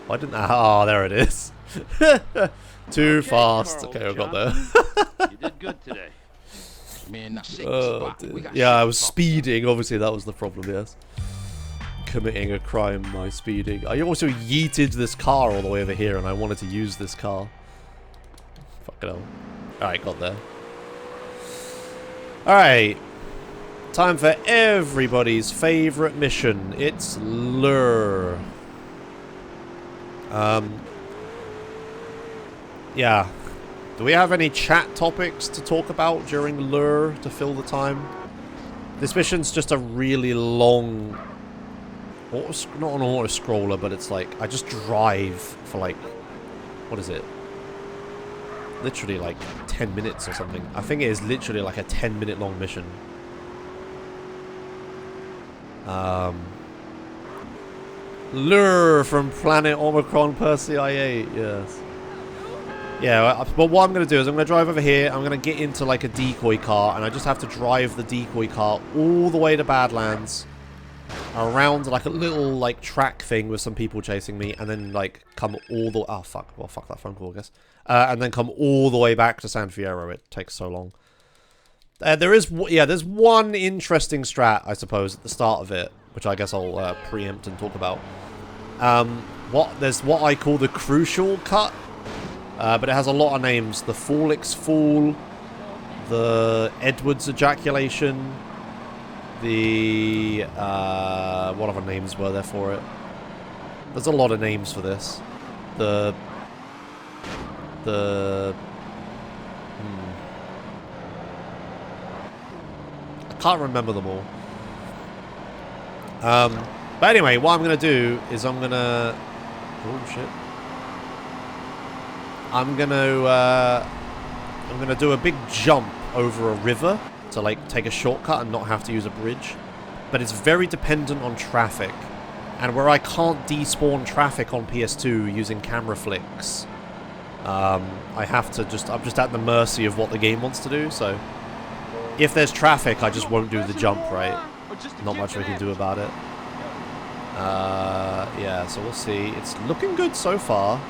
[SPEAKER 1] Why didn't I? Oh, there it is. Too fast. Okay, I got there.
[SPEAKER 4] You did good today. Man,
[SPEAKER 1] yeah, I was speeding. Obviously, that was the problem, yes. Committing a crime by speeding. I also yeeted this car all the way over here, and I wanted to use this car. Fucking hell. Alright, got there. Alright. Time for everybody's favorite mission. It's Lure. Yeah. Do we have any chat topics to talk about during Lure to fill the time? This mission's just a really long... not an auto-scroller, but it's like... I just drive for like... What is it? Literally like 10 minutes or something. I think it is literally like a 10-minute long mission. Lure from Planet Omicron per CIA8, yes. Yeah, but what I'm going to do is I'm going to drive over here, I'm going to get into like a decoy car, and I just have to drive the decoy car all the way to Badlands, around like a little like track thing with some people chasing me, and then like come all the... Oh, fuck. Well, fuck that phone call, I guess. And then come all the way back to San Fiero. It takes so long. There's one interesting strat, I suppose, at the start of it, which I guess I'll preempt and talk about. There's what I call the crucial cut, but it has a lot of names. The Foolix Fool, the Edwards ejaculation, the what other names were there for it? There's a lot of names for this. I can't remember them all. But anyway, what I'm gonna do is I'm gonna do a big jump over a river to like take a shortcut and not have to use a bridge. But it's very dependent on traffic. And where I can't despawn traffic on PS2 using camera flicks, I have to I'm just at the mercy of what the game wants to do, so if there's traffic, I just won't do the jump, right? Not much we can do about it. Yeah, so we'll see. It's looking good so far.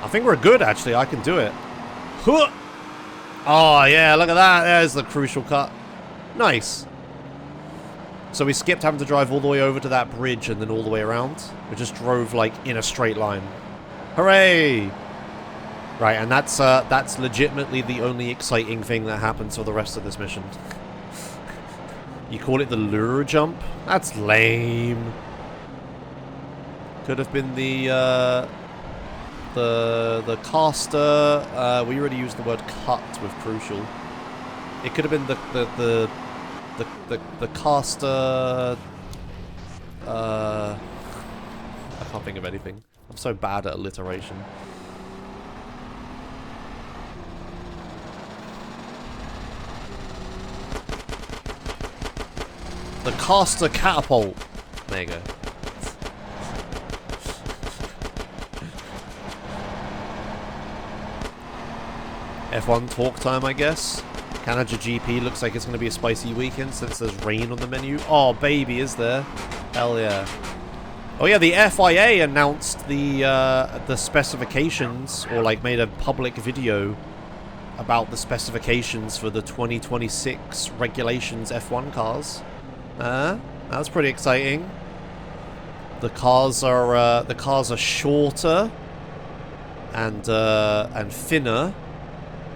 [SPEAKER 1] I think we're good, actually. I can do it. Huh! Oh, yeah, look at that. There's the crucial cut. Nice. So we skipped having to drive all the way over to that bridge and then all the way around. We just drove, like, in a straight line. Hooray! Right, and that's legitimately the only exciting thing that happens for the rest of this mission. You call it the lure jump? That's lame. Could have been the caster. We already used the word cut with crucial. It could have been the caster. I can't think of anything. I'm so bad at alliteration. The caster catapult. There you go. F1 talk time, I guess. Canada GP looks like it's going to be a spicy weekend since there's rain on the menu. Oh, baby, is there? Hell yeah. Oh yeah, the FIA announced the specifications, or like made a public video about the specifications for the 2026 regulations F1 cars. That's pretty exciting. The cars are shorter and thinner.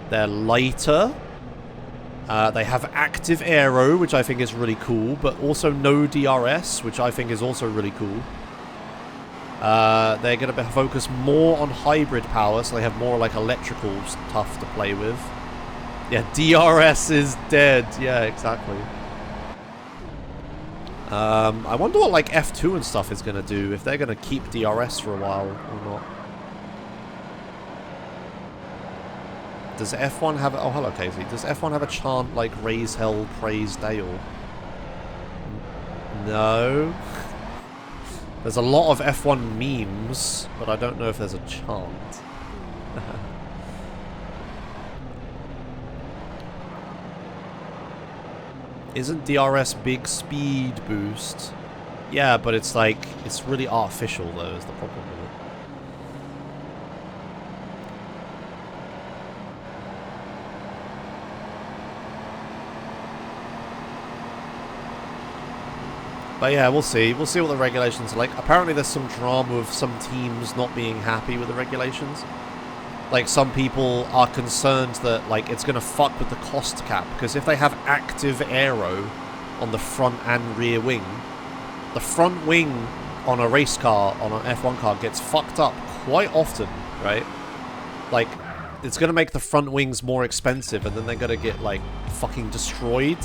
[SPEAKER 1] They're lighter. They have active aero, which I think is really cool, but also no DRS, which I think is also really cool. They're going to focus more on hybrid power, so they have more like electrical stuff to play with. Yeah, DRS is dead. Yeah, exactly. I wonder what like F2 and stuff is going to do, if they're going to keep DRS for a while or not. Does F1 have... Oh, hello, Casey. Does F1 have a chant like raise hell, praise Dale? No. There's a lot of F1 memes, but I don't know if there's a chant. Isn't DRS big speed boost? Yeah, but it's like... It's really artificial, though, is the problem with it. But yeah, we'll see. We'll see what the regulations are like. Apparently there's some drama with some teams not being happy with the regulations. Like, some people are concerned that, like, it's going to fuck with the cost cap. Because if they have active aero on the front and rear wing, the front wing on a race car, on an F1 car, gets fucked up quite often, right? Like, it's going to make the front wings more expensive, and then they're going to get, like, fucking destroyed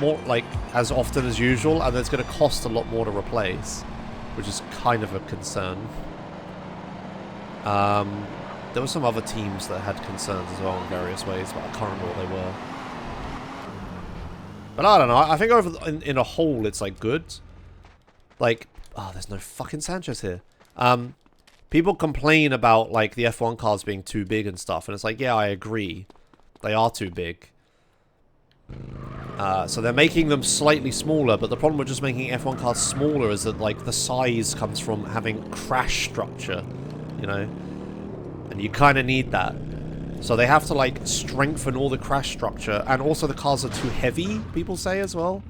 [SPEAKER 1] more, like, as often as usual, and it's going to cost a lot more to replace, which is kind of a concern. There were some other teams that had concerns as well in various ways, but I can't remember what they were. But I don't know, I think in a whole it's like good. Like, oh, there's no fucking Sanchez here. People complain about like the F1 cars being too big and stuff, and it's like, yeah, I agree. They are too big. So they're making them slightly smaller, but the problem with just making F1 cars smaller is that, like, the size comes from having crash structure, you know? And you kind of need that. So they have to, like, strengthen all the crash structure, and also the cars are too heavy, people say as well.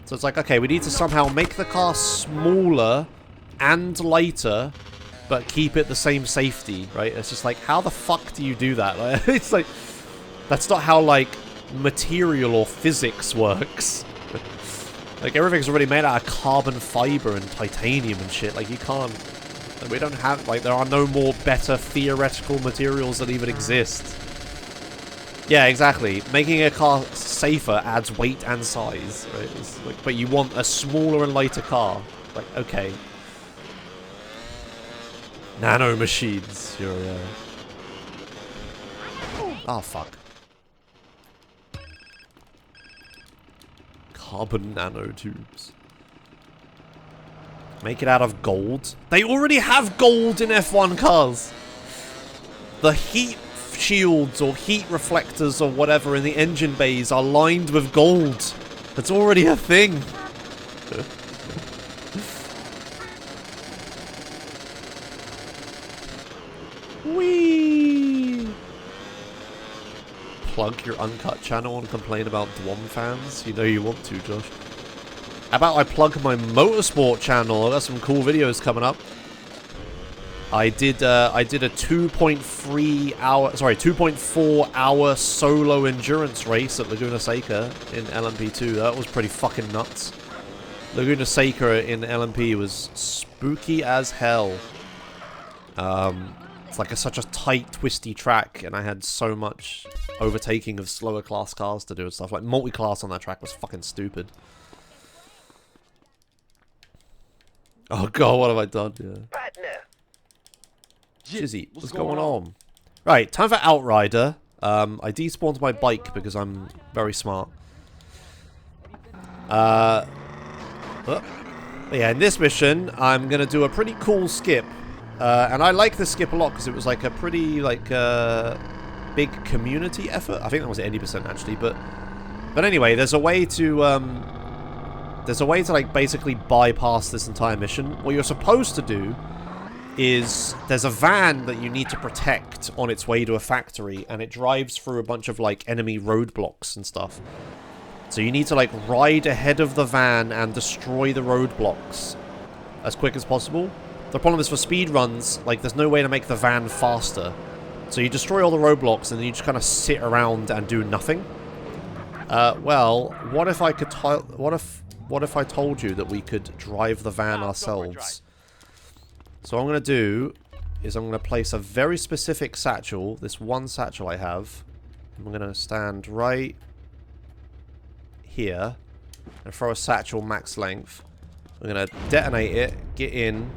[SPEAKER 1] So it's like, okay, we need to somehow make the car smaller and lighter, but keep it the same safety, right? It's just like, how the fuck do you do that? Like, it's like... That's not how, like, material or physics works. Like, everything's already made out of carbon fiber and titanium and shit. Like, you can't... We don't have... Like, there are no more better theoretical materials that even exist. Yeah, exactly. Making a car safer adds weight and size, right? It's like, but you want a smaller and lighter car. Like, okay. Nano machines. You're, oh, fuck. Carbon nanotubes. Make it out of gold. They already have gold in F1 cars. The heat shields or heat reflectors or whatever in the engine bays are lined with gold. That's already a thing. Whee! Plug your uncut channel and complain about Dwom fans? You know you want to, Josh. How about I plug my motorsport channel? I got some cool videos coming up. I did a 2.4 hour solo endurance race at Laguna Seca in LMP2. That was pretty fucking nuts. Laguna Seca in LMP was spooky as hell. It's like such a tight, twisty track, and I had so much overtaking of slower class cars to do and stuff. Like, multi-class on that track was fucking stupid. Oh god, what have I done? Yeah. Jizzy, what's going on? Right, time for Outrider. I despawned my bike because I'm very smart. Yeah, in this mission, I'm gonna do a pretty cool skip. And I like this skip a lot because it was like a pretty, like, big community effort. I think that was 80% actually, but anyway, there's a way to, like, basically bypass this entire mission. What you're supposed to do is there's a van that you need to protect on its way to a factory, and it drives through a bunch of, like, enemy roadblocks and stuff. So you need to, like, ride ahead of the van and destroy the roadblocks as quick as possible. The problem is for speed runs, like, there's no way to make the van faster. So you destroy all the roadblocks and then you just kind of sit around and do nothing. Well, what if I could what if I told you that we could drive the van ourselves? So what I'm going to do is I'm going to place a very specific satchel, this one satchel I have. I'm going to stand right here and throw a satchel max length. I'm going to detonate it, get in,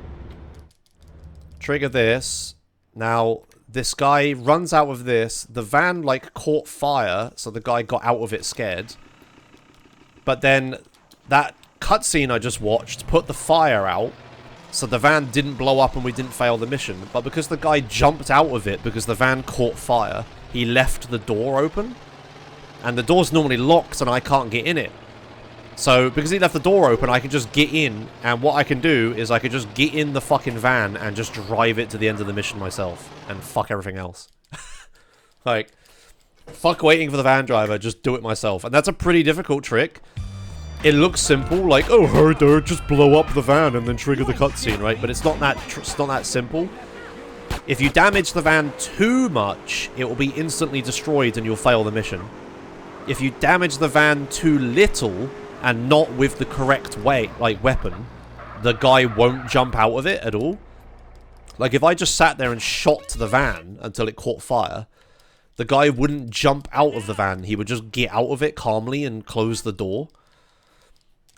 [SPEAKER 1] trigger this. Now, this guy runs out of this. The van, like, caught fire, so the guy got out of it scared. But then that cutscene I just watched put the fire out, so the van didn't blow up and we didn't fail the mission. But because the guy jumped out of it because the van caught fire, he left the door open. And the door's normally locked and I can't get in it. So, because he left the door open, I can just get in, and what I can do is I can just get in the fucking van and just drive it to the end of the mission myself, and fuck everything else. Like, fuck waiting for the van driver, just do it myself. And that's a pretty difficult trick. It looks simple, like, oh, hurry, dude, just blow up the van and then trigger the cutscene, right? But it's not that simple. If you damage the van too much, it will be instantly destroyed and you'll fail the mission. If you damage the van too little, and not with the correct weapon, the guy won't jump out of it at all. Like, if I just sat there and shot the van until it caught fire, the guy wouldn't jump out of the van. He would just get out of it calmly and close the door.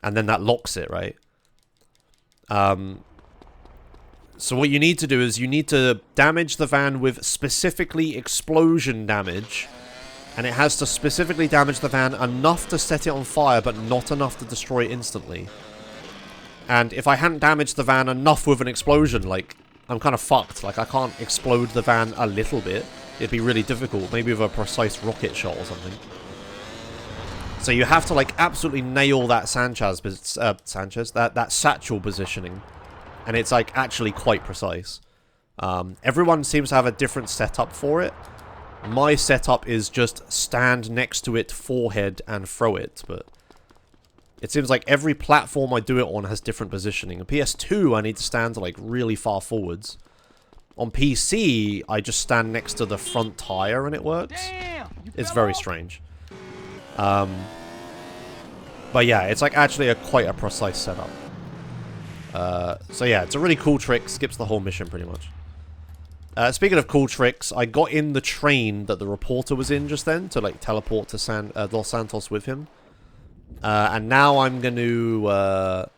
[SPEAKER 1] And then that locks it, right? So what you need to do is you need to damage the van with specifically explosion damage. And it has to specifically damage the van enough to set it on fire, but not enough to destroy it instantly. And if I hadn't damaged the van enough with an explosion, like, I'm kind of fucked. Like, I can't explode the van a little bit. It'd be really difficult, maybe with a precise rocket shot or something. So you have to, like, absolutely nail that that satchel positioning. And it's, like, actually quite precise. Everyone seems to have a different setup for it. My setup is just stand next to it, forehead, and throw it, but it seems like every platform I do it on has different positioning. A PS2, I need to stand, like, really far forwards. On PC, I just stand next to the front tire and it works. It's very strange. But yeah, it's like actually quite a precise setup. So yeah, it's a really cool trick. Skips the whole mission pretty much. Speaking of cool tricks, I got in the train that the reporter was in just then to like teleport to Los Santos with him. And now I'm going to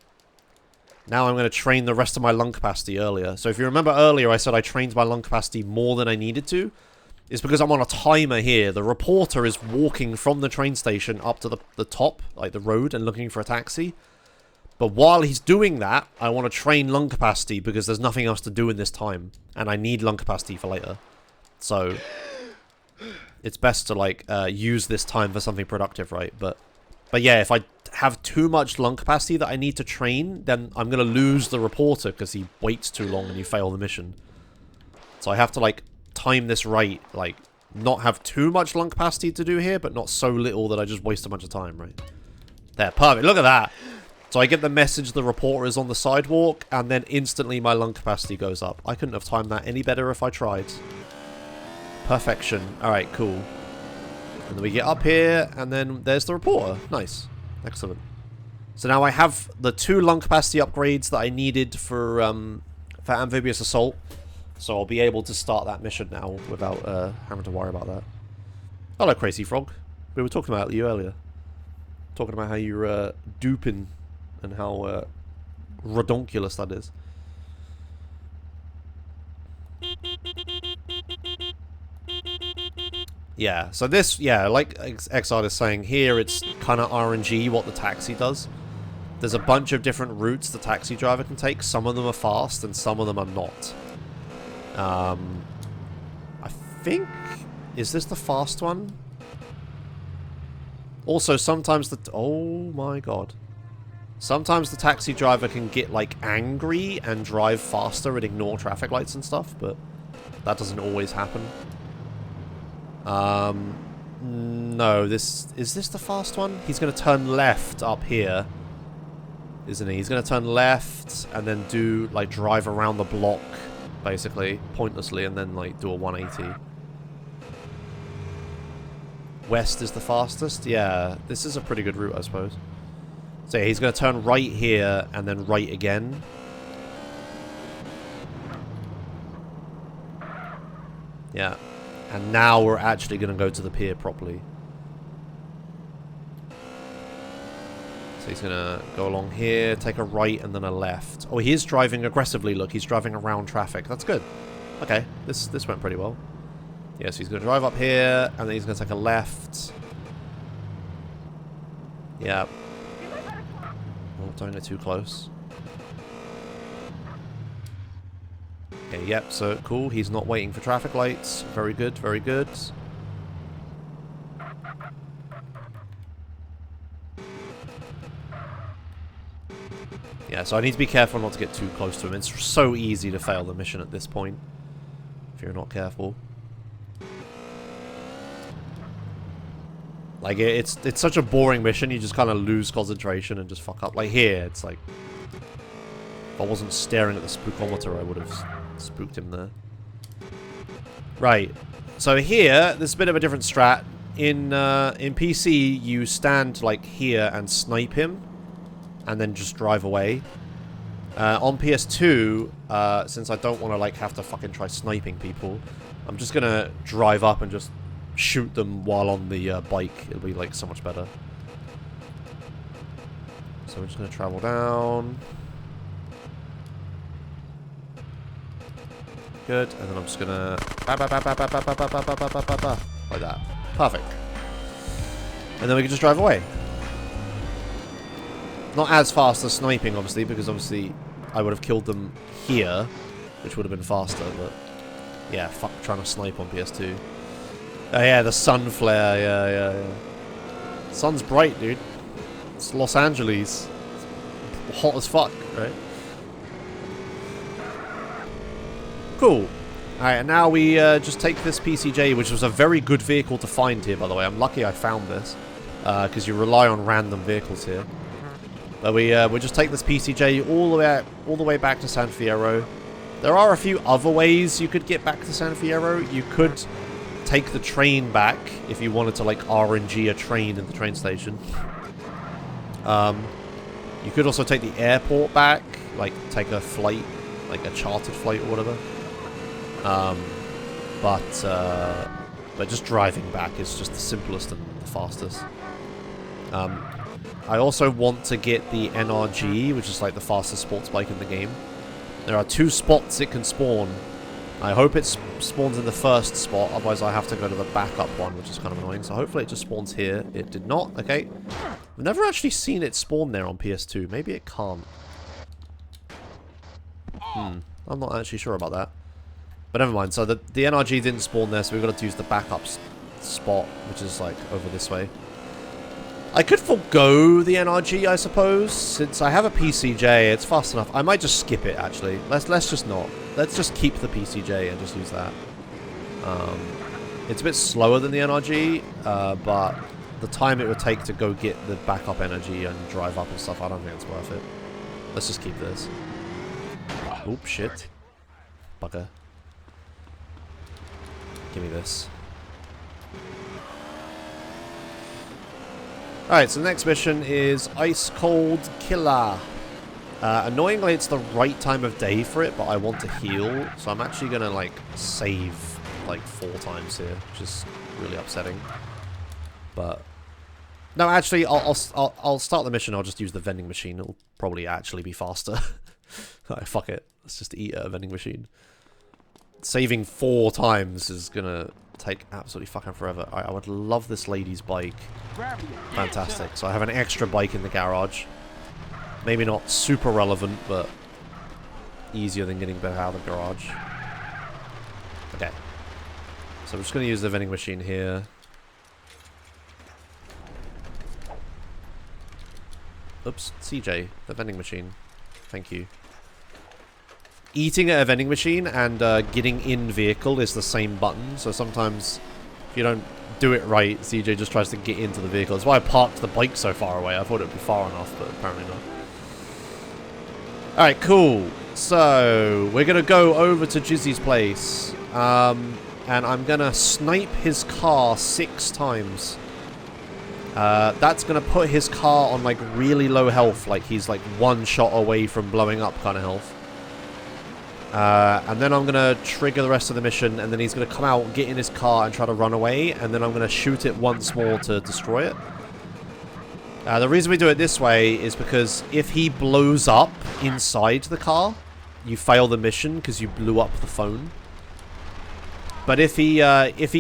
[SPEAKER 1] train the rest of my lung capacity earlier. So if you remember earlier, I said I trained my lung capacity more than I needed to. It's because I'm on a timer here. The reporter is walking from the train station up to the top, like the road, and looking for a taxi. But while he's doing that, I want to train lung capacity because there's nothing else to do in this time. And I need lung capacity for later. So it's best to like use this time for something productive, right? But yeah, if I have too much lung capacity that I need to train, then I'm going to lose the reporter because he waits too long and you fail the mission. So I have to like time this right, like not have too much lung capacity to do here, but not so little that I just waste a bunch of time, right? There, perfect. Look at that. So I get the message the reporter is on the sidewalk, and then instantly my lung capacity goes up. I couldn't have timed that any better if I tried. Perfection. Alright, cool. And then we get up here, and then there's the reporter. Nice. Excellent. So now I have the 2 lung capacity upgrades that I needed for Amphibious Assault. So I'll be able to start that mission now without having to worry about that. Hello, Crazy Frog. We were talking about you earlier. Talking about how you're duping and how redonkulous that is. Yeah, so this, yeah, like Xard is saying here, it's kind of RNG what the taxi does. There's a bunch of different routes the taxi driver can take. Some of them are fast and some of them are not. I think... Is this the fast one? Also, sometimes the... Oh my god. Sometimes the taxi driver can get, like, angry and drive faster and ignore traffic lights and stuff, but that doesn't always happen. No, this... Is this the fast one? He's going to turn left up here, isn't he? He's going to turn left and then do, like, drive around the block, basically, pointlessly, and then, like, do a 180. West is the fastest? Yeah, this is a pretty good route, I suppose. So yeah, he's going to turn right here and then right again. Yeah. And now we're actually going to go to the pier properly. So he's going to go along here, take a right and then a left. Oh, he is driving aggressively, look. He's driving around traffic. That's good. Okay, this went pretty well. Yeah, so he's going to drive up here, and then he's going to take a left. Yeah. Oh, don't get too close. Okay, yep, so cool. He's not waiting for traffic lights. Very good, very good. Yeah, so I need to be careful not to get too close to him. It's so easy to fail the mission at this point, if you're not careful. Like, it's such a boring mission, you just kind of lose concentration and just fuck up. Like here, it's like... If I wasn't staring at the spookometer, I would have spooked him there. Right. So here, there's a bit of a different strat. In PC, you stand, like, here and snipe him. And then just drive away. On PS2, since I don't want to, like, have to fucking try sniping people, I'm just gonna drive up and just shoot them while on the bike. It'll be like so much better. So we're just going to travel down. Good. And then I'm just going to... Like that. Perfect. And then we can just drive away. Not as fast as sniping, obviously, because obviously I would have killed them here, which would have been faster, but... Yeah, fuck trying to snipe on PS2. Oh yeah, the sun flare, yeah. Sun's bright, dude. It's Los Angeles. It's hot as fuck, right? Cool. Alright, and now we just take this PCJ, which was a very good vehicle to find here, by the way. I'm lucky I found this, because you rely on random vehicles here. But we just take this PCJ all the way back to San Fiero. There are a few other ways you could get back to San Fiero. You could take the train back if you wanted to, like, RNG a train in the train station. You could also take the airport back, like, take a flight, like a chartered flight or whatever. But just driving back is just the simplest and the fastest. I also want to get the NRG, which is like the fastest sports bike in the game. There are 2 spots it can spawn. I hope it spawns in the first spot, otherwise I have to go to the backup one, which is kind of annoying. So hopefully it just spawns here. It did not. Okay. I've never actually seen it spawn there on PS2. Maybe it can't. I'm not actually sure about that. But never mind. So the NRG didn't spawn there, so we've got to use the backup spot, which is like over this way. I could forgo the NRG, I suppose, since I have a PCJ. It's fast enough. I might just skip it, actually. Let's just not. Let's just keep the PCJ and just use that. It's a bit slower than the NRG, but the time it would take to go get the backup energy and drive up and stuff, I don't think it's worth it. Let's just keep this. Oop, shit. Bugger. Give me this. Alright, so the next mission is Ice Cold Killer. Annoyingly, it's the right time of day for it, but I want to heal, so I'm actually gonna, like, save, like, 4 times here, which is really upsetting. But no, actually, I'll start the mission. I'll just use the vending machine. It'll probably actually be faster. Alright, fuck it. Let's just eat at a vending machine. Saving 4 times is gonna take absolutely fucking forever. I would love this lady's bike. Fantastic. So I have an extra bike in the garage. Maybe not super relevant, but easier than getting back out of the garage. Okay. So I'm just going to use the vending machine here. Oops, CJ, the vending machine. Thank you. Eating at a vending machine and getting in vehicle is the same button, so sometimes if you don't do it right, CJ just tries to get into the vehicle. That's why I parked the bike so far away. I thought it would be far enough, but apparently not. Alright, cool. So, we're going to go over to Jizzy's place. And I'm going to snipe his car 6 times. That's going to put his car on, like, really low health. Like, he's, like, 1 shot away from blowing up kind of health. And then I'm going to trigger the rest of the mission, and then he's going to come out, get in his car, and try to run away, and then I'm going to shoot it once more to destroy it. The reason we do it this way is because if he blows up inside the car, you fail the mission because you blew up the phone. But if he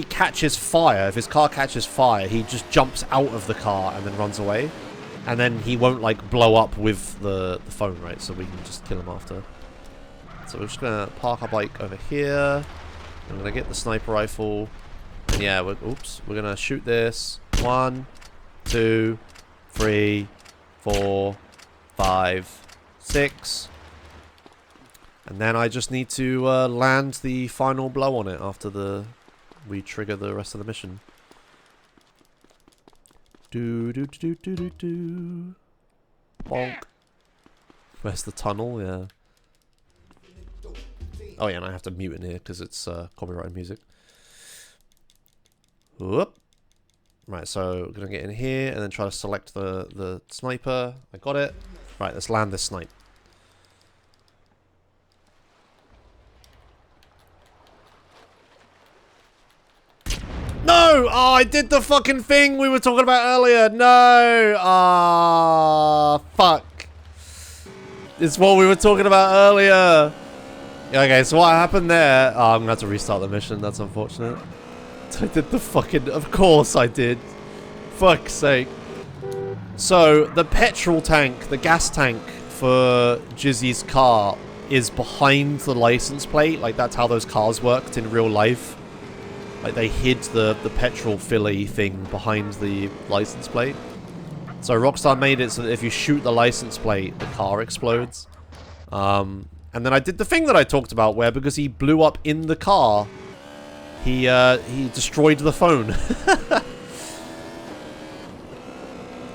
[SPEAKER 1] catches fire, if his car catches fire, he just jumps out of the car and then runs away. And then he won't, like, blow up with the phone, right? So we can just kill him after. So we're just going to park our bike over here. I'm going to get the sniper rifle. And yeah, we're going to shoot this. 1, 2, 3, 4, 5, 6. And then I just need to land the final blow on it after we trigger the rest of the mission. Bonk. Where's the tunnel? Yeah. Oh yeah, and I have to mute in here because it's copyrighted music. Whoop. Right, so we're gonna get in here and then try to select the sniper. I got it. Right, let's land this snipe. No! Oh, I did the fucking thing we were talking about earlier. No! Ah, fuck. It's what we were talking about earlier. Okay, so what happened there? Oh, I'm gonna have to restart the mission. That's unfortunate. I did the fucking... Of course I did. Fuck's sake. So, the petrol tank, the gas tank for Jizzy's car is behind the license plate. Like, that's how those cars worked in real life. Like, they hid the petrol filly thing behind the license plate. So, Rockstar made it so that if you shoot the license plate, the car explodes. And then I did the thing that I talked about where, because he blew up in the car, he destroyed the phone.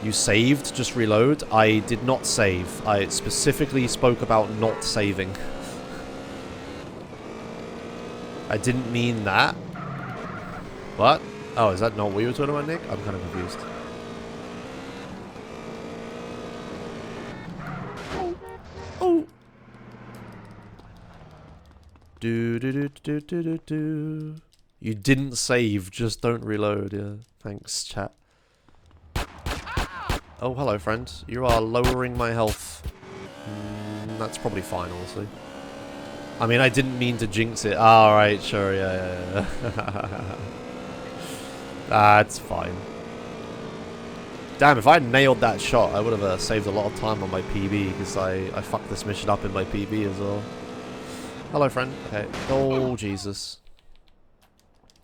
[SPEAKER 1] You saved? Just reload? I did not save. I specifically spoke about not saving. I didn't mean that. What? Oh, is that not what you were talking about, Nick? I'm kind of confused. Oh. Do. You didn't save, just don't reload, yeah. Thanks, chat. Oh, hello, friend. You are lowering my health. That's probably fine, honestly. I mean, I didn't mean to jinx it. Alright, sure, yeah. That's fine. Damn, if I had nailed that shot, I would have saved a lot of time on my PB, because I fucked this mission up in my PB as well. Hello, friend. Okay. Oh, Jesus.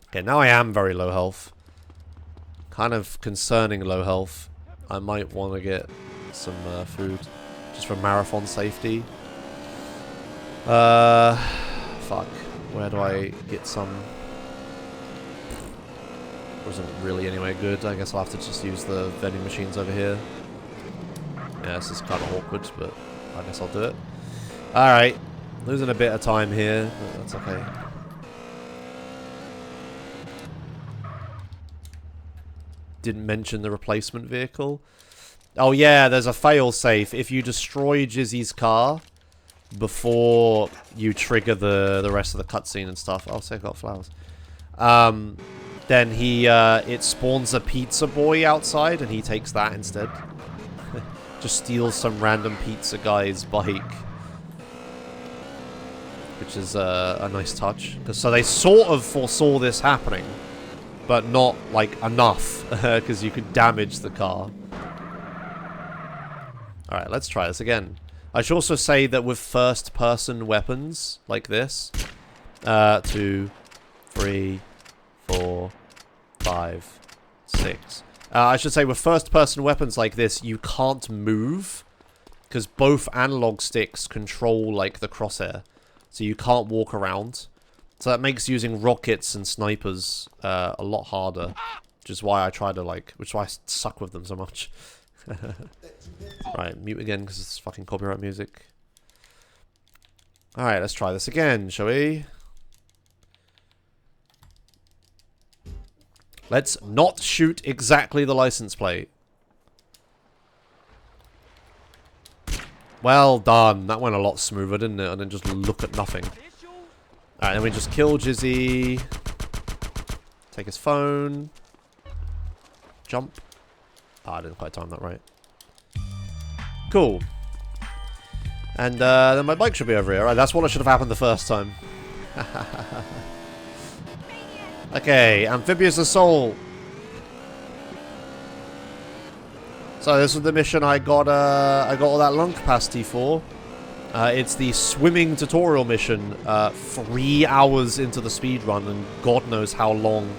[SPEAKER 1] Okay, now I am very low health. Kind of concerning low health. I might want to get some food, just for marathon safety. Fuck. Where do I get some? Wasn't really anywhere good. I guess I'll have to just use the vending machines over here. Yeah, this is kind of awkward, but I guess I'll do it. Alright. Losing a bit of time here, but that's okay. Didn't mention the replacement vehicle. Oh yeah, there's a fail-safe. If you destroy Jizzy's car before you trigger the rest of the cutscene and stuff. Oh, so I got flowers. Then it spawns a pizza boy outside and he takes that instead. Just steals some random pizza guy's bike. Which is a nice touch. So they sort of foresaw this happening. But not, like, enough. Because you could damage the car. Alright, let's try this again. I should also say that with first-person weapons like this, 2, 3, 4, 5, 6. I should say with first-person weapons like this, you can't move, because both analog sticks control, like, the crosshair. So you can't walk around. So that makes using rockets and snipers a lot harder, which is why I try to, like, which is why I suck with them so much. Right, mute again because it's fucking copyright music. Alright, let's try this again, shall we? Let's not shoot exactly the license plate. Well done. That went a lot smoother, didn't it? And then just look at nothing. Alright, then we just kill Jizzy. Take his phone. Jump. Ah, I didn't quite time that right. Cool. And then my bike should be over here. Alright, that's what should have happened the first time. Okay, Amphibious Assault. So this was the mission I got all that lung capacity for. It's the swimming tutorial mission, 3 hours into the speedrun, and God knows how long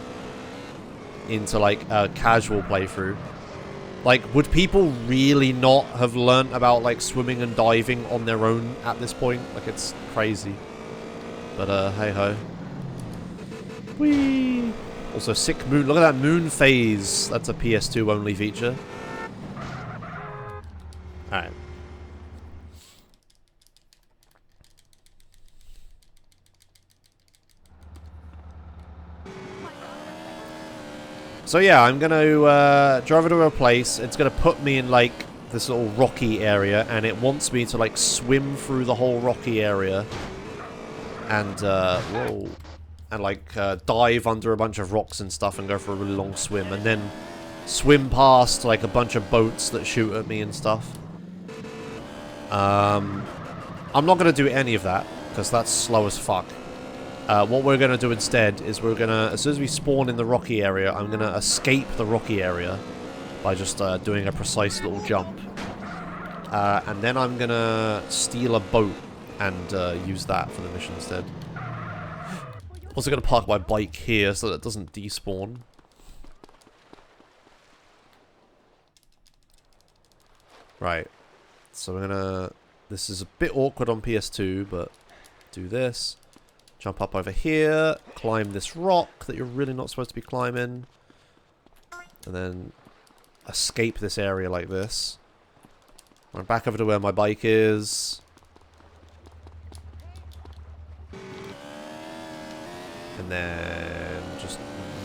[SPEAKER 1] into, like, a casual playthrough. Like, would people really not have learnt about, like, swimming and diving on their own at this point? Like, it's crazy. But, hey-ho. Whee! Also, sick moon. Look at that moon phase. That's a PS2 only feature. Alright. So yeah, I'm gonna drive to a place. It's gonna put me in, like, this little rocky area, and it wants me to, like, swim through the whole rocky area. And, whoa. And, like, dive under a bunch of rocks and stuff and go for a really long swim. And then swim past, like, a bunch of boats that shoot at me and stuff. I'm not gonna do any of that, because that's slow as fuck. What we're going to do instead is we're going to, as soon as we spawn in the rocky area, I'm going to escape the rocky area by just doing a precise little jump. And then I'm going to steal a boat and use that for the mission instead. Also going to park my bike here so that it doesn't despawn. Right. So we're going to, this is a bit awkward on PS2, but do this. Jump up over here, climb this rock that you're really not supposed to be climbing, and then escape this area like this. Run back over to where my bike is. And then just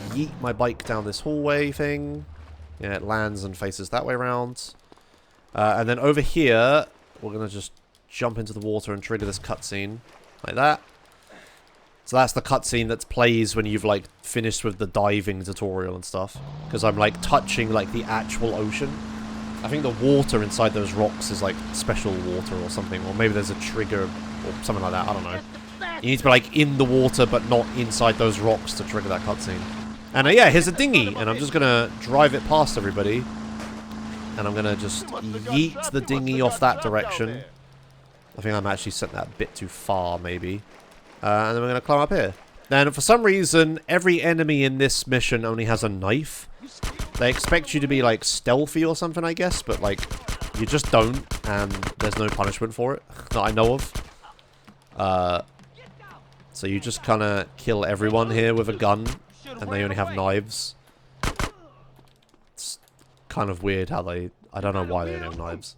[SPEAKER 1] yeet my bike down this hallway thing. Yeah, it lands and faces that way around. And then over here, we're going to just jump into the water and trigger this cutscene. Like that. So that's the cutscene that plays when you've, like, finished with the diving tutorial and stuff. Because I'm, like, touching, like, the actual ocean. I think the water inside those rocks is, like, special water or something. Or maybe there's a trigger or something like that. I don't know. You need to be, like, in the water but not inside those rocks to trigger that cutscene. And, yeah, here's a dinghy. And I'm just going to drive it past everybody. And I'm going to just yeet the dinghy off that direction. I think I'm actually sent that a bit too far, maybe. And then we're going to climb up here. Then, for some reason, every enemy in this mission only has a knife. They expect you to be, like, stealthy or something, I guess. But, like, you just don't. And there's no punishment for it that I know of. So you just kind of kill everyone here with a gun. And they only have knives. It's kind of weird how they... I don't know why they only have knives.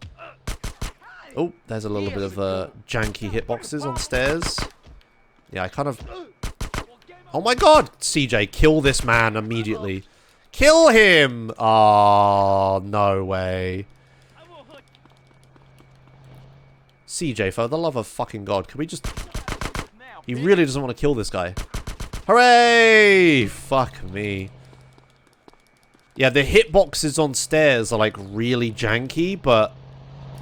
[SPEAKER 1] Oh, there's a little bit of janky hitboxes on stairs. Yeah, I kind of... Oh my god! CJ, kill this man immediately. Kill him! Oh, no way. CJ, for the love of fucking god, can we just... He really doesn't want to kill this guy. Hooray! Fuck me. Yeah, the hitboxes on stairs are, like, really janky, but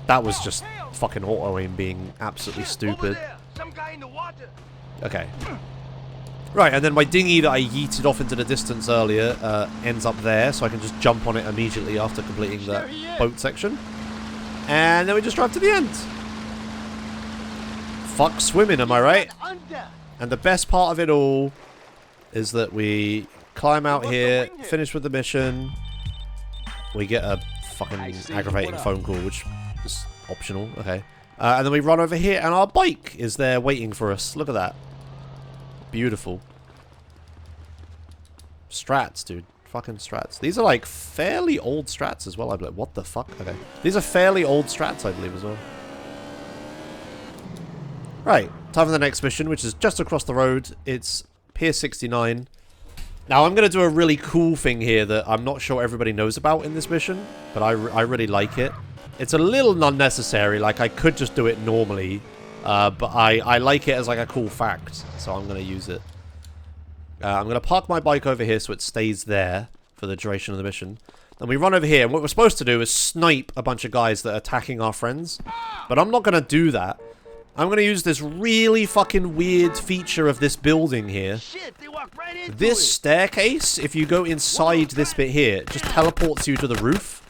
[SPEAKER 1] that was just fucking auto-aim being absolutely stupid. Okay. Right, and then my dinghy that I yeeted off into the distance earlier ends up there, so I can just jump on it immediately after completing that boat section. And then we just drive to the end. Fuck swimming, am I right? And the best part of it all is that we climb out here, finish with the mission. We get a fucking aggravating phone call, which is optional. Okay. And then we run over here, and our bike is there waiting for us. Look at that. Beautiful. Strats, dude. Fucking strats. These are, like, fairly old strats as well, I believe. What the fuck? Okay. These are fairly old strats, I believe, as well. Right. Time for the next mission, which is just across the road. It's Pier 69. Now, I'm going to do a really cool thing here that I'm not sure everybody knows about in this mission, but I really like it. It's a little unnecessary. Like, I could just do it normally, but I like it as, like, a cool fact, so I'm going to use it. I'm going to park my bike over here so it stays there for the duration of the mission. And we run over here, and what we're supposed to do is snipe a bunch of guys that are attacking our friends. But I'm not going to do that. I'm going to use this really fucking weird feature of this building here. This staircase, if you go inside this bit here, it just teleports you to the roof.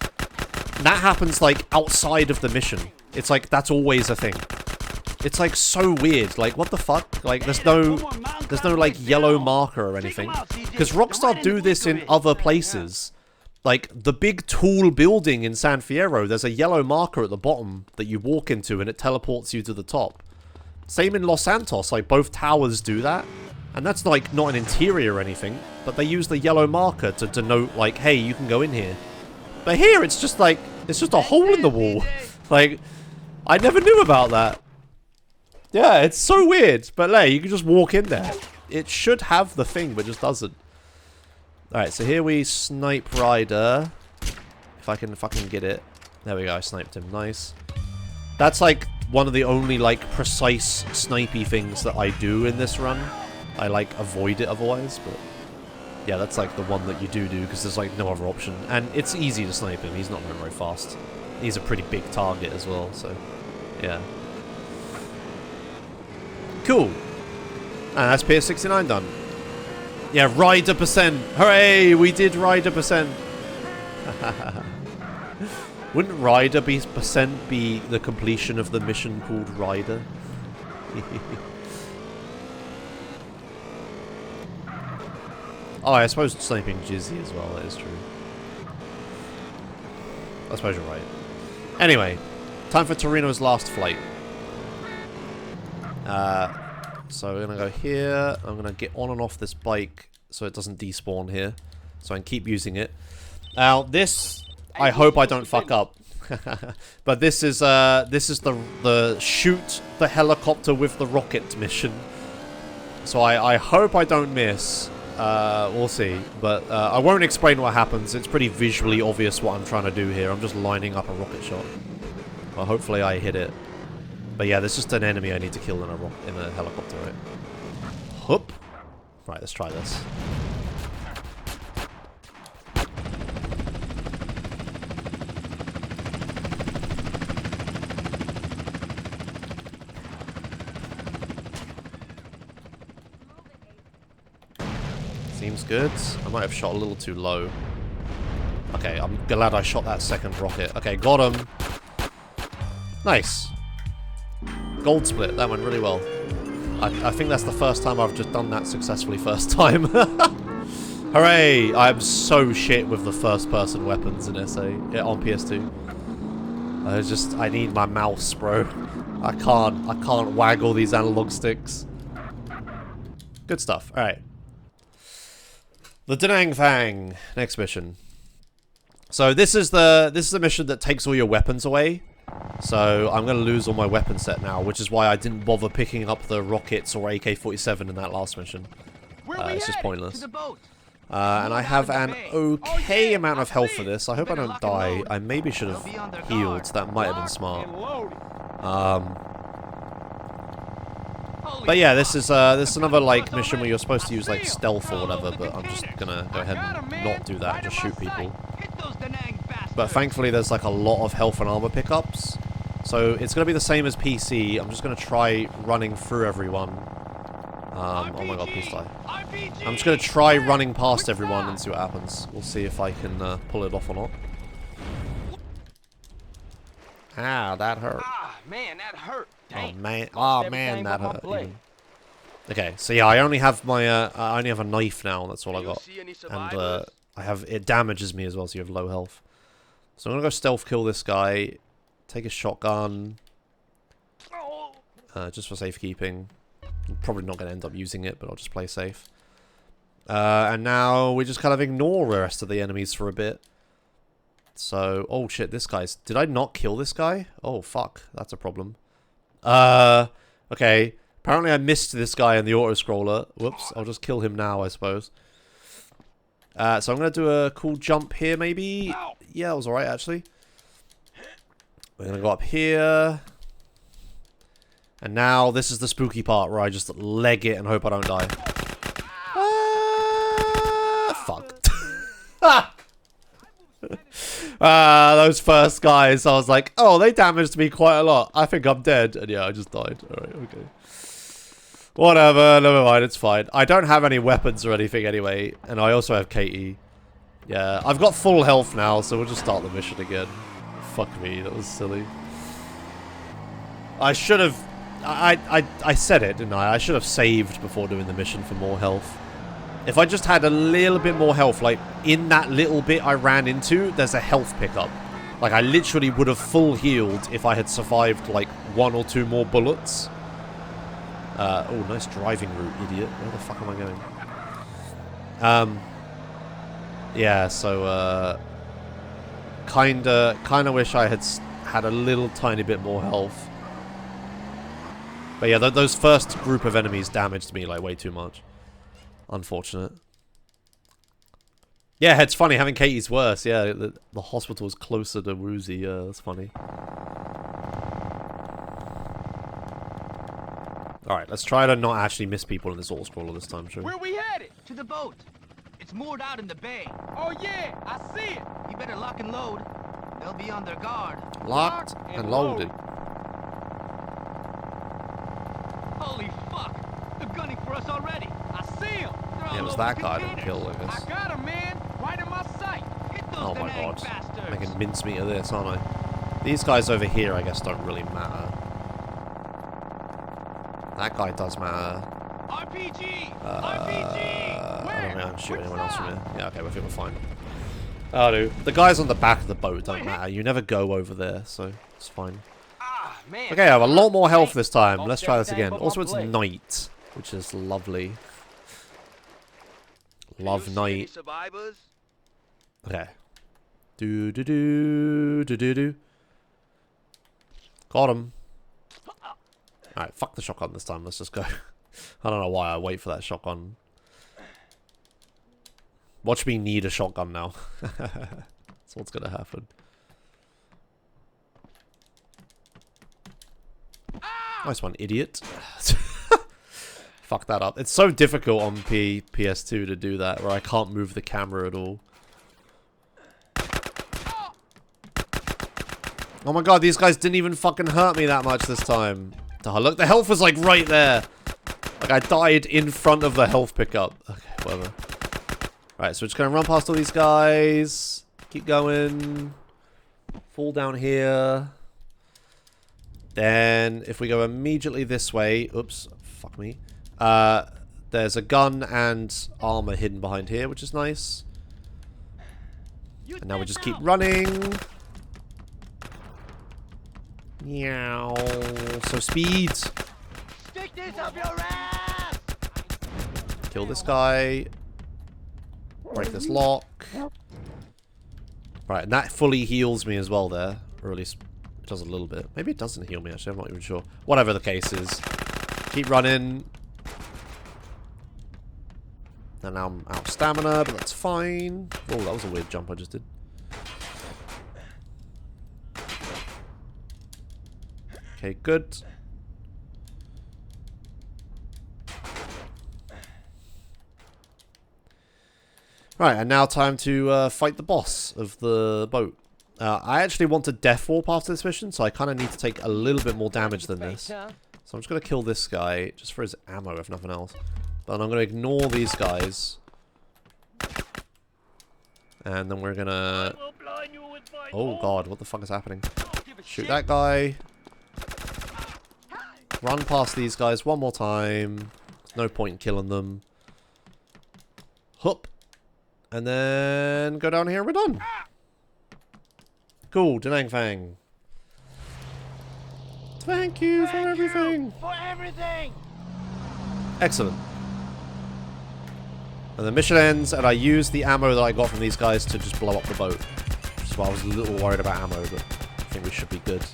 [SPEAKER 1] And that happens, like, outside of the mission. It's like, that's always a thing. It's, like, so weird. Like, what the fuck? Like, there's no, like, yellow marker or anything. Because Rockstar do this in other places. Like, the big tall building in San Fiero, there's a yellow marker at the bottom that you walk into and it teleports you to the top. Same in Los Santos, like, both towers do that. And that's, like, not an interior or anything, but they use the yellow marker to denote, like, hey, you can go in here. But here, it's just, like, it's just a hole in the wall. Like, I never knew about that. Yeah, it's so weird, but, hey, you can just walk in there. It should have the thing, but just doesn't. Alright, so here we snipe Ryder. If I can fucking get it. There we go, I sniped him. Nice. That's, like, one of the only, like, precise snipey things that I do in this run. I, like, avoid it otherwise, but... Yeah, that's, like, the one that you do because there's, like, no other option. And it's easy to snipe him. He's not very, very fast. He's a pretty big target as well, so... Yeah. Cool. And that's Pier 69 done. Yeah, Ryder percent. Hooray! We did Ryder percent. Wouldn't Ryder percent be the completion of the mission called Ryder? Oh, I suppose sniping Jizzy as well. That is true. I suppose you're right. Anyway, time for Torino's last flight. So we're going to go here. I'm going to get on and off this bike so it doesn't despawn here. So I can keep using it. Now, this, I hope I don't fuck up. But this is the shoot the helicopter with the rocket mission. So I hope I don't miss. We'll see. But I won't explain what happens. It's pretty visually obvious what I'm trying to do here. I'm just lining up a rocket shot. Well, hopefully I hit it. But yeah, there's just an enemy I need to kill in a helicopter, right? Hup. Right, let's try this. Seems good. I might have shot a little too low. Okay, I'm glad I shot that second rocket. Okay, got him. Nice. Gold split. That went really well. I think that's the first time I've just done that successfully first time. Hooray! I'm so shit with the first-person weapons in SA on PS2. I need my mouse, bro. I can't waggle these analog sticks. Good stuff. All right. The Danang Fang. Next mission. So this is the mission that takes all your weapons away. So I'm gonna lose all my weapon set now, which is why I didn't bother picking up the rockets or AK-47 in that last mission. It's just pointless. And I have an okay amount of health for this. I hope I don't die. I maybe should have healed. That might have been smart. But yeah, this is another like mission where you're supposed to use like stealth or whatever, but I'm just gonna go ahead and not do that and just shoot people. But thankfully there's like a lot of health and armor pickups, so it's gonna be the same as PC. I'm just gonna try running through everyone. Oh my god, please die. I'm just gonna try running past everyone and see what happens. We'll see if I can pull it off or not. Ah, that hurt.
[SPEAKER 4] Ah, man, that hurt.
[SPEAKER 1] Oh man, that hurt. Even. Okay, so yeah, I only have my I only have a knife now. That's all I got, and it damages me as well, so you have low health. So I'm gonna go stealth kill this guy, take a shotgun, just for safekeeping. I'm probably not gonna end up using it, but I'll just play safe. And now we just kind of ignore the rest of the enemies for a bit. So, oh shit, this guy's... Did I not kill this guy? Oh fuck, that's a problem. Okay. Apparently I missed this guy in the auto-scroller. Whoops, I'll just kill him now, I suppose. So I'm going to do a cool jump here, maybe. Yeah, it was alright, actually. We're going to go up here. And now, this is the spooky part where I just leg it and hope I don't die. Fuck. Those first guys, I was like, oh, they damaged me quite a lot. I think I'm dead. And yeah, I just died. Alright, okay. Whatever, never mind, it's fine. I don't have any weapons or anything anyway. And I also have KE. Yeah, I've got full health now, so we'll just start the mission again. Fuck me, that was silly. I should have... I said it, didn't I? I should have saved before doing the mission for more health. If I just had a little bit more health, like, in that little bit I ran into, there's a health pickup. Like, I literally would have full healed if I had survived, like, 1 or 2 more bullets. Oh, nice driving route, idiot. Where the fuck am I going? Yeah, so, kinda wish I had a little tiny bit more health. But yeah, those first group of enemies damaged me, like, way too much. Unfortunate. Yeah, it's funny, having Katie's worse. Yeah, the hospital's closer to Woozy. Yeah, that's funny. Alright, let's try to not actually miss people in this auto-scroller this time, sure.
[SPEAKER 4] Where we headed?
[SPEAKER 8] To the boat. It's moored out in the bay.
[SPEAKER 4] Oh yeah, I see it.
[SPEAKER 8] You better lock and load. They'll be on their guard.
[SPEAKER 1] Locked and loaded.
[SPEAKER 8] Holy fuck! They're gunning for us already.
[SPEAKER 4] I see them.
[SPEAKER 1] Yeah, it was that guy that killed, I guess.
[SPEAKER 4] I got him, man. Right in my sight.
[SPEAKER 1] Oh my god. I'm making mincemeat of this, aren't I? These guys over here, I guess, don't really matter. That guy does matter.
[SPEAKER 4] RPG! RPG!
[SPEAKER 1] I don't know I can shoot anyone else from here. Yeah, okay, I think we're fine. Oh, dude. The guys on the back of the boat don't matter. You never go over there, so it's fine.
[SPEAKER 4] Man.
[SPEAKER 1] Okay, I have a lot more health this time. Let's try this again. Also, it's night, which is lovely. Love night. Okay. Do. Got him. Alright, fuck the shotgun this time. Let's just go. I don't know why I wait for that shotgun. Watch me need a shotgun now. That's what's gonna happen. Nice one, idiot. Fuck that up. It's so difficult on PS2 to do that, where I can't move the camera at all. Oh my god, these guys didn't even fucking hurt me that much this time. Oh, look, the health was like right there. Like I died in front of the health pickup. Okay, whatever. Right, so we're just gonna run past all these guys. Keep going. Fall down here. Then, if we go immediately this way... Oops, fuck me. There's a gun and armor hidden behind here, which is nice. And now we just keep running. Meow. So speed.
[SPEAKER 8] Stick this up your ass!
[SPEAKER 1] Kill this guy. Break this lock. Right, and that fully heals me as well there. Or at least it does a little bit. Maybe it doesn't heal me actually, I'm not even sure. Whatever the case is. Keep running. And now I'm out of stamina, but that's fine. Oh, that was a weird jump I just did. Okay, good. Right, and now time to fight the boss of the boat. I actually want to death warp after this mission, so I kind of need to take a little bit more damage than this. So I'm just going to kill this guy, just for his ammo, if nothing else. But I'm going to ignore these guys. And then we're going to... Oh god, what the fuck is happening? Shoot that guy. Run past these guys one more time. There's no point in killing them. Hup. And then go down here and we're done. Cool, Denang Fang. Thank you for everything.
[SPEAKER 8] For everything!
[SPEAKER 1] Excellent. And the mission ends and I use the ammo that I got from these guys to just blow up the boat. Which is why I was a little worried about ammo, but I think we should be good.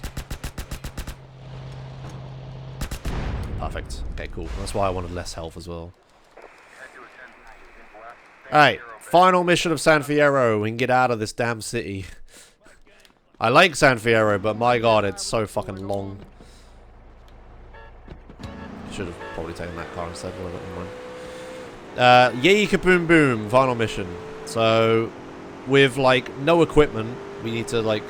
[SPEAKER 1] Perfect. Okay, cool. That's why I wanted less health as well. Alright, final mission of San Fiero. We can get out of this damn city. I like San Fiero, but my god, it's so fucking long. Should have probably taken that car instead. Yay kaboom boom, final mission. So, with like no equipment, we need to like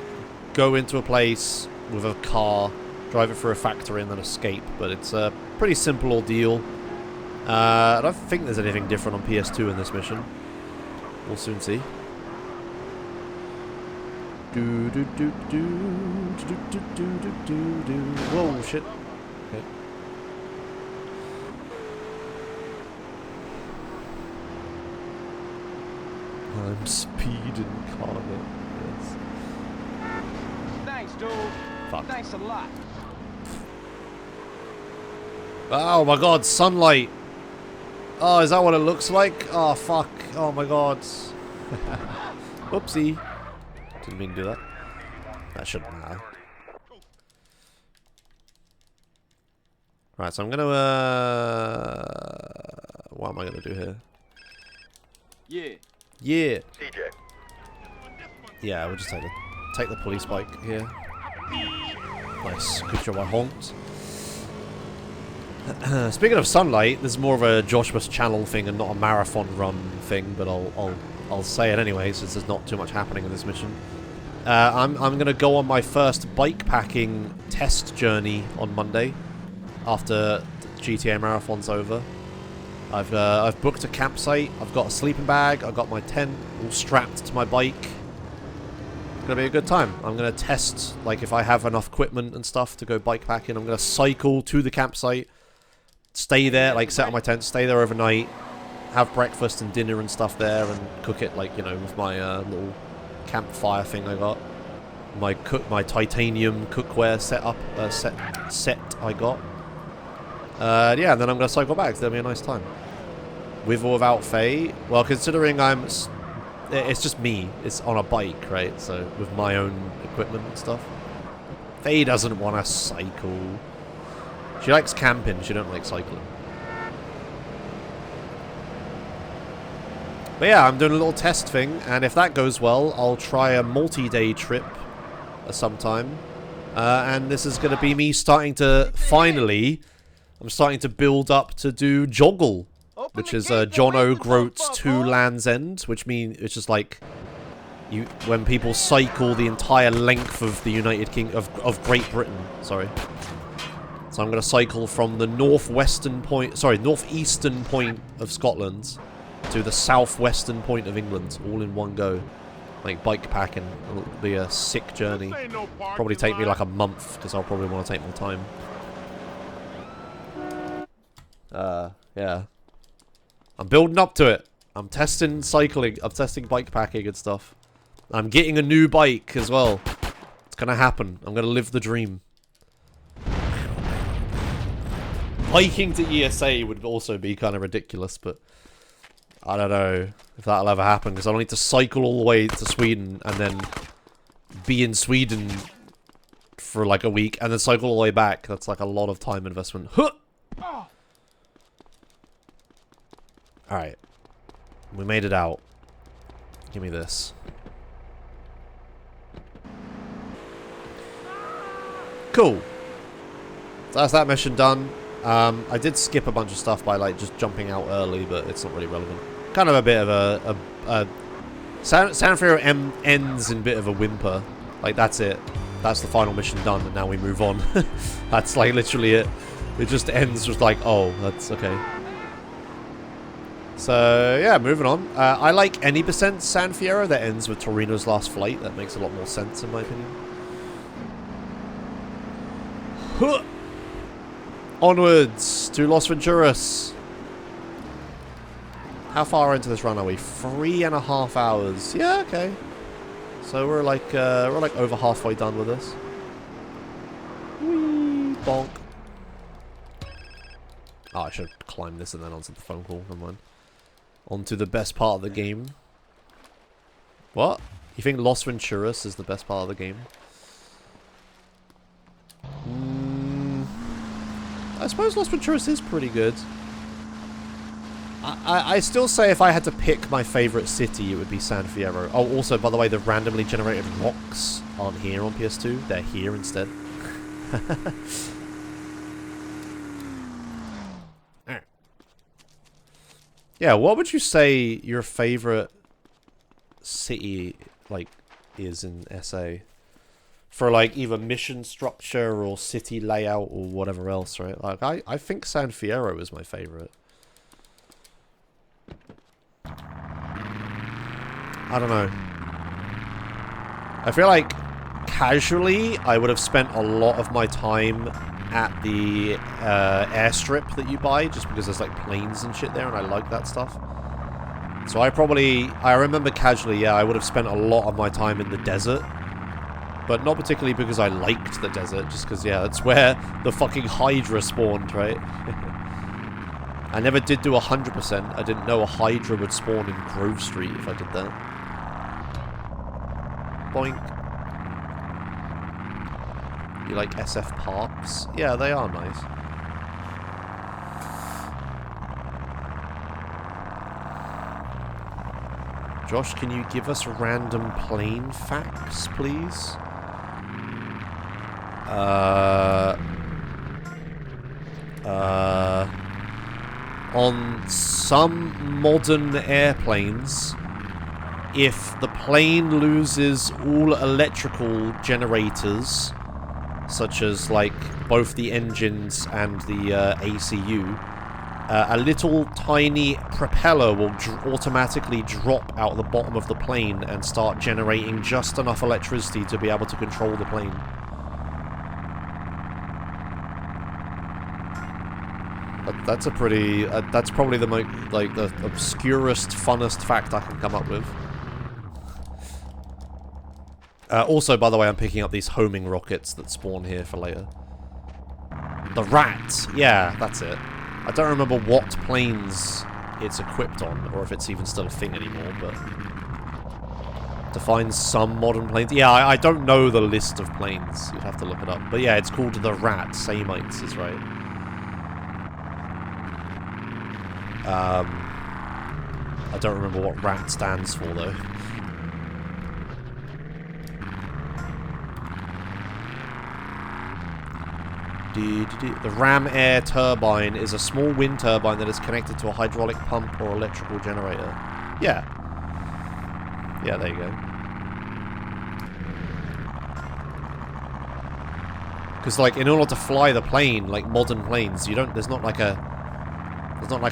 [SPEAKER 1] go into a place with a car, drive it through a factory and then escape. But it's a pretty simple ordeal. I don't think there's anything different on PS2 in this mission. We'll soon see. Whoa, shit. Okay. I'm speeding, Carter. Yes.
[SPEAKER 4] Thanks, dude.
[SPEAKER 1] Fuck.
[SPEAKER 4] Thanks a lot.
[SPEAKER 1] Oh my god, sunlight. Oh, is that what it looks like? Oh, fuck. Oh my god. Whoopsie. Didn't mean to do that. That shouldn't matter. Right, so I'm gonna, what am I gonna do here?
[SPEAKER 4] Yeah.
[SPEAKER 1] Yeah.
[SPEAKER 7] TJ.
[SPEAKER 1] Yeah, we'll just take the police bike here. Nice. Good job, I honked. Speaking of sunlight, this is more of a Joshimuz channel thing and not a marathon run thing, but I'll say it anyway since there's not too much happening in this mission. I'm gonna go on my first bike packing test journey on Monday after GTAMarathon's over. I've booked a campsite. I've got a sleeping bag. I've got my tent all strapped to my bike. It's gonna be a good time. I'm gonna test like if I have enough equipment and stuff to go bike packing. I'm gonna cycle to the campsite. Stay there, like set up my tent, stay there overnight, have breakfast and dinner and stuff there, and cook it like, you know, with my little campfire thing I got. My titanium cookware setup set I got. Yeah, and then I'm gonna cycle back. So that'll be a nice time. With or without Faye. Well, considering it's just me. It's on a bike, right? So with my own equipment and stuff. Faye doesn't want to cycle. She likes camping, she don't like cycling. But yeah, I'm doing a little test thing, and if that goes well, I'll try a multi-day trip sometime. And this is going to be me starting to, finally, I'm starting to build up to do Joggle, which is John O'Groat's 2 Land's End, which means it's just like when people cycle the entire length of the United Kingdom of Great Britain. Sorry. So I'm going to cycle from the northeastern point of Scotland to the southwestern point of England, all in one go. Like bike packing. It'll be a sick journey. Probably take me like a month, because I'll probably want to take more time. Yeah. I'm building up to it. I'm testing cycling. I'm testing bike packing and stuff. I'm getting a new bike as well. It's gonna happen. I'm gonna live the dream. Hiking to ESA would also be kind of ridiculous, but I don't know if that'll ever happen, because I'll need to cycle all the way to Sweden and then be in Sweden for like a week and then cycle all the way back. That's like a lot of time investment. Huh! Alright. We made it out. Give me this. Cool. So that's that mission done. I did skip a bunch of stuff by like just jumping out early, but it's not really relevant. Kind of a bit of a San Fiero ends in a bit of a whimper. Like that's it. That's the final mission done, and now we move on. That's like literally it. It just ends with like, oh, that's okay. So yeah, moving on. I like any percent San Fiero that ends with Torino's last flight. That makes a lot more sense in my opinion. Huh. Onwards to Los Venturas. How far into this run are we? 3.5 hours. Yeah, okay. So we're like over halfway done with this. Whee, bonk. Oh, I should climb this and then onto the phone call. Never mind. Onto the best part of the game. What? You think Los Venturas is the best part of the game? I suppose Los Venturas is pretty good. I still say if I had to pick my favorite city, it would be San Fiero. Oh, also, by the way, the randomly generated rocks aren't here on PS2. They're here instead. Yeah, what would you say your favorite city, like, is in SA? For, like, either mission structure or city layout or whatever else, right? Like, I think San Fiero is my favorite. I don't know. I feel like, casually, I would have spent a lot of my time at the airstrip that you buy, just because there's, like, planes and shit there, and I like that stuff. So I remember casually, yeah, I would have spent a lot of my time in the desert. But not particularly because I liked the desert, just because, yeah, that's where the fucking Hydra spawned, right? I never did do 100%. I didn't know a Hydra would spawn in Grove Street if I did that. Boink. You like SF parks? Yeah, they are nice. Josh, can you give us random plane facts, please? On some modern airplanes, if the plane loses all electrical generators, such as like both the engines and the ACU, a little tiny propeller will automatically drop out the bottom of the plane and start generating just enough electricity to be able to control the plane. That's a pretty... that's probably the most, like, the obscurest, funnest fact I can come up with. Also, by the way, I'm picking up these homing rockets that spawn here for later. The Rat! Yeah, that's it. I don't remember what planes it's equipped on, or if it's even still a thing anymore, but... to find some modern planes... Yeah, I don't know the list of planes. You'd have to look it up. But yeah, it's called the Rat. Samites is right. I don't remember what RAT stands for, though. The ram air turbine is a small wind turbine that is connected to a hydraulic pump or electrical generator. Yeah. Yeah, there you go. Because, like, in order to fly the plane, like modern planes, you don't. There's not like a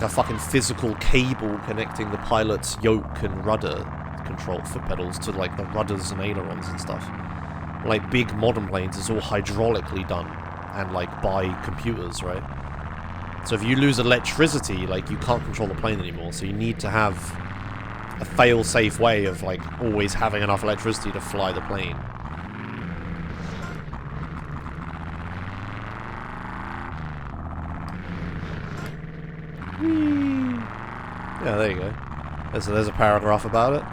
[SPEAKER 1] fucking physical cable connecting the pilot's yoke and rudder control foot pedals to like the rudders and ailerons and stuff. Like big modern planes, it's all hydraulically done and like by computers, right? So if you lose electricity, like you can't control the plane anymore. So you need to have a fail-safe way of like always having enough electricity to fly the plane. Yeah, there you go. There's a paragraph about it.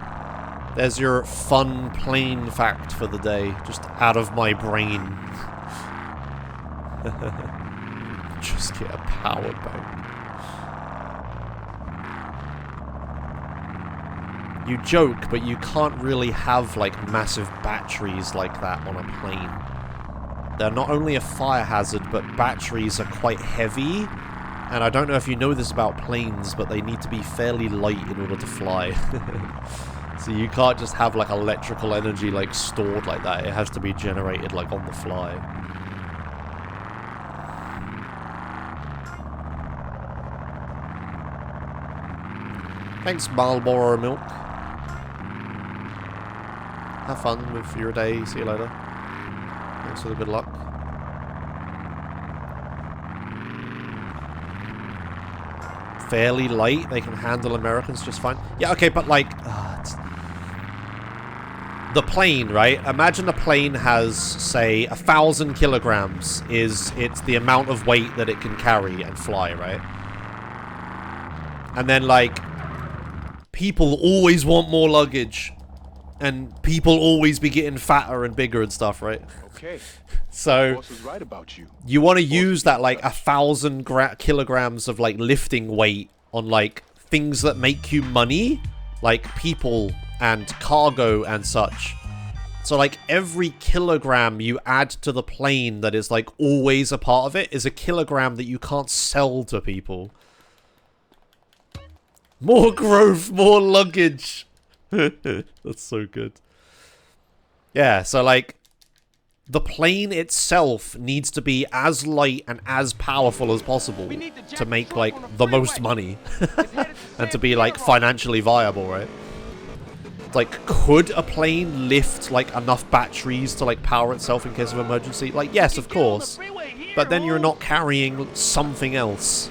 [SPEAKER 1] There's your fun plane fact for the day. Just out of my brain. Just get a power bank. You joke, but you can't really have like massive batteries like that on a plane. They're not only a fire hazard, but batteries are quite heavy. And I don't know if you know this about planes, but they need to be fairly light in order to fly. So you can't just have like electrical energy like stored like that. It has to be generated like on the fly. Thanks, Marlboro Milk. Have fun with your day. See you later. Thanks for the good luck. Fairly light. They can handle Americans just fine. Yeah, okay, but like... the plane, right? Imagine a plane has, say, 1,000 kilograms. It's the amount of weight that it can carry and fly, right? And then, like... people always want more luggage. And people always be getting fatter and bigger and stuff, right?
[SPEAKER 6] Okay.
[SPEAKER 1] So,
[SPEAKER 6] Boss was right about you.
[SPEAKER 1] You want to use that, like, 1,000 kilograms of, like, lifting weight on, like, things that make you money. Like, people and cargo and such. So, like, every kilogram you add to the plane that is, like, always a part of it is a kilogram that you can't sell to people. More growth, more luggage. That's so good. Yeah, so, like, the plane itself needs to be as light and as powerful as possible to make, like, the most money. And to be, like, financially viable, right? Like, could a plane lift, like, enough batteries to, like, power itself in case of emergency? Like, yes, of course. But then you're not carrying something else.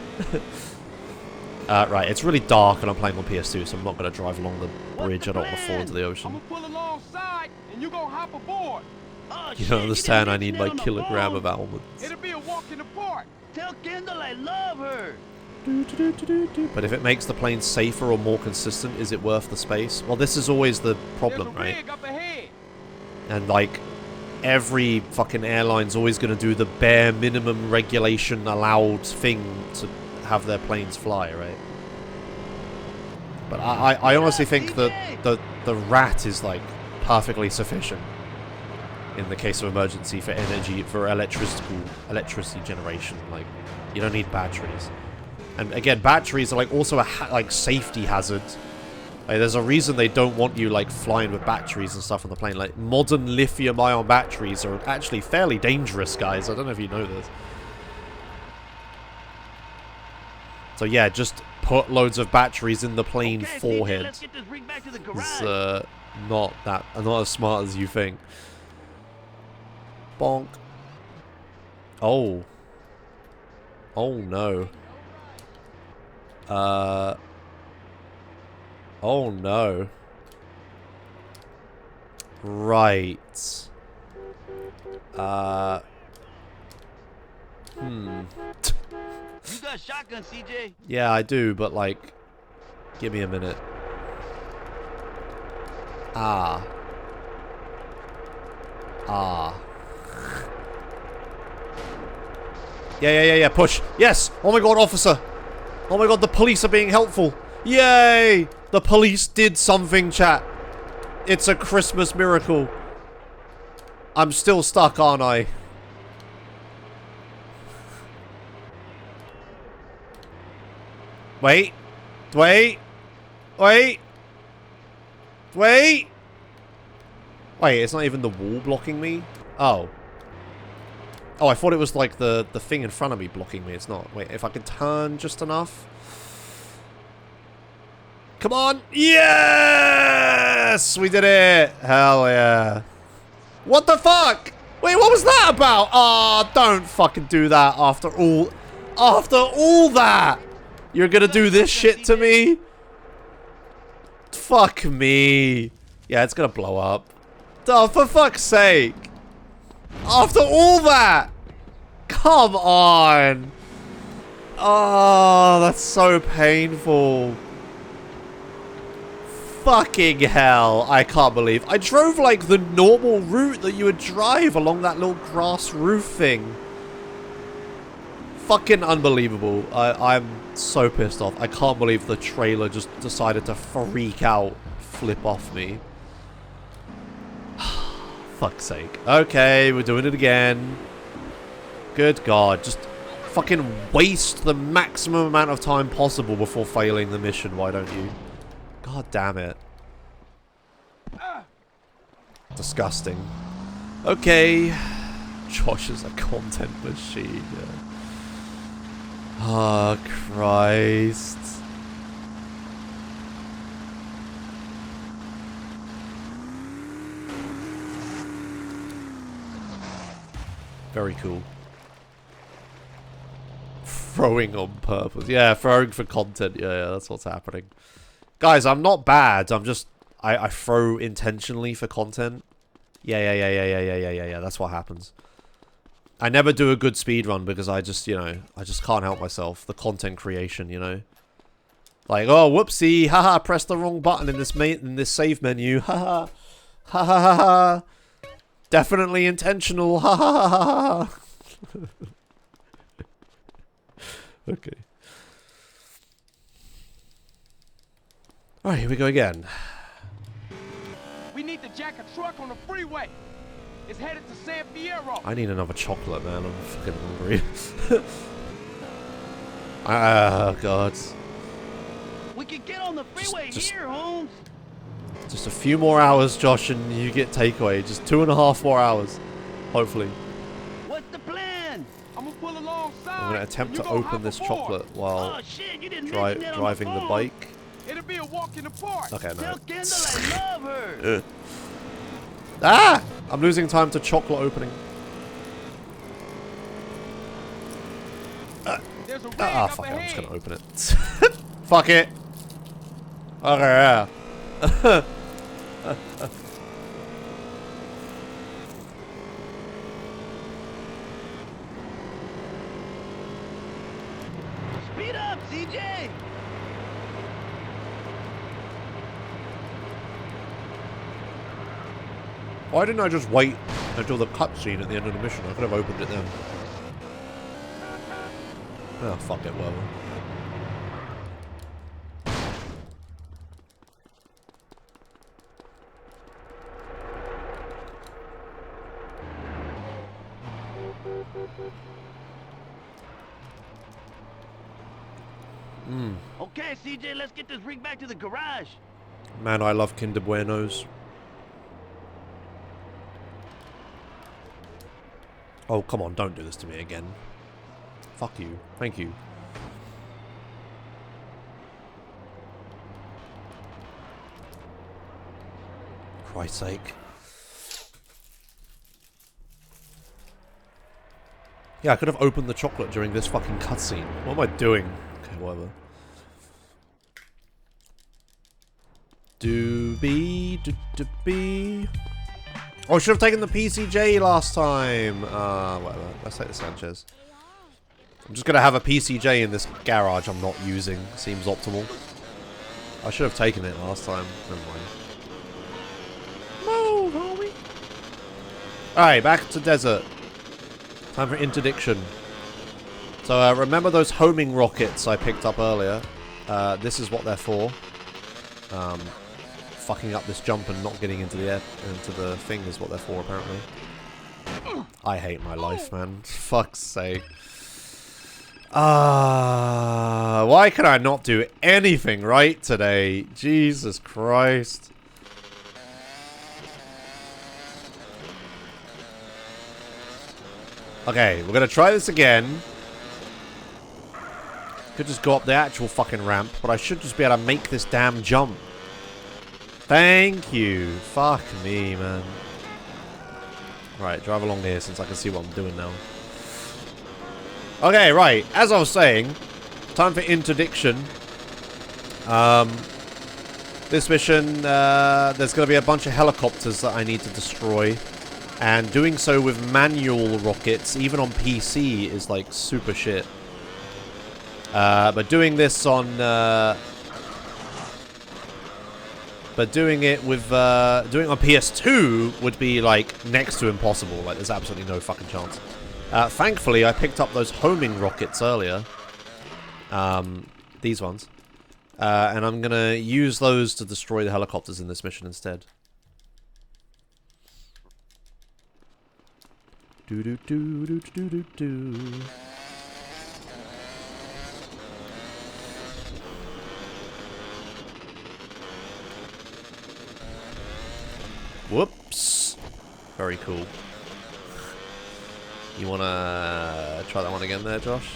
[SPEAKER 1] Right, it's really dark and I'm playing on PS2, so I'm not going to drive along the bridge. I don't want to fall into the ocean.
[SPEAKER 4] I'm gonna pull alongside and you gonna hop aboard.
[SPEAKER 1] You don't understand, I need my kilogram of almonds.
[SPEAKER 4] It'll be a walk in the park.
[SPEAKER 8] Tell Kendall I love her.
[SPEAKER 1] But if it makes the plane safer or more consistent, is it worth the space? Well, this is always the problem, right? And, like, every fucking airline's always going to do the bare minimum regulation allowed thing to have their planes fly, right? But I honestly think that the RAT is, like, perfectly sufficient in the case of emergency for energy, for electricity generation. Like, you don't need batteries. And again, batteries are like also a safety hazard. Like, there's a reason they don't want you like flying with batteries and stuff on the plane. Like, modern lithium-ion batteries are actually fairly dangerous, guys. I don't know if you know this. So yeah, just put loads of batteries in the plane forehead.
[SPEAKER 8] Let's get this rig back to the garage.
[SPEAKER 1] It's not as smart as you think. Bonk. Oh. Oh no. Oh no. Right.
[SPEAKER 8] You got a shotgun, CJ?
[SPEAKER 1] Yeah, I do, but like, give me a minute. Ah. Yeah, push. Yes! Oh my god, officer! Oh my god, the police are being helpful! Yay! The police did something, chat. It's a Christmas miracle. I'm still stuck, aren't I? Wait. Wait. Wait. Wait. Wait, it's not even the wall blocking me? Oh. Oh, I thought it was like the thing in front of me blocking me. It's not. Wait, if I can turn just enough. Come on. Yes! We did it. Hell yeah. What the fuck? Wait, what was that about? Oh, don't fucking do that after all that. You're gonna do this shit to me? Fuck me. Yeah, it's gonna blow up. Oh, for fuck's sake. After all that. Come on. Oh, that's so painful. Fucking hell. I can't believe. I drove like the normal route that you would drive along that little grass roof thing. Fucking unbelievable. I'm so pissed off. I can't believe the trailer just decided to freak out, flip off me. Fuck's sake. Okay, we're doing it again. Good God. Just fucking waste the maximum amount of time possible before failing the mission. Why don't you? God damn it. Disgusting. Okay. Josh is a content machine. Oh, Christ. Very cool. Throwing on purpose. Yeah, throwing for content. Yeah, that's what's happening. Guys, I'm not bad. I'm just... I throw intentionally for content. Yeah. That's what happens. I never do a good speedrun because I just, you know, I just can't help myself. The content creation, you know. Like, oh, whoopsie. Haha, press the wrong button in this save menu. Haha. Ha ha ha ha. Definitely intentional. Ha ha ha ha. Okay. Alright, here we go again.
[SPEAKER 4] We need to jack a truck on the freeway. It's headed to San Fiero.
[SPEAKER 1] I need another chocolate, man. I'm fucking hungry. Oh, God.
[SPEAKER 8] We can get on the freeway here, Holmes.
[SPEAKER 1] Just a few more hours, Josh, and you get takeaway. Just 2.5 more hours. Hopefully.
[SPEAKER 8] What's the plan?
[SPEAKER 4] I'm gonna pull alongside.
[SPEAKER 1] I'm going to attempt to open this chocolate while driving the bike.
[SPEAKER 4] It'll be a walk in the park.
[SPEAKER 1] Okay, no.
[SPEAKER 8] Tell Kendall I love her.
[SPEAKER 1] Ah! I'm losing time to chocolate opening.
[SPEAKER 4] There's a rig
[SPEAKER 1] Ah,
[SPEAKER 4] up
[SPEAKER 1] fuck it. I'm just
[SPEAKER 4] ahead.
[SPEAKER 1] going to open it. Fuck it. Okay, yeah.
[SPEAKER 8] Speed up, CJ.
[SPEAKER 1] Why didn't I just wait until the cutscene at the end of the mission? I could have opened it then. Oh, fuck it, whatever.
[SPEAKER 8] Okay, CJ, let's get this rig back to the garage.
[SPEAKER 1] Man, I love Kinder Buenos. Oh, come on, don't do this to me again. Fuck you. Thank you. Christ's sake. Yeah, I could have opened the chocolate during this fucking cutscene. What am I doing? Okay, whatever. Doobie. Oh, I should have taken the PCJ last time. Whatever. Let's take the Sanchez. I'm just going to have a PCJ in this garage I'm not using. Seems optimal. I should have taken it last time. Never mind. Move, homie. Alright, back to desert. Time for interdiction. So, remember those homing rockets I picked up earlier? This is what they're for. fucking up this jump and not getting into the air, into the thing is what they're for, apparently. I hate my life, man. Fuck's sake. Why can I not do anything right today? Jesus Christ. Okay, we're gonna try this again. Could just go up the actual fucking ramp, but I should just be able to make this damn jump. Thank you. Fuck me, man. Right, drive along here since I can see what I'm doing now. Okay, right. As I was saying, time for interdiction. This mission, there's going to be a bunch of helicopters that I need to destroy. And doing so with manual rockets, even on PC, is like super shit. But doing this on... But doing it with, doing on PS2 would be, like, next to impossible. Like, there's absolutely no fucking chance. Thankfully, I picked up those homing rockets earlier. These ones. And I'm gonna use those to destroy the helicopters in this mission instead. Do-do-do-do-do-do-do. Whoops. Very cool. You wanna try that one again there, Josh?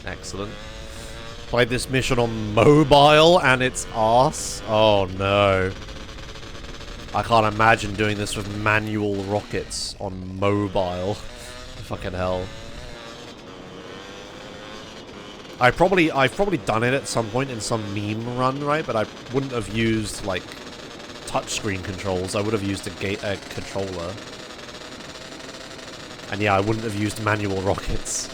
[SPEAKER 1] Excellent. Played this mission on mobile and it's arse. Oh no. I can't imagine doing this with manual rockets on mobile. Fucking hell. I've probably done it at some point in some meme run, right? But I wouldn't have used like touchscreen controls. I would have used a controller. And yeah, I wouldn't have used manual rockets.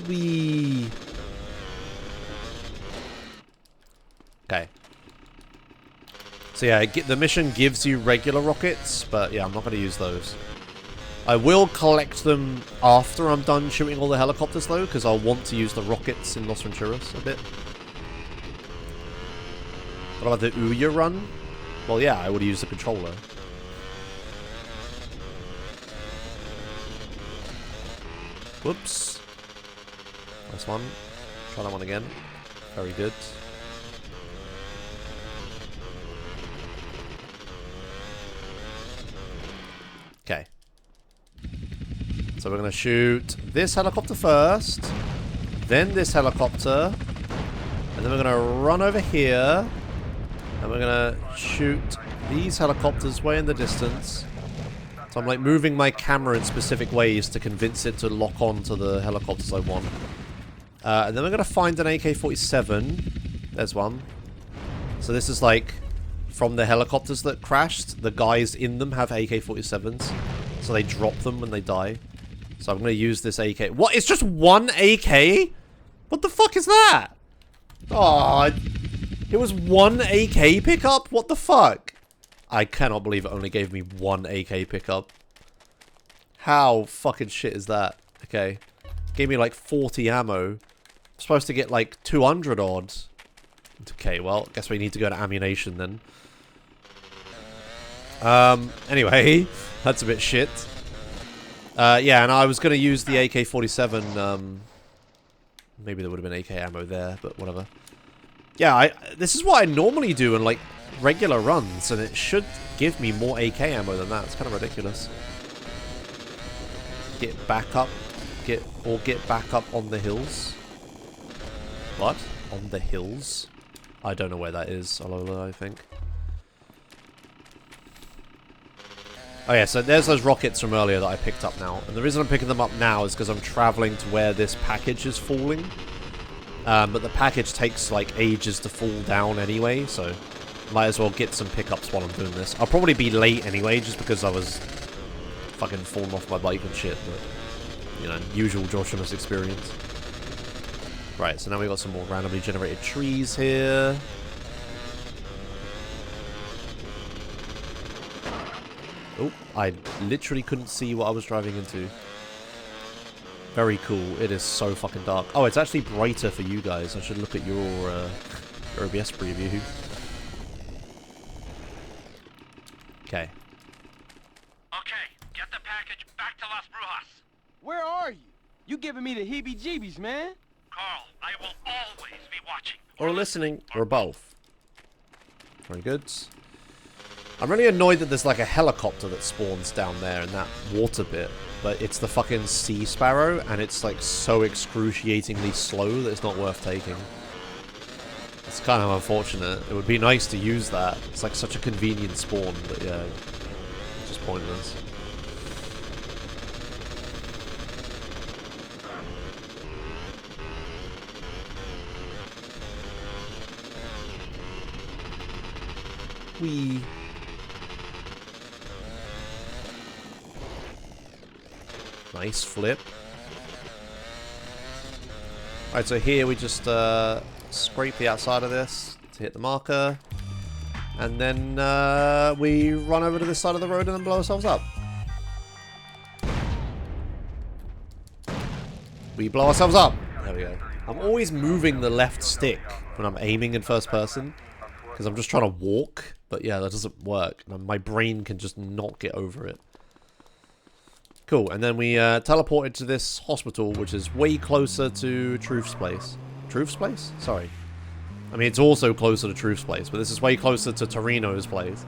[SPEAKER 1] Wee. Okay. So yeah, the mission gives you regular rockets, but yeah, I'm not going to use those. I will collect them after I'm done shooting all the helicopters, though, because I'll want to use the rockets in Los Venturas a bit. What about the Ouya run? Well, yeah, I would use the controller. Whoops. Nice one. Try that one again. Very good. Okay. So we're going to shoot this helicopter first, then this helicopter, and then we're going to run over here, and we're going to shoot these helicopters way in the distance. So I'm like moving my camera in specific ways to convince it to lock on to the helicopters I want. And then we're going to find an AK-47. There's one. So this is like from the helicopters that crashed. The guys in them have AK-47s. So they drop them when they die. So I'm going to use this AK. What? It's just one AK? What the fuck is that? Oh, it was one AK pickup? What the fuck? I cannot believe it only gave me one AK pickup. How fucking shit is that? Okay. Gave me like 40 ammo. I'm supposed to get like 200 odd. Okay, well, guess we need to go to ammunition then. Anyway, that's a bit shit. Yeah, and I was going to use the AK-47. Maybe there would have been AK ammo there, but whatever. Yeah, this is what I normally do in, like, regular runs, and it should give me more AK ammo than that. It's kind of ridiculous. Get back up. Get back up on the hills. What? On the hills? I don't know where that is, Alola, I think. Oh yeah, so there's those rockets from earlier that I picked up now. And the reason I'm picking them up now is because I'm traveling to where this package is falling. But the package takes like ages to fall down anyway, so might as well get some pickups while I'm doing this. I'll probably be late anyway, just because I was fucking falling off my bike and shit, but, you know, usual Joshimuz experience. Right, so now we've got some more randomly generated trees here. Oh, I literally couldn't see what I was driving into. Very cool. It is so fucking dark. Oh, it's actually brighter for you guys. I should look at your OBS preview. Okay.
[SPEAKER 11] Okay, get the package back to Las Brujas.
[SPEAKER 4] Where are you? You giving me the heebie-jeebies, man.
[SPEAKER 11] Carl, I will always be watching.
[SPEAKER 1] Or listening, or both. Very good. I'm really annoyed that there's like a helicopter that spawns down there in that water bit. But it's the fucking sea sparrow, and it's like so excruciatingly slow that it's not worth taking. It's kind of unfortunate. It would be nice to use that. It's like such a convenient spawn, but yeah, just pointless. Wee. Nice flip. Alright, so here we just scrape the outside of this to hit the marker. And then we run over to this side of the road and then blow ourselves up. We blow ourselves up. There we go. I'm always moving the left stick when I'm aiming in first person. Because I'm just trying to walk. But yeah, that doesn't work. My brain can just not get over it. Cool, and then we teleported to this hospital, which is way closer to Truth's place. Truth's place? Sorry. I mean, it's also closer to Truth's place, but this is way closer to Torino's place.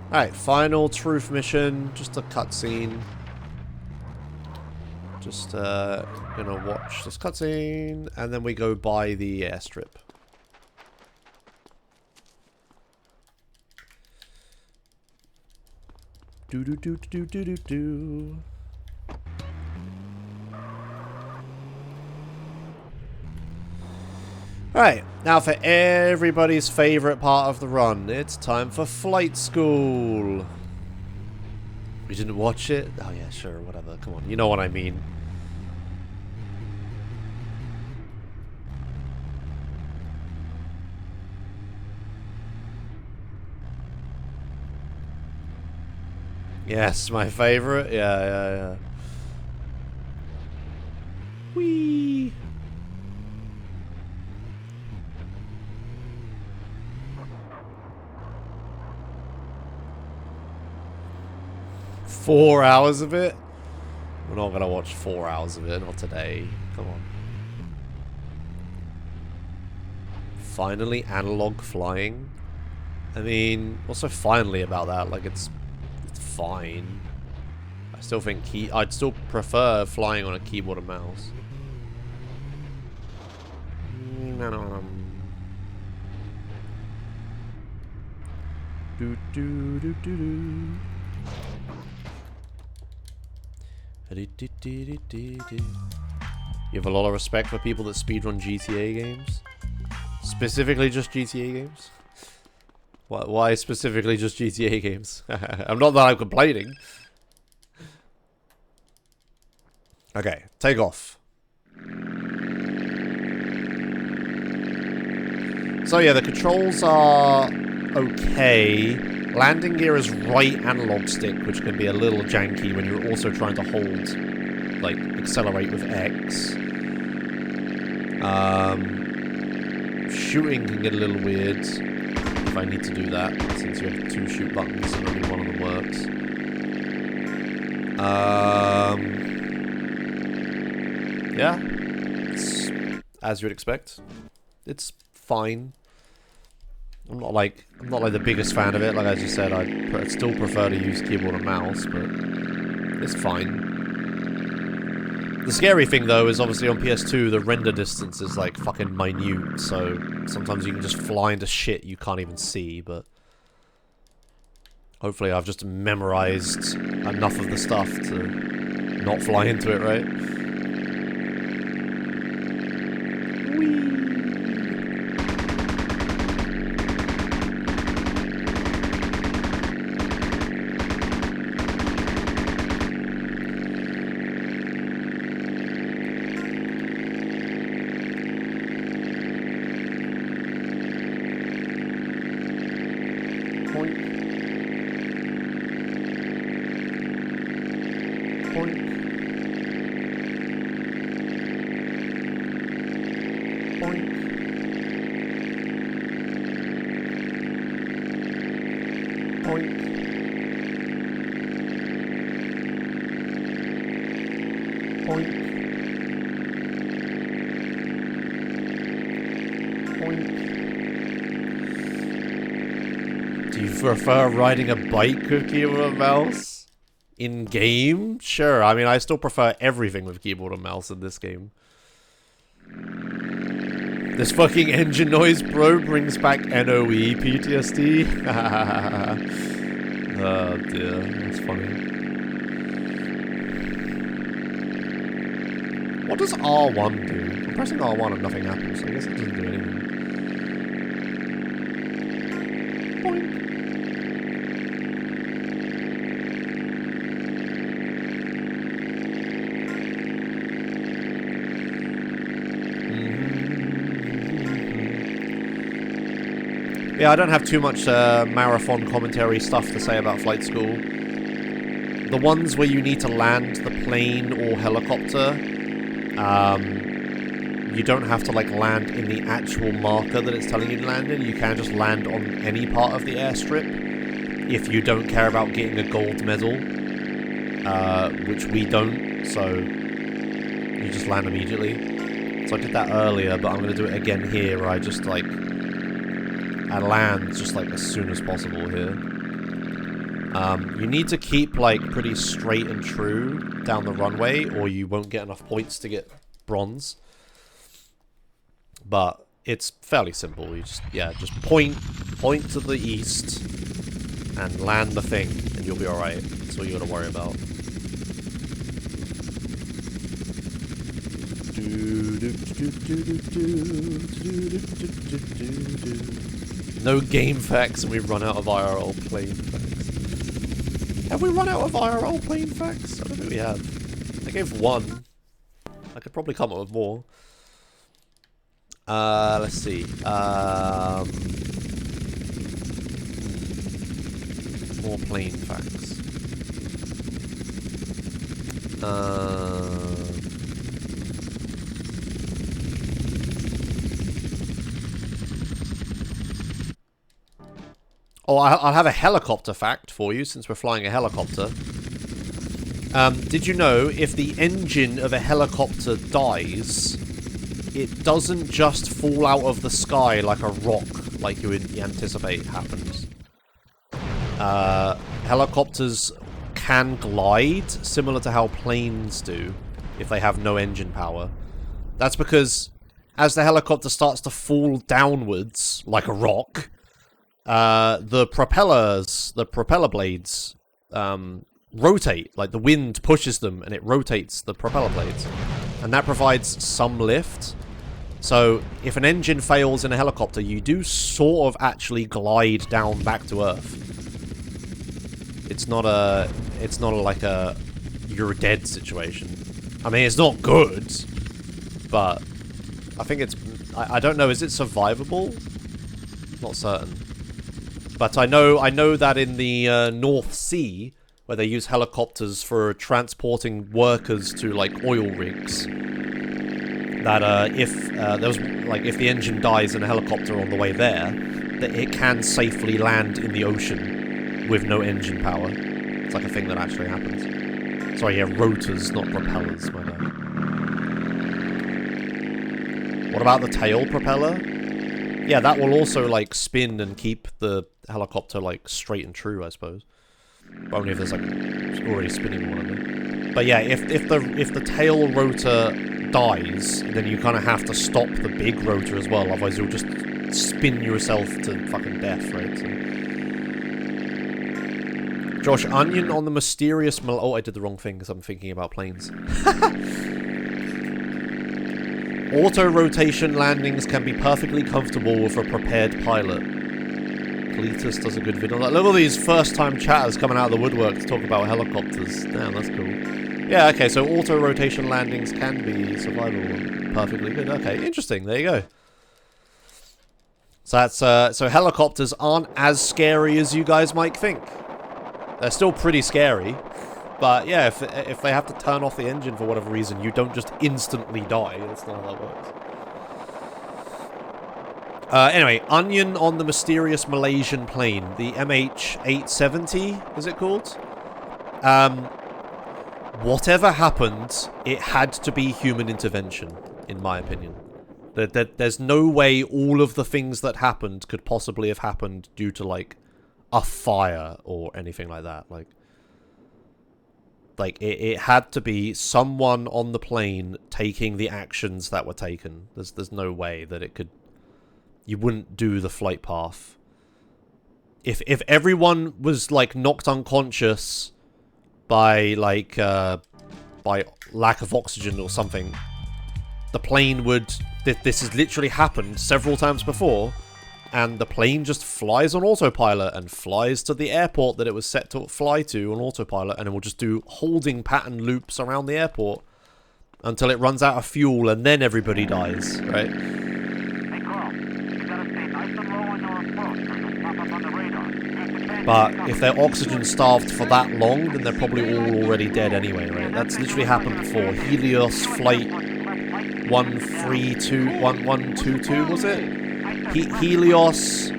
[SPEAKER 1] Alright, final Truth mission. Just a cutscene. Just gonna watch this cutscene, and then we go by the airstrip. Do do do do do do do. Alright, now for everybody's favorite part of the run, it's time for flight school. We didn't watch it? Oh yeah, sure, whatever. Come on, you know what I mean. Yes, my favorite. Yeah. Whee! Four hours of it? We're not gonna watch 4 hours of it, not today. Come on. Finally analog flying. I mean, what's so finally about that? Like, it's fine. I still think I'd still prefer flying on a keyboard and mouse. Do do do do do. You have a lot of respect for people that speedrun GTA games? Specifically just GTA games? Why specifically just GTA games? I'm not that I'm complaining. Okay, take off. So yeah, the controls are okay. Landing gear is right analog stick, which can be a little janky when you're also trying to hold, like, accelerate with X. Shooting can get a little weird if I need to do that, since you have 2 shoot buttons and only one of them works. Yeah, it's as you'd expect. It's fine. I'm not like the biggest fan of it. Like I just said, I'd still prefer to use keyboard and mouse, but it's fine. The scary thing though is obviously on PS2 the render distance is like fucking minute, so sometimes you can just fly into shit you can't even see, but hopefully I've just memorized enough of the stuff to not fly into it, right? Do you prefer riding a bike with keyboard and mouse? In game? Sure, I mean, I still prefer everything with keyboard and mouse in this game. This fucking engine noise, bro, brings back NOE PTSD. Oh dear, that's funny. What does R1 do? I'm pressing R1 and nothing happens, so I guess it doesn't do anything. Boing. Yeah, I don't have too much marathon commentary stuff to say about Flight School. The ones where you need to land the plane or helicopter, you don't have to like land in the actual marker that it's telling you to land in. You can just land on any part of the airstrip if you don't care about getting a gold medal, which we don't, so you just land immediately. So I did that earlier, but I'm going to do it again here, where I just like... I land just like as soon as possible here. You need to keep like pretty straight and true down the runway, or you won't get enough points to get bronze. But it's fairly simple. You just, yeah, just point to the east and land the thing, and you'll be alright. That's all you gotta worry about. No game facts, and we've run out of IRL plane facts. Have we run out of IRL plane facts? I don't think we have. I gave one. I could probably come up with more. Let's see. More plane facts. Oh, I'll have a helicopter fact for you, since we're flying a helicopter. Did you know, if the engine of a helicopter dies, it doesn't just fall out of the sky like a rock, like you would anticipate happens. Helicopters can glide, similar to how planes do, if they have no engine power. That's because, as the helicopter starts to fall downwards, like a rock... the propeller blades, rotate, like the wind pushes them and it rotates the propeller blades. And that provides some lift. So, if an engine fails in a helicopter, you do sort of actually glide down back to Earth. It's not like a you're dead situation. I mean, it's not good, but I think it's, I don't know, is it survivable? Not certain. But I know that in the North Sea, where they use helicopters for transporting workers to like oil rigs, that if the engine dies in a helicopter on the way there, that it can safely land in the ocean with no engine power. It's like a thing that actually happens. Sorry, yeah, rotors, not propellers, my bad. What about the tail propeller? Yeah, that will also, like, spin and keep the helicopter, like, straight and true, I suppose. But only if there's, like, already spinning one of them. But yeah, if the tail rotor dies, then you kind of have to stop the big rotor as well, otherwise you'll just spin yourself to fucking death, right? So. Josh, onion on the mysterious... Oh, I did the wrong thing because I'm thinking about planes. Auto-rotation landings can be perfectly comfortable with a prepared pilot. Cletus does a good video on that. Look at all these first-time chatters coming out of the woodwork to talk about helicopters. Damn, that's cool. Yeah, okay, so auto-rotation landings can be survivable. Perfectly good. Okay, interesting. There you go. So that's, so helicopters aren't as scary as you guys might think. They're still pretty scary. But yeah, if they have to turn off the engine for whatever reason, you don't just instantly die. That's not how that works. Anyway, onion on the mysterious Malaysian plane. The MH870, is it called? Whatever happened, it had to be human intervention, in my opinion. There's no way all of the things that happened could possibly have happened due to, like, a fire or anything like that. Like it had to be someone on the plane taking the actions that were taken. There's no way that it could... You wouldn't do the flight path. If everyone was, like, knocked unconscious by, like, by lack of oxygen or something, the plane would... This has literally happened several times before, and the plane just flies on autopilot and flies to the airport that it was set to fly to on autopilot, and it will just do holding pattern loops around the airport until it runs out of fuel, and then everybody dies, right? But if they're oxygen starved for that long, then they're probably all already dead anyway, right? That's literally happened before. Helios Flight 122, was it? Helios...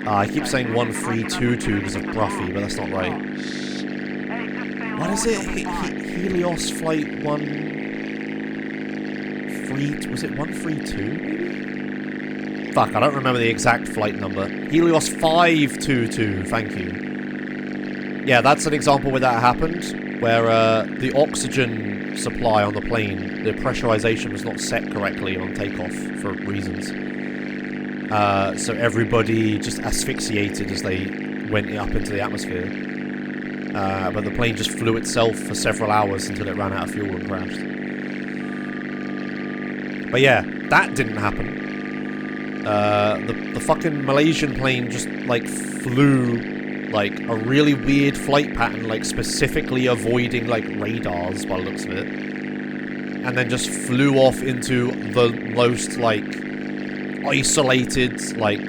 [SPEAKER 1] I keep saying 1322 because of Bruffy, but that's not right. What is it? Helios Flight 13... Was it 132? Fuck, I don't remember the exact flight number. Helios 522, thank you. Yeah, that's an example where that happened, where the oxygen supply on the plane, the pressurization was not set correctly on takeoff for reasons. So everybody just asphyxiated as they went up into the atmosphere. But the plane just flew itself for several hours until it ran out of fuel and crashed. But yeah, that didn't happen. The fucking Malaysian plane just, like, flew, like, a really weird flight pattern, like, specifically avoiding, like, radars by the looks of it. And then just flew off into the most, like, isolated, like,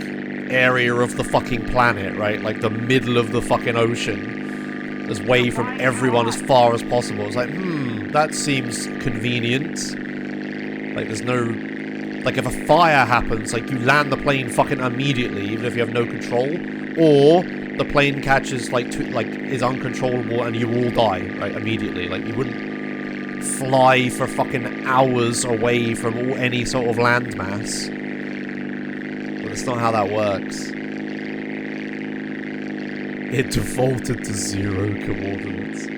[SPEAKER 1] area of the fucking planet, right? Like, the middle of the fucking ocean. As away from everyone as far as possible. It's like, that seems convenient. Like, there's no... Like, if a fire happens, like, you land the plane fucking immediately, even if you have no control. Or the plane catches, like, is uncontrollable and you all die, right, immediately. Like, you wouldn't fly for fucking hours away from any sort of landmass. But that's not how that works. It defaulted to 0 coordinates.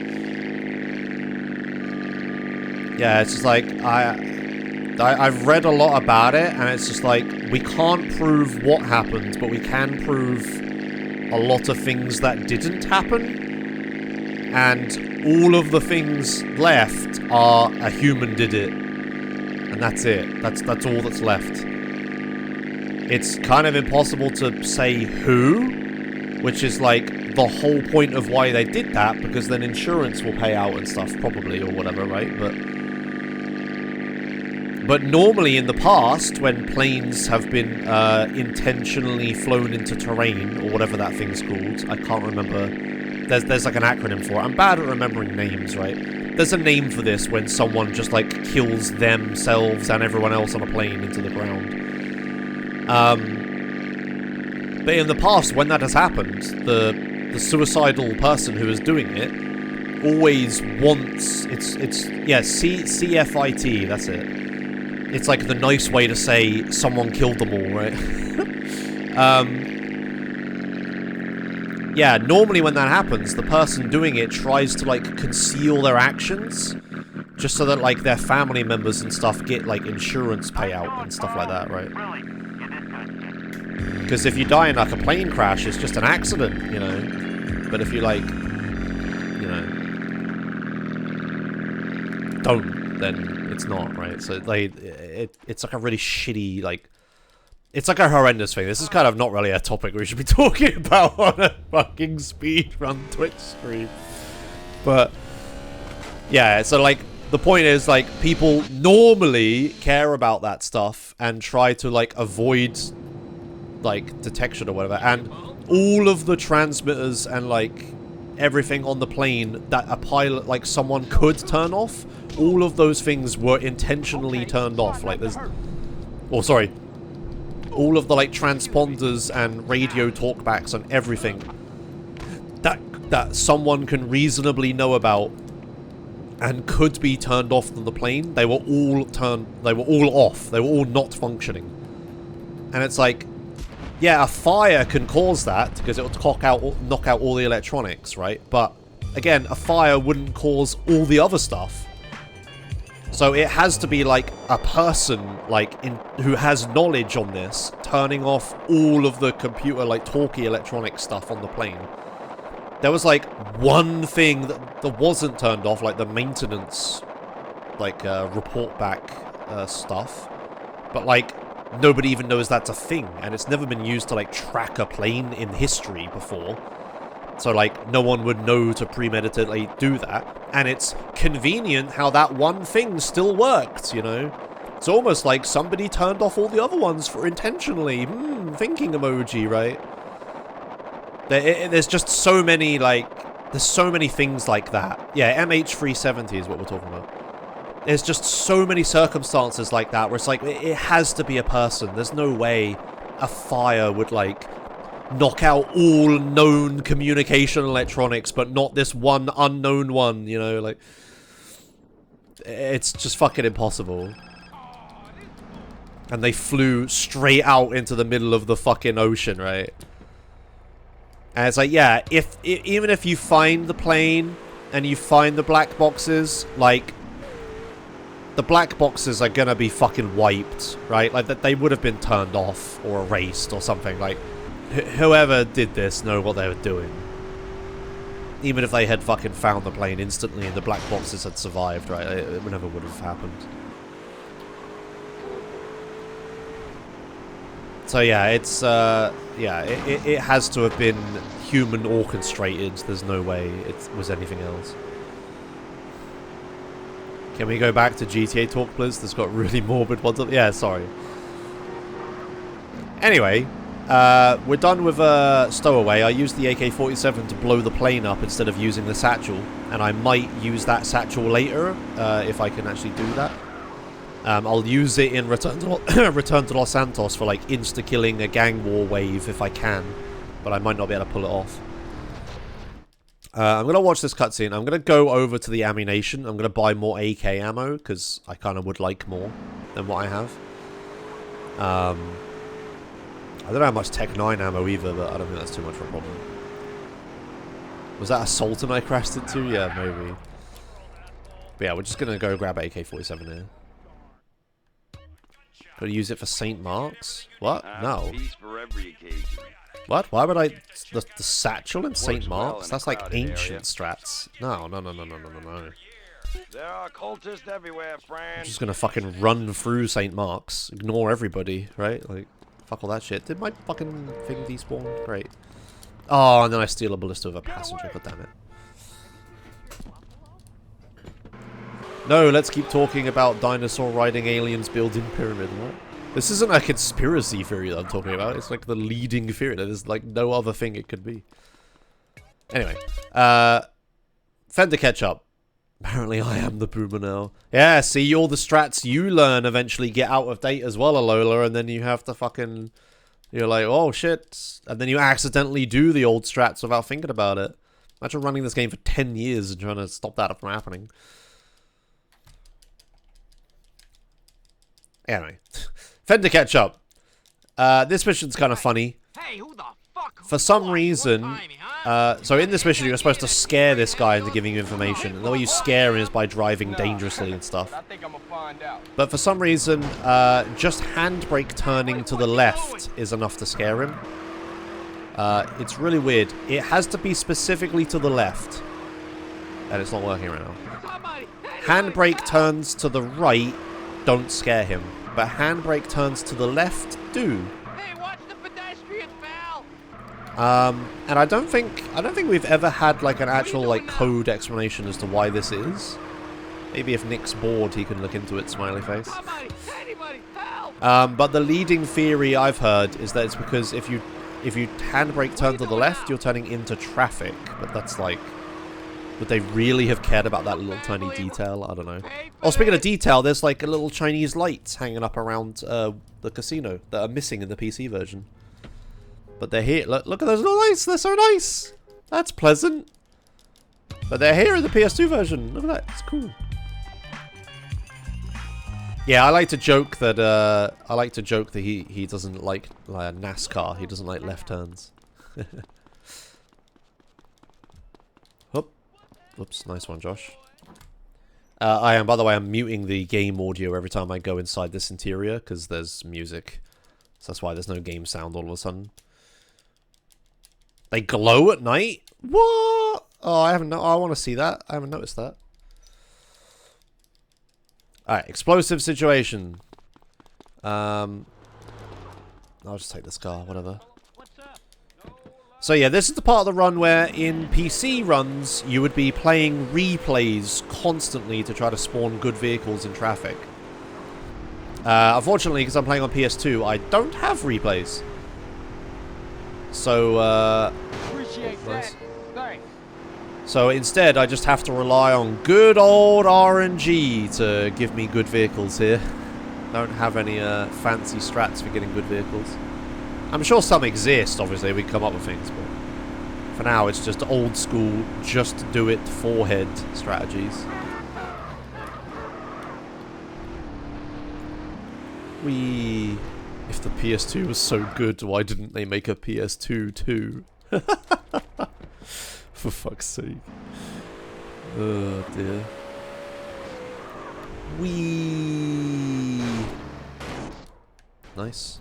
[SPEAKER 1] Yeah, it's just like, I've read a lot about it, and it's just like, we can't prove what happened, but we can prove a lot of things that didn't happen. And all of the things left are a human did it. And that's it. That's all that's left. It's kind of impossible to say who, which is like the whole point of why they did that, because then insurance will pay out and stuff, probably, or whatever, right? But normally in the past, when planes have been intentionally flown into terrain, or whatever that thing's called, I can't remember. There's like an acronym for it. I'm bad at remembering names, right? There's a name for this when someone just like kills themselves and everyone else on a plane into the ground. But in the past, when that has happened, the suicidal person who is doing it always wants... Yeah, CFIT, that's it. It's like the nice way to say someone killed them all, right? Yeah, normally when that happens, the person doing it tries to, like, conceal their actions, just so that, like, their family members and stuff get, like, insurance payout and stuff like that, right? Because if you die in, like, a plane crash, it's just an accident, you know? But if you, like, you know, don't, then it's not, right? So, like, it's like a really shitty, like... It's like a horrendous thing. This is kind of not really a topic we should be talking about on a fucking speedrun Twitch stream. But, yeah, so, like, the point is, like, people normally care about that stuff and try to, like, avoid, like, detection or whatever. And all of the transmitters and, like, everything on the plane that a pilot, like, someone could turn off, all of those things were intentionally turned off. Like, there's... Oh, sorry. all of the like transponders and radio talkbacks and everything that someone can reasonably know about and could be turned off from the plane, they were all off. They were all not functioning. And it's like, yeah, a fire can cause that because it will knock out all the electronics, right? But again, a fire wouldn't cause all the other stuff. So it has to be like a person who has knowledge on this turning off all of the computer like talky electronic stuff on the plane. There was like one thing that wasn't turned off, like the maintenance like report back stuff, but like nobody even knows that's a thing, and it's never been used to like track a plane in history before. So like no one would know to premeditately do that, and it's convenient how that one thing still worked, you know? It's almost like somebody turned off all the other ones for intentionally. Thinking emoji, right? There's just so many there's so many things like that. Yeah, MH370 is what we're talking about. There's just so many circumstances like that where it's like, it has to be a person. There's no way a fire would like knock out all known communication electronics, but not this one unknown one, you know, like, it's just fucking impossible. And they flew straight out into the middle of the fucking ocean, right? And it's like, yeah, even if you find the plane and you find the black boxes, like, the black boxes are gonna be fucking wiped, right? Like, that they would have been turned off or erased or something. Like, whoever did this know what they were doing. Even if they had fucking found the plane instantly and the black boxes had survived, right? It never would have happened. So yeah, it's, yeah, it has to have been human orchestrated. There's no way it was anything else. Can we go back to GTA talk, please? That's got really morbid ones. Yeah, sorry. Anyway, we're done with stowaway. I used the AK-47 to blow the plane up instead of using the satchel, and I might use that satchel later if I can actually do that. I'll use it in Return to Los Santos for like insta-killing a gang war wave if I can, but I might not be able to pull it off. I'm going to watch this cutscene. I'm going to go over to the ammunition. I'm going to buy more AK ammo because I kind of would like more than what I have. I don't know how much Tech 9 ammo either, but I don't think that's too much of a problem. Was that a Sultan I crashed into? Yeah, maybe. But yeah, we're just going to go grab AK-47 here. Gotta use it for St. Mark's? What? No. What? Why would I... The satchel in St. Mark's? That's like ancient strats. No.
[SPEAKER 6] There are cultists everywhere, friend.
[SPEAKER 1] I'm just gonna fucking run through St. Mark's. Ignore everybody, right? Like, fuck all that shit. Did my fucking thing despawn? Great. Oh, and then I steal a ballista with a passenger. God damn it. No, let's keep talking about dinosaur riding aliens building pyramid. What? This isn't a conspiracy theory that I'm talking about. It's like the leading theory. There's like no other thing it could be. Anyway, Fender Ketchup. Apparently I am the boomer now. Yeah, see, all the strats you learn eventually get out of date as well, Alola, and then you have to fucking... You're like, oh shit. And then you accidentally do the old strats without thinking about it. Imagine running this game for 10 years and trying to stop that from happening. Anyway, Fender Ketchup. This mission's kind of funny.
[SPEAKER 8] Hey, who the fuck?
[SPEAKER 1] For some reason, so in this mission you're supposed to scare this guy into giving you information. And the way you scare him is by driving dangerously and stuff. But for some reason, just handbrake turning to the left is enough to scare him. It's really weird. It has to be specifically to the left. And it's not working right now. Handbrake turns to the right. Don't scare him, but handbrake turns to the left do.
[SPEAKER 8] Hey, watch the pedestrian, pal.
[SPEAKER 1] And I don't think we've ever had like an actual like code explanation as to why this is. Maybe if Nick's bored, he can look into it. Smiley face.
[SPEAKER 8] Anybody, help.
[SPEAKER 1] But the leading theory I've heard is that it's because if you handbrake turn to the left, you're turning into traffic. But that's like Would they really have cared about that little tiny detail? I don't know. Oh, speaking of detail, there's like a little Chinese lights hanging up around the casino that are missing in the PC version. But they're here. Look at those little lights. They're so nice. That's pleasant. But they're here in the PS2 version. Look at that. It's cool. Yeah, I like to joke that he doesn't like NASCAR. He doesn't like left turns. Whoops, nice one, Josh. By the way, I'm muting the game audio every time I go inside this interior because there's music. So that's why there's no game sound all of a sudden. They glow at night? What? Oh, I want to see that. I haven't noticed that. Alright, explosive situation. I'll just take this car, whatever. So yeah, this is the part of the run where in PC runs, you would be playing replays constantly to try to spawn good vehicles in traffic. Unfortunately, because I'm playing on PS2, I don't have replays. So,
[SPEAKER 4] Appreciate that. Thanks.
[SPEAKER 1] So instead, I just have to rely on good old RNG to give me good vehicles here. Don't have any fancy strats for getting good vehicles. I'm sure some exist, obviously, we can come up with things, but for now it's just old school, just do it forehead strategies. If the PS2 was so good, why didn't they make a PS2 too? For fuck's sake. Oh dear. Nice.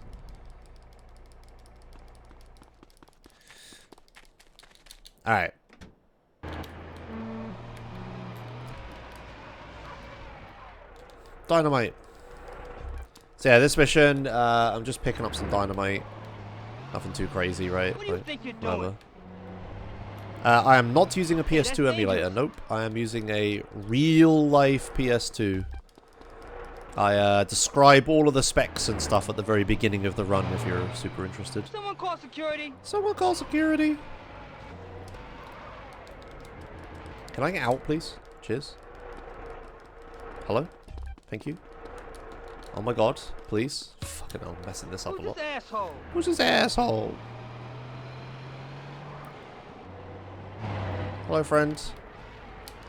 [SPEAKER 1] Alright. Dynamite. So yeah, this mission, I'm just picking up some dynamite. Nothing too crazy, right?
[SPEAKER 10] What do you think you're doing?
[SPEAKER 1] I am not using a PS2 emulator. Nope. I am using a real-life PS2. I describe all of the specs and stuff at the very beginning of the run if you're super interested.
[SPEAKER 10] Someone call security.
[SPEAKER 1] Someone call security. Can I get out, please? Cheers. Hello? Thank you. Oh my god, please. Fucking hell, I'm messing this up a lot.
[SPEAKER 10] Who's this asshole?
[SPEAKER 1] Who's this asshole? Hello, friend.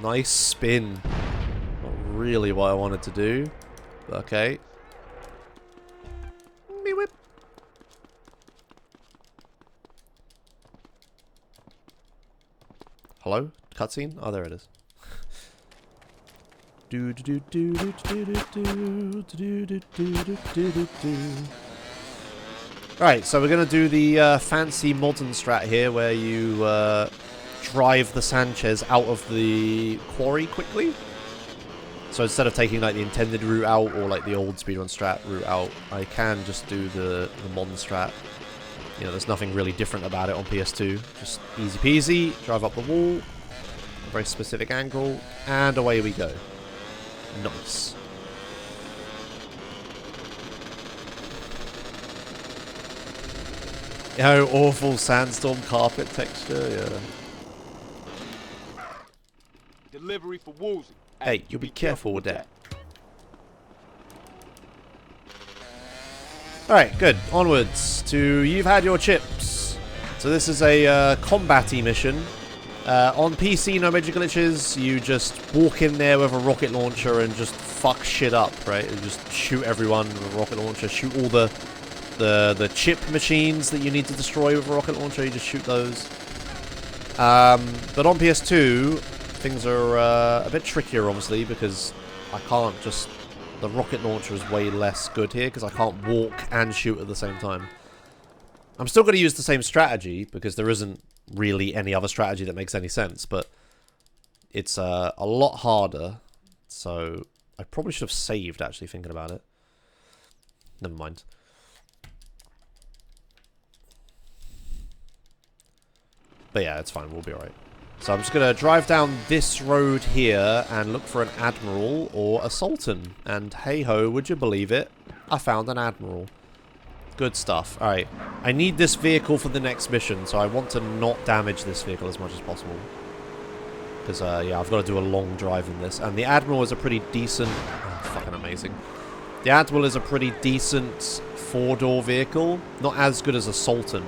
[SPEAKER 1] Nice spin. Not really what I wanted to do. But okay. Me whip. Hello? Cutscene? Oh, there it is. Alright, so we're going to do the fancy modern strat here where you drive the Sanchez out of the quarry quickly. So instead of taking like the intended route out or like the old speedrun strat route out, I can just do the modern strat. You know, there's nothing really different about it on PS2. Just easy peasy, drive up the wall, a very specific angle, and away we go. Nice. Oh, awful sandstorm carpet texture, yeah.
[SPEAKER 4] Delivery for Woozy.
[SPEAKER 1] Hey, you'll be careful with that. Alright, good. Onwards to You've Had Your Chips. So this is a combat-y mission. On PC, no major glitches. You just walk in there with a rocket launcher and just fuck shit up, right? You just shoot everyone with a rocket launcher. Shoot all the chip machines that you need to destroy with a rocket launcher. You just shoot those. But on PS2, things are a bit trickier, obviously, because I can't just... The rocket launcher is way less good here because I can't walk and shoot at the same time. I'm still going to use the same strategy because there isn't really any other strategy that makes any sense, but it's a lot harder, so I probably should have saved, actually, thinking about it. Never mind. But yeah, it's fine, we'll be alright. So I'm just going to drive down this road here and look for an Admiral or a Sultan. And hey-ho, would you believe it? I found an Admiral. Good stuff. Alright. I need this vehicle for the next mission, so I want to not damage this vehicle as much as possible. Because, yeah, I've got to do a long drive in this. And the Admiral is a pretty decent... Oh, fucking amazing. The Admiral is a pretty decent 4-door vehicle. Not as good as a Sultan,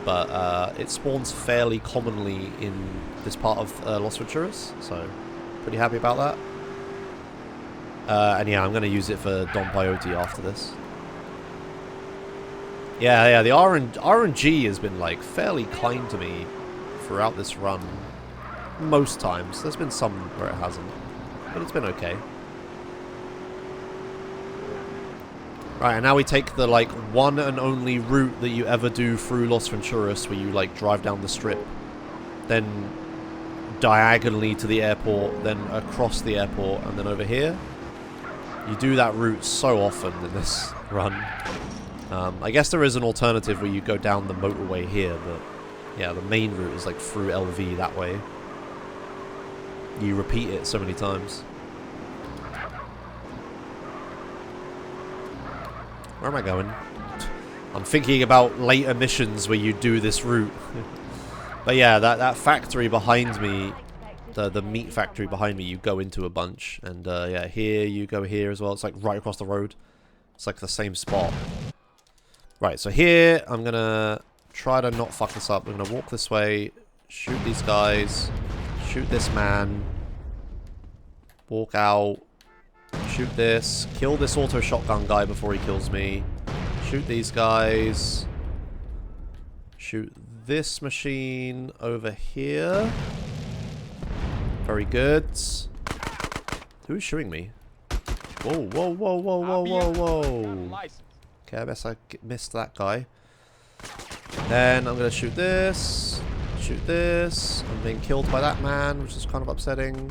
[SPEAKER 1] but it spawns fairly commonly in this part of Los Venturas. So, pretty happy about that. And yeah, I'm going to use it for Don Peyote after this. Yeah, the RNG has been, like, fairly kind to me throughout this run. Most times. There's been some where it hasn't. But it's been okay. Right, and now we take the, like, one and only route that you ever do through Los Venturas, where you, like, drive down the strip. Then diagonally to the airport, then across the airport, and then over here. You do that route so often in this run. I guess there is an alternative where you go down the motorway here, but yeah, the main route is like through LV that way. You repeat it so many times. Where am I going? I'm thinking about later missions where you do this route. But yeah, that factory behind me, the meat factory behind me, you go into a bunch. And yeah, here you go here as well. It's like right across the road. It's like the same spot. Right, so here, I'm going to try to not fuck this up. We're going to walk this way, shoot these guys, shoot this man, walk out, shoot this, kill this auto shotgun guy before he kills me, shoot these guys, shoot this machine over here. Very good. Who's shooting me? Whoa, whoa, whoa, whoa, whoa, whoa, whoa. Okay, I guess I missed that guy. Then I'm going to shoot this. Shoot this. I'm being killed by that man, which is kind of upsetting.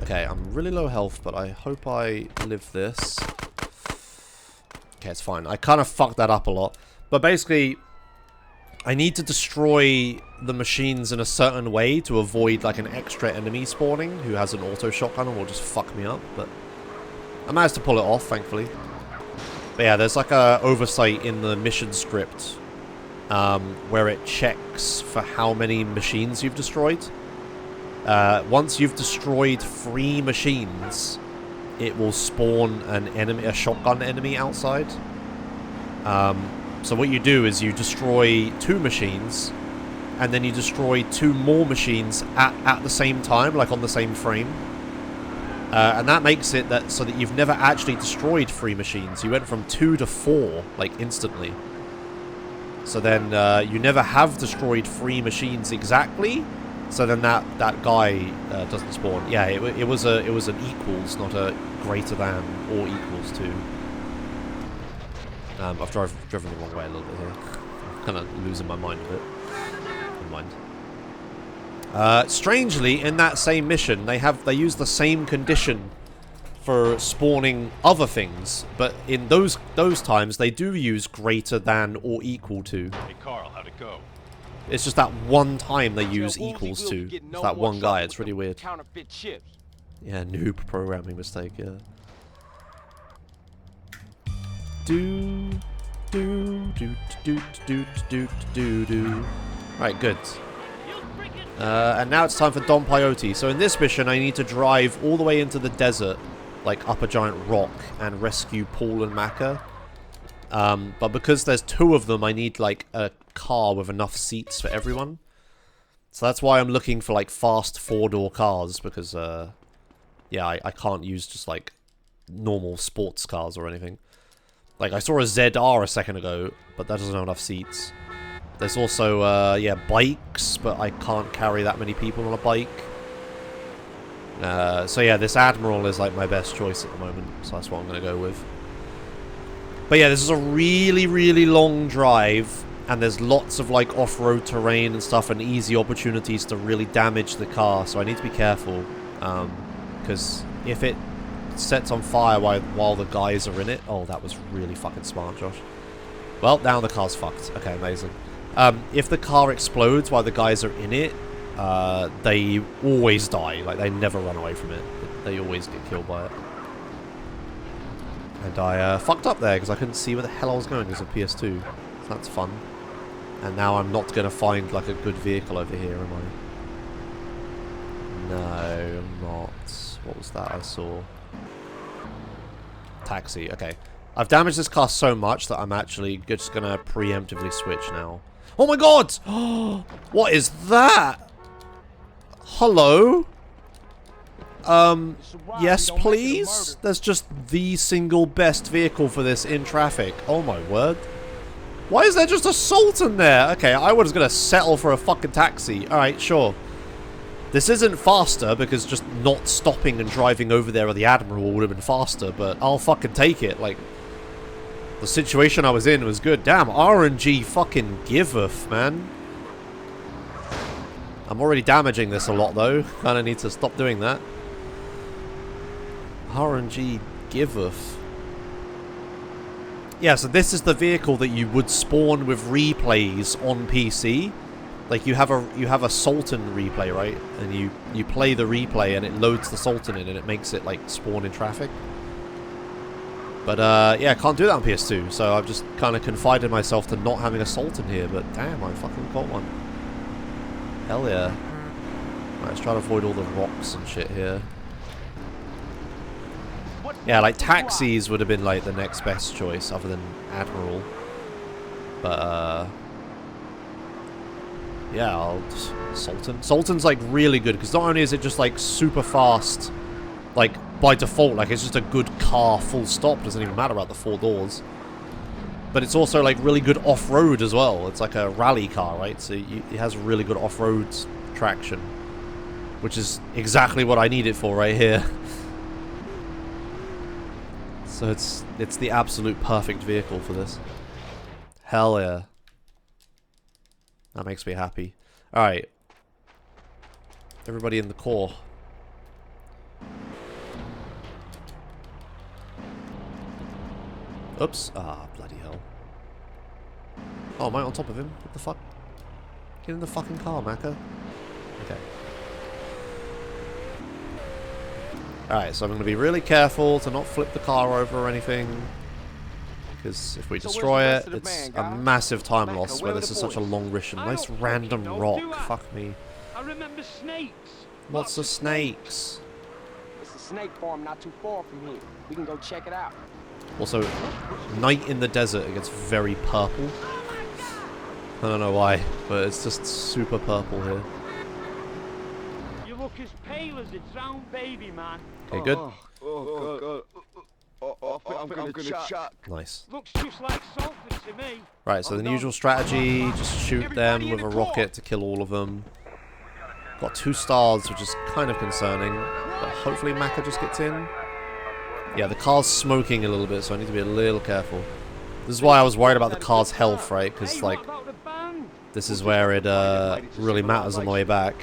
[SPEAKER 1] Okay, I'm really low health, but I hope I live this. Okay, it's fine. I kind of fucked that up a lot. But basically, I need to destroy the machines in a certain way to avoid like an extra enemy spawning who has an auto shotgun and will just fuck me up, but I managed to pull it off, thankfully. But yeah, there's like a oversight in the mission script where it checks for how many machines you've destroyed. Once you've destroyed 3 machines, it will spawn an enemy, a shotgun enemy outside. So what you do is you destroy 2 machines, and then you destroy 2 more machines at the same time, like on the same frame. And that makes it that so that you've never actually destroyed 3 machines. You went from 2 to 4, like, instantly. So then you never have destroyed 3 machines exactly. So then that guy doesn't spawn. Yeah, it was an equals, not a greater than or equals to. I've driven the wrong way a little bit here. I'm kind of losing my mind a bit. Never mind. Strangely, in that same mission, they use the same condition for spawning other things, but in those times they do use greater than or equal to.
[SPEAKER 11] Hey Carl, how'd it go?
[SPEAKER 1] It's just that one time they use equals to. It's that one guy. It's really weird.
[SPEAKER 4] Counterfeit chips.
[SPEAKER 1] Yeah, noob programming mistake. Yeah. Right, good. And now it's time for Don Peyote. So in this mission, I need to drive all the way into the desert, like up a giant rock, and rescue Paul and Macca. But because there's 2 of them, I need like a car with enough seats for everyone. So that's why I'm looking for like fast 4-door cars, because yeah, I can't use just like normal sports cars or anything. Like, I saw a ZR a second ago, but that doesn't have enough seats. There's also, yeah, bikes, but I can't carry that many people on a bike. So yeah, this Admiral is like my best choice at the moment, so that's what I'm going to go with. But yeah, this is a really, really long drive, and there's lots of like off-road terrain and stuff, and easy opportunities to really damage the car, so I need to be careful. Because if it sets on fire while the guys are in it... Oh, that was really fucking smart, Josh. Well, now the car's fucked. Okay, amazing. If the car explodes while the guys are in it, they always die. Like, they never run away from it. They always get killed by it. And I fucked up there because I couldn't see where the hell I was going as a PS2. So that's fun. And now I'm not going to find, like, a good vehicle over here, am I? No, I'm not. What was that I saw? Taxi, okay. I've damaged this car so much that I'm actually just going to preemptively switch now. Oh my god! What is that? Hello? Yes, please? There's just the single best vehicle for this in traffic. Oh my word. Why is there just a Sultan there? Okay, I was gonna settle for a fucking taxi. Alright, sure. This isn't faster, because just not stopping and driving over there with the Admiral would have been faster, but I'll fucking take it. Like, the situation I was in was good. Damn, RNG fucking giveth, man. I'm already damaging this a lot, though. Kinda need to stop doing that. RNG giveth. Yeah, so this is the vehicle that you would spawn with replays on PC. Like, you have a Sultan replay, right? And you play the replay and it loads the Sultan in and it makes it, like, spawn in traffic. But, yeah, I can't do that on PS2, so I've just kind of confided myself to not having a Sultan here, but damn, I fucking got one. Hell yeah. Right, let's try to avoid all the rocks and shit here. Yeah, like, taxis would have been, like, the next best choice, other than Admiral. But, yeah, I'll just... Sultan. Sultan's, like, really good, because not only is it just, like, super fast, like, by default, like, it's just a good car, full stop, doesn't even matter about the 4 doors. But it's also, like, really good off-road as well. It's like a rally car, right? So it has really good off-road traction. Which is exactly what I need it for right here. So it's the absolute perfect vehicle for this. Hell yeah. That makes me happy. Alright. Everybody in the core. Oops. Ah, bloody hell. Oh, am I on top of him? What the fuck? Get in the fucking car, Macca. Okay. Alright, so I'm going to be really careful to not flip the car over or anything. Because if we destroy it, it's a massive time loss where this is such a long mission. Nice random rock. Fuck me.
[SPEAKER 4] I remember snakes.
[SPEAKER 1] Lots of snakes.
[SPEAKER 4] It's a snake farm not too far from here. We can go check it out.
[SPEAKER 1] Also, night in the desert, it gets very purple. I don't know why, but it's just super purple here.
[SPEAKER 4] You look as pale as a drowned baby, man.
[SPEAKER 1] Okay, good.
[SPEAKER 6] Oh, God. I'm gonna chuck.
[SPEAKER 1] Nice.
[SPEAKER 4] Looks just like sulfur to me.
[SPEAKER 1] Right, so the usual strategy, just shoot them with a rocket to kill all of them. Got 2 stars, which is kind of concerning, but hopefully Macca just gets in. Yeah, the car's smoking a little bit, so I need to be a little careful. This is why I was worried about the car's health, right? Because, like, this is where it really matters on the way back.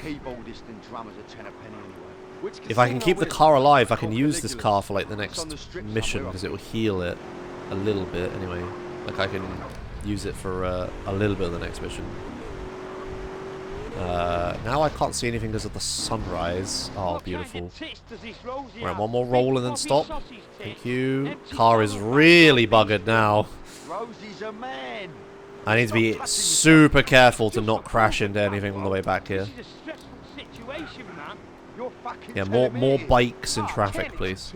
[SPEAKER 1] If I can keep the car alive, I can use this car for, like, the next mission, because it will heal it a little bit, anyway. Like, I can use it for a little bit of the next mission. Now I can't see anything because of the sunrise. Oh, beautiful. Right, one more roll and then stop. Thank you. Car is really buggered now. I need to be super careful to not crash into anything on the way back here. Yeah, more bikes in traffic, please.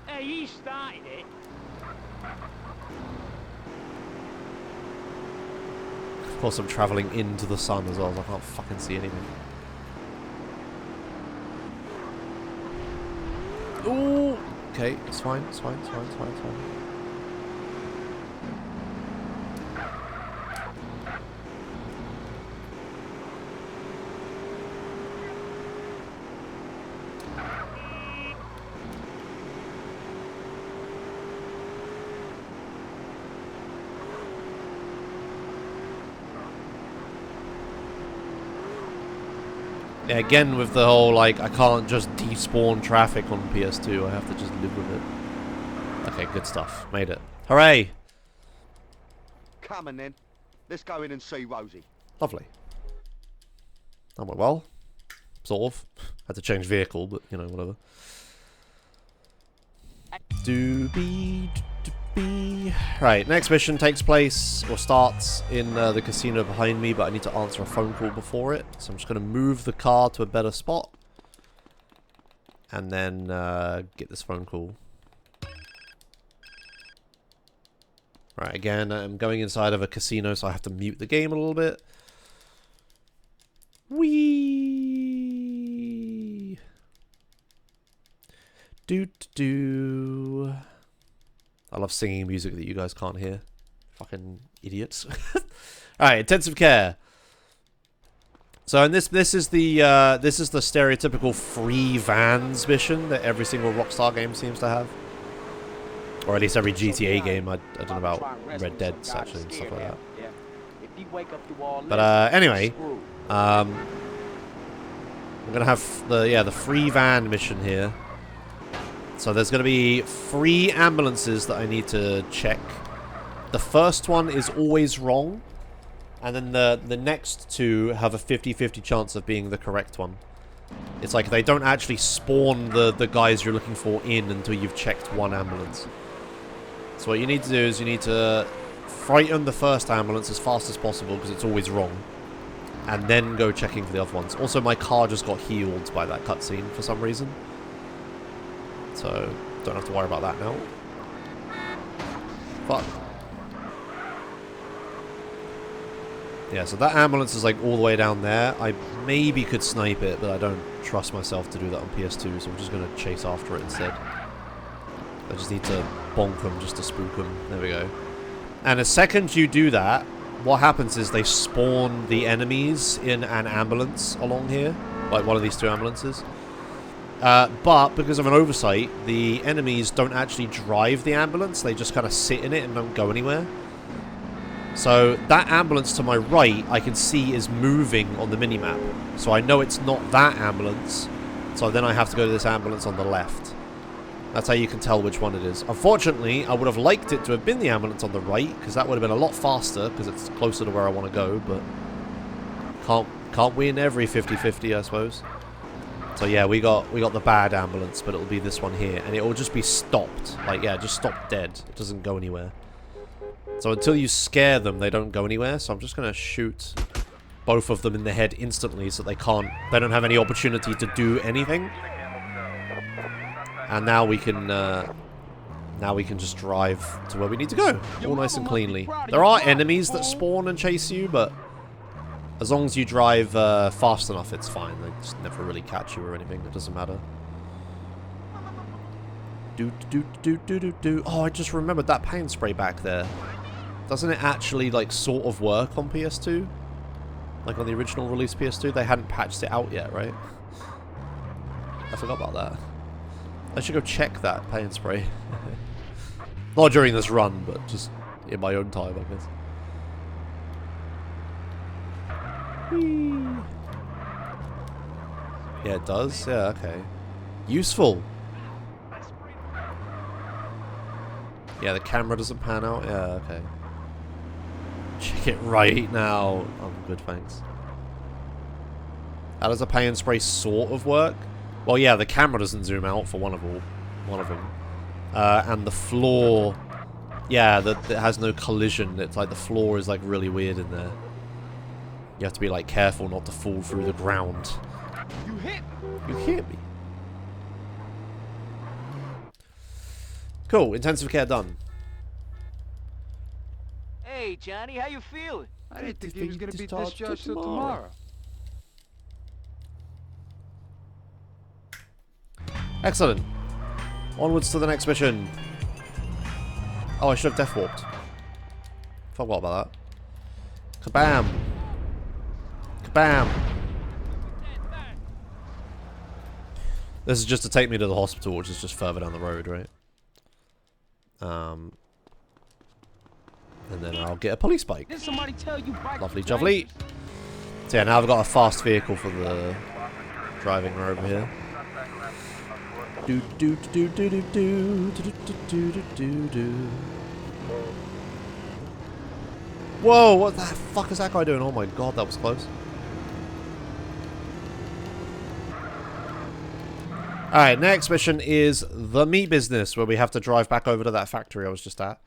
[SPEAKER 4] Hey, he started it.
[SPEAKER 1] Of course, I'm traveling into the sun as well, so I can't fucking see anything. Ooh! Okay, it's fine, it's fine, it's fine, it's fine, it's fine. Yeah, again with the whole, like, I can't just despawn traffic on PS2, I have to just live with it. Okay, good stuff. Made it. Hooray!
[SPEAKER 6] Come on then. Let's go in and see Rosie.
[SPEAKER 1] Lovely. That went well. Sort of. Had to change vehicle, but, you know, whatever. Doobie, doobie, be. Right, next mission takes place, or starts, in the casino behind me, but I need to answer a phone call before it. So I'm just going to move the car to a better spot. And then get this phone call. Right, again, I'm going inside of a casino, so I have to mute the game a little bit. Whee! Do. I love singing music that you guys can't hear. Fucking idiots. Alright, intensive care. So, and this is the stereotypical free vans mission that every single Rockstar game seems to have. Or at least every GTA game. I don't know about Red Dead actually and stuff like that. But anyway, I'm gonna have the free van mission here. So there's gonna be 3 ambulances that I need to check. The first one is always wrong, and then the next 2 have a 50-50 chance of being the correct one. It's like they don't actually spawn the guys you're looking for in until you've checked 1 ambulance. So what you need to do is you need to frighten the first ambulance as fast as possible because it's always wrong. And then go checking for the other ones. Also, my car just got healed by that cutscene for some reason. So, don't have to worry about that now. Fuck. Yeah, so that ambulance is like all the way down there. I maybe could snipe it, but I don't trust myself to do that on PS2, so I'm just going to chase after it instead. I just need to bonk them just to spook them. There we go. And the second you do that, what happens is they spawn the enemies in an ambulance along here. Like one of these 2 ambulances. But because of an oversight, the enemies don't actually drive the ambulance. They just kind of sit in it and don't go anywhere. So that ambulance to my right, I can see is moving on the minimap. So I know it's not that ambulance. So then I have to go to this ambulance on the left. That's how you can tell which one it is. Unfortunately, I would have liked it to have been the ambulance on the right, because that would have been a lot faster, because it's closer to where I want to go, but can't win every 50-50, I suppose. So yeah, we got the bad ambulance, but it'll be this one here, and it will just be stopped. Like, yeah, just stop dead. It doesn't go anywhere. So until you scare them, they don't go anywhere, so I'm just going to shoot both of them in the head instantly so they don't have any opportunity to do anything. And now we can just drive to where we need to go, all nice and cleanly. There are enemies that spawn and chase you, but as long as you drive fast enough, it's fine. They just never really catch you or anything. It doesn't matter. Oh, I just remembered that paint spray back there. Doesn't it actually like sort of work on PS2? Like on the original release PS2, they hadn't patched it out yet, right? I forgot about that. I should go check that paint spray. Not during this run, but just in my own time, I guess. Whee. Yeah, it does. Yeah, okay. Useful. Yeah, the camera doesn't pan out. Yeah, okay. Check it right now. I'm good, thanks. How does a paint spray sort of work? Well, yeah, the camera doesn't zoom out for one of them. And the floor, yeah, it has no collision. It's like the floor is like really weird in there. You have to be like careful not to fall through the ground.
[SPEAKER 4] You hit me.
[SPEAKER 1] You hit me. Cool, intensive care done.
[SPEAKER 8] Hey, Johnny, how you feeling?
[SPEAKER 9] I didn't think he was going to be discharged till tomorrow.
[SPEAKER 1] Excellent. Onwards to the next mission. Oh, I should have death warped. Forgot about that. Kabam. Kabam. This is just to take me to the hospital, which is just further down the road, right? And then I'll get a police bike.
[SPEAKER 4] Did somebody tell you
[SPEAKER 1] Lovely jubbly. So yeah, now I've got a fast vehicle for the driving over here. Whoa, what the fuck is that guy doing? Oh my god, that was close. Alright, next mission is the meat business, where we have to drive back over to that factory I was just at.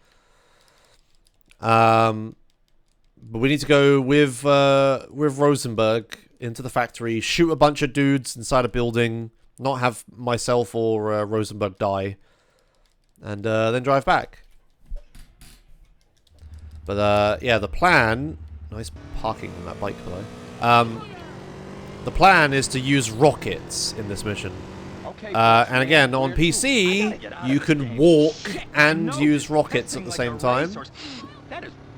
[SPEAKER 1] But we need to go with Rosenberg into the factory, shoot a bunch of dudes inside a building, not have myself or Rosenberg die, and then drive back. But yeah, the plan... Nice parking on that bike below. The plan is to use rockets in this mission. And again, on PC, you can walk and use rockets at the same time.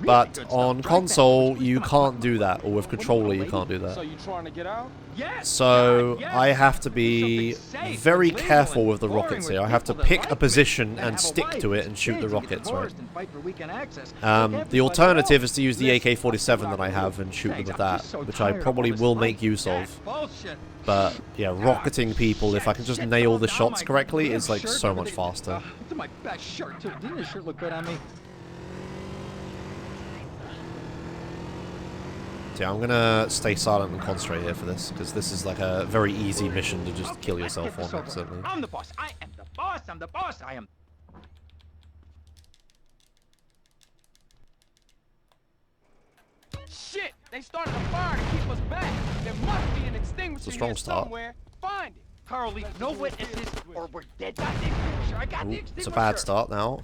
[SPEAKER 1] But on console, you can't do that, or with controller, you can't do that.
[SPEAKER 4] So you trying to get out?
[SPEAKER 1] So I have to be very careful with the rockets here. I have to pick a position and stick to it and shoot the rockets, right? The alternative is to use the AK-47 that I have and shoot them with that, which I probably will make use of. But yeah, rocketing people, if I can just nail the shots correctly, is like so much faster.
[SPEAKER 12] My best shirt too. Didn't this shirt look good on me?
[SPEAKER 1] Yeah, I'm gonna stay silent and concentrate here for this, because this is like a very easy mission to just kill yourself on, accidentally.
[SPEAKER 8] I'm the boss. I am the boss. I'm the boss. I am.
[SPEAKER 4] Shit! They started a fire to keep us back. There must be an extinguisher here somewhere. Find it.
[SPEAKER 8] Carl, leave no witnesses, or we're dead. Got the extinguisher. I got the extinguisher.
[SPEAKER 1] It's a bad start now.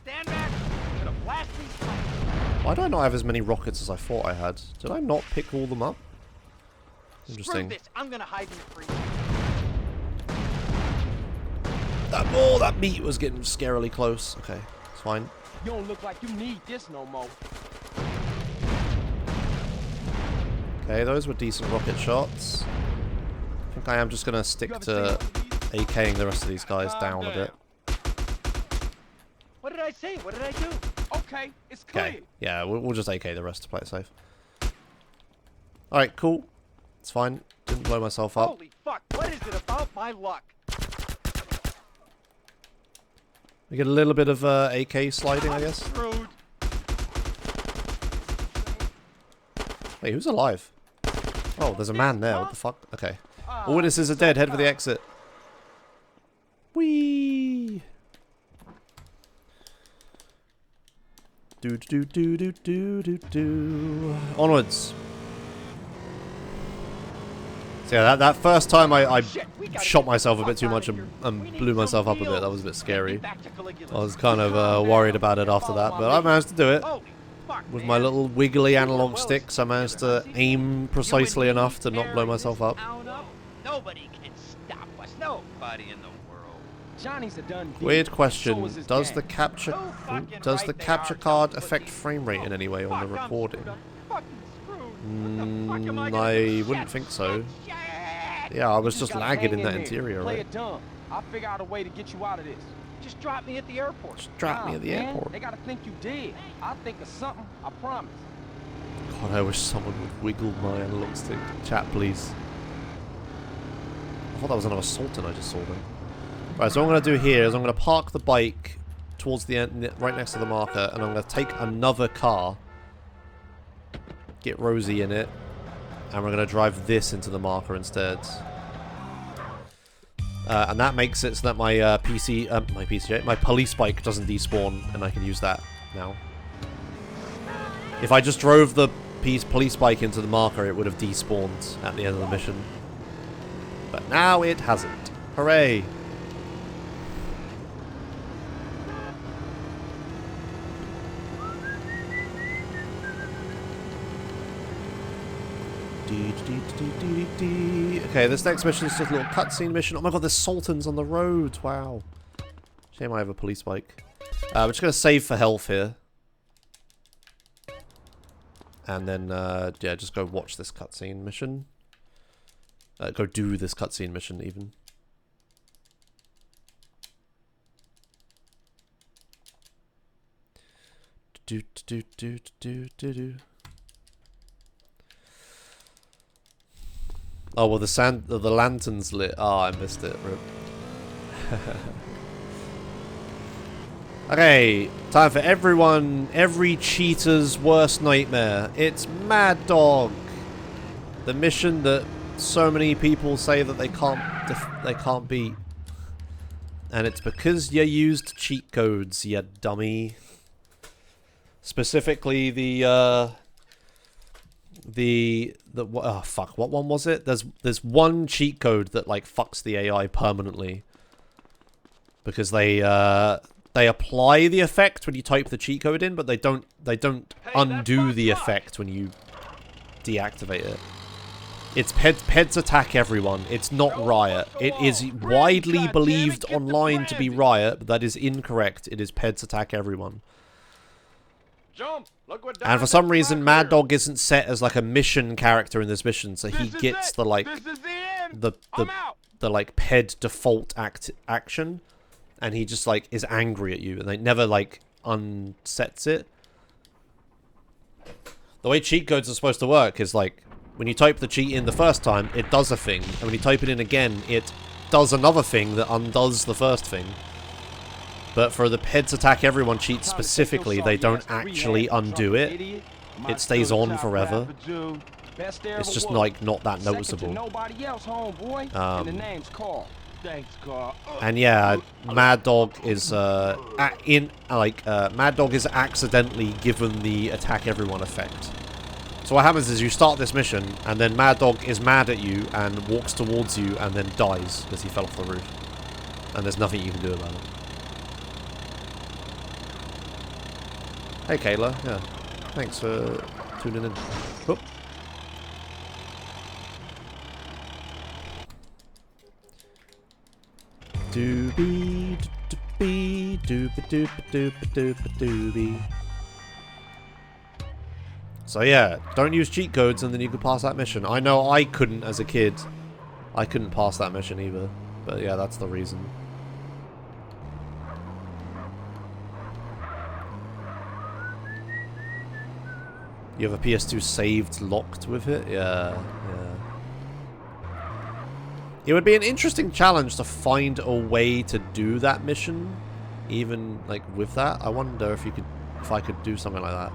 [SPEAKER 8] Stand back. I'm gonna blast these flames.
[SPEAKER 1] Why do I not have as many rockets as I thought I had? Did I not pick all them up? Interesting.
[SPEAKER 8] Screw this. I'm gonna hide in the freezer.
[SPEAKER 1] That meat was getting scarily close. Okay, it's fine.
[SPEAKER 4] You don't look like you need this no more.
[SPEAKER 1] Okay, those were decent rocket shots. I think I am just gonna stick to AKing the rest of these guys down a bit.
[SPEAKER 8] What did I say? What did I do?
[SPEAKER 4] Okay, it's clear.
[SPEAKER 1] Okay, yeah, we'll just AK the rest to play it safe. Alright, cool. It's fine. Didn't blow myself up.
[SPEAKER 8] Holy fuck, what is it about my luck?
[SPEAKER 1] We get a little bit of AK sliding, I guess.
[SPEAKER 8] Screwed.
[SPEAKER 1] Wait, who's alive? Oh, there's a man there. What the fuck? Okay. All witnesses are dead. Head for the exit. Whee! Do do do do do do do. Onwards. So yeah, that first time I shot myself a bit too much and blew myself up a bit. That was a bit scary. I was kind of worried about it after that, but I managed to do it. With my little wiggly analog sticks, I managed to aim precisely enough to not blow myself up.
[SPEAKER 8] Nobody can stop us. Nobody in the world.
[SPEAKER 4] Johnny's a done deal.
[SPEAKER 1] Weird question.
[SPEAKER 4] So is his
[SPEAKER 1] Does
[SPEAKER 4] dad.
[SPEAKER 1] the capture card affect frame rate in any way on the recording? I wouldn't think so. Yeah, I was just lagging in that interior,
[SPEAKER 4] Play
[SPEAKER 1] right?
[SPEAKER 4] it dumb. I'll figure out a way to get you out of this.
[SPEAKER 8] Just drop me at the airport.
[SPEAKER 1] Just drop me at the
[SPEAKER 4] Man,
[SPEAKER 1] airport.
[SPEAKER 4] they gotta think you dead. I'll think of something. I promise.
[SPEAKER 1] God, I wish someone would wiggle my analog stick. Chat, please. I thought that was another Sultan I just saw then. Right, so what I'm going to do here is I'm going to park the bike towards the end, right next to the marker, and I'm going to take another car, get Rosie in it, and we're going to drive this into the marker instead. And that makes it so that my my police bike doesn't despawn, and I can use that now. If I just drove the police bike into the marker, it would have despawned at the end of the mission. But now it hasn't. Hooray! Okay, this next mission is just a little cutscene mission. Oh my god, there's Sultans on the road. Wow. Shame I have a police bike. We're just going to save for health here. And then, yeah, just go watch this cutscene mission. Go do this cutscene mission, even. Oh, well, the lantern's lit. Oh, I missed it. Rip. Okay, time for every cheater's worst nightmare. It's Mad Dog. The mission that so many people say that they can't beat. And it's because you used cheat codes, you dummy. Specifically oh fuck, what one was it? There's one cheat code that like fucks the AI permanently. Because they apply the effect when you type the cheat code in, but they don't undo the effect when you deactivate it. It's Peds attack everyone. It's not Riot. It is widely believed online to be Riot, but that is incorrect. It is Peds attack everyone. And for some reason, Mad Dog isn't set as like a mission character in this mission, so he gets the like the like Ped default action, and he just like is angry at you, and they never like unsets it. The way cheat codes are supposed to work is like, when you type the cheat in the first time, it does a thing. And when you type it in again, it does another thing that undoes the first thing. But for the Peds attack everyone cheat specifically, they don't actually undo it. It stays on forever. It's just like not that noticeable. And yeah, Mad Dog is Mad Dog is accidentally given the attack everyone effect. So what happens is you start this mission, and then Mad Dog is mad at you and walks towards you and then dies because he fell off the roof. And there's nothing you can do about it. Hey Kayla, yeah. Thanks for tuning in. Oh. Doobie doobie doobie doobie doobie doobie. So yeah, don't use cheat codes and then you can pass that mission. I know I couldn't as a kid. I couldn't pass that mission either. But yeah, that's the reason. You have a PS2 saved locked with it? Yeah, yeah. It would be an interesting challenge to find a way to do that mission. Even like with that. I wonder if I could do something like that.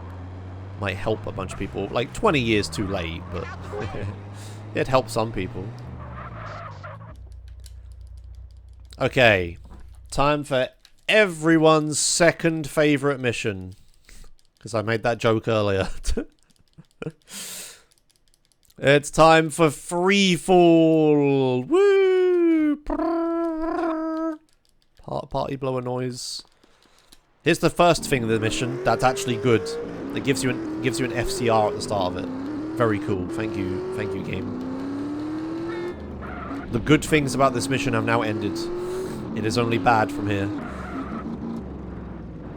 [SPEAKER 1] Might help a bunch of people. Like 20 years too late, but it'd help some people. Okay. Time for everyone's second favorite mission. Because I made that joke earlier. It's time for free fall. Woo! Party blower noise. Here's the first thing of the mission that's actually good. It gives you an FCR at the start of it. Very cool. Thank you, game. The good things about this mission have now ended. It is only bad from here.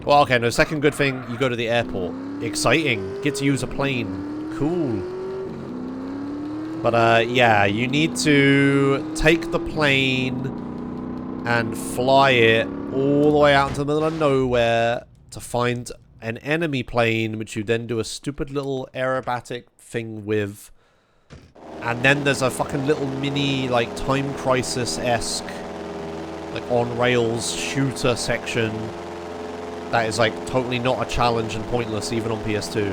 [SPEAKER 1] Well, okay, no, second good thing, you go to the airport. Exciting. Get to use a plane. Cool. But, yeah, you need to take the plane and fly it all the way out into the middle of nowhere to find an enemy plane, which you then do a stupid little aerobatic thing with. And then there's a fucking little mini, like, Time Crisis-esque, like, on-rails shooter section that is, like, totally not a challenge and pointless, even on PS2.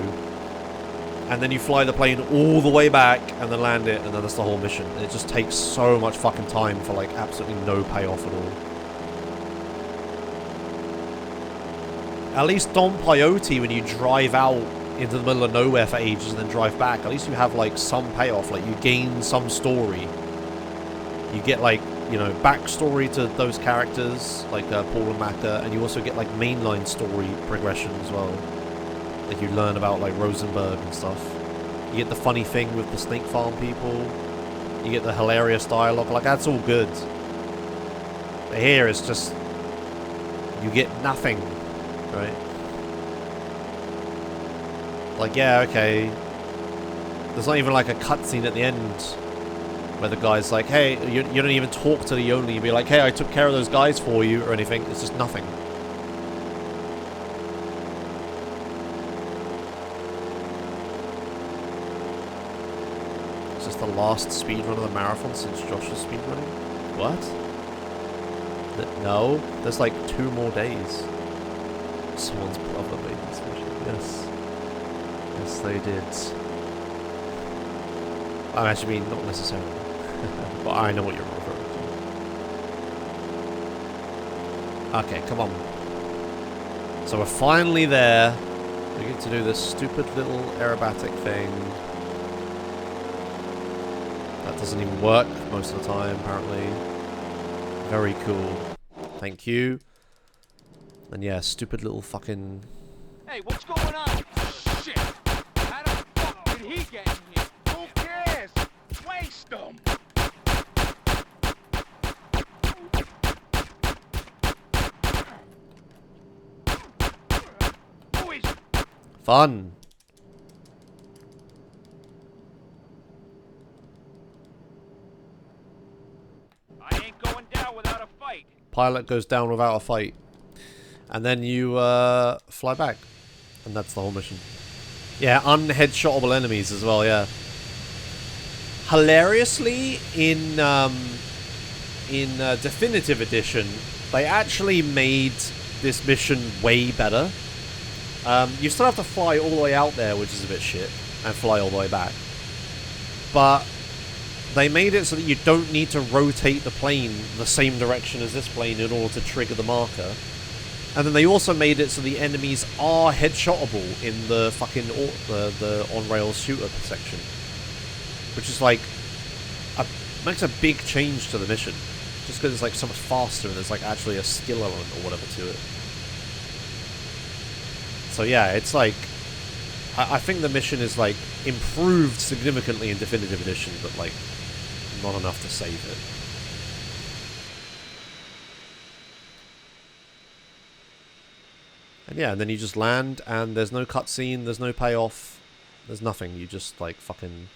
[SPEAKER 1] And then you fly the plane all the way back and then land it, and then that's the whole mission. It just takes so much fucking time for, like, absolutely no payoff at all. At least Don Peyote, when you drive out into the middle of nowhere for ages and then drive back, at least you have, like, some payoff. Like, you gain some story. You get, like, you know, backstory to those characters, like Paul and Macca, and you also get, like, mainline story progression as well. Like, you learn about, like, Rosenberg and stuff. You get the funny thing with the Snake Farm people. You get the hilarious dialogue. Like, that's all good. But here, it's just... you get nothing. Right? Like, yeah, okay. There's not even like a cutscene at the end where the guy's like, hey, you don't even talk to the Yonli and be like, hey, I took care of those guys for you or anything. It's just nothing. Is this the last speedrun of the marathon since Josh is speedrunning? What? No, there's like 2 more days. Someone's brother made this mission. Yes. Yes, they did. I actually mean, not necessarily. But I know what you're referring Okay, come on. So we're finally there. We get to do this stupid little aerobatic thing. That doesn't even work most of the time, apparently. Very cool. Thank you. And yeah, stupid little fucking...
[SPEAKER 4] Hey, what's going on? Shit! How the fuck did he get in here? Who cares? Waste them!
[SPEAKER 1] Fun.
[SPEAKER 11] I ain't going down without a fight.
[SPEAKER 1] Pilot goes down without a fight. And then you fly back. And that's the whole mission. Yeah, unheadshotable enemies as well, yeah. Hilariously, in Definitive Edition, they actually made this mission way better. You still have to fly all the way out there, which is a bit shit, and fly all the way back. But they made it so that you don't need to rotate the plane the same direction as this plane in order to trigger the marker. And then they also made it so the enemies are headshotable in the fucking the on-rails shooter section. Which is like, makes a big change to the mission. Just because it's like so much faster and there's like actually a skill element or whatever to it. So yeah, it's like, I think the mission is like improved significantly in Definitive Edition, but like not enough to save it. And yeah, and then you just land and there's no cutscene, there's no payoff, there's nothing. You just like fucking,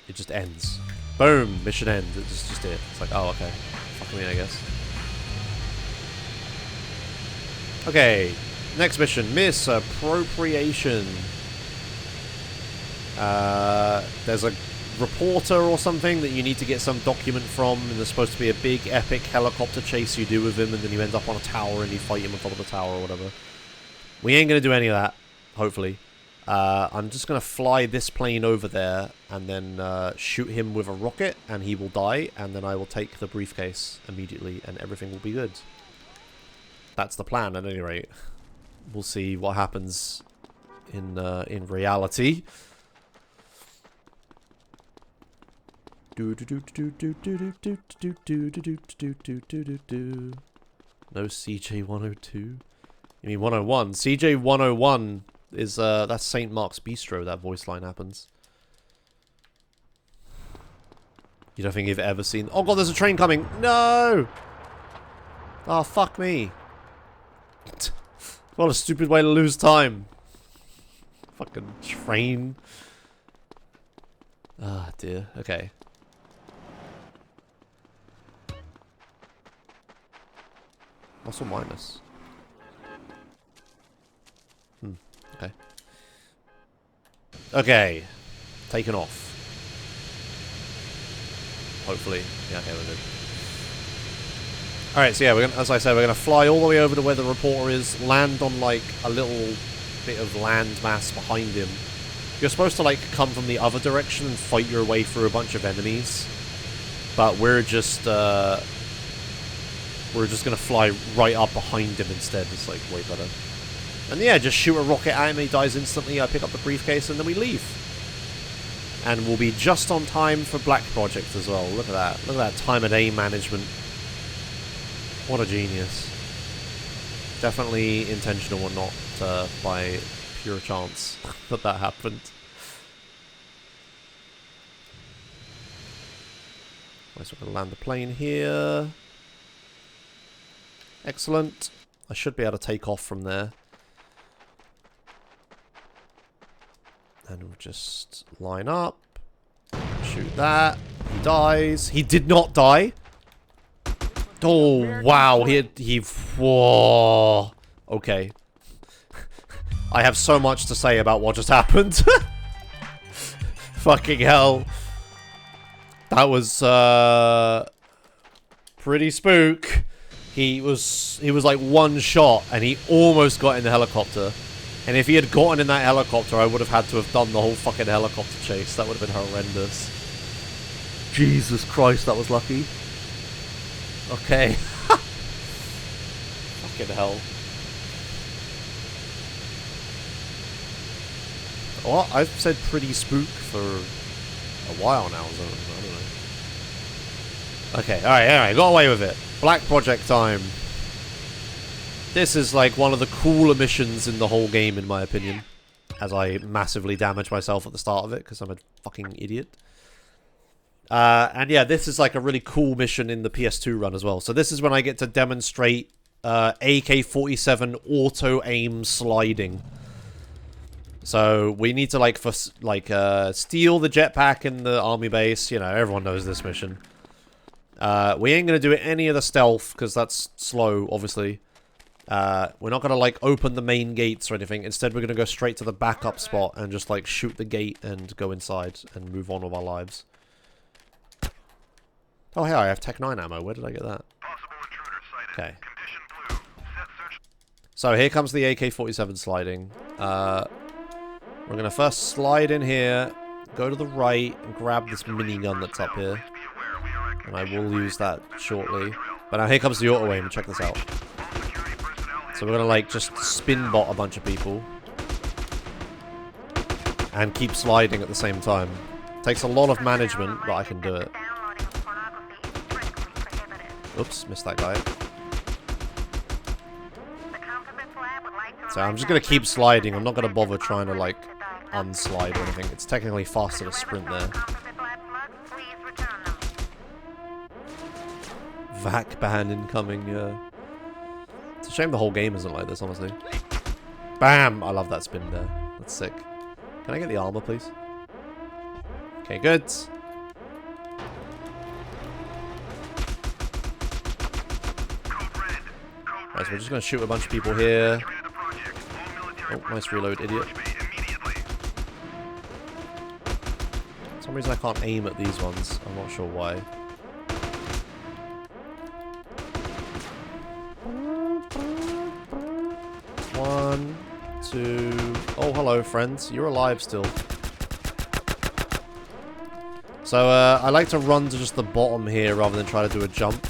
[SPEAKER 1] it just ends. Boom, mission end. It's just it. It's like, oh okay, fuck me I guess. Okay. Next mission, misappropriation. There's a reporter or something that you need to get some document from, and there's supposed to be a big epic helicopter chase you do with him, and then you end up on a tower and you fight him on top of the tower or whatever. We ain't gonna do any of that, hopefully. I'm just gonna fly this plane over there and then shoot him with a rocket, and he will die, and then I will take the briefcase immediately, and everything will be good. That's the plan, at any rate. We'll see what happens in reality. No CJ102. You mean 101? CJ101 is that's St. Mark's Bistro. That voice line happens. You don't think you've ever seen? Oh god, there's a train coming! No! Oh fuck me! What a stupid way to lose time. Fucking train. Ah, dear. Okay. Plus or minus? Okay. Okay. Taken off. Hopefully. Yeah, okay, we're good. Alright, so yeah, we're gonna, as I said, we're going to fly all the way over to where the reporter is, land on, like, a little bit of land mass behind him. You're supposed to, like, come from the other direction and fight your way through a bunch of enemies. But we're just going to fly right up behind him instead. It's, like, way better. And yeah, just shoot a rocket at him, he dies instantly, I pick up the briefcase, and then we leave. And we'll be just on time for Black Project as well. Look at that. Look at that time of day management. What a genius. Definitely intentional and not by pure chance that that happened. Right, so we're going to land the plane here. Excellent. I should be able to take off from there. And we'll just line up. Shoot that. He dies. He did not die. Oh, wow. Whoa. Okay. I have so much to say about what just happened. Fucking hell. That was, pretty spook. He was like one shot, and he almost got in the helicopter. And if he had gotten in that helicopter, I would have had to have done the whole fucking helicopter chase. That would have been horrendous. Jesus Christ, that was lucky. Okay. Fucking hell. Well, I've said pretty spook for a while now, so I don't know. Okay, alright, got away with it. Black Project time. This is like one of the cooler missions in the whole game, in my opinion. As I massively damage myself at the start of it, because I'm a fucking idiot. And yeah, this is like a really cool mission in the PS2 run as well. So this is when I get to demonstrate AK-47 auto-aim sliding. So we need to steal the jetpack in the army base. You know, everyone knows this mission. We ain't gonna do any of the stealth because that's slow, obviously. We're not gonna like open the main gates or anything. Instead, we're gonna go straight to the backup spot and just like shoot the gate and go inside and move on with our lives. Oh hey, I have Tech 9 ammo. Where did I get that? Okay. So here comes the AK-47 sliding. We're gonna first slide in here, go to the right, and grab this minigun that's up here. And I will use that shortly. But now here comes the auto-aim, check this out. So we're gonna like just spin bot a bunch of people. And keep sliding at the same time. Takes a lot of management, but I can do it. Oops, missed that guy. So I'm just gonna keep sliding, I'm not gonna bother trying to like unslide or anything. It's technically faster to sprint there. Vac ban incoming, yeah. It's a shame the whole game isn't like this, honestly. Bam! I love that spin there. That's sick. Can I get the armor, please? Okay, good. Right, so we're just gonna shoot a bunch of people here. Oh, nice reload, idiot. For some reason I can't aim at these ones. I'm not sure why. One, two... Oh, hello, friends. You're alive still. So, I like to run to just the bottom here rather than try to do a jump.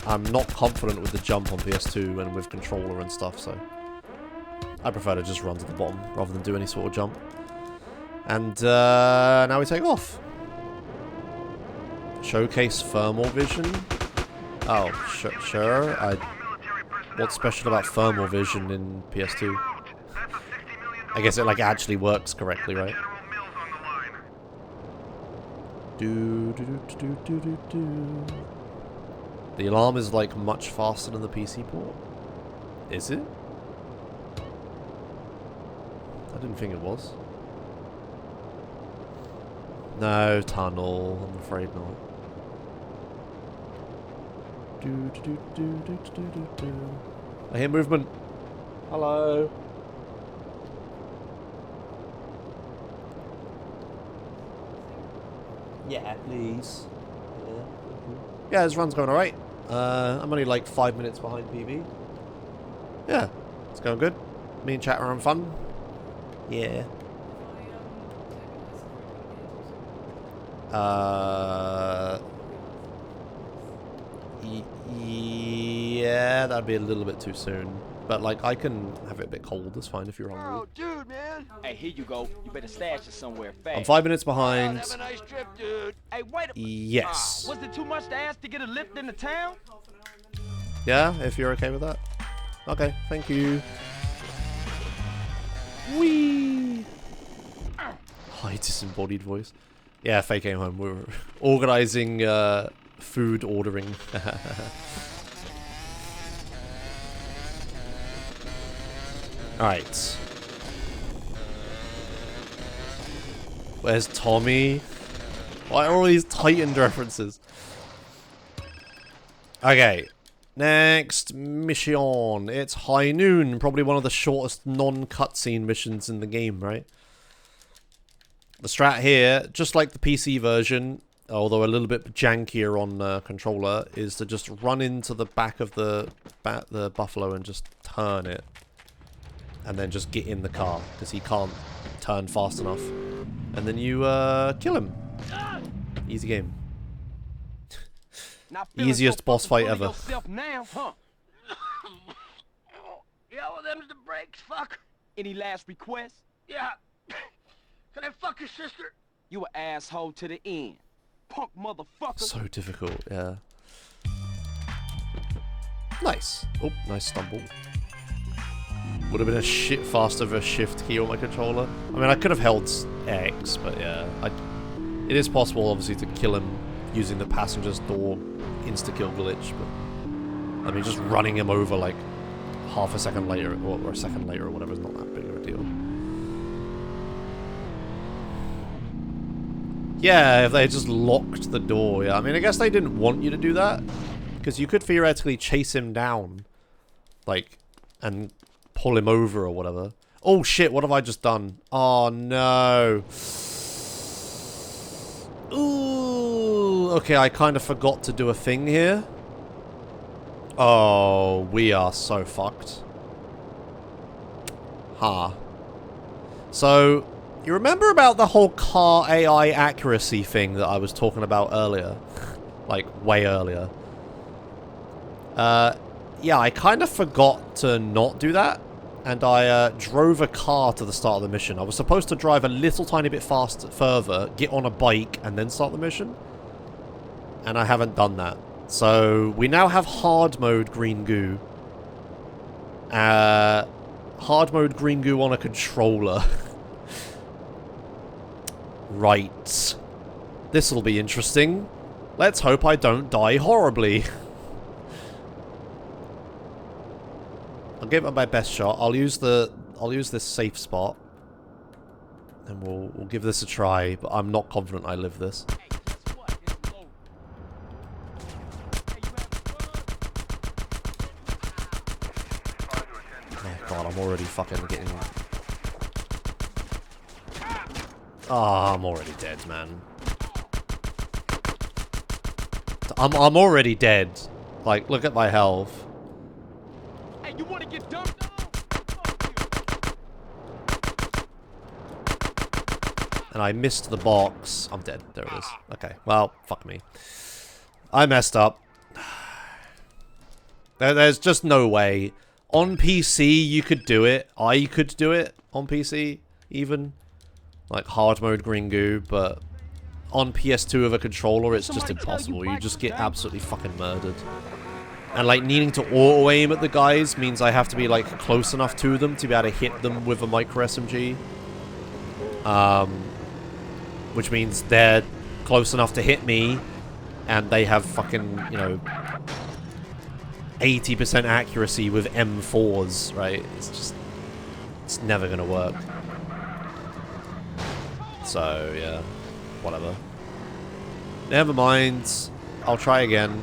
[SPEAKER 1] I'm not confident with the jump on PS2 and with controller and stuff, so... I prefer to just run to the bottom rather than do any sort of jump. And now we take off. Showcase thermal vision. Oh, sure. What's special about thermal vision in PS2? I guess it like actually works correctly, right? The alarm is like much faster than the PC port. Is it? I didn't think it was. No, tunnel. I'm afraid not. I hear movement. Hello. Yeah, please. Yeah, this run's going alright. I'm only like 5 minutes behind PB. Yeah, it's going good. Me and chat are having fun. Yeah. Yeah, that'd be a little bit too soon. But like, I can have it a bit cold. That's fine if you're hungry.
[SPEAKER 4] Oh, dude, man.
[SPEAKER 8] Hey, here you go. You better stash it somewhere fast.
[SPEAKER 1] I'm 5 minutes behind.
[SPEAKER 4] Have a nice trip, dude.
[SPEAKER 8] Hey, wait a
[SPEAKER 1] Yes.
[SPEAKER 8] Was it too much to ask to get a lift into town?
[SPEAKER 1] Yeah, if you're okay with that. Okay, thank you. Whee! High disembodied voice. Yeah, Faye came home. We were organizing food ordering. Alright. Where's Tommy? Why are all these Titan references? Okay. Next mission. It's High Noon. Probably one of the shortest non-cutscene missions in the game, right? The strat here, just like the PC version, although a little bit jankier on controller, is to just run into the back of the buffalo and just turn it. And then just get in the car, because he can't turn fast enough. And then you kill him. Easy game. Easiest boss fight ever.
[SPEAKER 8] Now, huh?
[SPEAKER 4] Yeah, well, them's the breaks, fuck.
[SPEAKER 8] Any last requests?
[SPEAKER 4] Yeah. Can I fuck your sister?
[SPEAKER 8] You an asshole to the end. Punk motherfucker.
[SPEAKER 1] So difficult, yeah. Nice. Oh, nice stumble. Would have been a shit faster of a shift key on my controller. I mean, I could have held X, but yeah. It is possible, obviously, to kill him using the passenger's door insta-kill glitch, but... I mean, just running him over, like, half a second later, or a second later, or whatever, is not that big of a deal. Yeah, if they just locked the door, yeah. I mean, I guess they didn't want you to do that, because you could theoretically chase him down, like, and pull him over or whatever. Oh shit, what have I just done? Oh no. Ooh, okay, I kind of forgot to do a thing here. Oh, we are so fucked. Huh. So, you remember about the whole car AI accuracy thing that I was talking about earlier? Like, way earlier. Yeah, I kind of forgot to not do that. And I drove a car to the start of the mission. I was supposed to drive a little tiny bit further, get on a bike, and then start the mission. And I haven't done that. So, we now have hard mode green goo. Hard mode green goo on a controller. Right. This'll be interesting. Let's hope I don't die horribly. I'll give it my best shot. I'll use this safe spot. And we'll give this a try, but I'm not confident I live this. Oh god, I'm already fucking getting... Ah, I'm already dead, man. I'm already dead. Like, look at my health.
[SPEAKER 8] Hey, you wanna get dumped?
[SPEAKER 1] And I missed the box. I'm dead. There it is. Okay. Well, fuck me. I messed up. There's just no way. On PC, you could do it. I could do it on PC, even. Like, hard mode green goo, but on PS2 with a controller, it's just impossible. You just get absolutely fucking murdered. And, like, needing to auto-aim at the guys means I have to be, like, close enough to them to be able to hit them with a micro-SMG. Which means they're close enough to hit me, and they have fucking, you know, 80% accuracy with M4s, right? It's just... it's never gonna work. So, yeah. Whatever. Never mind. I'll try again.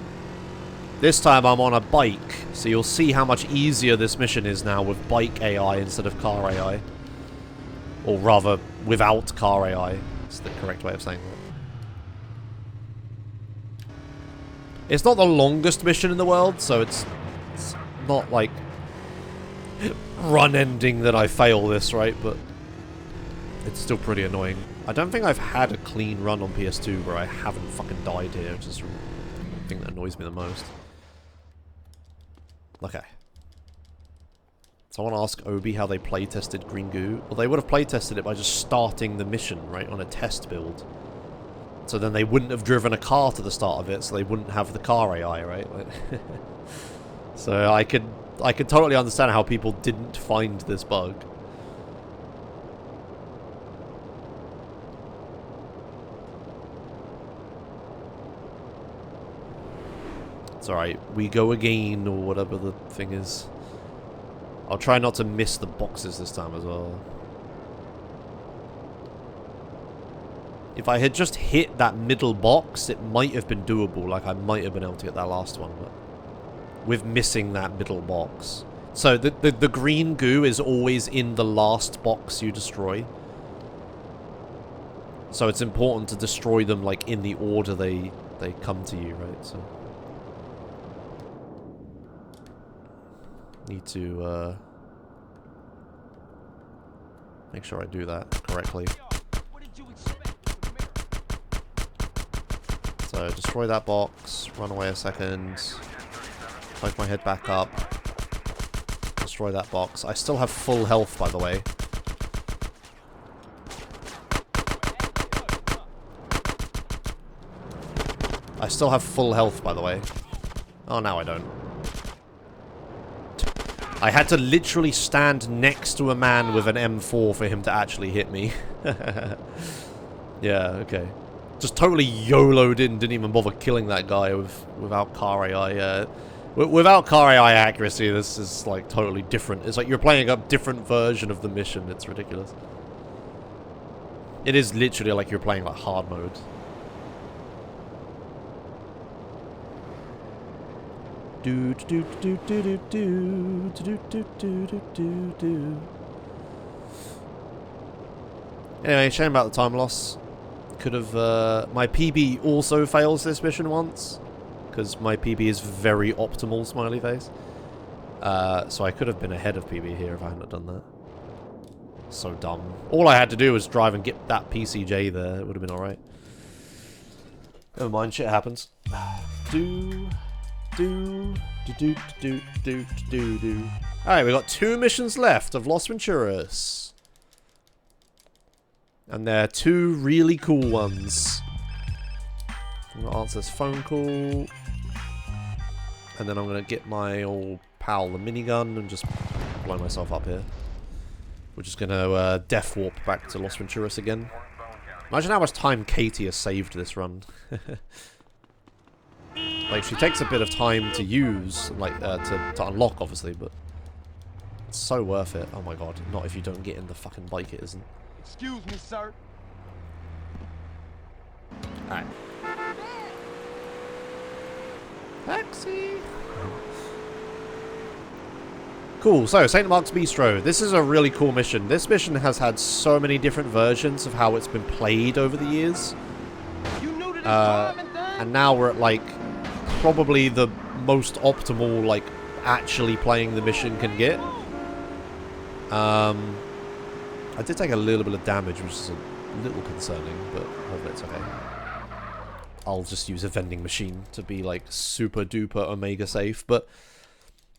[SPEAKER 1] This time I'm on a bike, so you'll see how much easier this mission is now with bike AI instead of car AI. Or rather, without car AI. That's the correct way of saying that. It's not the longest mission in the world, so it's not like run-ending that I fail this, right? But it's still pretty annoying. I don't think I've had a clean run on PS2 where I haven't fucking died here, which is the thing that annoys me the most. Okay. So I want to ask Obi how they playtested Green Goo. Well, they would have playtested it by just starting the mission, right, on a test build. So then they wouldn't have driven a car to the start of it, so they wouldn't have the car AI, right? So I could totally understand how people didn't find this bug. It's alright, we go again, or whatever the thing is. I'll try not to miss the boxes this time as well. If I had just hit that middle box, it might have been doable. Like, I might have been able to get that last one, but with missing that middle box. So, the green goo is always in the last box you destroy. So, it's important to destroy them, like, in the order they come to you, right? So... need to make sure I do that correctly. So destroy that box, run away a second, poke my head back up, destroy that box. I still have full health, by the way. I still have full health, by the way. Oh, now I don't. I had to literally stand next to a man with an M4 for him to actually hit me. Yeah, okay. Just totally YOLO'd in, didn't even bother killing that guy without car AI. Without car AI accuracy, this is like totally different. It's like you're playing a different version of the mission. It's ridiculous. It is literally like you're playing like hard mode. Do do do do do do do do do do do do. Anyway, shame about the time loss. Could have my PB also fails this mission once because my PB is very optimal, smiley face. So I could have been ahead of PB here if I hadn't done that. So dumb. All I had to do was drive and get that PCJ there. It would have been alright. Never mind, shit happens. Alright, we got 2 missions left of Los Venturas. And they're 2 really cool ones. I'm gonna answer this phone call. And then I'm gonna get my old pal, the minigun, and just blow myself up here. We're just gonna death warp back to Los Venturas again. Imagine how much time Katie has saved this run. Like, she takes a bit of time to use, like, to unlock, obviously, but it's so worth it. Oh my god, not if you don't get in the fucking bike, it isn't.
[SPEAKER 4] Excuse me, sir.
[SPEAKER 1] Alright. Taxi! Cool, so St. Mark's Bistro. This is a really cool mission. This mission has had so many different versions of how it's been played over the years. And now we're at, like, probably the most optimal, like, actually playing the mission can get. I did take a little bit of damage, which is a little concerning, but hopefully it's okay. I'll just use a vending machine to be, like, super duper omega safe, but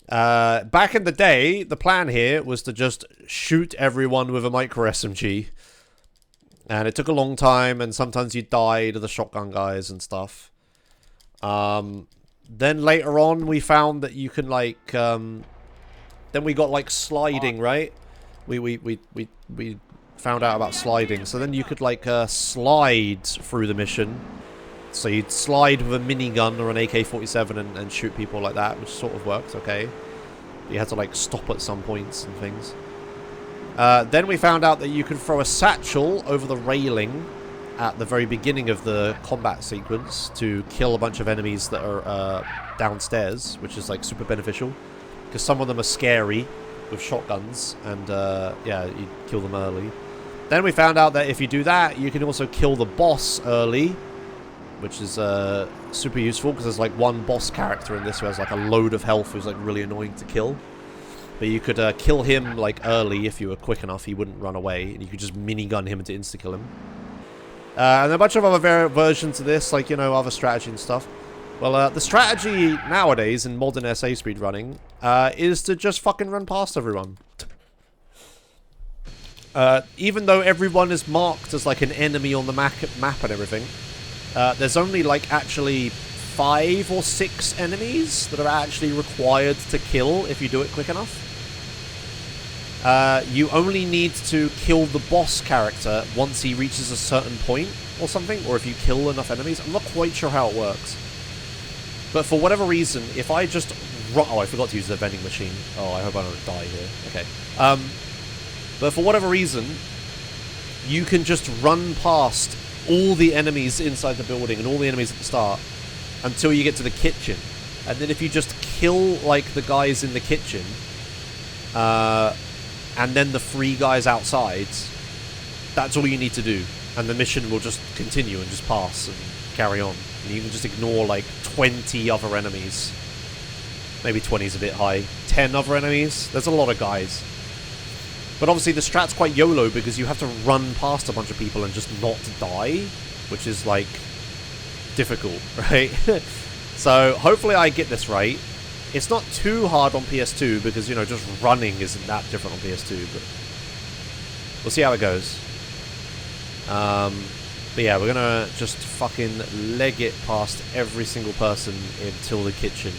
[SPEAKER 1] back in the day, the plan here was to just shoot everyone with a micro SMG. And it took a long time, and sometimes you die to the shotgun guys and stuff. Then later on, we found that you can, like, then we got, like, sliding, right? We found out about sliding. So then you could, like, slide through the mission. So you'd slide with a minigun or an AK-47 and shoot people like that, which sort of worked, okay. You had to, like, stop at some points and things. Then we found out that you could throw a satchel over the railing at the very beginning of the combat sequence to kill a bunch of enemies that are downstairs, which is, like, super beneficial. Because some of them are scary with shotguns, and, yeah, you kill them early. Then we found out that if you do that, you can also kill the boss early, which is super useful, because there's, like, one boss character in this who has, like, a load of health who's, like, really annoying to kill. But you could kill him, like, early if you were quick enough. He wouldn't run away, and you could just minigun him to insta-kill him. And a bunch of other versions of this, like, you know, other strategy and stuff. Well, the strategy nowadays in modern SA speedrunning is to just fucking run past everyone. Even though everyone is marked as, like, an enemy on the map and everything, there's only, like, actually 5 or 6 enemies that are actually required to kill if you do it quick enough. You only need to kill the boss character once he reaches a certain point or something, or if you kill enough enemies. I'm not quite sure how it works. But for whatever reason, if I just run... Oh, I forgot to use the vending machine. Oh, I hope I don't die here. Okay. But for whatever reason, you can just run past all the enemies inside the building and all the enemies at the start until you get to the kitchen. And then if you just kill, like, the guys in the kitchen, and then the 3 guys outside, that's all you need to do. And the mission will just continue and just pass and carry on. And you can just ignore, like, 20 other enemies. Maybe 20 is a bit high. 10 other enemies? There's a lot of guys. But obviously the strat's quite YOLO because you have to run past a bunch of people and just not die, which is, like, difficult, right? So hopefully I get this right. It's not too hard on PS2 because, you know, just running isn't that different on PS2, but we'll see how it goes. But yeah, we're gonna just fucking leg it past every single person until the kitchen.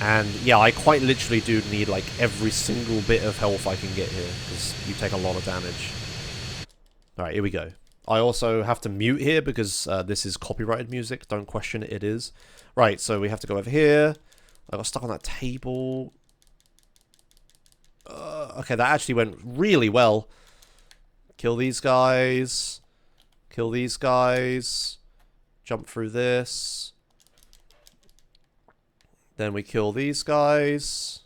[SPEAKER 1] And yeah, I quite literally do need like every single bit of health I can get here, because you take a lot of damage. Alright, here we go. I also have to mute here because this is copyrighted music. Don't question it, it is. Right, so we have to go over here. I got stuck on that table. Okay, that actually went really well. Kill these guys. Kill these guys. Jump through this. Then we kill these guys.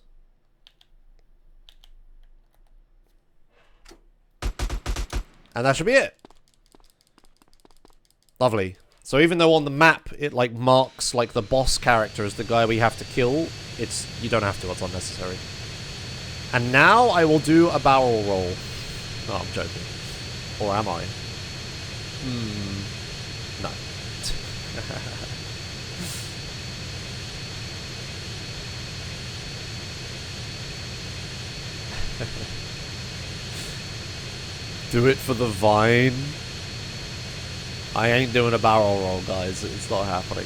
[SPEAKER 1] And that should be it. Lovely. So even though on the map it like marks like the boss character as the guy we have to kill, you don't have to, it's unnecessary. And now I will do a barrel roll. Oh, I'm joking. Or am I? No. Do it for the vine. I ain't doing a barrel roll, guys. It's not happening.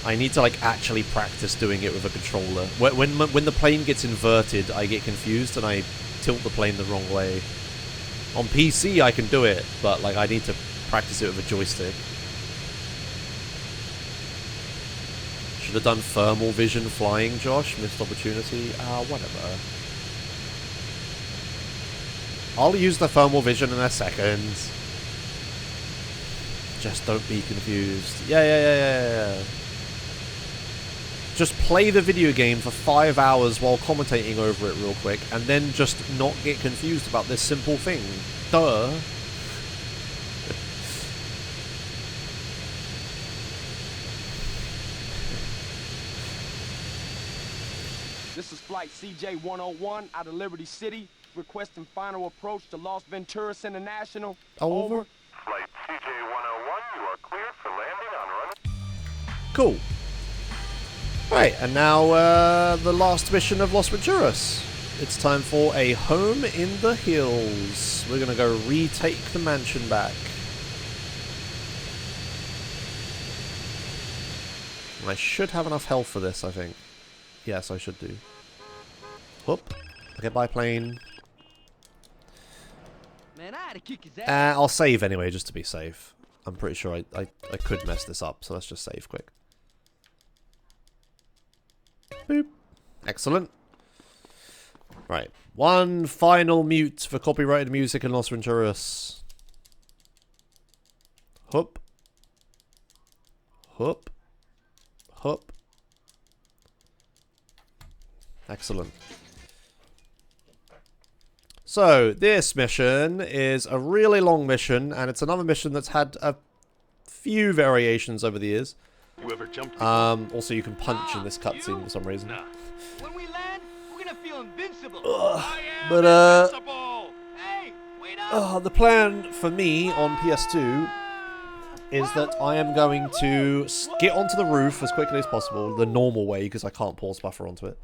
[SPEAKER 1] I need to like actually practice doing it with a controller. When the plane gets inverted, I get confused and I tilt the plane the wrong way. On PC, I can do it, but like I need to practice it with a joystick. Should have done thermal vision flying, Josh. Missed opportunity. Whatever. I'll use the thermal vision in a second. Just don't be confused. Yeah. Just play the video game for 5 hours while commentating over it real quick, and then just not get confused about this simple thing. Duh.
[SPEAKER 13] This is Flight CJ-101 out of Liberty City, requesting final approach to Los Venturas International.
[SPEAKER 1] Over.
[SPEAKER 7] Flight CJ-101, you are cleared for landing on runway.
[SPEAKER 1] Cool. Right, and now the last mission of Los Venturas. It's time for a home in the hills. We're gonna go retake the mansion back. And I should have enough health for this, I think. Yes, I should do. Whoop. Okay, bye plane.
[SPEAKER 12] Man, I had to kick his ass.
[SPEAKER 1] I'll save anyway, just to be safe. I'm pretty sure I could mess this up, so let's just save quick. Boop. Excellent. Right. One final mute for copyrighted music in Los Venturas. Hup. Hup. Hup. Excellent. So, this mission is a really long mission, and it's another mission that's had a few variations over the years.
[SPEAKER 11] Whoever jumped
[SPEAKER 1] also you can punch in this cutscene for some reason.
[SPEAKER 8] When we land, we're gonna feel invincible.
[SPEAKER 1] But
[SPEAKER 8] Hey, wait up.
[SPEAKER 1] the plan for me on PS2 is that I am going to get onto the roof as quickly as possible, the normal way, because I can't pause buffer onto it.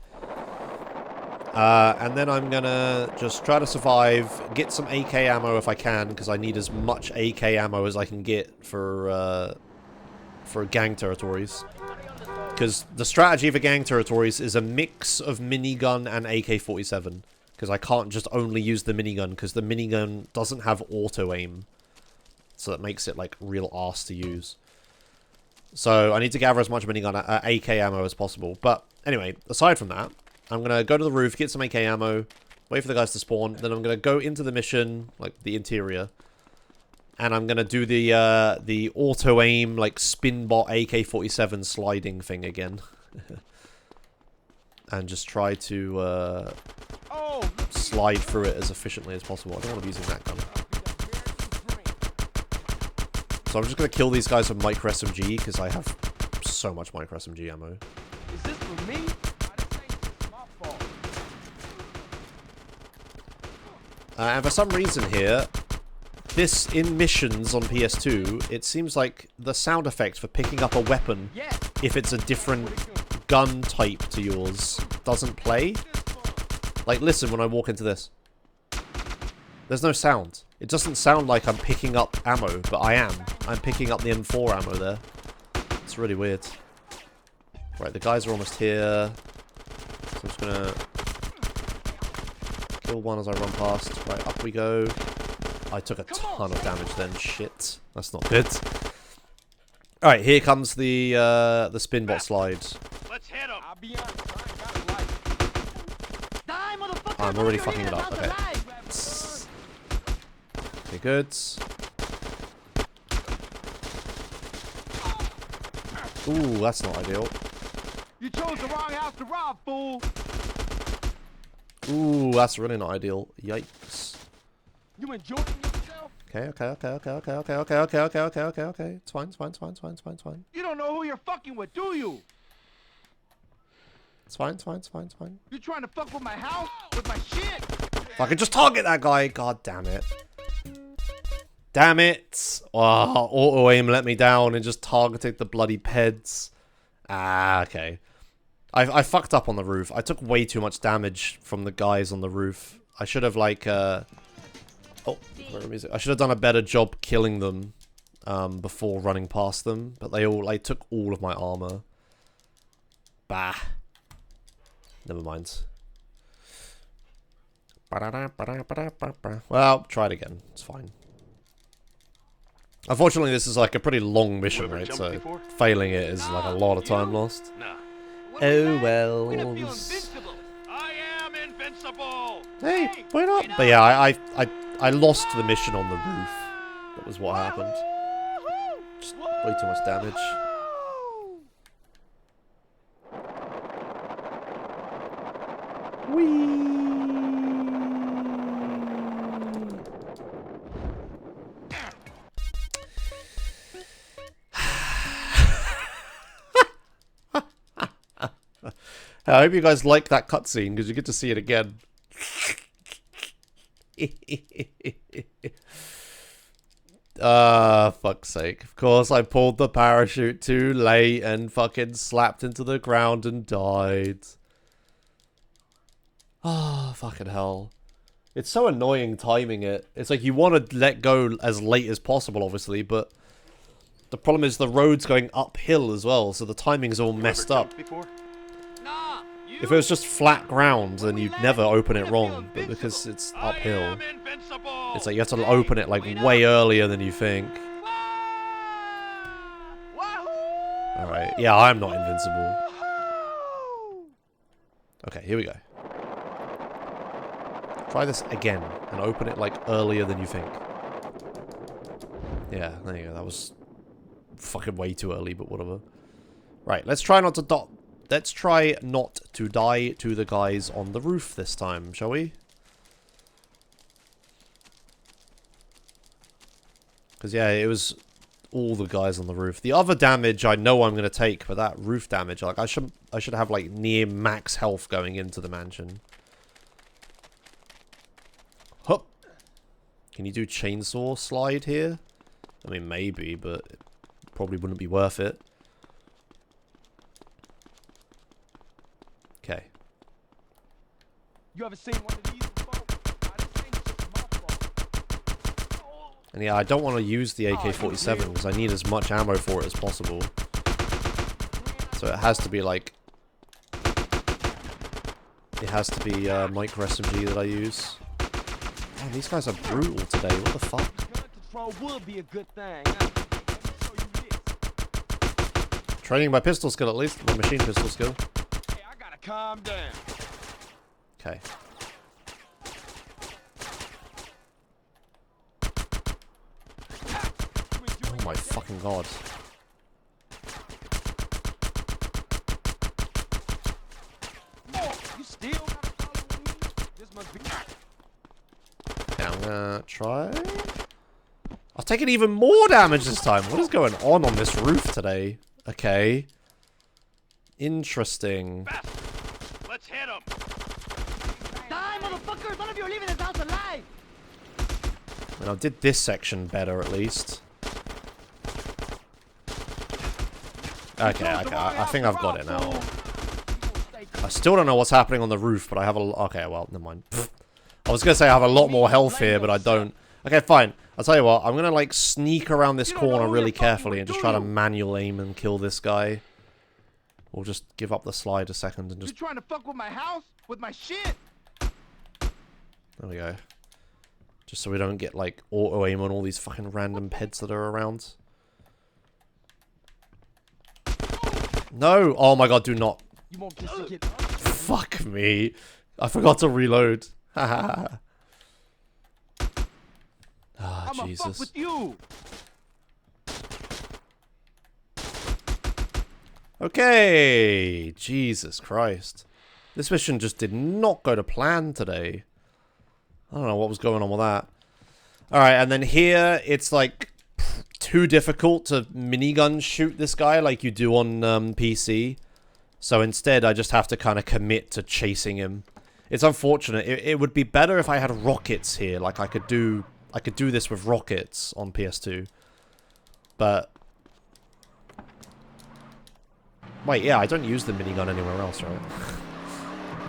[SPEAKER 1] And then I'm gonna just try to survive, get some AK ammo if I can, because I need as much AK ammo as I can get for gang territories. Because the strategy for gang territories is a mix of minigun and AK-47. Because I can't just only use the minigun, because the minigun doesn't have auto-aim. So that makes it, like, real arse to use. So I need to gather as much minigun AK ammo as possible. But anyway, aside from that, I'm going to go to the roof, get some AK ammo, wait for the guys to spawn, then I'm going to go into the mission, like the interior, and I'm going to do the auto-aim, like, spin-bot AK-47 sliding thing again. And just try to slide through it as efficiently as possible. I don't want to be using that gun. So I'm just going to kill these guys with micro SMG, because I have so much micro SMG ammo.
[SPEAKER 13] Is this for me?
[SPEAKER 1] And for some reason here, in missions on PS2, it seems like the sound effect for picking up a weapon, if it's a different gun type to yours doesn't play. Like, listen when I walk into this. There's no sound. It doesn't sound like I'm picking up ammo, but I am. I'm picking up the M4 ammo there. It's really weird. Right, the guys are almost here. So I'm just gonna kill one as I run past. Right, up we go. I took a ton of damage then. Shit. That's not good. Alright, here comes the spinbot slide.
[SPEAKER 11] Let's hit him.
[SPEAKER 13] I'll be honest, I ain't got a life.
[SPEAKER 3] Die, motherfucker!
[SPEAKER 1] I'm already fucking it up. Okay. Okay, good. Ooh, that's not ideal.
[SPEAKER 4] You chose the wrong house to rob, fool.
[SPEAKER 1] Ooh, that's really not ideal. Yikes.
[SPEAKER 13] You enjoying yourself?
[SPEAKER 1] Okay. It's fine.
[SPEAKER 4] You don't know who you're fucking with, do you?
[SPEAKER 1] It's fine.
[SPEAKER 4] You trying to fuck with my house? With my shit?
[SPEAKER 1] If I could just target that guy. God damn it. Damn it. Oh, auto-aim let me down and just targeted the bloody peds. Ah, okay. I fucked up on the roof. I took way too much damage from the guys on the roof. I should have, like, oh, I should have done a better job killing them before running past them. But they all, like, took all of my armor. Bah. Never mind. Well, try it again. It's fine. Unfortunately, this is like a pretty long mission, right? So failing it is like a lot of time lost.
[SPEAKER 11] Nah.
[SPEAKER 1] Oh well.
[SPEAKER 11] I am invincible.
[SPEAKER 1] Hey, why not? But yeah, I lost the mission on the roof. That was what happened. Just way too much damage. Whee! I hope you guys like that cutscene because you get to see it again. Fuck's sake. Of course, I pulled the parachute too late and fucking slapped into the ground and died. Ah, fucking hell. It's so annoying timing it. It's like you want to let go as late as possible, obviously, but the problem is the road's going uphill as well, so the timing's all messed up. If it was just flat ground, then you'd never open it wrong, but because it's uphill, it's like you have to open it like way earlier than you think. Alright, yeah, I'm not invincible. Okay, here we go. Try this again, and open it like earlier than you think. Yeah, there you go, that was fucking way too early, but whatever. Right, let's try not to die to the guys on the roof this time, shall we? Because, yeah, it was all the guys on the roof. The other damage I know I'm going to take, but that roof damage, like, I should have, like, near max health going into the mansion. Hup. Can you do chainsaw slide here? I mean, maybe, but it probably wouldn't be worth it. Okay.
[SPEAKER 13] You ever seen one of these before? This thing is just my fault.
[SPEAKER 1] And yeah, I don't want to use the AK-47 because I need as much ammo for it as possible. So it has to be like... It has to be micro SMG that I use. Man, these guys are brutal today. What the fuck?
[SPEAKER 13] Gun control would be a good thing.
[SPEAKER 1] Training my pistol skill at least. My machine pistol skill.
[SPEAKER 13] Hey, I gotta calm down.
[SPEAKER 1] Okay. Oh my fucking god.
[SPEAKER 13] You still gotta follow me? This must be...
[SPEAKER 1] Okay, I'm gonna try... I've taken even more damage this time. What is going on this roof today? Okay. Interesting.
[SPEAKER 11] Let's hit him.
[SPEAKER 8] Die, motherfuckers! None of you are leaving this house alive!
[SPEAKER 1] I did this section better at least. Okay, I think I've got it now. I still don't know what's happening on the roof, but I have a... Okay, well, never mind. I was going to say I have a lot more health here, but I don't. Okay, fine. I'll tell you what. I'm going to, like, sneak around this corner really carefully and just try to manual aim and kill this guy. Or just give up the slide a second and just...
[SPEAKER 4] You trying to fuck with my house? With my shit?
[SPEAKER 1] There we go. Just so we don't get, like, auto-aim on all these fucking random peds that are around. No! Oh my god, do not.
[SPEAKER 13] You won't get...
[SPEAKER 1] Fuck me. I forgot to reload. Haha. Ah,
[SPEAKER 4] I'ma
[SPEAKER 1] Jesus.
[SPEAKER 4] fuck with you.
[SPEAKER 1] Okay. Jesus Christ. This mission just did not go to plan today. I don't know what was going on with that. Alright, and then here, it's like too difficult to minigun shoot this guy like you do on PC. So instead, I just have to kind of commit to chasing him. It's unfortunate. It would be better if I had rockets here. Like I could do this with rockets on PS2. But wait, yeah, I don't use the minigun anywhere else, right?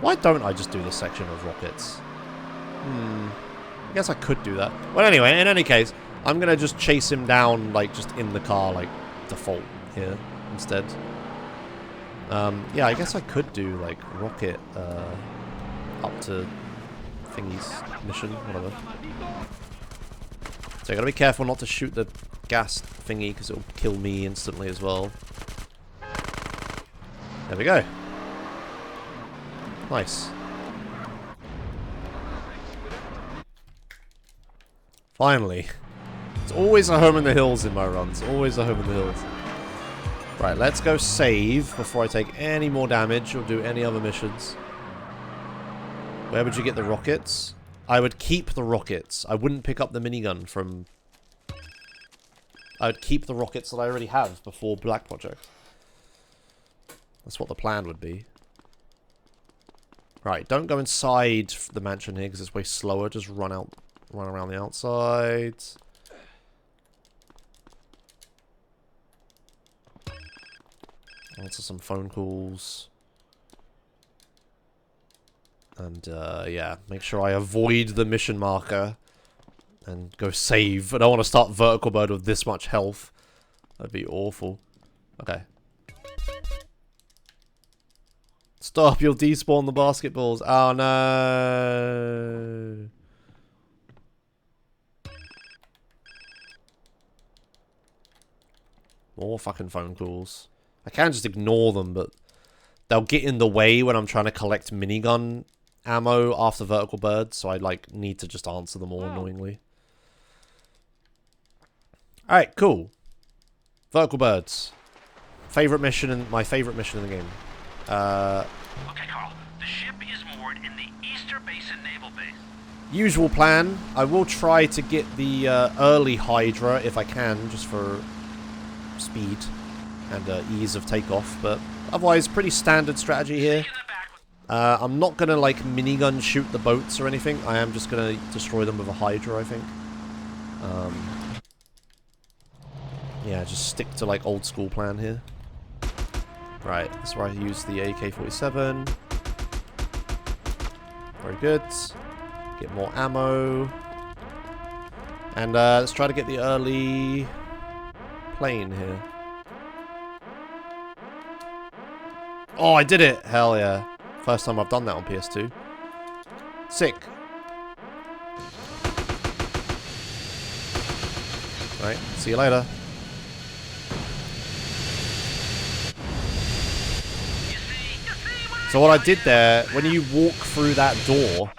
[SPEAKER 1] Why don't I just do this section with rockets? I guess I could do that. Well, anyway, in any case, I'm gonna just chase him down, like, just in the car, like, default here, instead. Yeah, I guess I could do, like, rocket, up to thingy's mission, whatever. So I gotta be careful not to shoot the gas thingy, because it'll kill me instantly as well. There we go. Nice. Finally. It's always a home in the hills in my runs. Always a home in the hills. Right, let's go save before I take any more damage or do any other missions. Where would you get the rockets? I would keep the rockets. I wouldn't pick up the minigun from... I would keep the rockets that I already have before Black Project. That's what the plan would be. Right, don't go inside the mansion here because it's way slower. Just run around the outside. Answer some phone calls. And, yeah, make sure I avoid the mission marker. And go save. I don't want to start vertical bird with this much health. That'd be awful. Okay. Stop, you'll despawn the basketballs. Oh, no. More fucking phone calls. I can just ignore them, but they'll get in the way when I'm trying to collect minigun ammo after vertical birds, so I, like, need to just answer them all annoyingly. Alright, cool. Vertical birds. My favorite mission in the game.
[SPEAKER 7] Okay, Carl. The ship is moored in the Easter Basin Naval Base.
[SPEAKER 1] Usual plan. I will try to get the early Hydra if I can, just for speed and ease of takeoff, but otherwise pretty standard strategy here. I'm not gonna like minigun shoot the boats or anything. I am just gonna destroy them with a Hydra, I think. Yeah, just stick to like old school plan here. Right, that's where I use the AK-47. Very good. Get more ammo. And let's try to get the early plane here. Oh, I did it! Hell yeah. First time I've done that on PS2. Sick. Right, see you later. So what I did there, when you walk through that door,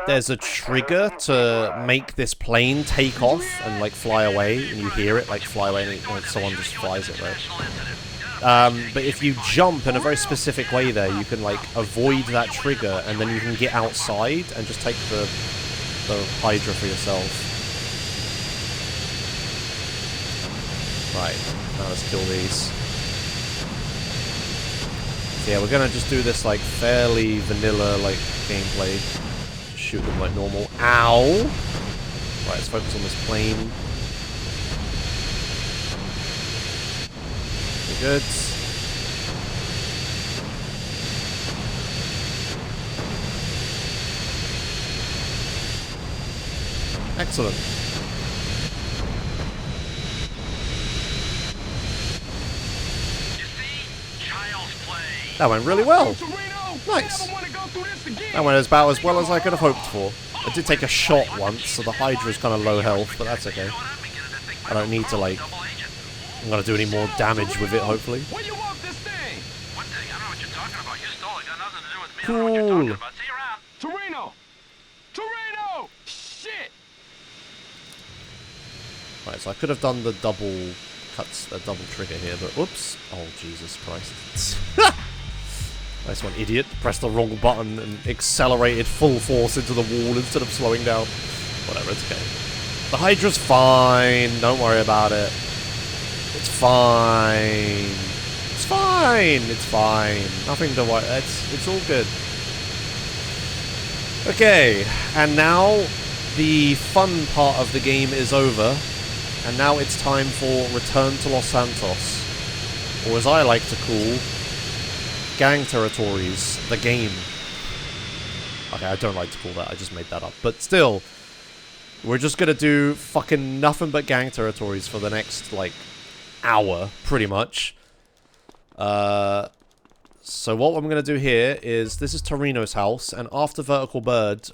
[SPEAKER 1] there's a trigger to make this plane take off and like fly away, and you hear it like fly away, and like, someone just flies it, right? But if you jump in a very specific way there, you can like avoid that trigger, and then you can get outside and just take the Hydra for yourself. Right, now let's kill these. So yeah, we're gonna just do this like fairly vanilla like gameplay. Just shoot them like normal. Ow! Right, let's focus on this plane. Good. Excellent. That went really well. Nice. That went about as well as I could have hoped for. I did take a shot once, so the Hydra's kind of low health, but that's okay. I don't need to, like... I'm gonna do any more damage with it, hopefully. Cool.
[SPEAKER 13] Torino! Torino! Shit!
[SPEAKER 1] Right, so I could have done the double cuts, the double trigger here, but whoops. Oh, Jesus Christ. Nice one, idiot. Pressed the wrong button and accelerated full force into the wall instead of slowing down. Whatever, it's okay. The Hydra's fine. Don't worry about it. It's fine. It's fine. It's fine. Nothing to worry. It's all good. Okay, and now the fun part of the game is over. And now it's time for Return to Los Santos. Or as I like to call... Gang Territories, the game. Okay, I don't like to call that, I just made that up. But still, we're just gonna do fucking nothing but Gang Territories for the next, like, hour, pretty much. So what I'm gonna do here is, this is Torino's house, and after Vertical Bird,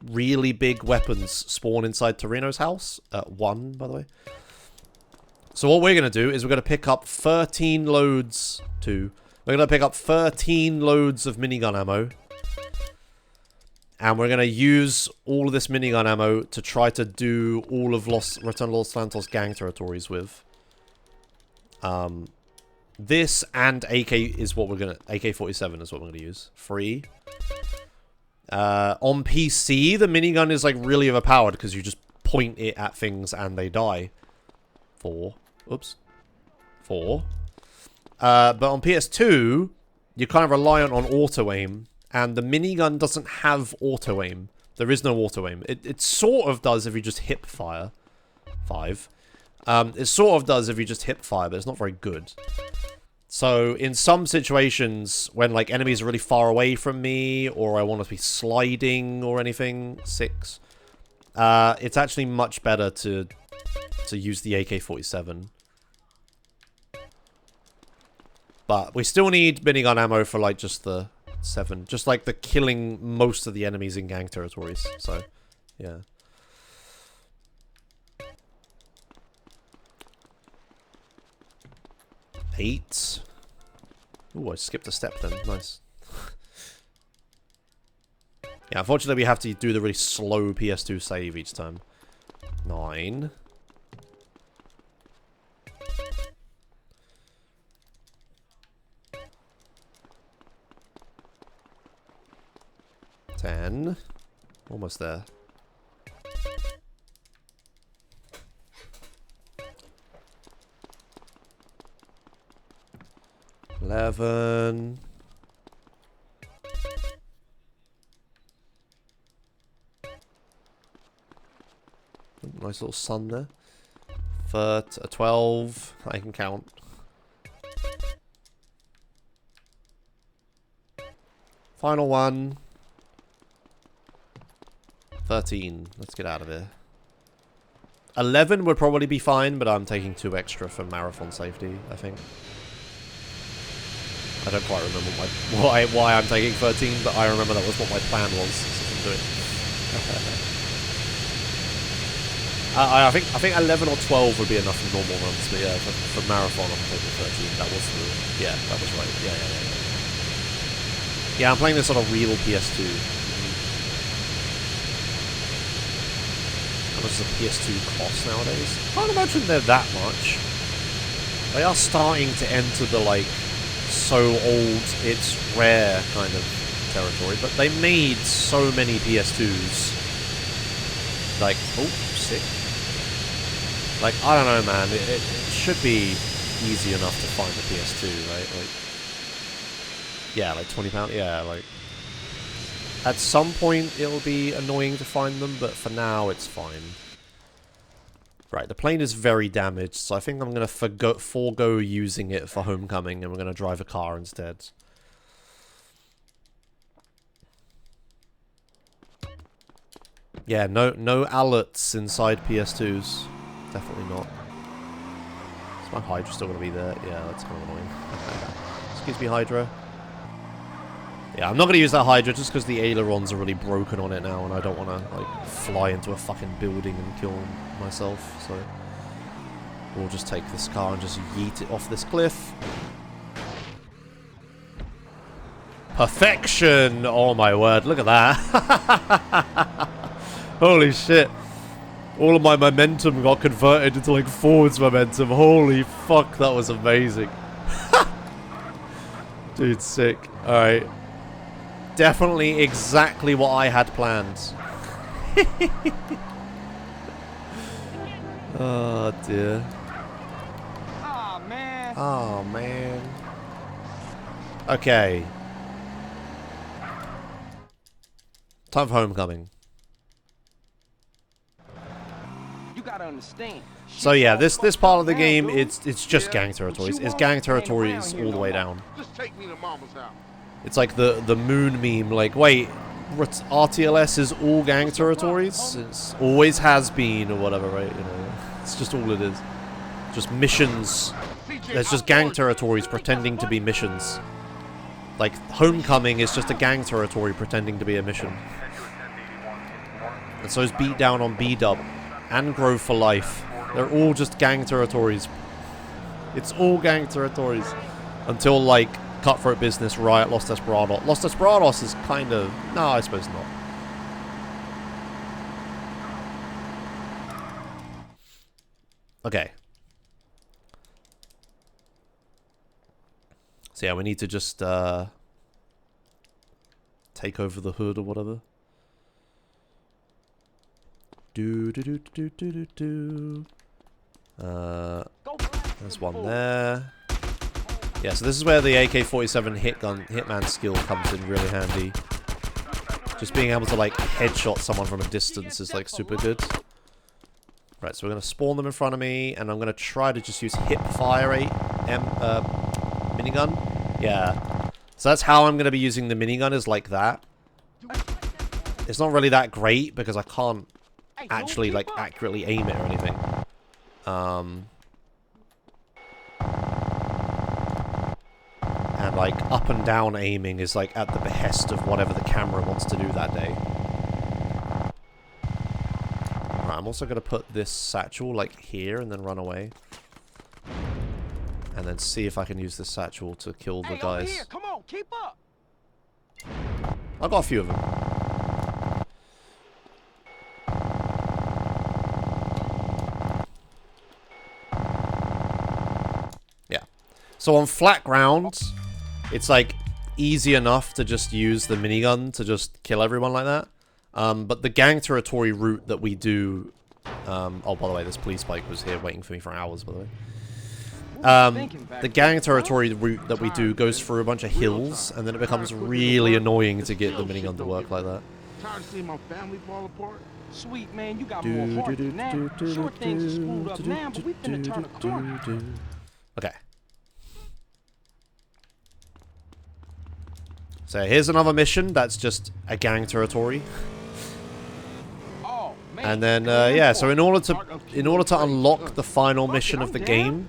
[SPEAKER 1] really big weapons spawn inside Torino's house. 1, by the way. So what we're gonna do is we're gonna pick up 13 loads, we're going to pick up 13 loads of minigun ammo. And we're going to use all of this minigun ammo to try to do all of Return to Los Santos gang territories with. This and AK is what we're going to... AK-47 is what we're going to use. Free. On PC, the minigun is like really overpowered because you just point it at things and they die. 4. Oops. 4. But on PS2, you're kind of reliant on auto-aim, and the minigun doesn't have auto-aim. There is no auto-aim. It sort of does if you just hip fire. 5. It sort of does if you just hip fire, but it's not very good. So, in some situations, when, like, enemies are really far away from me, or I want to be sliding or anything, 6, it's actually much better to use the AK-47. But we still need minigun ammo for, like, just the 7. Just, like, the killing most of the enemies in gang territories. So, yeah. Eight. Ooh, I skipped a step then. Nice. Yeah, unfortunately we have to do the really slow PS2 save each time. 9. 10. Almost there. $11. Nice little sun there. 12. I can count. Final one. 13. Let's get out of here. 11 would probably be fine, but I'm taking 2 extra for marathon safety, I think. I don't quite remember why I'm taking 13, but I remember that was what my plan was. So I can do it. I think 11 or 12 would be enough for normal runs, but yeah, for marathon I'm taking 13. That was the... Yeah, that was right. Yeah. Yeah, I'm playing this on a real PS2. How much does a PS2 cost nowadays? Can't imagine they're that much. They are starting to enter the, like, so old it's rare kind of territory, but they made so many PS2s. Like, oh, sick. Like, I don't know, man. It should be easy enough to find a PS2, right? Like, yeah, like £20. Yeah, like, at some point it'll be annoying to find them, but for now it's fine. Right, the plane is very damaged, so I think I'm going to forego using it for homecoming, and we're going to drive a car instead. Yeah, no alerts inside PS2s. Definitely not. Is my Hydra still going to be there? Yeah, that's kind of annoying. Excuse me, Hydra. Yeah, I'm not going to use that Hydra just because the ailerons are really broken on it now, and I don't want to like fly into a fucking building and kill myself. So we'll just take this car and just yeet it off this cliff. Perfection! Oh my word, look at that. Holy shit. All of my momentum got converted into like forwards momentum. Holy fuck, that was amazing. Dude, sick. Alright. Definitely exactly what I had planned. Oh dear.
[SPEAKER 13] Oh man.
[SPEAKER 1] Oh man. Okay. Time for homecoming.
[SPEAKER 13] You gotta understand.
[SPEAKER 1] So yeah, this part of the game, it's just gang territories. It's gang territories all the way down.
[SPEAKER 5] Just take me to mama's house.
[SPEAKER 1] It's like the moon meme, like, wait, RTLS is all gang territories? It always has been, or whatever, right? You know, it's just all it is. Just missions. There's just gang territories pretending to be missions. Like, homecoming is just a gang territory pretending to be a mission. And so is Beatdown on B-Dub. And Grove for Life. They're all just gang territories. It's all gang territories. Until, like, Cutthroat Business, Riot, Los Desperados. Los Desperados is kind of... No, I suppose not. Okay. So yeah, we need to just, take over the hood or whatever. There's one there. Yeah, so this is where the AK-47 hitman skill comes in really handy. Just being able to like headshot someone from a distance is like super good. Right, so we're gonna spawn them in front of me, and I'm gonna try to just use hip fire minigun. Yeah. So that's how I'm gonna be using the minigun, is like that. It's not really that great because I can't actually like accurately aim it or anything. And like up and down aiming is like at the behest of whatever the camera wants to do that day. Right, I'm also gonna put this satchel like here and then run away. And then see if I can use this satchel to kill the guys.
[SPEAKER 13] Here. Come on, keep up.
[SPEAKER 1] I've got a few of them. Yeah. So on flat ground, it's like easy enough to just use the minigun to just kill everyone like that. But the gang territory route that we do... oh, by the way, this police bike was here waiting for me for hours, by the way. The gang territory route that we do goes through a bunch of hills, and then it becomes really annoying to get the minigun to work like that.
[SPEAKER 5] Tired of seeing my family fall apart?
[SPEAKER 13] Sweet man, you got more heart than that. Sure, things are screwed up now, but we finna turn a corner.
[SPEAKER 1] Okay. So here's another mission that's just a gang territory. And then yeah, so in order to unlock the final mission of the game,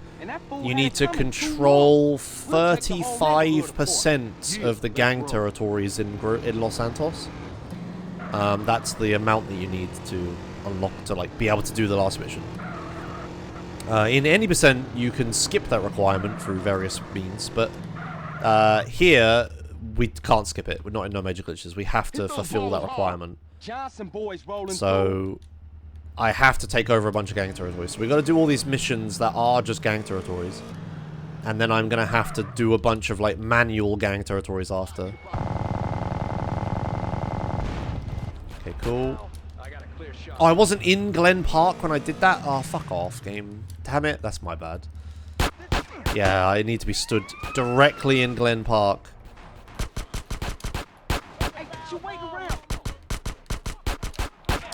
[SPEAKER 1] you need to control 35% of the gang territories in Los Santos. That's the amount that you need to unlock to like be able to do the last mission. In any percent, you can skip that requirement through various means, but here we can't skip it. We're not in No Major Glitches. We have to fulfill that requirement. So I have to take over a bunch of gang territories. So we got to do all these missions that are just gang territories, and then I'm gonna have to do a bunch of like manual gang territories after. Okay, cool. Oh, I wasn't in Glen Park when I did that? Oh, fuck off, game. Damn it, that's my bad. Yeah, I need to be stood directly in Glen Park.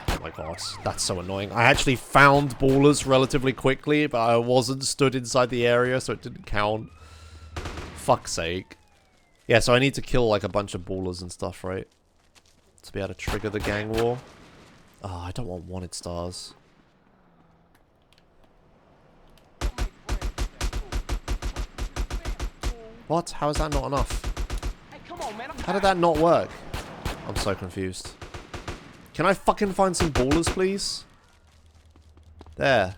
[SPEAKER 1] Oh my gosh, that's so annoying. I actually found ballers relatively quickly, but I wasn't stood inside the area, so it didn't count. Fuck's sake. Yeah, so I need to kill like a bunch of ballers and stuff, right? To be able to trigger the gang war. Oh, I don't want wanted stars. What? How is that not enough? How did that not work? I'm so confused. Can I fucking find some ballers, please? There.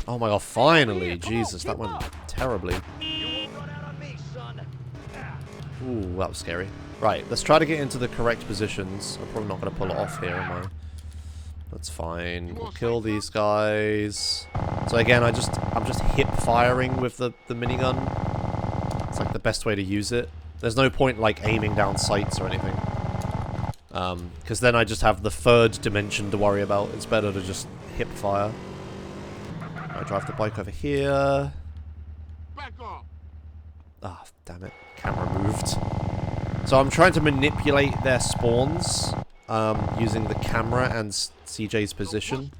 [SPEAKER 1] Oh my god, finally! Jesus, that went terribly. Ooh, that was scary. Right, let's try to get into the correct positions. I'm probably not going to pull it off here, am I? That's fine. We'll kill these guys. So again, I'm just hip firing with the minigun. It's like the best way to use it. There's no point like aiming down sights or anything. Because then I just have the third dimension to worry about. It's better to just hip fire. I drive the bike over here.
[SPEAKER 5] Back off.
[SPEAKER 1] Ah, damn it. Camera moved. So I'm trying to manipulate their spawns using the camera and CJ's position.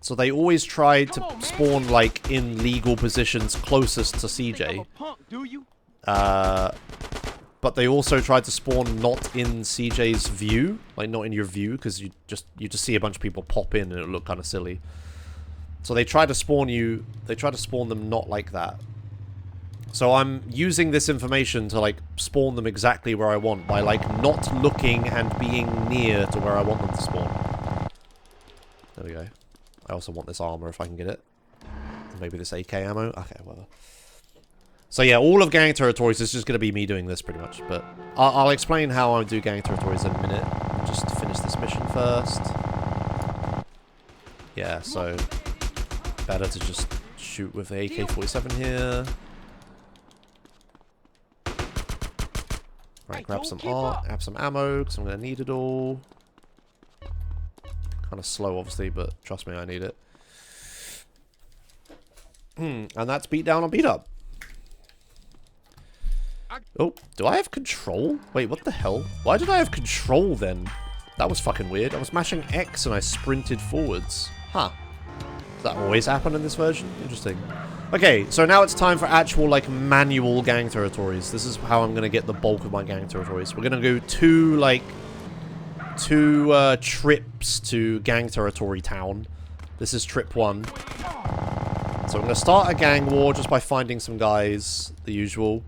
[SPEAKER 1] So they always try to spawn like in legal positions closest to CJ. But they also try to spawn not in CJ's view, like not in your view, because you just see a bunch of people pop in and it'll look kind of silly. So they try to spawn you. They try to spawn them not like that. So I'm using this information to like spawn them exactly where I want by like not looking and being near to where I want them to spawn. There we go. I also want this armor if I can get it. Maybe this AK ammo. Okay, whatever. So yeah, all of gang territories is just going to be me doing this pretty much. But I'll explain how I do gang territories in a minute. Just finish this mission first. Yeah, so better to just shoot with the AK-47 here. Right, grab some ammo, because I'm going to need it all. Kind of slow, obviously, but trust me, I need it. And that's beat down on beat up. Oh, do I have control? Wait, what the hell? Why did I have control then? That was fucking weird. I was mashing X and I sprinted forwards. Huh. Does that always happen in this version? Interesting. Okay, so now it's time for actual, like, manual gang territories. This is how I'm going to get the bulk of my gang territories. We're going to go two trips to gang territory town. This is trip 1. So I'm going to start a gang war just by finding some guys, the usual.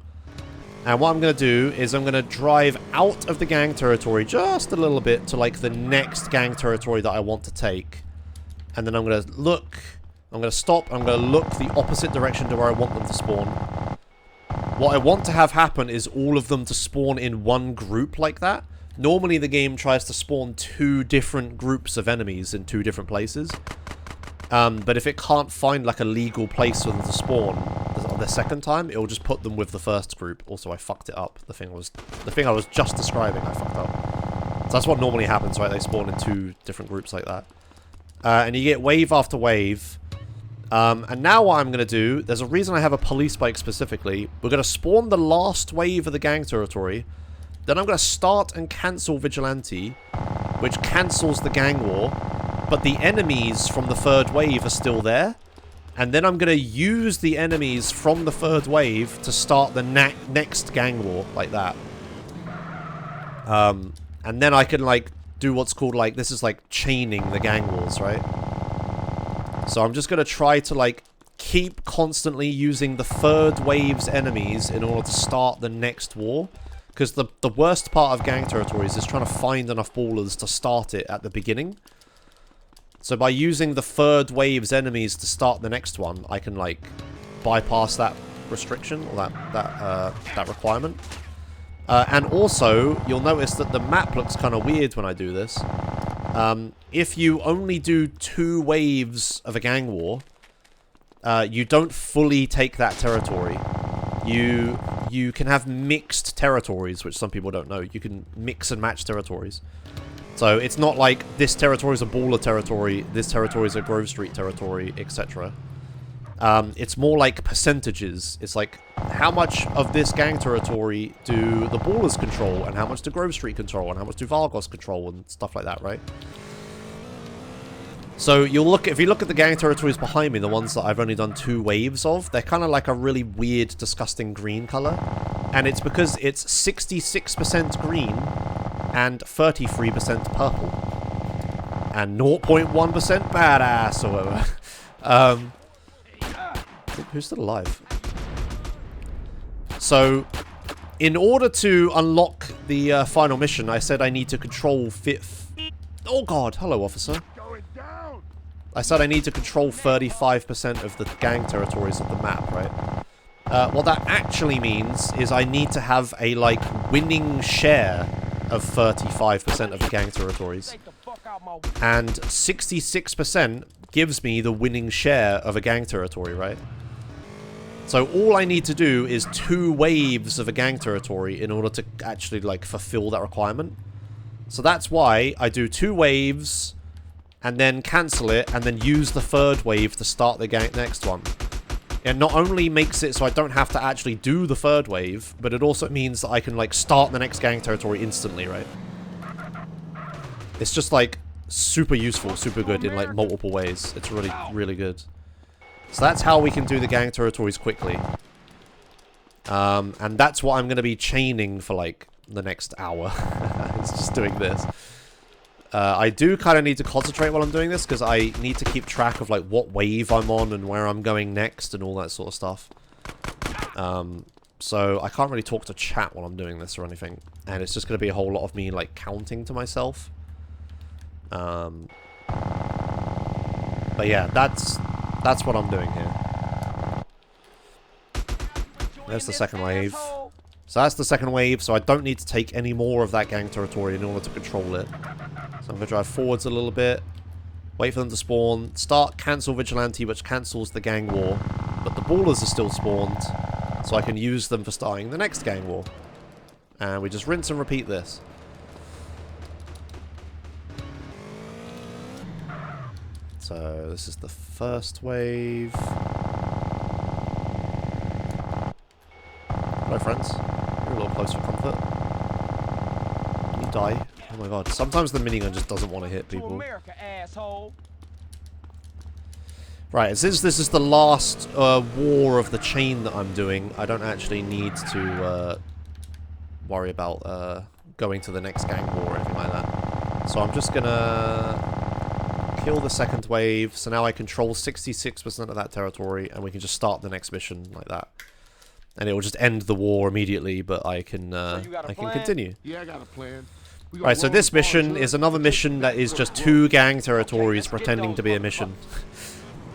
[SPEAKER 1] And what I'm going to do is I'm going to drive out of the gang territory just a little bit to, like, the next gang territory that I want to take. And then I'm going to look... I'm going to stop, I'm going to look the opposite direction to where I want them to spawn. What I want to have happen is all of them to spawn in one group like that. Normally the game tries to spawn 2 different groups of enemies in 2 different places. But if it can't find like a legal place for them to spawn the second time, it will just put them with the first group. Also, I fucked it up. The thing I was just describing, I fucked up. So that's what normally happens, right? They spawn in 2 different groups like that. And you get wave after wave. And now what I'm going to do, there's a reason I have a police bike specifically. We're going to spawn the last wave of the gang territory. Then I'm going to start and cancel Vigilante, which cancels the gang war. But the enemies from the 3rd wave are still there. And then I'm going to use the enemies from the 3rd wave to start the next gang war, like that. And then I can, like, do what's called, like, this is like chaining the gang wars, right? So I'm just going to try to, like, keep constantly using the 3rd wave's enemies in order to start the next war. Because the worst part of gang territories is trying to find enough ballers to start it at the beginning. So by using the 3rd wave's enemies to start the next one, I can, like, bypass that restriction, or that requirement. And also, you'll notice that the map looks kind of weird when I do this. If you only do 2 waves of a gang war, you don't fully take that territory. You can have mixed territories, which some people don't know. You can mix and match territories. So it's not like this territory is a baller territory, this territory is a Grove Street territory, etc. It's more like percentages. It's like, how much of this gang territory do the ballers control, and how much do Grove Street control, and how much do Vargos control, and stuff like that, right? So if you look at the gang territories behind me, the ones that I've only done 2 waves of, they're kind of like a really weird, disgusting green color. And it's because it's 66% green and 33% purple. And 0.1% badass or whatever. Who's still alive? So, in order to unlock the final mission, I said I need to control Oh god, hello officer. I said I need to control 35% of the gang territories of the map, right? What that actually means is I need to have a, like, winning share of 35% of the gang territories. And 66% gives me the winning share of a gang territory, right? So all I need to do is 2 waves of a gang territory in order to actually, like, fulfill that requirement. So that's why I do 2 waves, and then cancel it, and then use the 3rd wave to start the next one. It not only makes it so I don't have to actually do the 3rd wave, but it also means that I can, like, start the next gang territory instantly, right? It's just, like, super useful, super good in, like, multiple ways. It's really, really good. So that's how we can do the gang territories quickly. And that's what I'm going to be chaining for, like, the next hour. It's just doing this. I do kind of need to concentrate while I'm doing this, because I need to keep track of, like, what wave I'm on and where I'm going next and all that sort of stuff. So I can't really talk to chat while I'm doing this or anything. And it's just going to be a whole lot of me, like, counting to myself. But yeah, that's what I'm doing here. There's the second wave. So that's the second wave, so I don't need to take any more of that gang territory in order to control it. So I'm going to drive forwards a little bit, wait for them to spawn, start cancel vigilante, which cancels the gang war, but the ballers are still spawned, so I can use them for starting the next gang war. And we just rinse and repeat this. So this is the first wave. Hello friends. You're a little close for comfort. Can you die? Oh my god. Sometimes the minigun just doesn't want to hit people. Right, since this is the last war of the chain that I'm doing, I don't actually need to worry about going to the next gang war or anything like that. So I'm just gonna kill the second wave, so now I control 66% of that territory, and we can just start the next mission like that. And it will just end the war immediately, but I can continue.
[SPEAKER 5] Yeah, I got a plan.
[SPEAKER 1] Right, so this mission is another mission that is just 2 gang territories pretending to be a mission.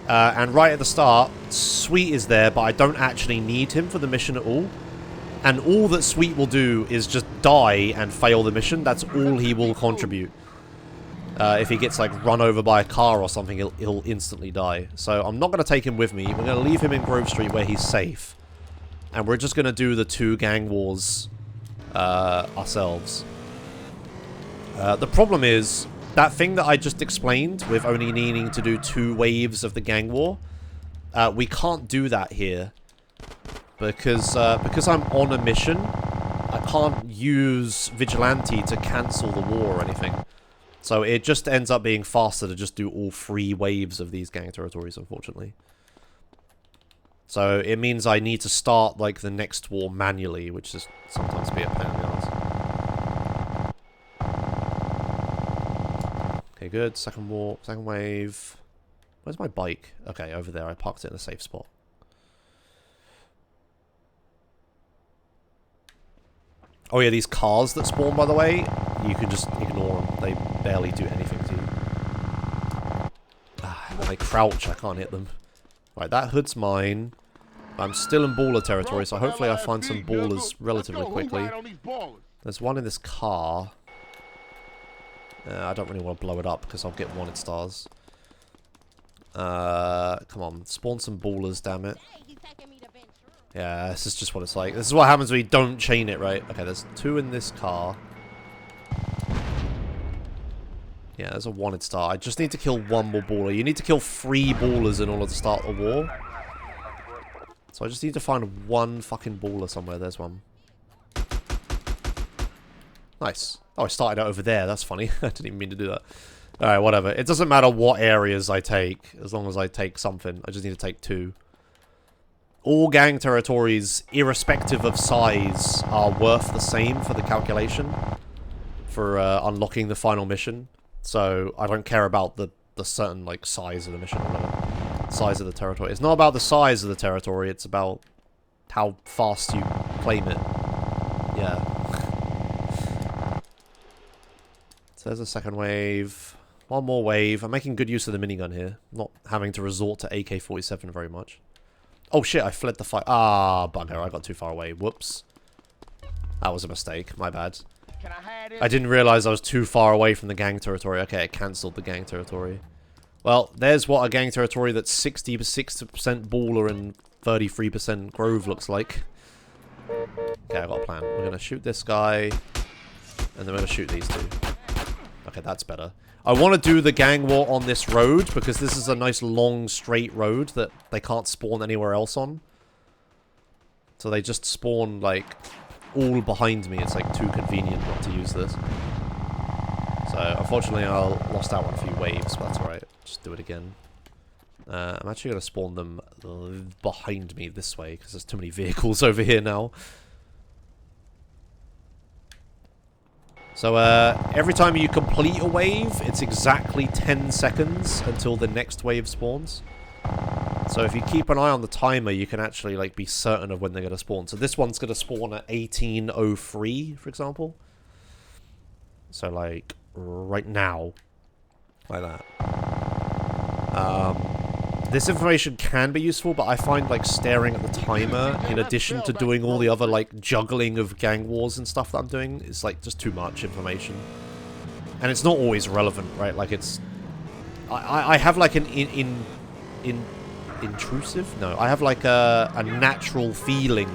[SPEAKER 1] And right at the start, Sweet is there, but I don't actually need him for the mission at all. And all that Sweet will do is just die and fail the mission. That's all he will contribute. If he gets, like, run over by a car or something, he'll instantly die. So I'm not going to take him with me. We're going to leave him in Grove Street where he's safe. And we're just going to do the 2 gang wars ourselves. The problem is, that thing that I just explained, with only needing to do 2 waves of the gang war, we can't do that here. Because I'm on a mission, I can't use Vigilante to cancel the war or anything. So it just ends up being faster to just do all 3 waves of these gang territories, unfortunately. So it means I need to start, like, the next war manually, which is sometimes be a pain in the arse. Okay, good. Second wave. Where's my bike? Okay, over there. I parked it in a safe spot. Oh yeah, these cars that spawn, by the way, you can just ignore them. They barely do anything to you. When they crouch, I can't hit them. Right, that hood's mine. I'm still in baller territory, so hopefully I find some ballers relatively quickly. There's one in this car. I don't really want to blow it up because I'll get wanted stars. Come on, spawn some ballers, damn it. Yeah, this is just what it's like. This is what happens when you don't chain it, right? Okay, there's 2 in this car. Yeah, there's a wanted star. I just need to kill 1 more baller. You need to kill 3 ballers in order to start a war. So I just need to find 1 fucking baller somewhere. There's one. Nice. Oh, I started out over there. That's funny. I didn't even mean to do that. Alright, whatever. It doesn't matter what areas I take, as long as I take something. I just need to take 2. all gang territories, irrespective of size, are worth the same for the calculation for unlocking the final mission. So I don't care about the certain like size of the mission or whatever. Size of the territory. It's not about the size of the territory, it's about how fast you claim it. Yeah. So there's a second wave. One more wave. I'm making good use of the minigun here. Not having to resort to AK-47 very much. Oh shit, I fled the fight. Ah, bugger. I got too far away. Whoops. That was a mistake. My bad. I didn't realize I was too far away from the gang territory. Okay, it cancelled the gang territory. Well, there's what a gang territory that's 66% baller and 33% grove looks like. Okay, I got a plan. We're going to shoot this guy, and then we're going to shoot these two. Okay, that's better. I want to do the gang war on this road, because this is a nice long straight road that they can't spawn anywhere else on. So they just spawn, like, all behind me. It's, like, too convenient not to use this. So, unfortunately, I lost out on a few waves, but that's alright. Just do it again. I'm actually going to spawn them behind me this way, because there's too many vehicles over here now. So, every time you complete a wave, it's exactly 10 seconds until the next wave spawns. So if you keep an eye on the timer, you can actually, like, be certain of when they're going to spawn. So this one's going to spawn at 18:03, for example. So, like, right now. Like that. This information can be useful, but I find, like, staring at the timer, in addition to doing all the other, like, juggling of gang wars and stuff that I'm doing, is, like, just too much information. And it's not always relevant, right? Like, it's... I have, like, an intrusive? No, I have, like, a natural feeling.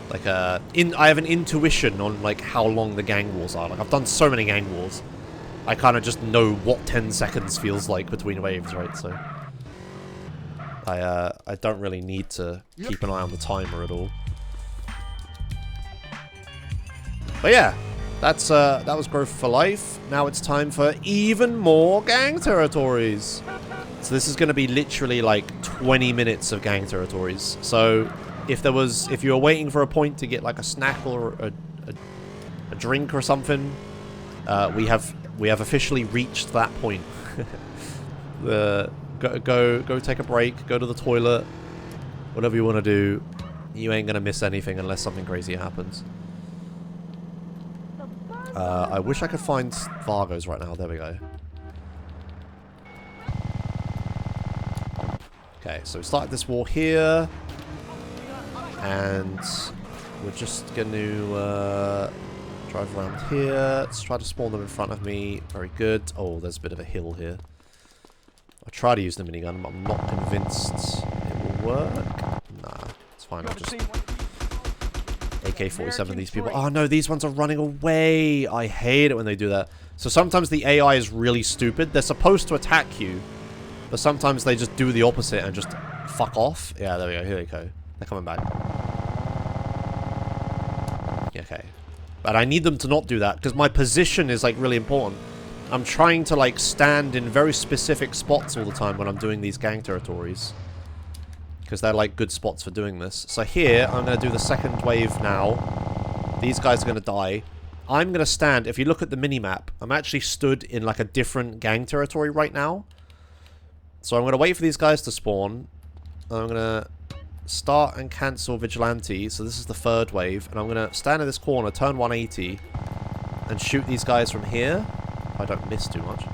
[SPEAKER 1] Like, I have an intuition on, like, how long the gang wars are. Like, I've done so many gang wars. I kind of just know what 10 seconds feels like between waves, right? So... I don't really need to keep an eye on the timer at all. But yeah, that was Growth for Life. Now it's time for even more gang territories. So this is going to be literally like 20 minutes of gang territories. So if you were waiting for a point to get like a snack or a drink or something, we have officially reached that point. Go take a break, go to the toilet, whatever you want to do. You ain't gonna miss anything unless something crazy happens. I wish I could find Vargos right now. There we go. Okay, so we started this war here. And we're just gonna drive around here. Let's try to spawn them in front of me. Very good. Oh, there's a bit of a hill here. I'll try to use the minigun, but I'm not convinced it will work. Nah, it's fine. I'll just AK-47 these people. Oh no, these ones are running away. I hate it when they do that. So sometimes the AI is really stupid. They're supposed to attack you, but sometimes they just do the opposite and just fuck off. Yeah, there we go. Here they go. They're coming back. Okay. But I need them to not do that, because my position is, like, really important. I'm trying to, like, stand in very specific spots all the time when I'm doing these gang territories. Because they're, like, good spots for doing this. So here, I'm going to do the second wave now. These guys are going to die. I'm going to stand, if you look at the minimap, I'm actually stood in, like, a different gang territory right now. So I'm going to wait for these guys to spawn. I'm going to start and cancel Vigilante. So this is the third wave. And I'm going to stand in this corner, turn 180, and shoot these guys from here. I don't miss too much.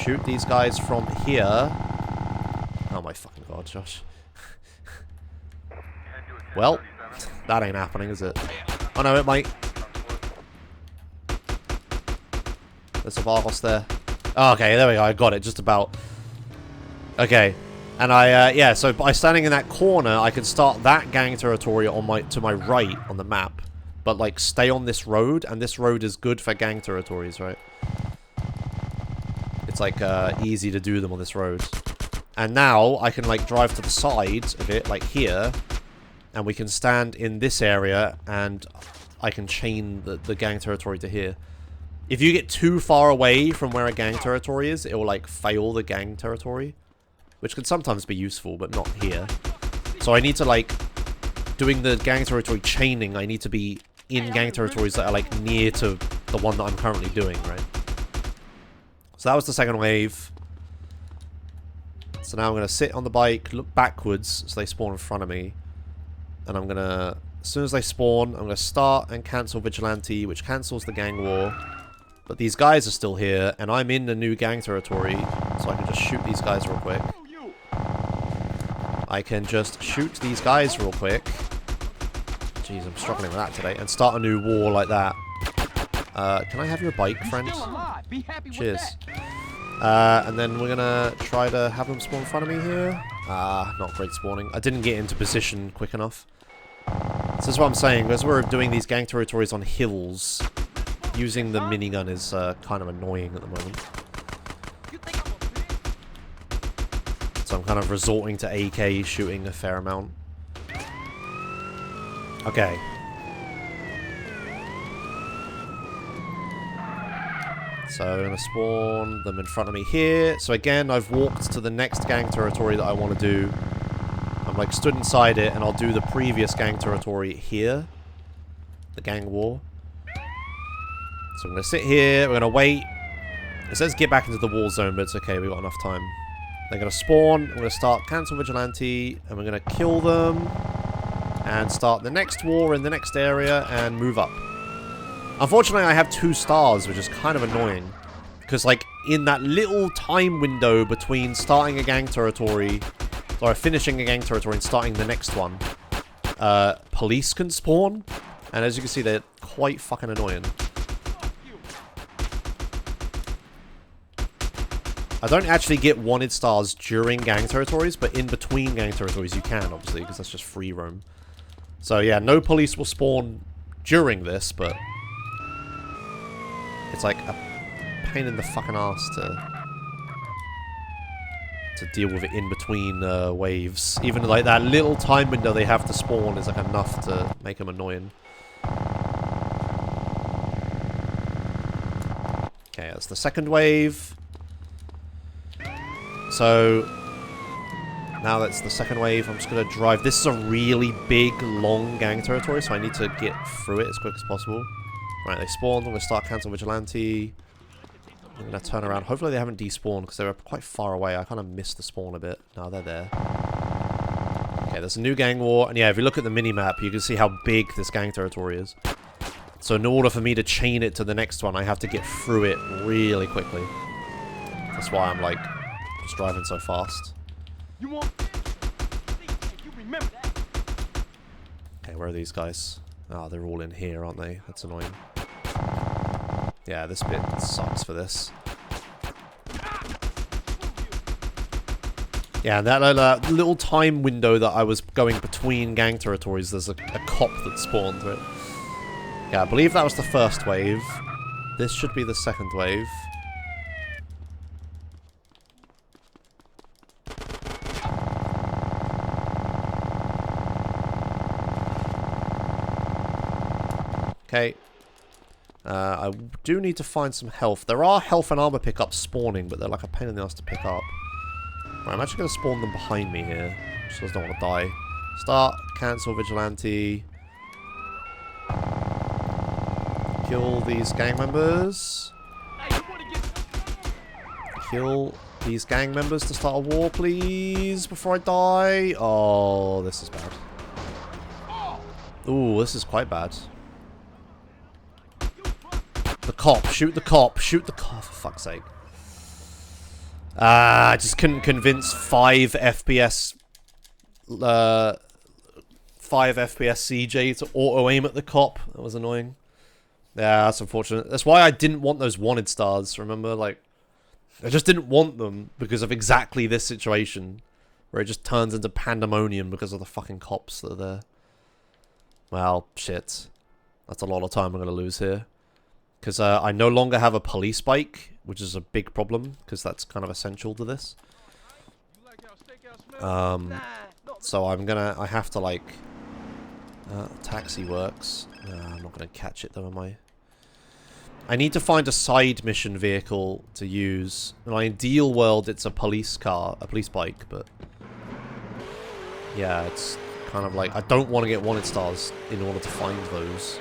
[SPEAKER 1] Shoot these guys from here. Oh my fucking god, Josh. Well, that ain't happening, is it? Oh no, it might. There's a Vargos there. Oh, okay, there we go. I got it, just about. Okay. And yeah, so by standing in that corner, I can start that gang territory on to my right on the map. But, like, stay on this road, and this road is good for gang territories, right? It's, like, easy to do them on this road. And now, I can, like, drive to the side of it, like here, and we can stand in this area, and I can chain the gang territory to here. If you get too far away from where a gang territory is, it will, like, fail the gang territory. Which can sometimes be useful, but not here. So I need to, like, doing the gang territory chaining, I need to be in gang territories that are, like, near to the one that I'm currently doing, right? So that was the second wave. So now I'm going to sit on the bike, look backwards so they spawn in front of me. And I'm going to, as soon as they spawn, I'm going to start and cancel Vigilante, which cancels the gang war. But these guys are still here, and I'm in the new gang territory, so I can just shoot these guys real quick. I can just shoot these guys real quick. Jeez, I'm struggling with that today. And start a new war like that. Can I have your bike, friends? Cheers. And then we're gonna try to have them spawn in front of me here. Not great spawning. I didn't get into position quick enough. This is what I'm saying. As we're doing these gang territories on hills, using the minigun is kind of annoying at the moment. So I'm kind of resorting to AK shooting a fair amount. Okay. So I'm going to spawn them in front of me here. So again, I've walked to the next gang territory that I want to do. I'm like stood inside it, and I'll do the previous gang territory here. The gang war. So I'm going to sit here, we're going to wait. It says get back into the war zone, but it's okay, we've got enough time. They're going to spawn, I'm going to start cancel Vigilante, and we're going to kill them. And start the next war in the next area, and move up. Unfortunately, I have 2 stars, which is kind of annoying. Because, like, in that little time window between starting a gang territory, or finishing a gang territory and starting the next one, police can spawn. And as you can see, they're quite fucking annoying. I don't actually get wanted stars during gang territories, but in between gang territories you can, obviously, because that's just free roam. So yeah, no police will spawn during this, but it's like a pain in the fucking ass to deal with it in between waves. Even like that little time window they have to spawn is like enough to make them annoying. Okay, that's the second wave. So now that's the second wave. I'm just going to drive. This is a really big, long gang territory, so I need to get through it as quick as possible. Right, they spawned. I'm going to start cancel Vigilante. I'm going to turn around. Hopefully they haven't despawned because they were quite far away. I kind of missed the spawn a bit. No, they're there. Okay, there's a new gang war. And yeah, if you look at the mini-map, you can see how big this gang territory is. So in order for me to chain it to the next one, I have to get through it really quickly. That's why I'm like just driving so fast. Okay, where are these guys? Oh, they're all in here, aren't they? That's annoying. Yeah, this bit sucks for this. Yeah, that little time window that I was going between gang territories, there's a cop that spawned, right? Yeah, I believe that was the first wave. This should be the second wave. Okay. I do need to find some health. There are health and armor pickups spawning, but they're like a pain in the ass to pick up. Right, I'm actually going to spawn them behind me here. Just because I don't want to die. Start, cancel Vigilante. Kill these gang members. Kill these gang members to start a war, please, before I die. Oh, this is bad. Ooh, this is quite bad. The cop, shoot the cop, shoot the cop, for fuck's sake. I just couldn't convince 5 FPS CJ to auto-aim at the cop. That was annoying. Yeah, that's unfortunate. That's why I didn't want those wanted stars, remember? Like, I just didn't want them because of exactly this situation. Where it just turns into pandemonium because of the fucking cops that are there. Well, shit. That's a lot of time I'm going to lose here. Because I no longer have a police bike, which is a big problem, because that's kind of essential to this. So I have to, like... taxi works. I'm not going to catch it, though, am I? I need to find a side mission vehicle to use. In an ideal world, it's a police car, a police bike, but... yeah, it's kind of like, I don't want to get wanted stars in order to find those.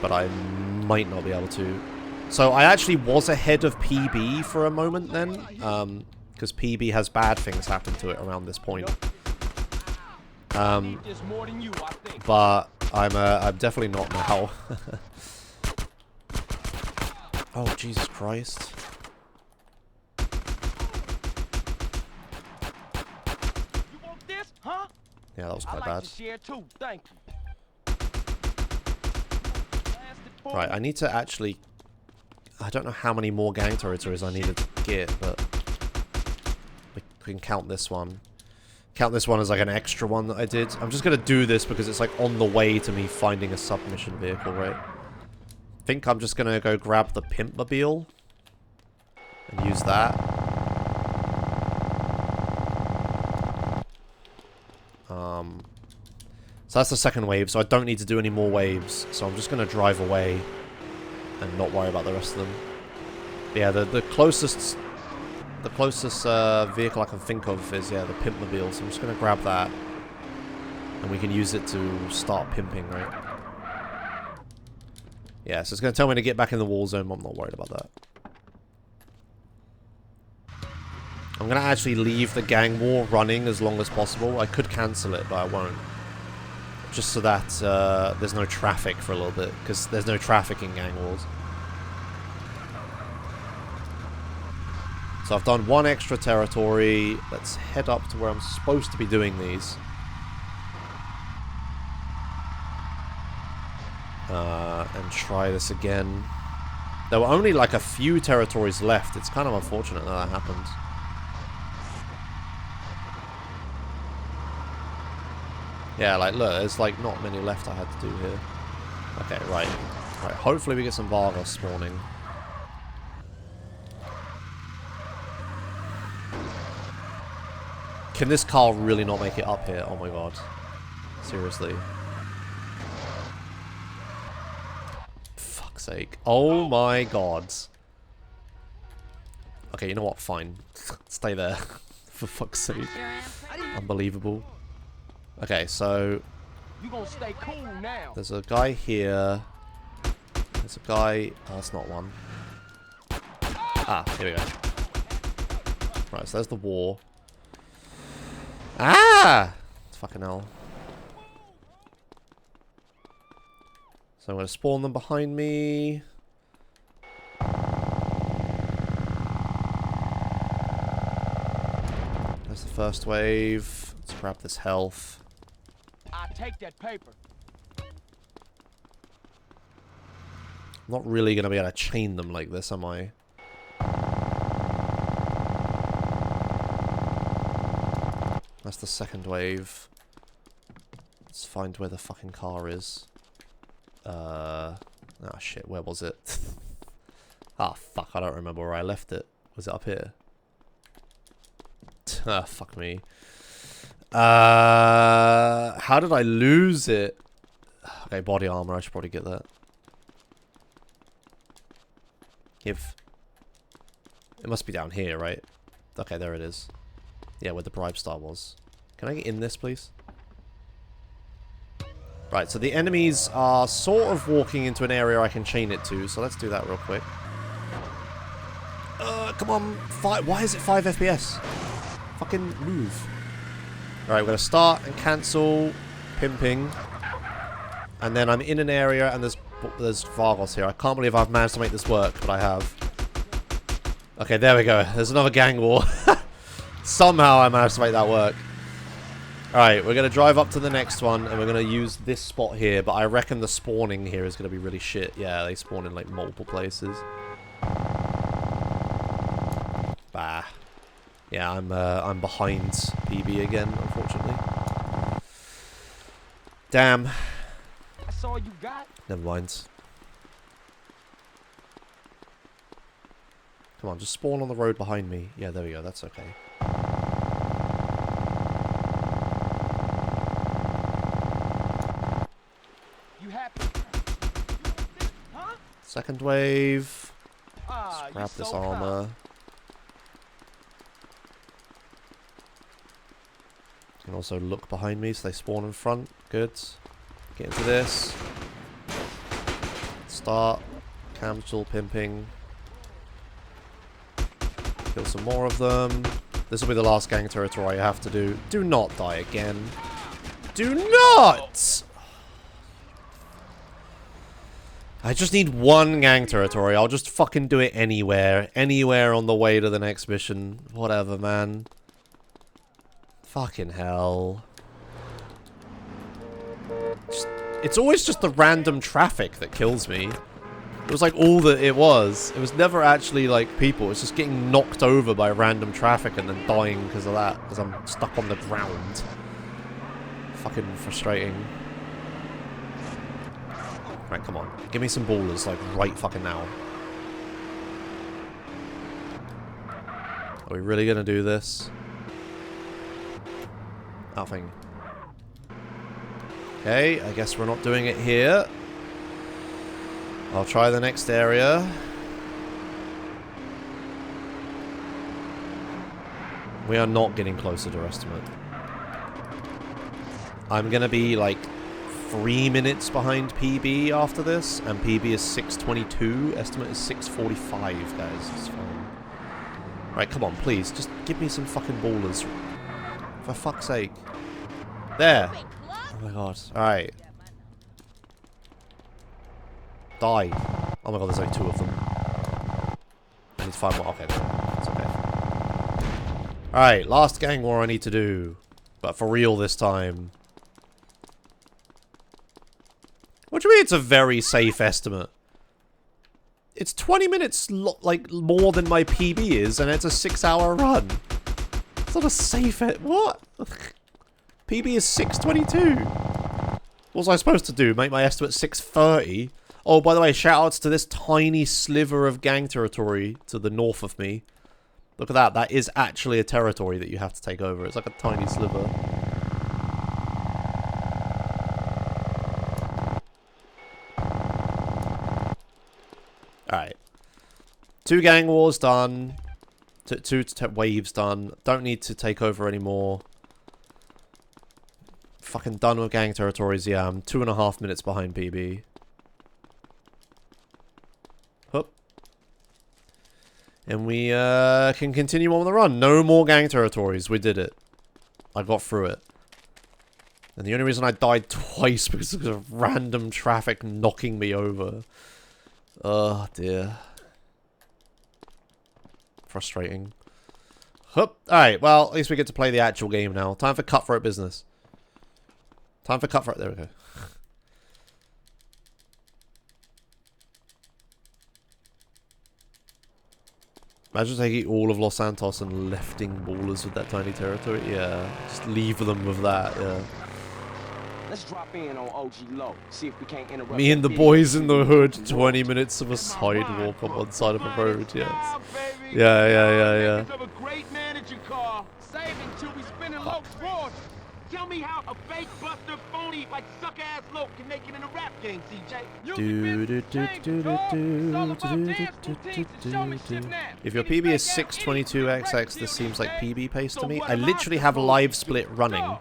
[SPEAKER 1] But I might not be able to. So I actually was ahead of PB for a moment then, because PB has bad things happen to it around this point. But I'm definitely not now. Oh, Jesus Christ.
[SPEAKER 13] You want this, huh?
[SPEAKER 1] Yeah, that was quite
[SPEAKER 13] I like
[SPEAKER 1] bad.
[SPEAKER 13] to share too. Thank you.
[SPEAKER 1] Right, I need to actually... I don't know how many more gang territories I needed to get, but... we can count this one. Count this one as like an extra one that I did. I'm just going to do this because it's like on the way to me finding a submission vehicle, right? I think I'm just going to go grab the Pimpmobile and use that. So that's the second wave, so I don't need to do any more waves. So I'm just going to drive away and not worry about the rest of them. But yeah, the closest vehicle I can think of is, yeah, the Pimpmobile. So I'm just going to grab that. And we can use it to start pimping, right? Yeah, so it's going to tell me to get back in the war zone. I'm not worried about that. I'm going to actually leave the gang war running as long as possible. I could cancel it, but I won't. Just so that there's no traffic for a little bit, because there's no traffic in gang wars. So I've done one extra territory. Let's head up to where I'm supposed to be doing these. And try this again. There were only like a few territories left. It's kind of unfortunate that happened. Yeah, like, look, there's, like, not many left I had to do here. Okay, right. Right, hopefully we get some Vargas spawning. Can this car really not make it up here? Oh my god. Seriously. Fuck's sake. Oh my god. Okay, you know what? Fine. Stay there. For fuck's sake. Unbelievable. Okay, so
[SPEAKER 13] You gonna stay cool now.
[SPEAKER 1] there's a guy here. There's a guy. Oh, that's not one. Ah, here we go. Right, so there's the war. Ah! Fucking hell. So I'm going to spawn them behind me. There's the first wave. Let's grab this health.
[SPEAKER 13] I take that paper.
[SPEAKER 1] I'm not really going to be able to chain them like this, am I? That's the second wave. Let's find where the fucking car is. Oh shit, where was it? Ah, fuck, I don't remember where I left it. Was it up here? Ah, fuck me. How did I lose it? Okay, body armor, I should probably get that. Give. It must be down here, right? Okay, there it is. Yeah, where the bribe star was. Can I get in this, please? Right, so the enemies are sort of walking into an area I can chain it to, so let's do that real quick. Come on, why is it 5 FPS? Fucking move. Alright, we're gonna start and cancel pimping. And then I'm in an area and there's Vargas here. I can't believe I've managed to make this work, but I have. Okay, there we go. There's another gang war. Somehow I managed to make that work. Alright, we're going to drive up to the next one, and we're going to use this spot here, but I reckon the spawning here is going to be really shit. Yeah, they spawn in, like, multiple places. Bah. Yeah, I'm behind PB again, unfortunately. Damn.
[SPEAKER 13] That's all you got?
[SPEAKER 1] Never mind. Come on, just spawn on the road behind me. Yeah, there we go, that's okay. Second wave. Let's grab this armor. Can also look behind me so they spawn in front. Good. Get into this. Start. Cancel pimping. Kill some more of them. This will be the last gang territory I have to do. Do not die again. Do not! I just need one gang territory. I'll just fucking do it anywhere. Anywhere on the way to the next mission. Whatever, man. Fucking hell. It's always just the random traffic that kills me. It was like all that it was. It was never actually like people. It's just getting knocked over by random traffic and then dying because of that. Because I'm stuck on the ground. Fucking frustrating. Right, come on. Give me some ballers, like, right fucking now. Are we really gonna do this? Nothing. Okay, I guess we're not doing it here. I'll try the next area. We are not getting closer to estimate. I'm gonna be, like, 3 minutes behind PB after this, and PB is 6:22. Estimate is 6:45, guys. It's fine. Right, come on, please. Just give me some fucking ballers. For fuck's sake. There. Oh my god. Alright. Die. Oh my god, there's only 2 of them. I need to find one. Okay, it's okay. Alright, last gang war I need to do. But for real this time. What do you mean it's a very safe estimate? It's 20 minutes, like, more than my PB is, and it's a 6-hour run. It's not a safe what? PB is 6:22. What was I supposed to do? Make my estimate 6:30? Oh, by the way, shoutouts to this tiny sliver of gang territory to the north of me. Look at that. That is actually a territory that you have to take over. It's like a tiny sliver. Alright. 2 gang wars done. 2 waves done. Don't need to take over anymore. Fucking done with gang territories. Yeah, I'm 2.5 minutes behind PB. Hup. And we can continue on the run. No more gang territories. We did it. I got through it. And the only reason I died twice because of random traffic knocking me over. Oh dear. Frustrating. Hup. Alright, well, at least we get to play the actual game now. Time for cutthroat business. Time for cutthroat. There we go. Imagine taking all of Los Santos and lifting ballers with that tiny territory. Yeah, just leave them with that, yeah.
[SPEAKER 13] Let's drop in on OG Low, see if we can't interrupt.
[SPEAKER 1] Me and the boys in the hood, 20 minutes of a sidewalk on one side of a road, yes. Yeah.
[SPEAKER 4] Tell me how a fake buster phony like suck-ass Loke can make it in a rap game, CJ.
[SPEAKER 1] If your PB is 6:22XX, this seems like PB pace to me. I literally have live split running.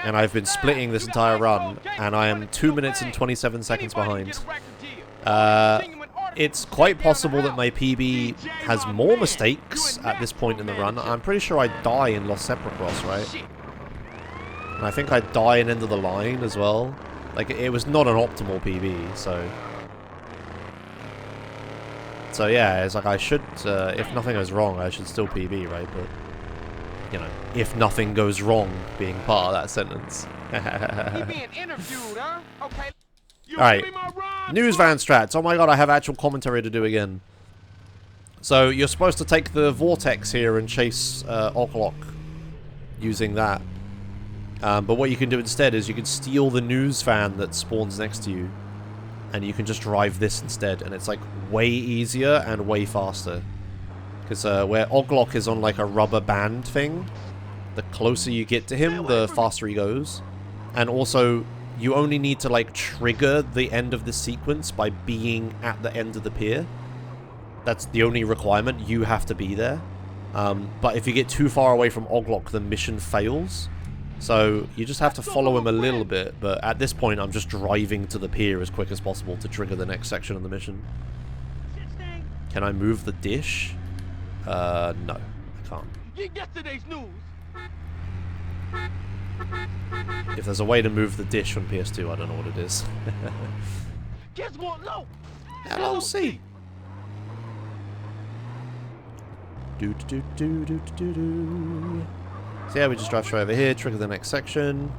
[SPEAKER 1] And I've been splitting this entire run, and I am 2 minutes and 27 seconds behind. It's quite possible that my PB has more mistakes at this point in the run. I'm pretty sure I die in Los Sepulcros, right? And I think I die in End of the Line as well. Like, it was not an optimal PB, so... So yeah, it's like I should, if nothing goes wrong, I should still PB, right? But, you know, if nothing goes wrong being part of that sentence. Alright, news van strats. Oh my god, I have actual commentary to do again. So, you're supposed to take the vortex here and chase Oklok using that. But what you can do instead is you can steal the news van that spawns next to you. And you can just drive this instead. And it's like way easier and way faster. Because where Oklok is on like a rubber band thing, the closer you get to him, the faster he goes. And also, you only need to like trigger the end of the sequence by being at the end of the pier. That's the only requirement. You have to be there. But if you get too far away from Oglok, the mission fails. So you just have to follow him a little bit. But at this point, I'm just driving to the pier as quick as possible to trigger the next section of the mission. Can I move the dish? No, I can't.
[SPEAKER 4] Yesterday's news.
[SPEAKER 1] If there's a way to move the dish on PS2, I don't know what it is.
[SPEAKER 4] Kids want low.
[SPEAKER 1] LOC. Do do do do do do. So yeah, we just drive straight over here, trigger the next section.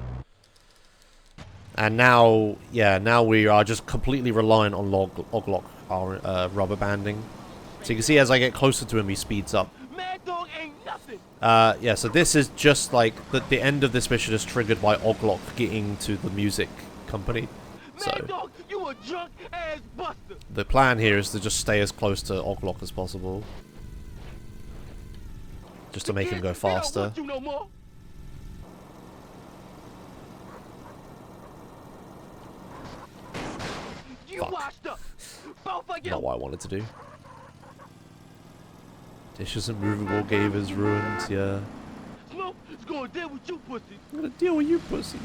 [SPEAKER 1] And now, yeah, now we are just completely reliant on Oglok, our rubber banding. So you can see as I get closer to him, he speeds up.
[SPEAKER 4] Mad Dog ain't nothing.
[SPEAKER 1] Yeah, so this is just like the end of this mission is triggered by Oglok getting to the music company.
[SPEAKER 4] Mad Dog, you a drunk ass buster.
[SPEAKER 1] The plan here is to just stay as close to Oglok as possible. Just to make him go faster.
[SPEAKER 4] You no more. You washed up. Both of you.
[SPEAKER 1] Not what I wanted to do. Dish isn't movable, Gave is ruined, yeah.
[SPEAKER 4] Smoke is gonna deal with you pussies.
[SPEAKER 1] I'm gonna deal with you pussies.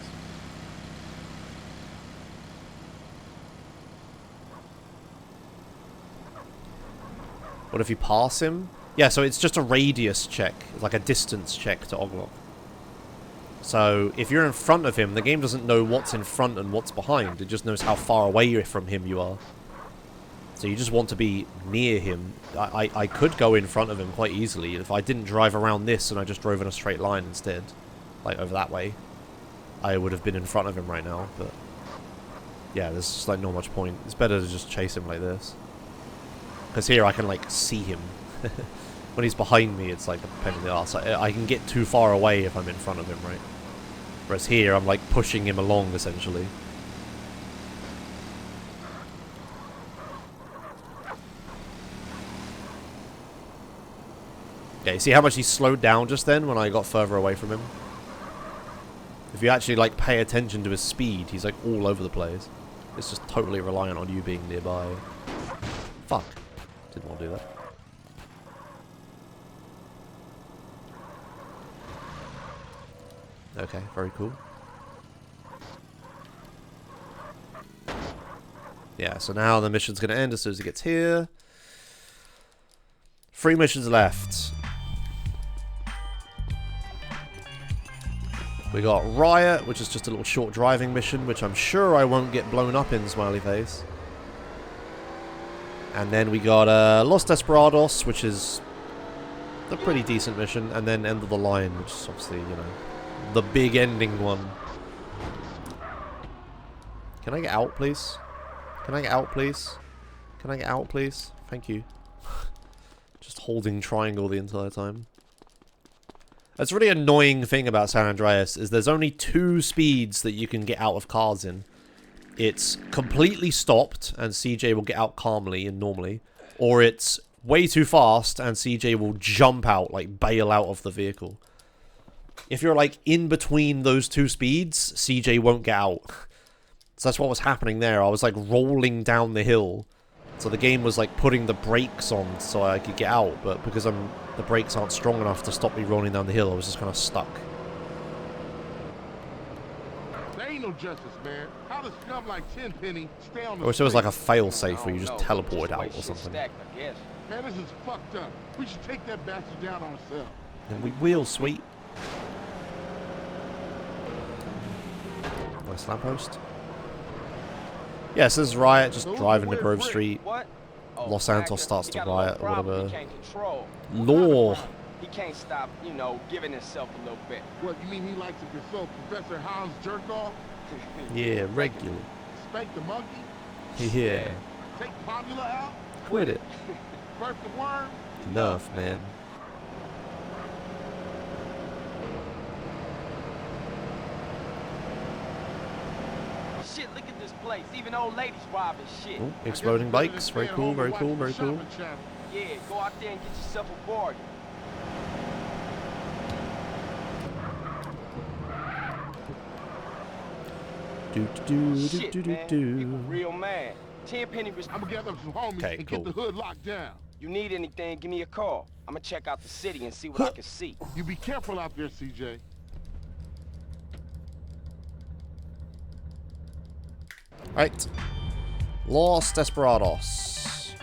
[SPEAKER 1] What if you pass him? Yeah, so it's just a radius check. It's like a distance check to Oglok. So if you're in front of him, the game doesn't know what's in front and what's behind. It just knows how far away from him you are. So you just want to be near him. I could go in front of him quite easily if I didn't drive around this and I just drove in a straight line instead. Like over that way. I would have been in front of him right now, but... yeah, there's just like not much point. It's better to just chase him like this. Because here I can like see him. When he's behind me, it's like a pain in the arse. I can get too far away if I'm in front of him, right? Whereas here, I'm like pushing him along, essentially. Okay, see how much he slowed down just then when I got further away from him? If you actually like pay attention to his speed, he's like all over the place. It's just totally reliant on you being nearby. Fuck. Didn't want to do that. Okay, very cool. Yeah, so now the mission's going to end as soon as it gets here. 3 missions left. We got Riot, which is just a little short driving mission, which I'm sure I won't get blown up in, smiley face. And then we got Los Desperados, which is a pretty decent mission. And then End of the Line, which is obviously, you know, the big ending one. Can I get out, please? Can I get out, please? Can I get out, please? Thank you. Just holding triangle the entire time. That's a really annoying thing about San Andreas, is there's only 2 speeds that you can get out of cars in. It's completely stopped, and CJ will get out calmly and normally. Or it's way too fast, and CJ will jump out, like bail out of the vehicle. If you're like in between those 2 speeds, CJ won't get out. So that's what was happening there. I was like rolling down the hill. So the game was like putting the brakes on so I could get out. But because the brakes aren't strong enough to stop me rolling down the hill, I was just kind of stuck.
[SPEAKER 5] There ain't no justice, man. How does scum like Tenpenny stay on the
[SPEAKER 1] I wish there was like a
[SPEAKER 5] street?
[SPEAKER 1] fail-safe where you just teleported out or something.
[SPEAKER 5] Man, this is fucked up. We should take that bastard down ourselves.
[SPEAKER 1] And we will, sweet. Nice lamppost. Yeah, so this is Riot, just driving to Grove Street. Los Santos starts to riot or whatever. Law.
[SPEAKER 13] He can't stop, you know, giving himself a little bit.
[SPEAKER 5] What, you mean he likes to consult Professor Hans jerk off?
[SPEAKER 1] Yeah, regular.
[SPEAKER 5] Spank the monkey?
[SPEAKER 1] Yeah.
[SPEAKER 5] Take Popular out?
[SPEAKER 1] Quit it.
[SPEAKER 5] Burp the worm?
[SPEAKER 1] Enough, man.
[SPEAKER 13] Shit, look at this place. Even old ladies robbing shit.
[SPEAKER 1] Ooh, exploding bikes. Very cool, very cool, very cool.
[SPEAKER 13] Yeah, go out there and get yourself a board.
[SPEAKER 5] Real man. Tenpenny was. I'm gonna gather some homies and get the hood locked down.
[SPEAKER 13] You need anything, give me a call. I'm gonna check out the city and see what I can see.
[SPEAKER 5] You be careful out there, CJ.
[SPEAKER 1] Right. Los Desperados.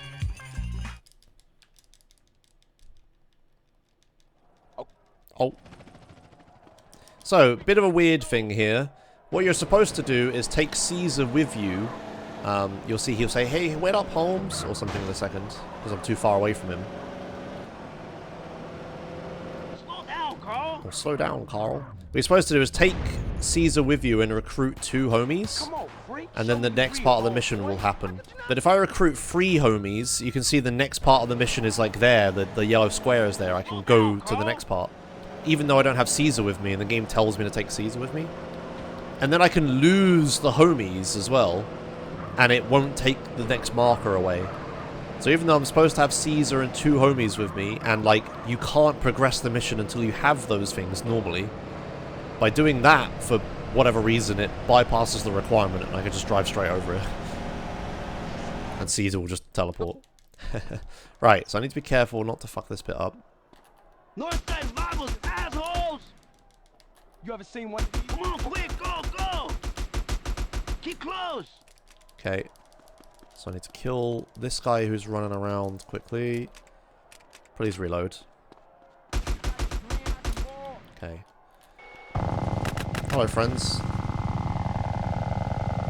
[SPEAKER 1] Oh. So, bit of a weird thing here. What you're supposed to do is take Caesar with you. You'll see he'll say, hey, wait up, Holmes, or something in a second, because I'm too far away from him.
[SPEAKER 4] Slow down, Carl.
[SPEAKER 1] Or slow down, Carl. What you're supposed to do is take Caesar with you and recruit 2 homies. And then the next part of the mission will happen. But if I recruit 3 homies, you can see the next part of the mission is like there, the yellow square is there. I can go to the next part. Even though I don't have Caesar with me, and the game tells me to take Caesar with me. And then I can lose the homies as well, and it won't take the next marker away. So even though I'm supposed to have Caesar and 2 homies with me, and like, you can't progress the mission until you have those things normally, by doing that, for whatever reason, it bypasses the requirement, and I can just drive straight over it. And Caesar will just teleport. Right, so I need to be careful not to fuck this bit up.
[SPEAKER 4] Northside vamos, assholes!
[SPEAKER 13] You ever seen one?
[SPEAKER 4] Come on, quick, go, go! Keep close!
[SPEAKER 1] Okay. So I need to kill this guy who's running around quickly. Please reload. Okay. Hello, friends.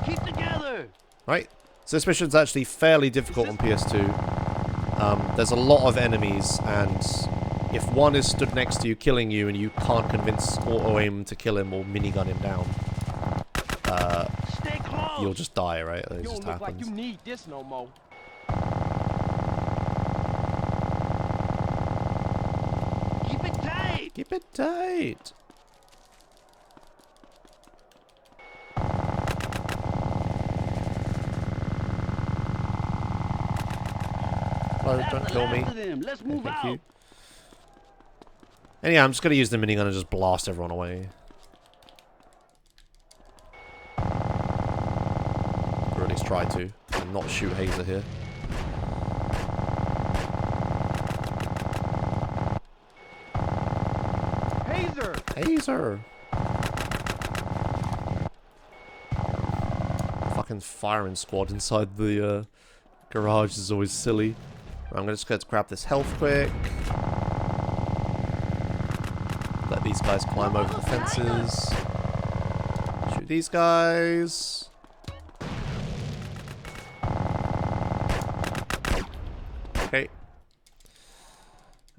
[SPEAKER 4] Keep together!
[SPEAKER 1] Right. So this mission's actually fairly difficult on PS2. There's a lot of enemies, and if one is stood next to you killing you and you can't convince auto-aim to kill him or minigun him down,
[SPEAKER 4] Stay close.
[SPEAKER 1] you'll just die, right? It
[SPEAKER 13] You
[SPEAKER 1] just
[SPEAKER 13] don't look like
[SPEAKER 1] happens.
[SPEAKER 13] you need this no more.
[SPEAKER 4] Keep it tight!
[SPEAKER 1] Keep it tight! Hello, don't kill me.
[SPEAKER 4] Let's move
[SPEAKER 1] Thank
[SPEAKER 4] out.
[SPEAKER 1] you. And yeah, I'm just going to use the minigun and just blast everyone away. Or at least try to. And not shoot Hazer here.
[SPEAKER 13] Hazer!
[SPEAKER 1] Hazer! Fucking firing squad inside the garage is always silly. I'm just going to grab this health quick. Let these guys climb over the fences. Shoot these guys. Okay.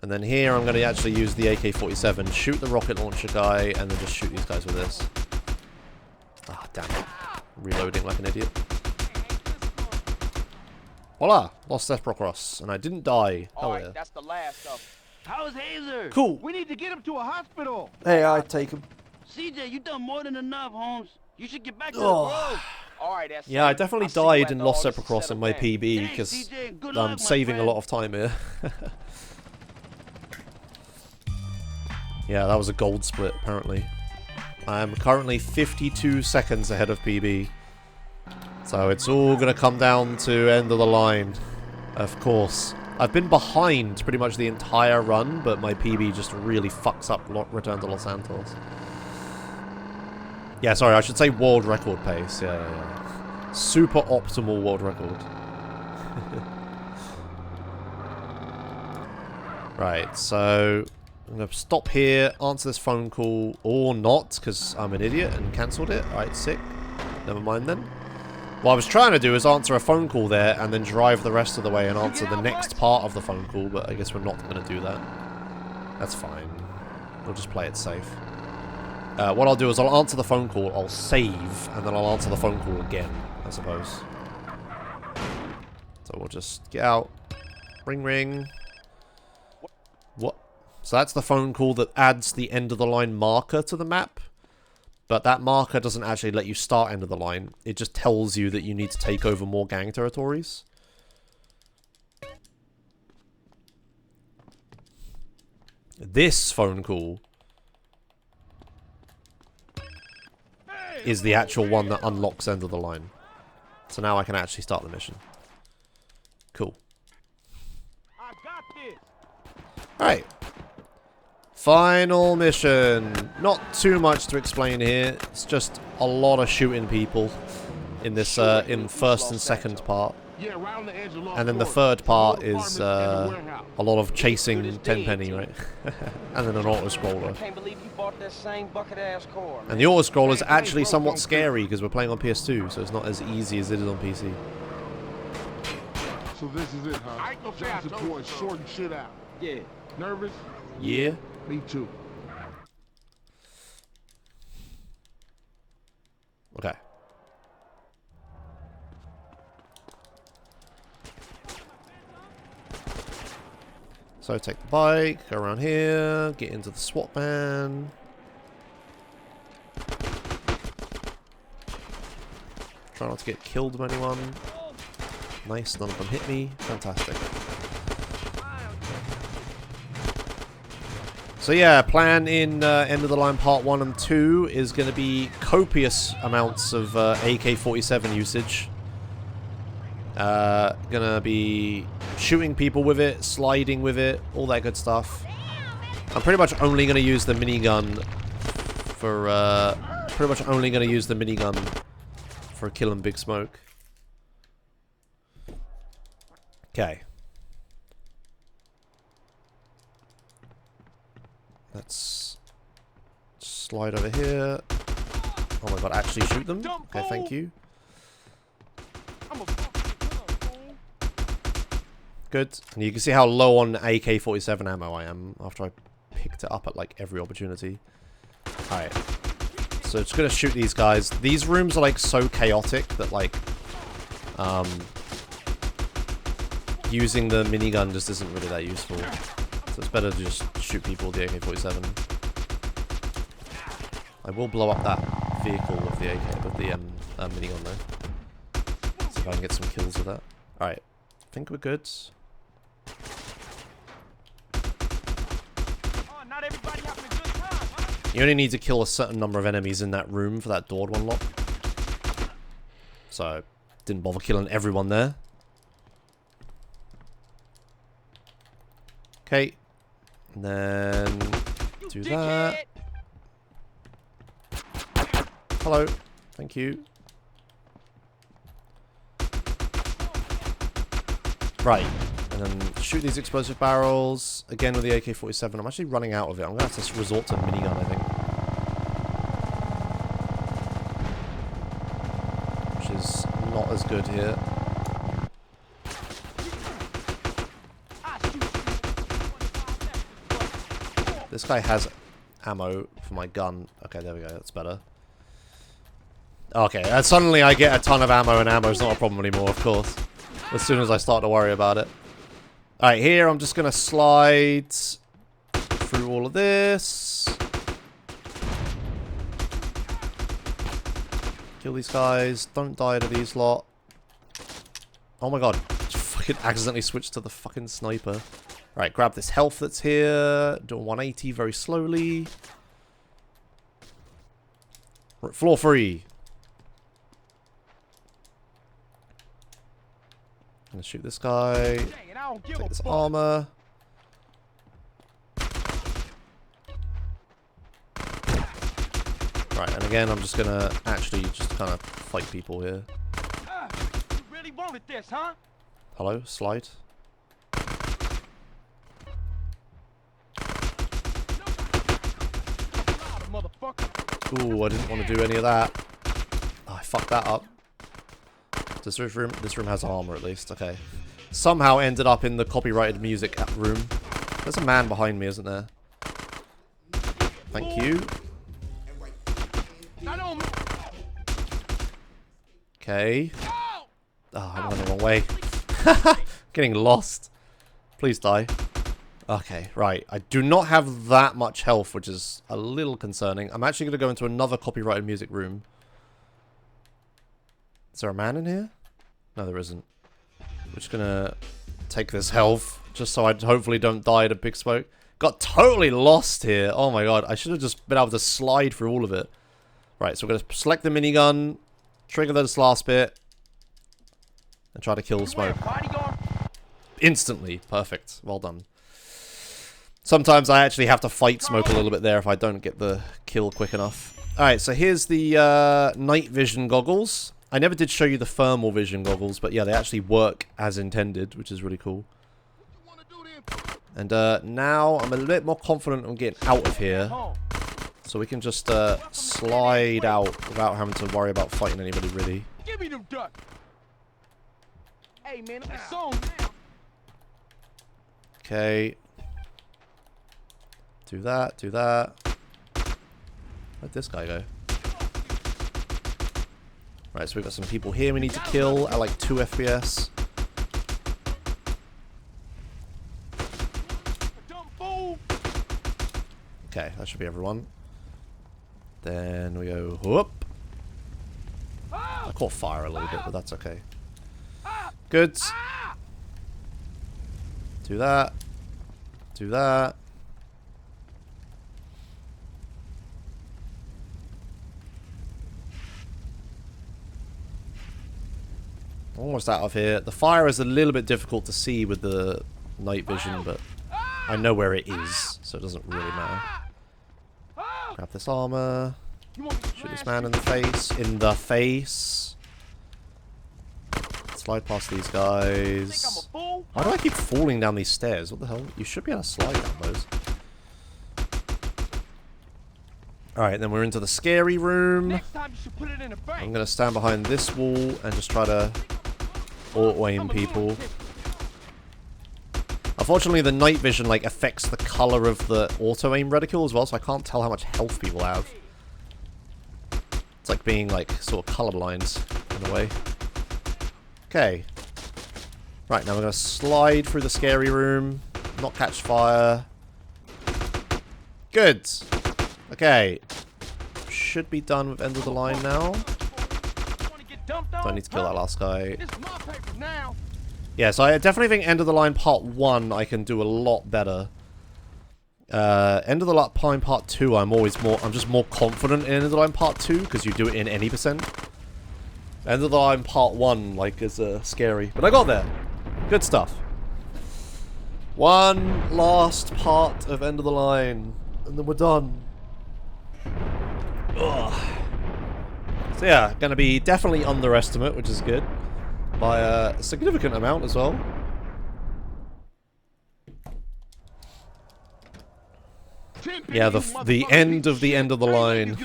[SPEAKER 1] And then here I'm going to actually use the AK-47, shoot the rocket launcher guy, and then just shoot these guys with this. Ah, damn it. Reloading like an idiot. Voila! Lost Desperados, and I didn't die. Hell yeah.
[SPEAKER 13] That's the last of them.
[SPEAKER 4] How's Hazer?
[SPEAKER 1] Cool.
[SPEAKER 5] We need to get him to a hospital.
[SPEAKER 1] Hey, I take him.
[SPEAKER 4] CJ, you done more than enough, Holmes. You should get back to
[SPEAKER 1] Oh.
[SPEAKER 4] the grove.
[SPEAKER 13] Alright, that's
[SPEAKER 1] Yeah, I
[SPEAKER 13] it.
[SPEAKER 1] definitely
[SPEAKER 13] I'll see you
[SPEAKER 1] died
[SPEAKER 13] after
[SPEAKER 1] in
[SPEAKER 13] all
[SPEAKER 1] Lost
[SPEAKER 13] this is
[SPEAKER 1] Desperados in
[SPEAKER 13] settled
[SPEAKER 1] my
[SPEAKER 13] down.
[SPEAKER 1] PB
[SPEAKER 4] Thanks,
[SPEAKER 1] because
[SPEAKER 4] CJ. Good
[SPEAKER 1] I'm
[SPEAKER 4] luck, my
[SPEAKER 1] saving a
[SPEAKER 4] friend.
[SPEAKER 1] lot of time here. Yeah, that was a gold split, apparently. I am currently 52 seconds ahead of PB. So it's all going to come down to end of the line. Of course. I've been behind pretty much the entire run, but my PB just really fucks up Return to Los Santos. Yeah, sorry, I should say world record pace. Yeah. Super optimal world record. Right, so I'm going to stop here, answer this phone call, or not, because I'm an idiot and cancelled it. Alright, sick. Never mind then. What I was trying to do is answer a phone call there and then drive the rest of the way and answer the next part of the phone call, but I guess we're not going to do that. That's fine. We'll just play it safe. What I'll do is I'll answer the phone call, I'll save, and then I'll answer the phone call again, I suppose. So we'll just get out. Ring, ring. What? So that's the phone call that adds the end of the line marker to the map. But that marker doesn't actually let you start end of the line. It just tells you that you need to take over more gang territories. This phone call is the actual one that unlocks end of the line. So now I can actually start the mission. Cool.
[SPEAKER 5] I
[SPEAKER 1] Alright. Final mission. Not too much to explain here. It's just a lot of shooting people in this in first and second part. And then the third part is a lot of chasing Tenpenny, right? And then an auto-scroller. And the auto-scroller is actually somewhat scary because we're playing on PS2, so it's not as easy as it is on PC.
[SPEAKER 5] So this is it, huh? Johnson boy sorting shit out.
[SPEAKER 13] Yeah.
[SPEAKER 5] Nervous?
[SPEAKER 1] Yeah.
[SPEAKER 5] Me too.
[SPEAKER 1] Okay. So take the bike, go around here, get into the SWAT van. Try not to get killed by anyone. Nice, none of them hit me. Fantastic. So yeah, plan in End of the Line Part 1 and 2 is going to be copious amounts of AK-47 usage. Gonna be shooting people with it, sliding with it, all that good stuff. I'm pretty much only gonna use the minigun for killing Big Smoke. Okay. Let's slide over here. Oh my god, actually shoot them? Okay, thank you. Good. And you can see how low on AK-47 ammo I am after I picked it up at like every opportunity. Alright. So just gonna shoot these guys. These rooms are like so chaotic that like using the minigun just isn't really that useful. So it's better to just shoot people with the AK-47. I will blow up that vehicle with the minigun though. See if I can get some kills with that. Alright. I think we're good. You only need to kill a certain number of enemies in that room for that door to unlock. So, didn't bother killing everyone there. Okay. And then do that. Hello. Thank you. Right. And then shoot these explosive barrels. Again with the AK-47. I'm actually running out of it. I'm going to have to resort to minigun, I think. Which is not as good here. This guy has ammo for my gun. Okay, there we go. That's better. Okay, and suddenly I get a ton of ammo, and ammo's not a problem anymore, of course. As soon as I start to worry about it. Alright, here I'm just going to slide through all of this. Kill these guys. Don't die to these lot. Oh my god. Just fucking accidentally switched to the fucking sniper. Right, grab this health that's here. Do a 180 very slowly. Right, floor free. I'm gonna shoot this guy. Take this armor. Right, and again, I'm just gonna actually just kind of fight people here.
[SPEAKER 13] You really wanted this, huh?
[SPEAKER 1] Hello, slide. Ooh, I didn't want to do any of that. Oh, I fucked that up. This room has armor at least. Okay. Somehow ended up in the copyrighted music room. There's a man behind me, isn't there? Thank you. Okay. Oh, I'm going the wrong way. Getting lost. Please die. Okay, right. I do not have that much health, which is a little concerning. I'm actually going to go into another copyrighted music room. Is there a man in here? No, there isn't. We're just going to take this health, just so I hopefully don't die to Big Smoke. Got totally lost here. Oh my god. I should have just been able to slide through all of it. Right, so we're going to select the minigun, trigger this last bit, and try to kill Smoke. Instantly. Perfect. Well done. Sometimes I actually have to fight smoke a little bit there if I don't get the kill quick enough. Alright, so here's the night vision goggles. I never did show you the thermal vision goggles, but yeah, they actually work as intended, which is really cool. And now I'm a little bit more confident on getting out of here. So we can just slide out without having to worry about fighting anybody, really.
[SPEAKER 13] Give me them ducks. Hey, man, it's on.
[SPEAKER 1] Okay. Do that, do that. Where'd this guy go? Right, so we've got some people here we need to kill at like 2 FPS. Okay, that should be everyone. Then we go whoop. I caught fire a little bit, but that's okay. Good. Do that. Do that. Almost out of here. The fire is a little bit difficult to see with the night vision, but I know where it is, so it doesn't really matter. Grab this armor. Shoot this man in the face. In the face. Slide past these guys. Why do I keep falling down these stairs? What the hell? You should be able to slide down those. Alright, then we're into the scary room. I'm going to stand behind this wall and just try to auto-aim people. Unfortunately, the night vision like affects the color of the auto-aim reticle as well, so I can't tell how much health people have. It's like being like sort of colorblind in a way. Okay. Right, now we're going to slide through the scary room, not catch fire. Good. Okay. Should be done with end of the line now. Don't need to kill that last guy. Yeah, so I definitely think end of the line part 1 I can do a lot better. End of the line part 2 I'm just more confident in end of the line part 2 because you do it in any percent. End of the line part 1 like is scary, but I got there. Good stuff. One last part of end of the line and then we're done. Ugh. So yeah, gonna be definitely underestimate, which is good. By a significant amount as well. Yeah, the end of the line.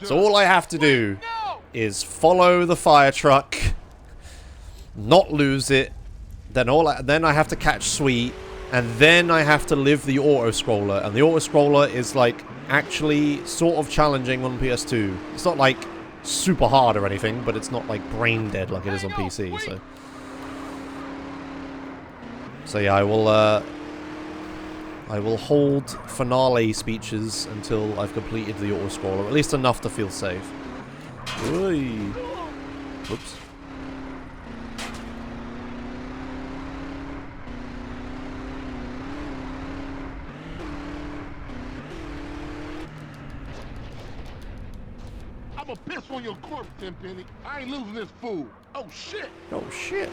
[SPEAKER 1] So all I have to do is follow the fire truck, not lose it, then I have to catch Sweet, and then I have to live the auto-scroller, and the auto-scroller is like actually sort of challenging on PS2. It's not like super hard or anything, but it's not like brain dead like it is on PC, so yeah, I will hold finale speeches until I've completed the auto-scroller, at least enough to feel safe. Oy. Whoops.
[SPEAKER 5] I'ma piss on your corpse, Tenpenny. I ain't losing this fool. Oh shit!
[SPEAKER 1] Oh shit!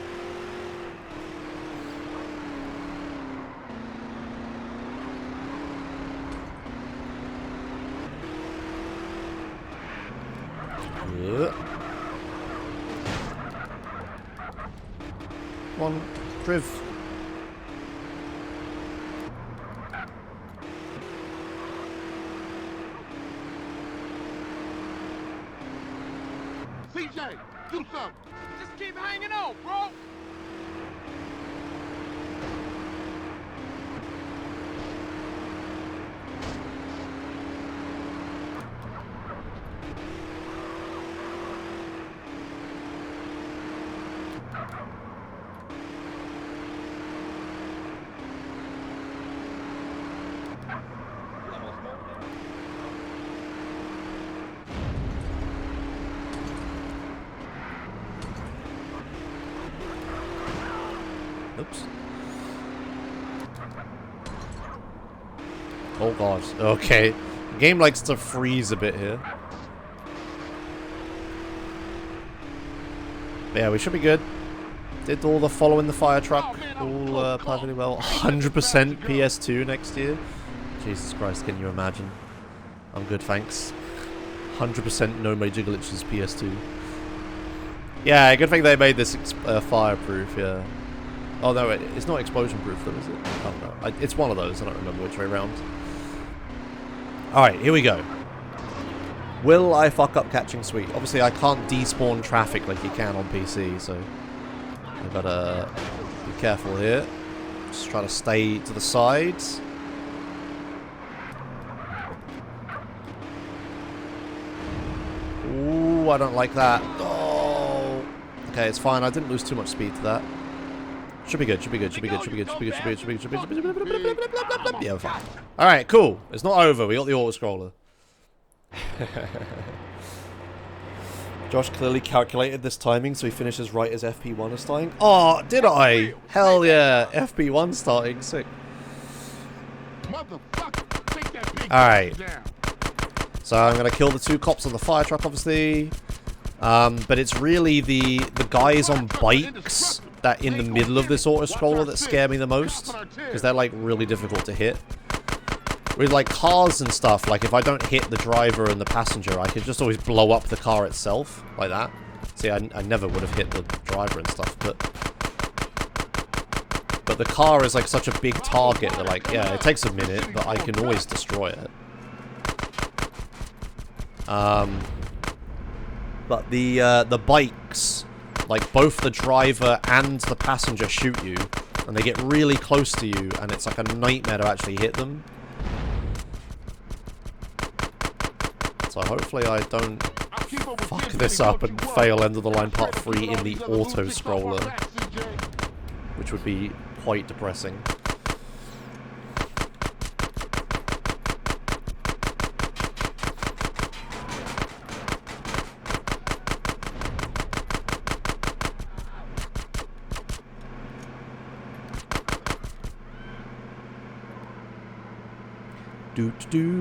[SPEAKER 1] Come on, Triv.
[SPEAKER 5] CJ, do something.
[SPEAKER 13] Just keep hanging on, bro.
[SPEAKER 1] Oops. Oh god. Okay. The game likes to freeze a bit here. But yeah, we should be good. Did all the following the fire truck all perfectly well. 100% PS2 next year. Jesus Christ, can you imagine? I'm good, thanks. 100% no major glitches PS2. Yeah, good thing they made this fireproof, yeah. Oh no, it's not explosion proof though, is it? Oh no, it's one of those, I don't remember which way around. Alright, here we go. Will I fuck up catching sweet? Obviously I can't despawn traffic like you can on PC, so I gotta be careful here. Just try to stay to the sides. Ooh, I don't like that. Oh. Okay, it's fine. I didn't lose too much speed to that. Should be good, should be good, should be good, should be good, should be good, should be good, should be good, should be good, should be good. Yeah, fine. Alright, cool. It's not over. We got the auto-scroller. Josh clearly calculated this timing so he finishes right as FP1 is starting. Oh, did I? Hell yeah. FP1 starting. Sick. Alright. So I'm going to kill the 2 cops on the fire truck, obviously. But it's really the guys on bikes that in the middle of this auto-scroller that scare me the most. Because they're like really difficult to hit. With like cars and stuff, like if I don't hit the driver and the passenger, I could just always blow up the car itself, like that. See, I never would have hit the driver and stuff, but the car is like such a big target that like, yeah, it takes a minute, but I can always destroy it. But the bikes, like both the driver and the passenger shoot you, and they get really close to you, and it's like a nightmare to actually hit them. So hopefully I don't fuck this up and fail End of the Line Part 3 in the auto-scroller, which would be quite depressing. Do.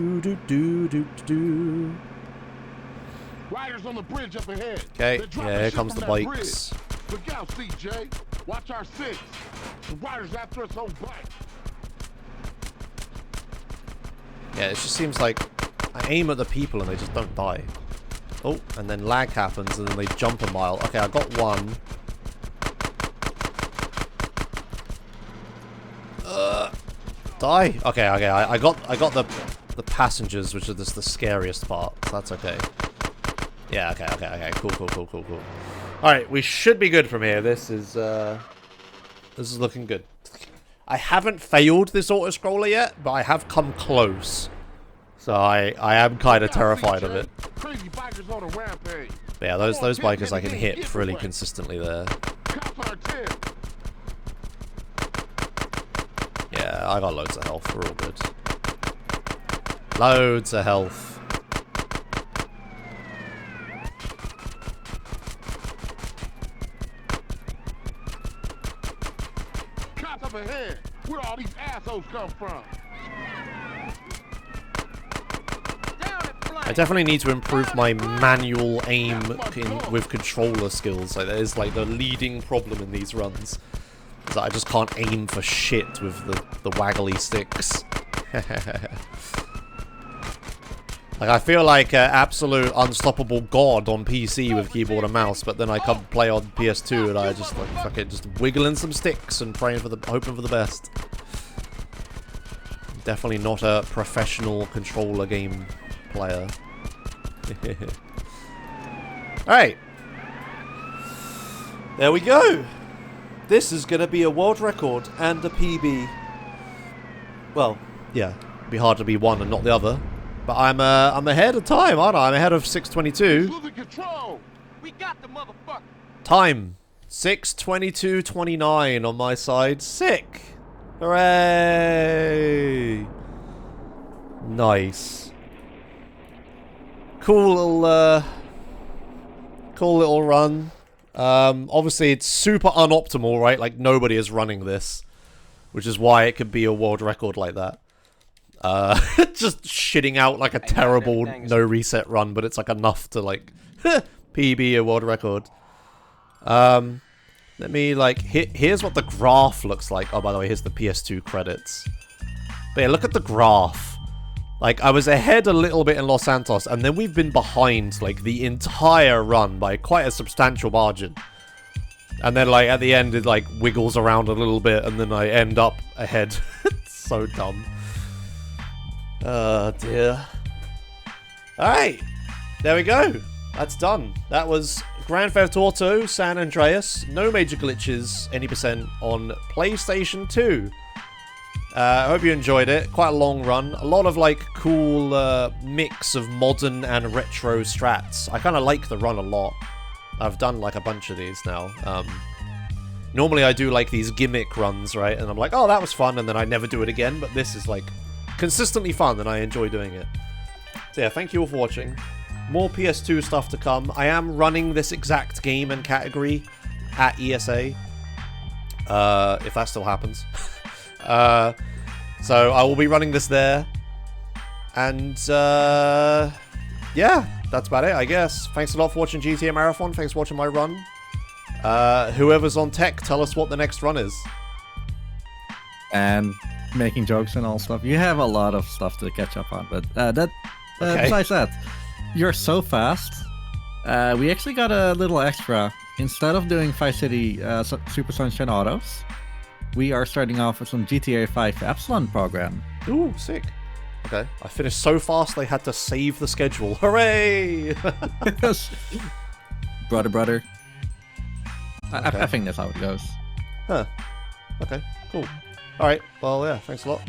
[SPEAKER 5] Riders on the bridge up ahead.
[SPEAKER 1] Okay, yeah, here comes the bikes.
[SPEAKER 5] Look out, CJ. Watch our 6. The riders after us on bike.
[SPEAKER 1] Yeah, it just seems like I aim at the people and they just don't die. Oh, and then lag happens and then they jump a mile. Okay, I got one. Die? Okay, I got the passengers, which are just the scariest part. So that's okay. Yeah, okay. Cool. Alright, we should be good from here. This is looking good. I haven't failed this auto-scroller yet, but I have come close. So I am kind of terrified of it.
[SPEAKER 5] Crazy bikers on a rampage.
[SPEAKER 1] But yeah, those bikers I can hit pretty consistently there. Yeah, I got loads of health. We're all good. Loads of health.
[SPEAKER 5] Cops up ahead. Where all these assholes come from?
[SPEAKER 1] I definitely need to improve my manual aim with controller skills. Like, that is like the leading problem in these runs. Is that I just can't aim for shit with the waggly sticks. Like, I feel like an absolute unstoppable god on PC with keyboard and mouse, but then I come play on PS2 and I just like fucking just wiggling some sticks and hoping for the best. Definitely not a professional controller game player. Alright. There we go. This is gonna be a world record and a PB. Well, yeah. It'd be hard to be one and not the other. But I'm ahead of time, aren't I? I'm ahead of 6:22.
[SPEAKER 8] We got the motherfucker.
[SPEAKER 1] Time. 6:22:29 on my side. Sick. Hooray. Nice. Cool little run. Obviously it's super unoptimal, right? Like nobody is running this, which is why it could be a world record like that. Just shitting out like a terrible no reset run, but it's like enough to like PB a world record. Let me, like, here's what the graph looks like. Oh, by the way, here's the PS2 credits. But yeah, look at the graph. Like, I was ahead a little bit in Los Santos, and then we've been behind, like, the entire run by quite a substantial margin. And then, like, at the end, it, like, wiggles around a little bit, and then I end up ahead. It's so dumb. Oh, dear. Alright. There we go. That's done. That was Grand Theft Auto San Andreas. No major glitches, any percent on PlayStation 2. I hope you enjoyed it. Quite a long run. A lot of, like, cool mix of modern and retro strats. I kind of like the run a lot. I've done, like, a bunch of these now. Normally I do, like, these gimmick runs, right? And I'm like, oh, that was fun, and then I never do it again. But this is, like, consistently fun, and I enjoy doing it. So yeah, thank you all for watching. More PS2 stuff to come. I am running this exact game and category at ESA. If that still happens. So I will be running this there. And, yeah, that's about it, I guess. Thanks a lot for watching GTAMarathon. Thanks for watching my run. Whoever's on tech, tell us what the next run is.
[SPEAKER 14] And making jokes and all stuff. You have a lot of stuff to catch up on, but
[SPEAKER 1] okay.
[SPEAKER 14] Besides that, you're so fast. We actually got a little extra. Instead of doing Vice City Super Sunshine Autos, we are starting off with some GTA 5 Epsilon program.
[SPEAKER 1] Ooh, sick. Okay, I finished so fast they had to save the schedule. Hooray!
[SPEAKER 14] Brother. I think that's how it goes.
[SPEAKER 1] Huh. Okay, cool. Alright, well, yeah, thanks a lot.